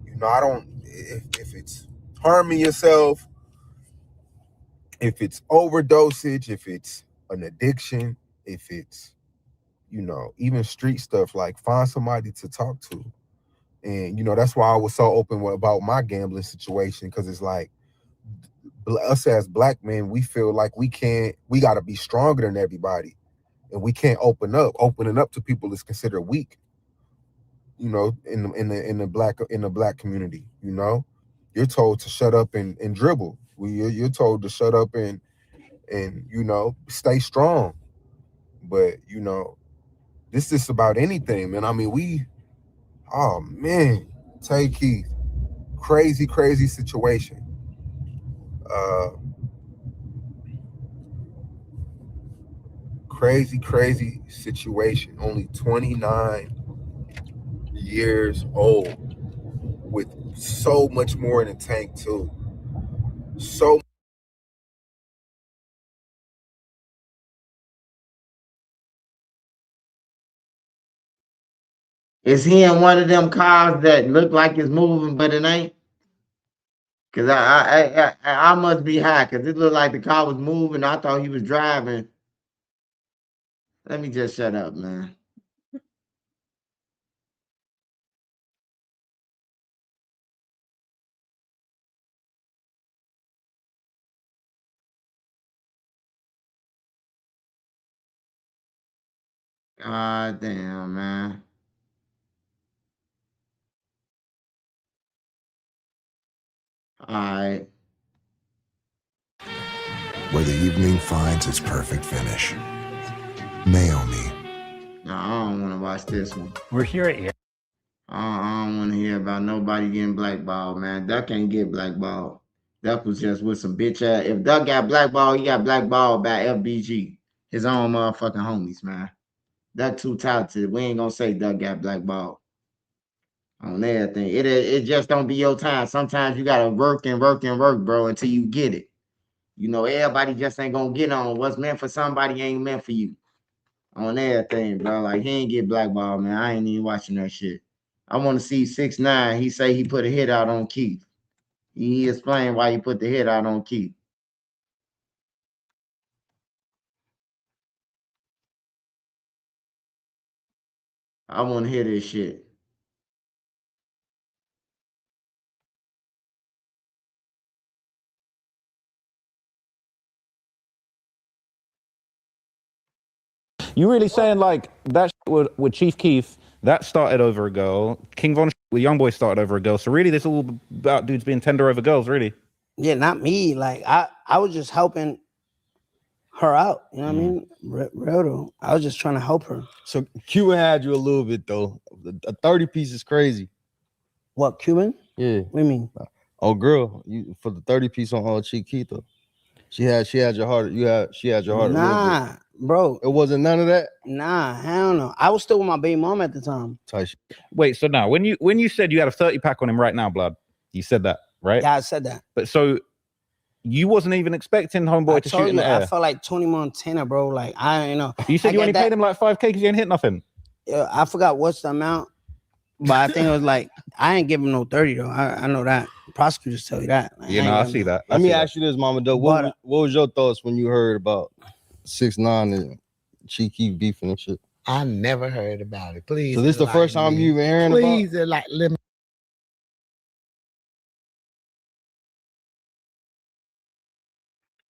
Speaker 8: You know, if it's harming yourself, if it's overdosage, if it's an addiction, if it's, you know, even street stuff, like find somebody to talk to. And, you know, that's why I was so open about my gambling situation, because it's like, us as black men, we feel like we got to be stronger than everybody. And we can't open up. Opening up to people is considered weak, you know, in the black community. You know, you're told to shut up and dribble. You're told to shut up and you know, stay strong. But, you know, this is about anything, man. I mean, oh man, Tay Keith, crazy situation. Crazy situation. Only 29 years old, with so much more in the tank too. So
Speaker 1: Is he in one of them cars that look like it's moving, but it ain't? Cause I must be high, cause it looked like the car was moving. I thought he was driving. Let me just shut up, man. God damn, man. All right.
Speaker 7: Where the evening finds its perfect finish. Naomi.
Speaker 1: No, I don't want to watch this one.
Speaker 4: We're here at
Speaker 1: I don't want to hear about nobody getting blackballed, man. Duck ain't get blackballed. Duck was just with some bitch ass. If Duck got blackballed, he got blackballed by FBG, his own motherfucking homies, man. Duck too talented. We ain't gonna say Duck got blackballed on everything. It just don't be your time. Sometimes you gotta work, bro, until you get it. You know, everybody just ain't gonna get on. What's meant for somebody ain't meant for you. On everything, bro. Like, he ain't get blackballed, man. I ain't even watching that shit. I want to see 6ix9ine. He say he put a hit out on Keith. He explained why he put the hit out on Keith. I want to hear this shit.
Speaker 6: You really saying like that with Chief Keef, that started over a girl. King Von with Youngboy started over a girl. So really, this all about dudes being tender over girls, really.
Speaker 9: Yeah, not me. Like I was just helping her out. You know what I mean? Real though. I was just trying to help her.
Speaker 10: So Cuban had you a little bit though. A 30 piece is crazy.
Speaker 9: What, Cuban?
Speaker 10: Yeah.
Speaker 9: What do you mean?
Speaker 10: Oh girl, you for the 30 piece on Chief Keith though. She had your heart. She had your heart.
Speaker 9: Nah, bro.
Speaker 10: It wasn't none of that.
Speaker 9: Nah, hell no. I was still with my baby mom at the time.
Speaker 6: Wait, so now when you said you had a 30 pack on him right now, blood, you said that, right?
Speaker 9: Yeah, I said that.
Speaker 6: But so you wasn't even expecting homeboy to shoot in the air.
Speaker 9: I felt like Tony Montana, bro. Like I know.
Speaker 6: You said you only paid him like 5K because you ain't hit nothing.
Speaker 9: Yeah, I forgot what's the amount, but I think it was like I ain't give him no 30 though. I know that. Prosecutors tell you that. Like,
Speaker 6: I see that.
Speaker 10: Let me ask you this, Mama Doe. What was your thoughts when you heard about 6ix9ine and Chief Keef beefing and shit?
Speaker 24: I never heard about it. Please.
Speaker 10: So this the first time you even hearing about it?
Speaker 24: Please, let me.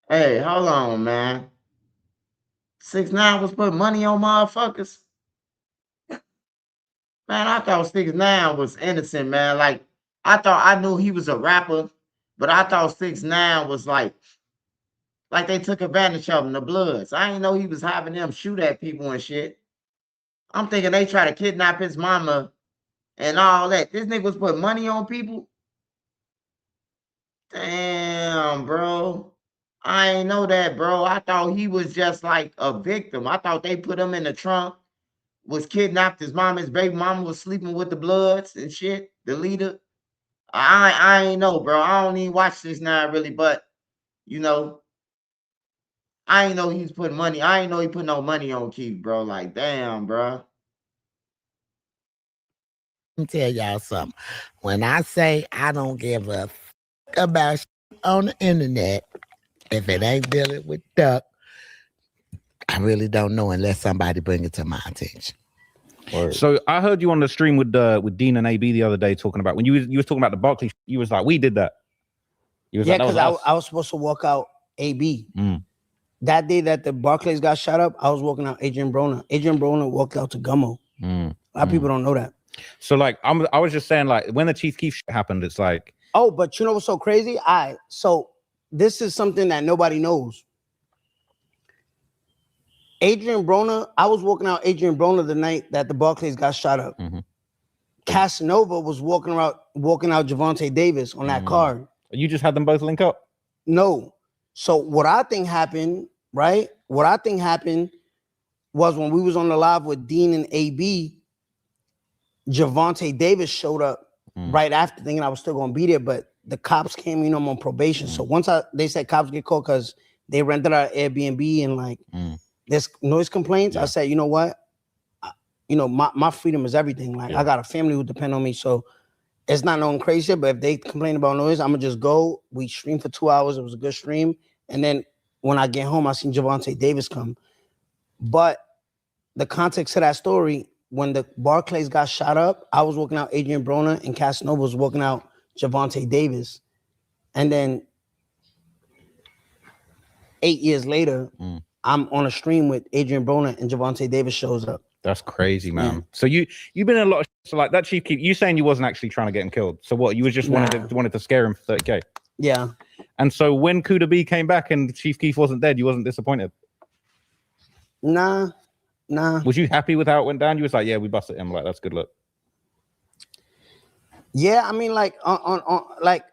Speaker 1: Hey, hold on, man. 6ix9ine was putting money on motherfuckers. Man, I thought 6ix9ine was innocent, man. Like, I thought I knew he was a rapper, but I thought 6ix9ine was like Like they took advantage of him, the Bloods. I didn't know he was having them shoot at people and shit. I'm thinking they try to kidnap his mama and all that. This nigga was putting money on people. Damn, bro. I ain't know that, bro. I thought he was just like a victim. I thought they put him in the trunk, was kidnapped. His mom, his baby mama was sleeping with the Bloods and shit, the leader. I ain't know, bro. I don't even watch this now, really, but you know, I ain't know he was putting money. I ain't know he put no money on Keith, bro. Like, damn, bro.
Speaker 24: Let me tell y'all something. When I say I don't give a about shit on the internet, if it ain't dealing with Duck, I really don't know unless somebody bring it to my attention.
Speaker 6: So I heard you on the stream with Dean and AB the other day talking about when you was talking about the Barclays. You was like, we did that. You was
Speaker 9: Yeah,
Speaker 6: like, that
Speaker 9: because
Speaker 6: was us.
Speaker 9: I was supposed to walk out AB.
Speaker 6: Mm.
Speaker 9: That day that the Barclays got shot up, I was walking out Adrian Broner. Adrian Broner walked out to Gummo.
Speaker 6: Mm.
Speaker 9: A lot of people don't know that.
Speaker 6: So like, I was just saying, like, when the Chief Keef shit happened, it's like,
Speaker 9: oh, but you know what's so crazy? So this is something that nobody knows. Adrian Broner, I was walking out Adrian Broner the night that the Barclays got shot up.
Speaker 6: Mm-hmm.
Speaker 9: Casanova was walking out Javante Davis on that card.
Speaker 6: You just had them both link up?
Speaker 9: No. So what I think happened, right? What I think happened was when we was on the live with Dean and AB, Javante Davis showed up right after, thinking I was still gonna be there, but the cops came, I'm on probation. So once they said cops get called because they rented our Airbnb and like there's noise complaints, I said, you know what? My freedom is everything. Like I got a family who depend on me. So it's not nothing crazy, but if they complain about noise, I'm gonna just go. We streamed for 2 hours. It was a good stream. And then when I get home, I seen Javante Davis come. But the context of that story, when the Barclays got shot up, I was walking out Adrian Broner and Casanova was walking out Javante Davis. And then 8 years later, I'm on a stream with Adrian Broner and Javante Davis shows up.
Speaker 6: That's crazy, man. Yeah. So you've been in a lot of so like that Chief Keef. You saying you wasn't actually trying to get him killed. So what? You was just wanted to scare him for 30K.
Speaker 9: Yeah.
Speaker 6: And so when Kuda B came back and Chief Keef wasn't dead, you wasn't disappointed?
Speaker 9: Nah.
Speaker 6: Was you happy with how it went down? You was like, yeah, we busted him. Like, that's good luck.
Speaker 9: Yeah, I mean, like on like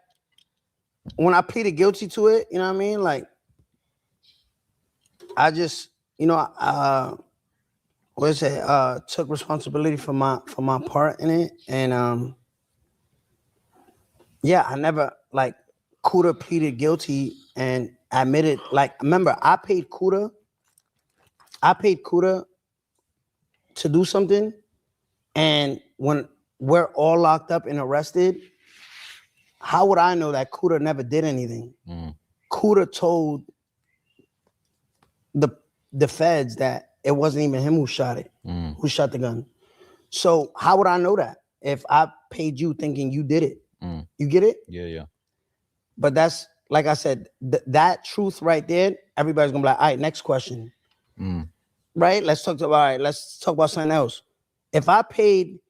Speaker 9: when I pleaded guilty to it, you know what I mean? Like I just, took responsibility for my part in it. And I never like Kuda pleaded guilty and admitted, like, remember, I paid Kuda to do something. And when we're all locked up and arrested, how would I know that Kuda never did anything? Kuda told the feds that it wasn't even him who shot it, who shot the gun. So how would I know that if I paid you thinking you did it? You get it?
Speaker 6: Yeah.
Speaker 9: But that's, like I said, that truth right there, everybody's gonna be like, all right, next question. Right? Let's talk about something else. If I paid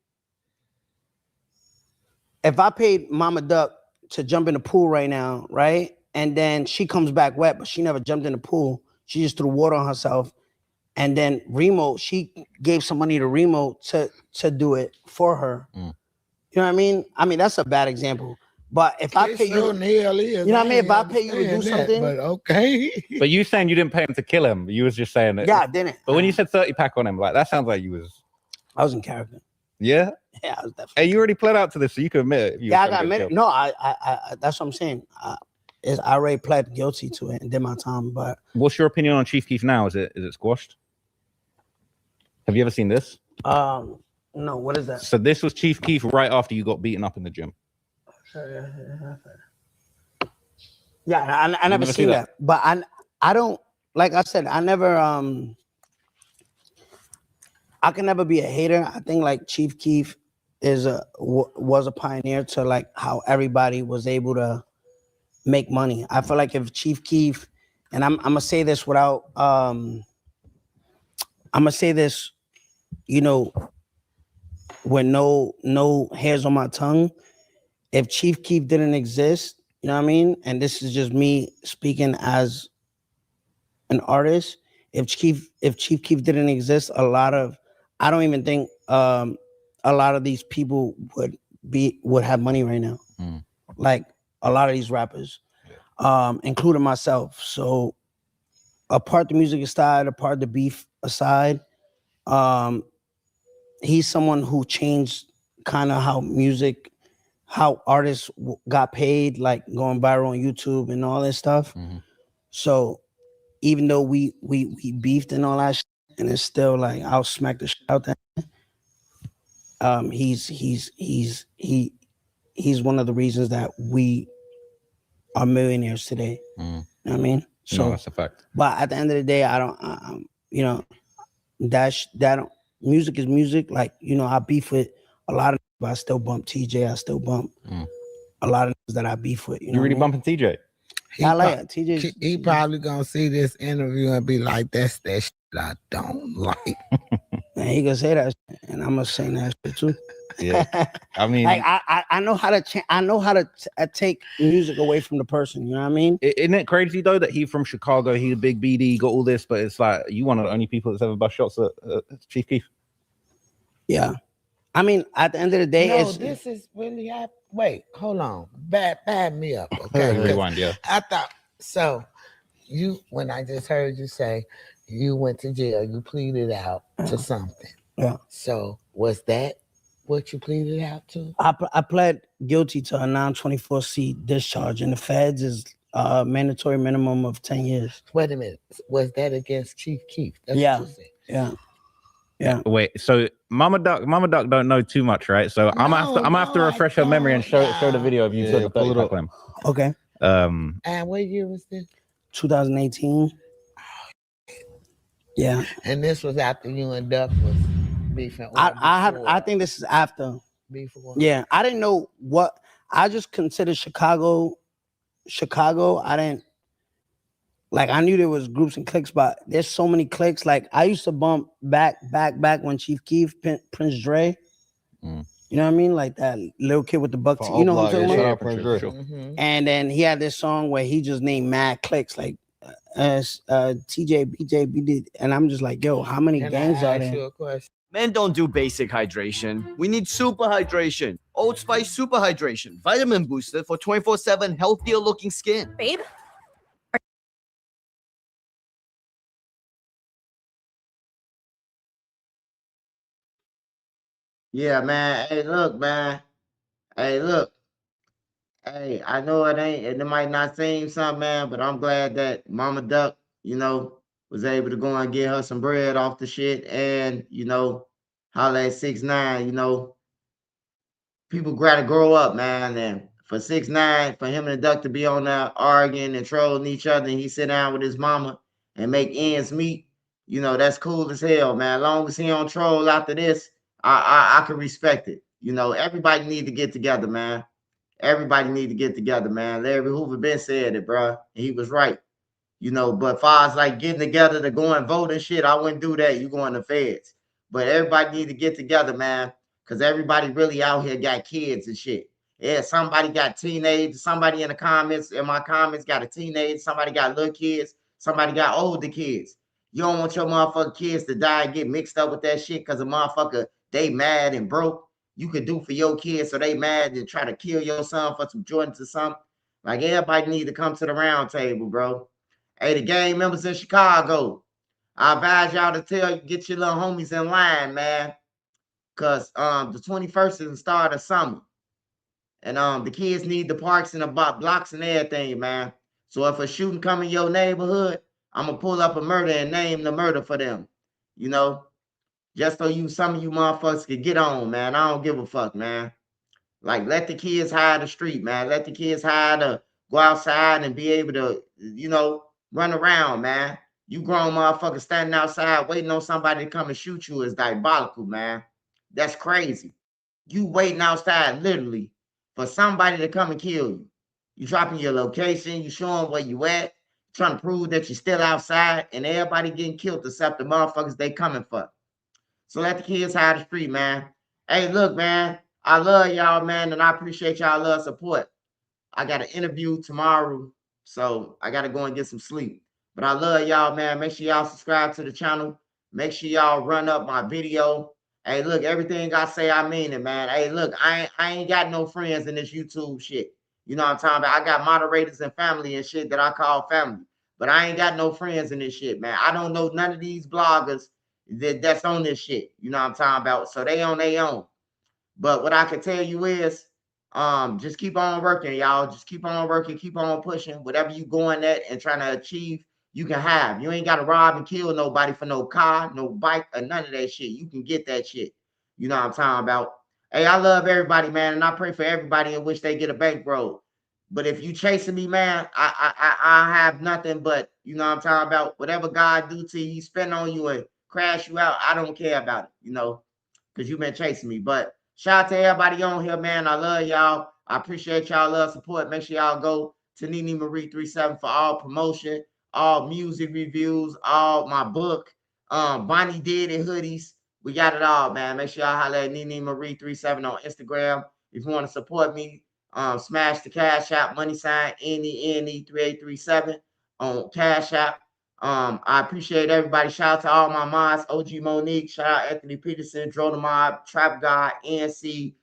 Speaker 9: Mama Duck to jump in the pool right now, right? And then she comes back wet, but she never jumped in the pool. She just threw water on herself. And then Remo, she gave some money to Remo to do it for her. You know what I mean? I mean, that's a bad example. But if I pay you, you know what I mean? If I pay you to do something.
Speaker 24: But okay.
Speaker 6: But you saying you didn't pay him to kill him. You was just saying that.
Speaker 9: Yeah, I didn't.
Speaker 6: But when you said 30 pack on him, like that sounds like you was.
Speaker 9: I was in character.
Speaker 6: Yeah?
Speaker 9: Yeah, I was definitely.
Speaker 6: Hey, you already pled out to this, so you can admit it.
Speaker 9: Yeah, I got admitted. No, I that's what I'm saying. I already pled guilty to it and did my time. But
Speaker 6: what's your opinion on Chief Keef now? Is it squashed? Have you ever seen this?
Speaker 9: No, what is that?
Speaker 6: So this was Chief Keef right after you got beaten up in the gym.
Speaker 9: Yeah, I never seen that. But I don't, like I said, I can never be a hater. I think like Chief Keef was a pioneer to like how everybody was able to make money. I feel like if Chief Keef, and I'm gonna say this without I'm gonna say this, with no hairs on my tongue. If Chief Keef didn't exist, you know what I mean? And this is just me speaking as an artist, if Chief Keef didn't exist, I don't even think a lot of these people would have money right now. Like a lot of these rappers, including myself. So apart the music aside, apart the beef aside, he's someone who changed kind of how artists got paid, like going viral on YouTube and all that stuff. So even though we beefed and all that shit, and it's still like I'll smack the shit out that. He's one of the reasons that we are millionaires today. You know what I mean? So
Speaker 6: No, that's a fact.
Speaker 9: But at the end of the day, I don't. You know, music is music. Like, you know, I beef with a lot of, but I still bump TJ. I still bump a lot of that I beef with. You know,
Speaker 6: really
Speaker 9: what I mean?
Speaker 6: bumping TJ?
Speaker 9: I like it. TJ.
Speaker 24: He probably gonna see this interview and be like, "That's that shit I don't like."
Speaker 9: And he gonna say that, and I'm gonna say that shit too.
Speaker 6: Yeah, I mean,
Speaker 9: like I know how to I know how to take music away from the person. You know what I mean?
Speaker 6: Isn't it crazy though that he's from Chicago? He's a big BD, got all this, but it's like you one of the only people that's ever bust shots at Chief Keef.
Speaker 9: Yeah, I mean, at the end of the day,
Speaker 24: No, this is really happening. Wait, hold on. Bad me up, okay?
Speaker 6: Rewind, yeah.
Speaker 24: I thought so. When I just heard you say you went to jail, you pleaded out to something.
Speaker 9: Yeah.
Speaker 24: So was that what you pleaded out to?
Speaker 9: I pled guilty to a 924C discharge, and the feds is mandatory minimum of 10 years.
Speaker 24: Wait a minute. Was that against Chief Keef? That's
Speaker 9: Yeah.
Speaker 24: what you said.
Speaker 9: Yeah. Yeah.
Speaker 6: Wait, so Mama Duck don't know too much, right? So I'm gonna have to refresh her memory and show the video of you put the 30 pack on.
Speaker 9: Okay.
Speaker 24: And what year was this?
Speaker 9: 2018. Yeah.
Speaker 24: And this was after you and Duck was beefing.
Speaker 9: I think this is after.
Speaker 24: Before.
Speaker 9: Yeah. I didn't know what I just considered Chicago. I didn't like, I knew there was groups and cliques, but there's so many cliques. Like I used to bump back when Chief Keef, Prince Dre. You know what I mean? Like that little kid with the buck. You know what I'm talking about?
Speaker 24: Mm-hmm.
Speaker 9: And then he had this song where he just named mad cliques, like TJ, BJ, BD. And I'm just like, yo, how many gangs are there?
Speaker 3: Men don't do basic hydration. We need super hydration. Old Spice Super Hydration. Vitamin booster for 24/7 healthier looking skin.
Speaker 11: Babe?
Speaker 1: Yeah, man. Hey, look, man. Hey, look. Hey, I know it might not seem something, man, but I'm glad that Mama Duck, you know, was able to go and get her some bread off the shit and, you know, holla at 6ix9ine, you know. People gotta grow up, man. And for 6ix9ine, for him and Duck to be on there arguing and trolling each other, and he sit down with his mama and make ends meet, you know, that's cool as hell, man. As long as he don't troll after this, I can respect it. You know, everybody need to get together, man. Everybody need to get together, man. Larry Hoover been said it, bro. And he was right. You know, but far as like getting together to go and vote and shit, I wouldn't do that. You go in the feds. But everybody need to get together, man. Because everybody really out here got kids and shit. Yeah, somebody got teenagers. Somebody in the comments, in my comments, got a teenager. Somebody got little kids. Somebody got older kids. You don't want your motherfucking kids to die and get mixed up with that shit because a motherfucker, they mad and broke. You could do for your kids so they mad and try to kill your son for some Jordans or something. Like, everybody need to come to the round table, bro. Hey, the gang members in Chicago, I advise y'all to get your little homies in line, man. Cause the 21st is the start of summer. And the kids need the parks and the blocks and everything, man. So if a shooting come in your neighborhood, I'm gonna pull up a murder and name the murder for them. You know, just so some of you motherfuckers could get on, man. I don't give a fuck, man. Like, let the kids hide the street, man. Let the kids hide to go outside and be able to, you know, run around, man. You grown motherfuckers standing outside waiting on somebody to come and shoot you is diabolical, man. That's crazy. You waiting outside literally for somebody to come and kill you. You dropping your location, you showing where you at, trying to prove that you're still outside, and everybody getting killed except the motherfuckers they coming for. So let the kids hide the street, man. Hey, look, man, I love y'all, man, and I appreciate y'all love support. I got an interview tomorrow, so I got to go and get some sleep. But But I love y'all, man. Make sure y'all subscribe to the channel. Make sure y'all run up my video. Hey, look, everything I say, I mean it, man. Hey, look, I ain't got no friends in this YouTube shit. You know what I'm talking about? I got moderators and family and shit that I call family. But I ain't got no friends in this shit, man. I don't know none of these bloggers that's on this shit. You know what I'm talking about? So they on their own. But what I can tell you is, just keep on working, y'all. Just keep on working, keep on pushing. Whatever you going at and trying to achieve, you can have. You ain't got to rob and kill nobody for no car, no bike, or none of that shit. You can get that shit. You know what I'm talking about? Hey, I love everybody, man, and I pray for everybody and wish they get a bankroll. But if you chasing me, man, I have nothing but, you know what I'm talking about? Whatever God do to you, he spend on you and crash you out, I don't care about it, you know, because you've been chasing me. But shout out to everybody on here, man. I love y'all. I appreciate y'all love support. Make sure y'all go to Nene Marie 37 for all promotion, all music reviews, all my book, Bonnie Did and hoodies. We got it all, man. Make sure y'all holler at Nene Marie 37 on Instagram. If you want to support me, smash the Cash App, money sign, NENE3837 on Cash App. I appreciate everybody. Shout out to all my mods, OG Monique, shout out Anthony Peterson, Dro the Mob, Trap God, NC,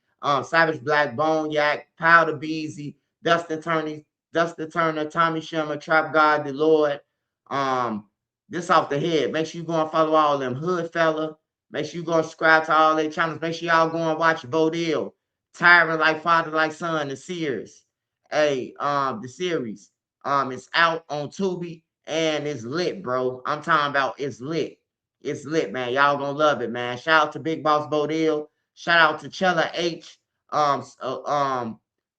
Speaker 1: Savage Black, Bone Yak, Powder Beezy, Dustin Turner, Tommy Shimmer, Trap God, the Lord. This off the head. Make sure you go and follow all them Hood Fella. Make sure you go and subscribe to all their channels. Make sure y'all go and watch Vodil, Tyrant Like Father Like Son, the series. Hey, the series. It's out on Tubi and it's lit, bro. I'm talking about it's lit. It's lit, man. Y'all gonna love it, man. Shout out to Big Boss Bodil. Shout out to Chella H. Her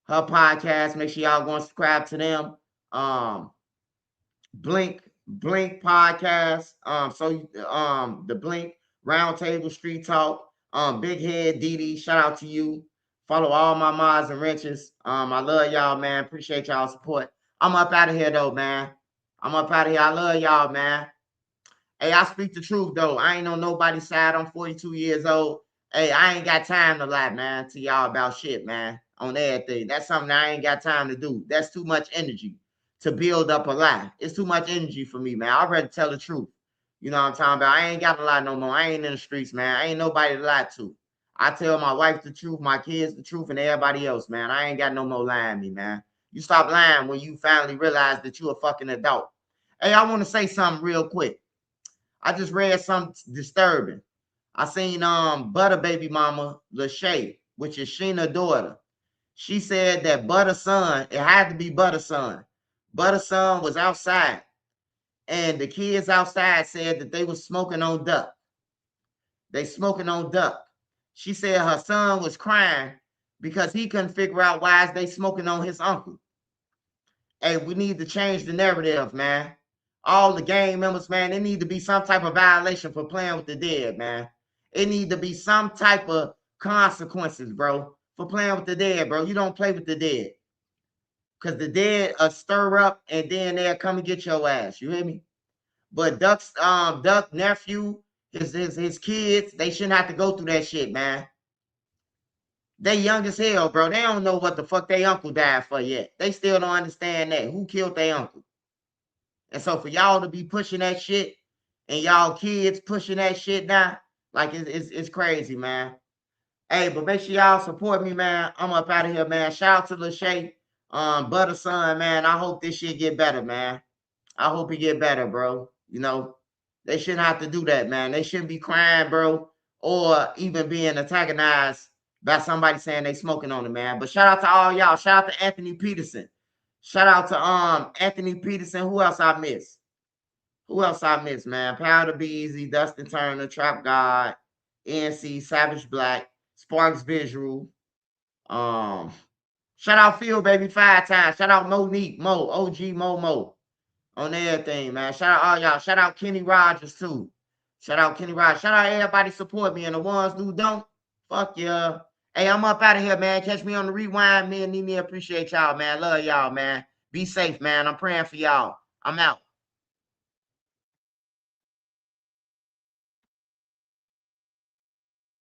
Speaker 1: podcast. Make sure y'all go and subscribe to them. Blink podcast. The Blink Roundtable Street Talk. Big Head Didi. Shout out to you. Follow all my mods and wrenches. I love y'all, man. Appreciate y'all support. I'm up out of here though, man. I'm up out of here. I love y'all, man. Hey, I speak the truth though. I ain't on nobody's side. I'm 42 years old. Hey, I ain't got time to lie, man, to y'all about shit, man. On everything. That's something I ain't got time to do. That's too much energy to build up a lie. It's too much energy for me, man. I'd rather tell the truth. You know what I'm talking about? I ain't got to lie no more. I ain't in the streets, man. I ain't nobody to lie to. I tell my wife the truth, my kids the truth, and everybody else, man. I ain't got no more lying me, man. You stop lying when you finally realize that you a fucking adult. Hey, I want to say something real quick. I just read something disturbing. I seen Butter baby mama Lachey, which is Sheena's daughter. She said that Butter son, it had to be Butter son. Butter son was outside, and the kids outside said that they was smoking on duck. They smoking on duck. She said her son was crying because he couldn't figure out why is they smoking on his uncle. Hey, we need to change the narrative, man. All the gang members, man, there need to be some type of violation for playing with the dead, man. It need to be some type of consequences, bro, for playing with the dead, bro. You don't play with the dead. Because the dead stir up and then they'll come and get your ass. You hear me? But Duck nephew, his kids, they shouldn't have to go through that shit, man. They young as hell, bro. They don't know what the fuck their uncle died for yet. They still don't understand that. Who killed their uncle? And so for y'all to be pushing that shit and y'all kids pushing that shit now, like it's crazy, man. Hey, but make sure y'all support me, man. I'm up out of here, man. Shout out to Lachey, Butter son, man. I hope this shit get better, man. I hope it get better, bro. You know, they shouldn't have to do that, man. They shouldn't be crying, bro, or even being antagonized by somebody saying they smoking on it, man. But shout out to all y'all. Shout out to Anthony Peterson. Shout out to Anthony Peterson. Who else I miss? Who else I miss, man? Powder Beezy, Dustin Turner, Trap God, NC, Savage Black, Sparks Visual. Shout out Phil, baby, 5 times. Shout out Monique, Mo, OG Momo. On everything, man. Shout out all y'all. Shout out Kenny Rogers, too. Shout out Kenny Rogers. Shout out everybody support me. And the ones who don't, fuck yeah. Hey, I'm up out of here, man. Catch me on the rewind. Me and Nene appreciate y'all, man. Love y'all, man. Be safe, man. I'm praying for y'all. I'm out.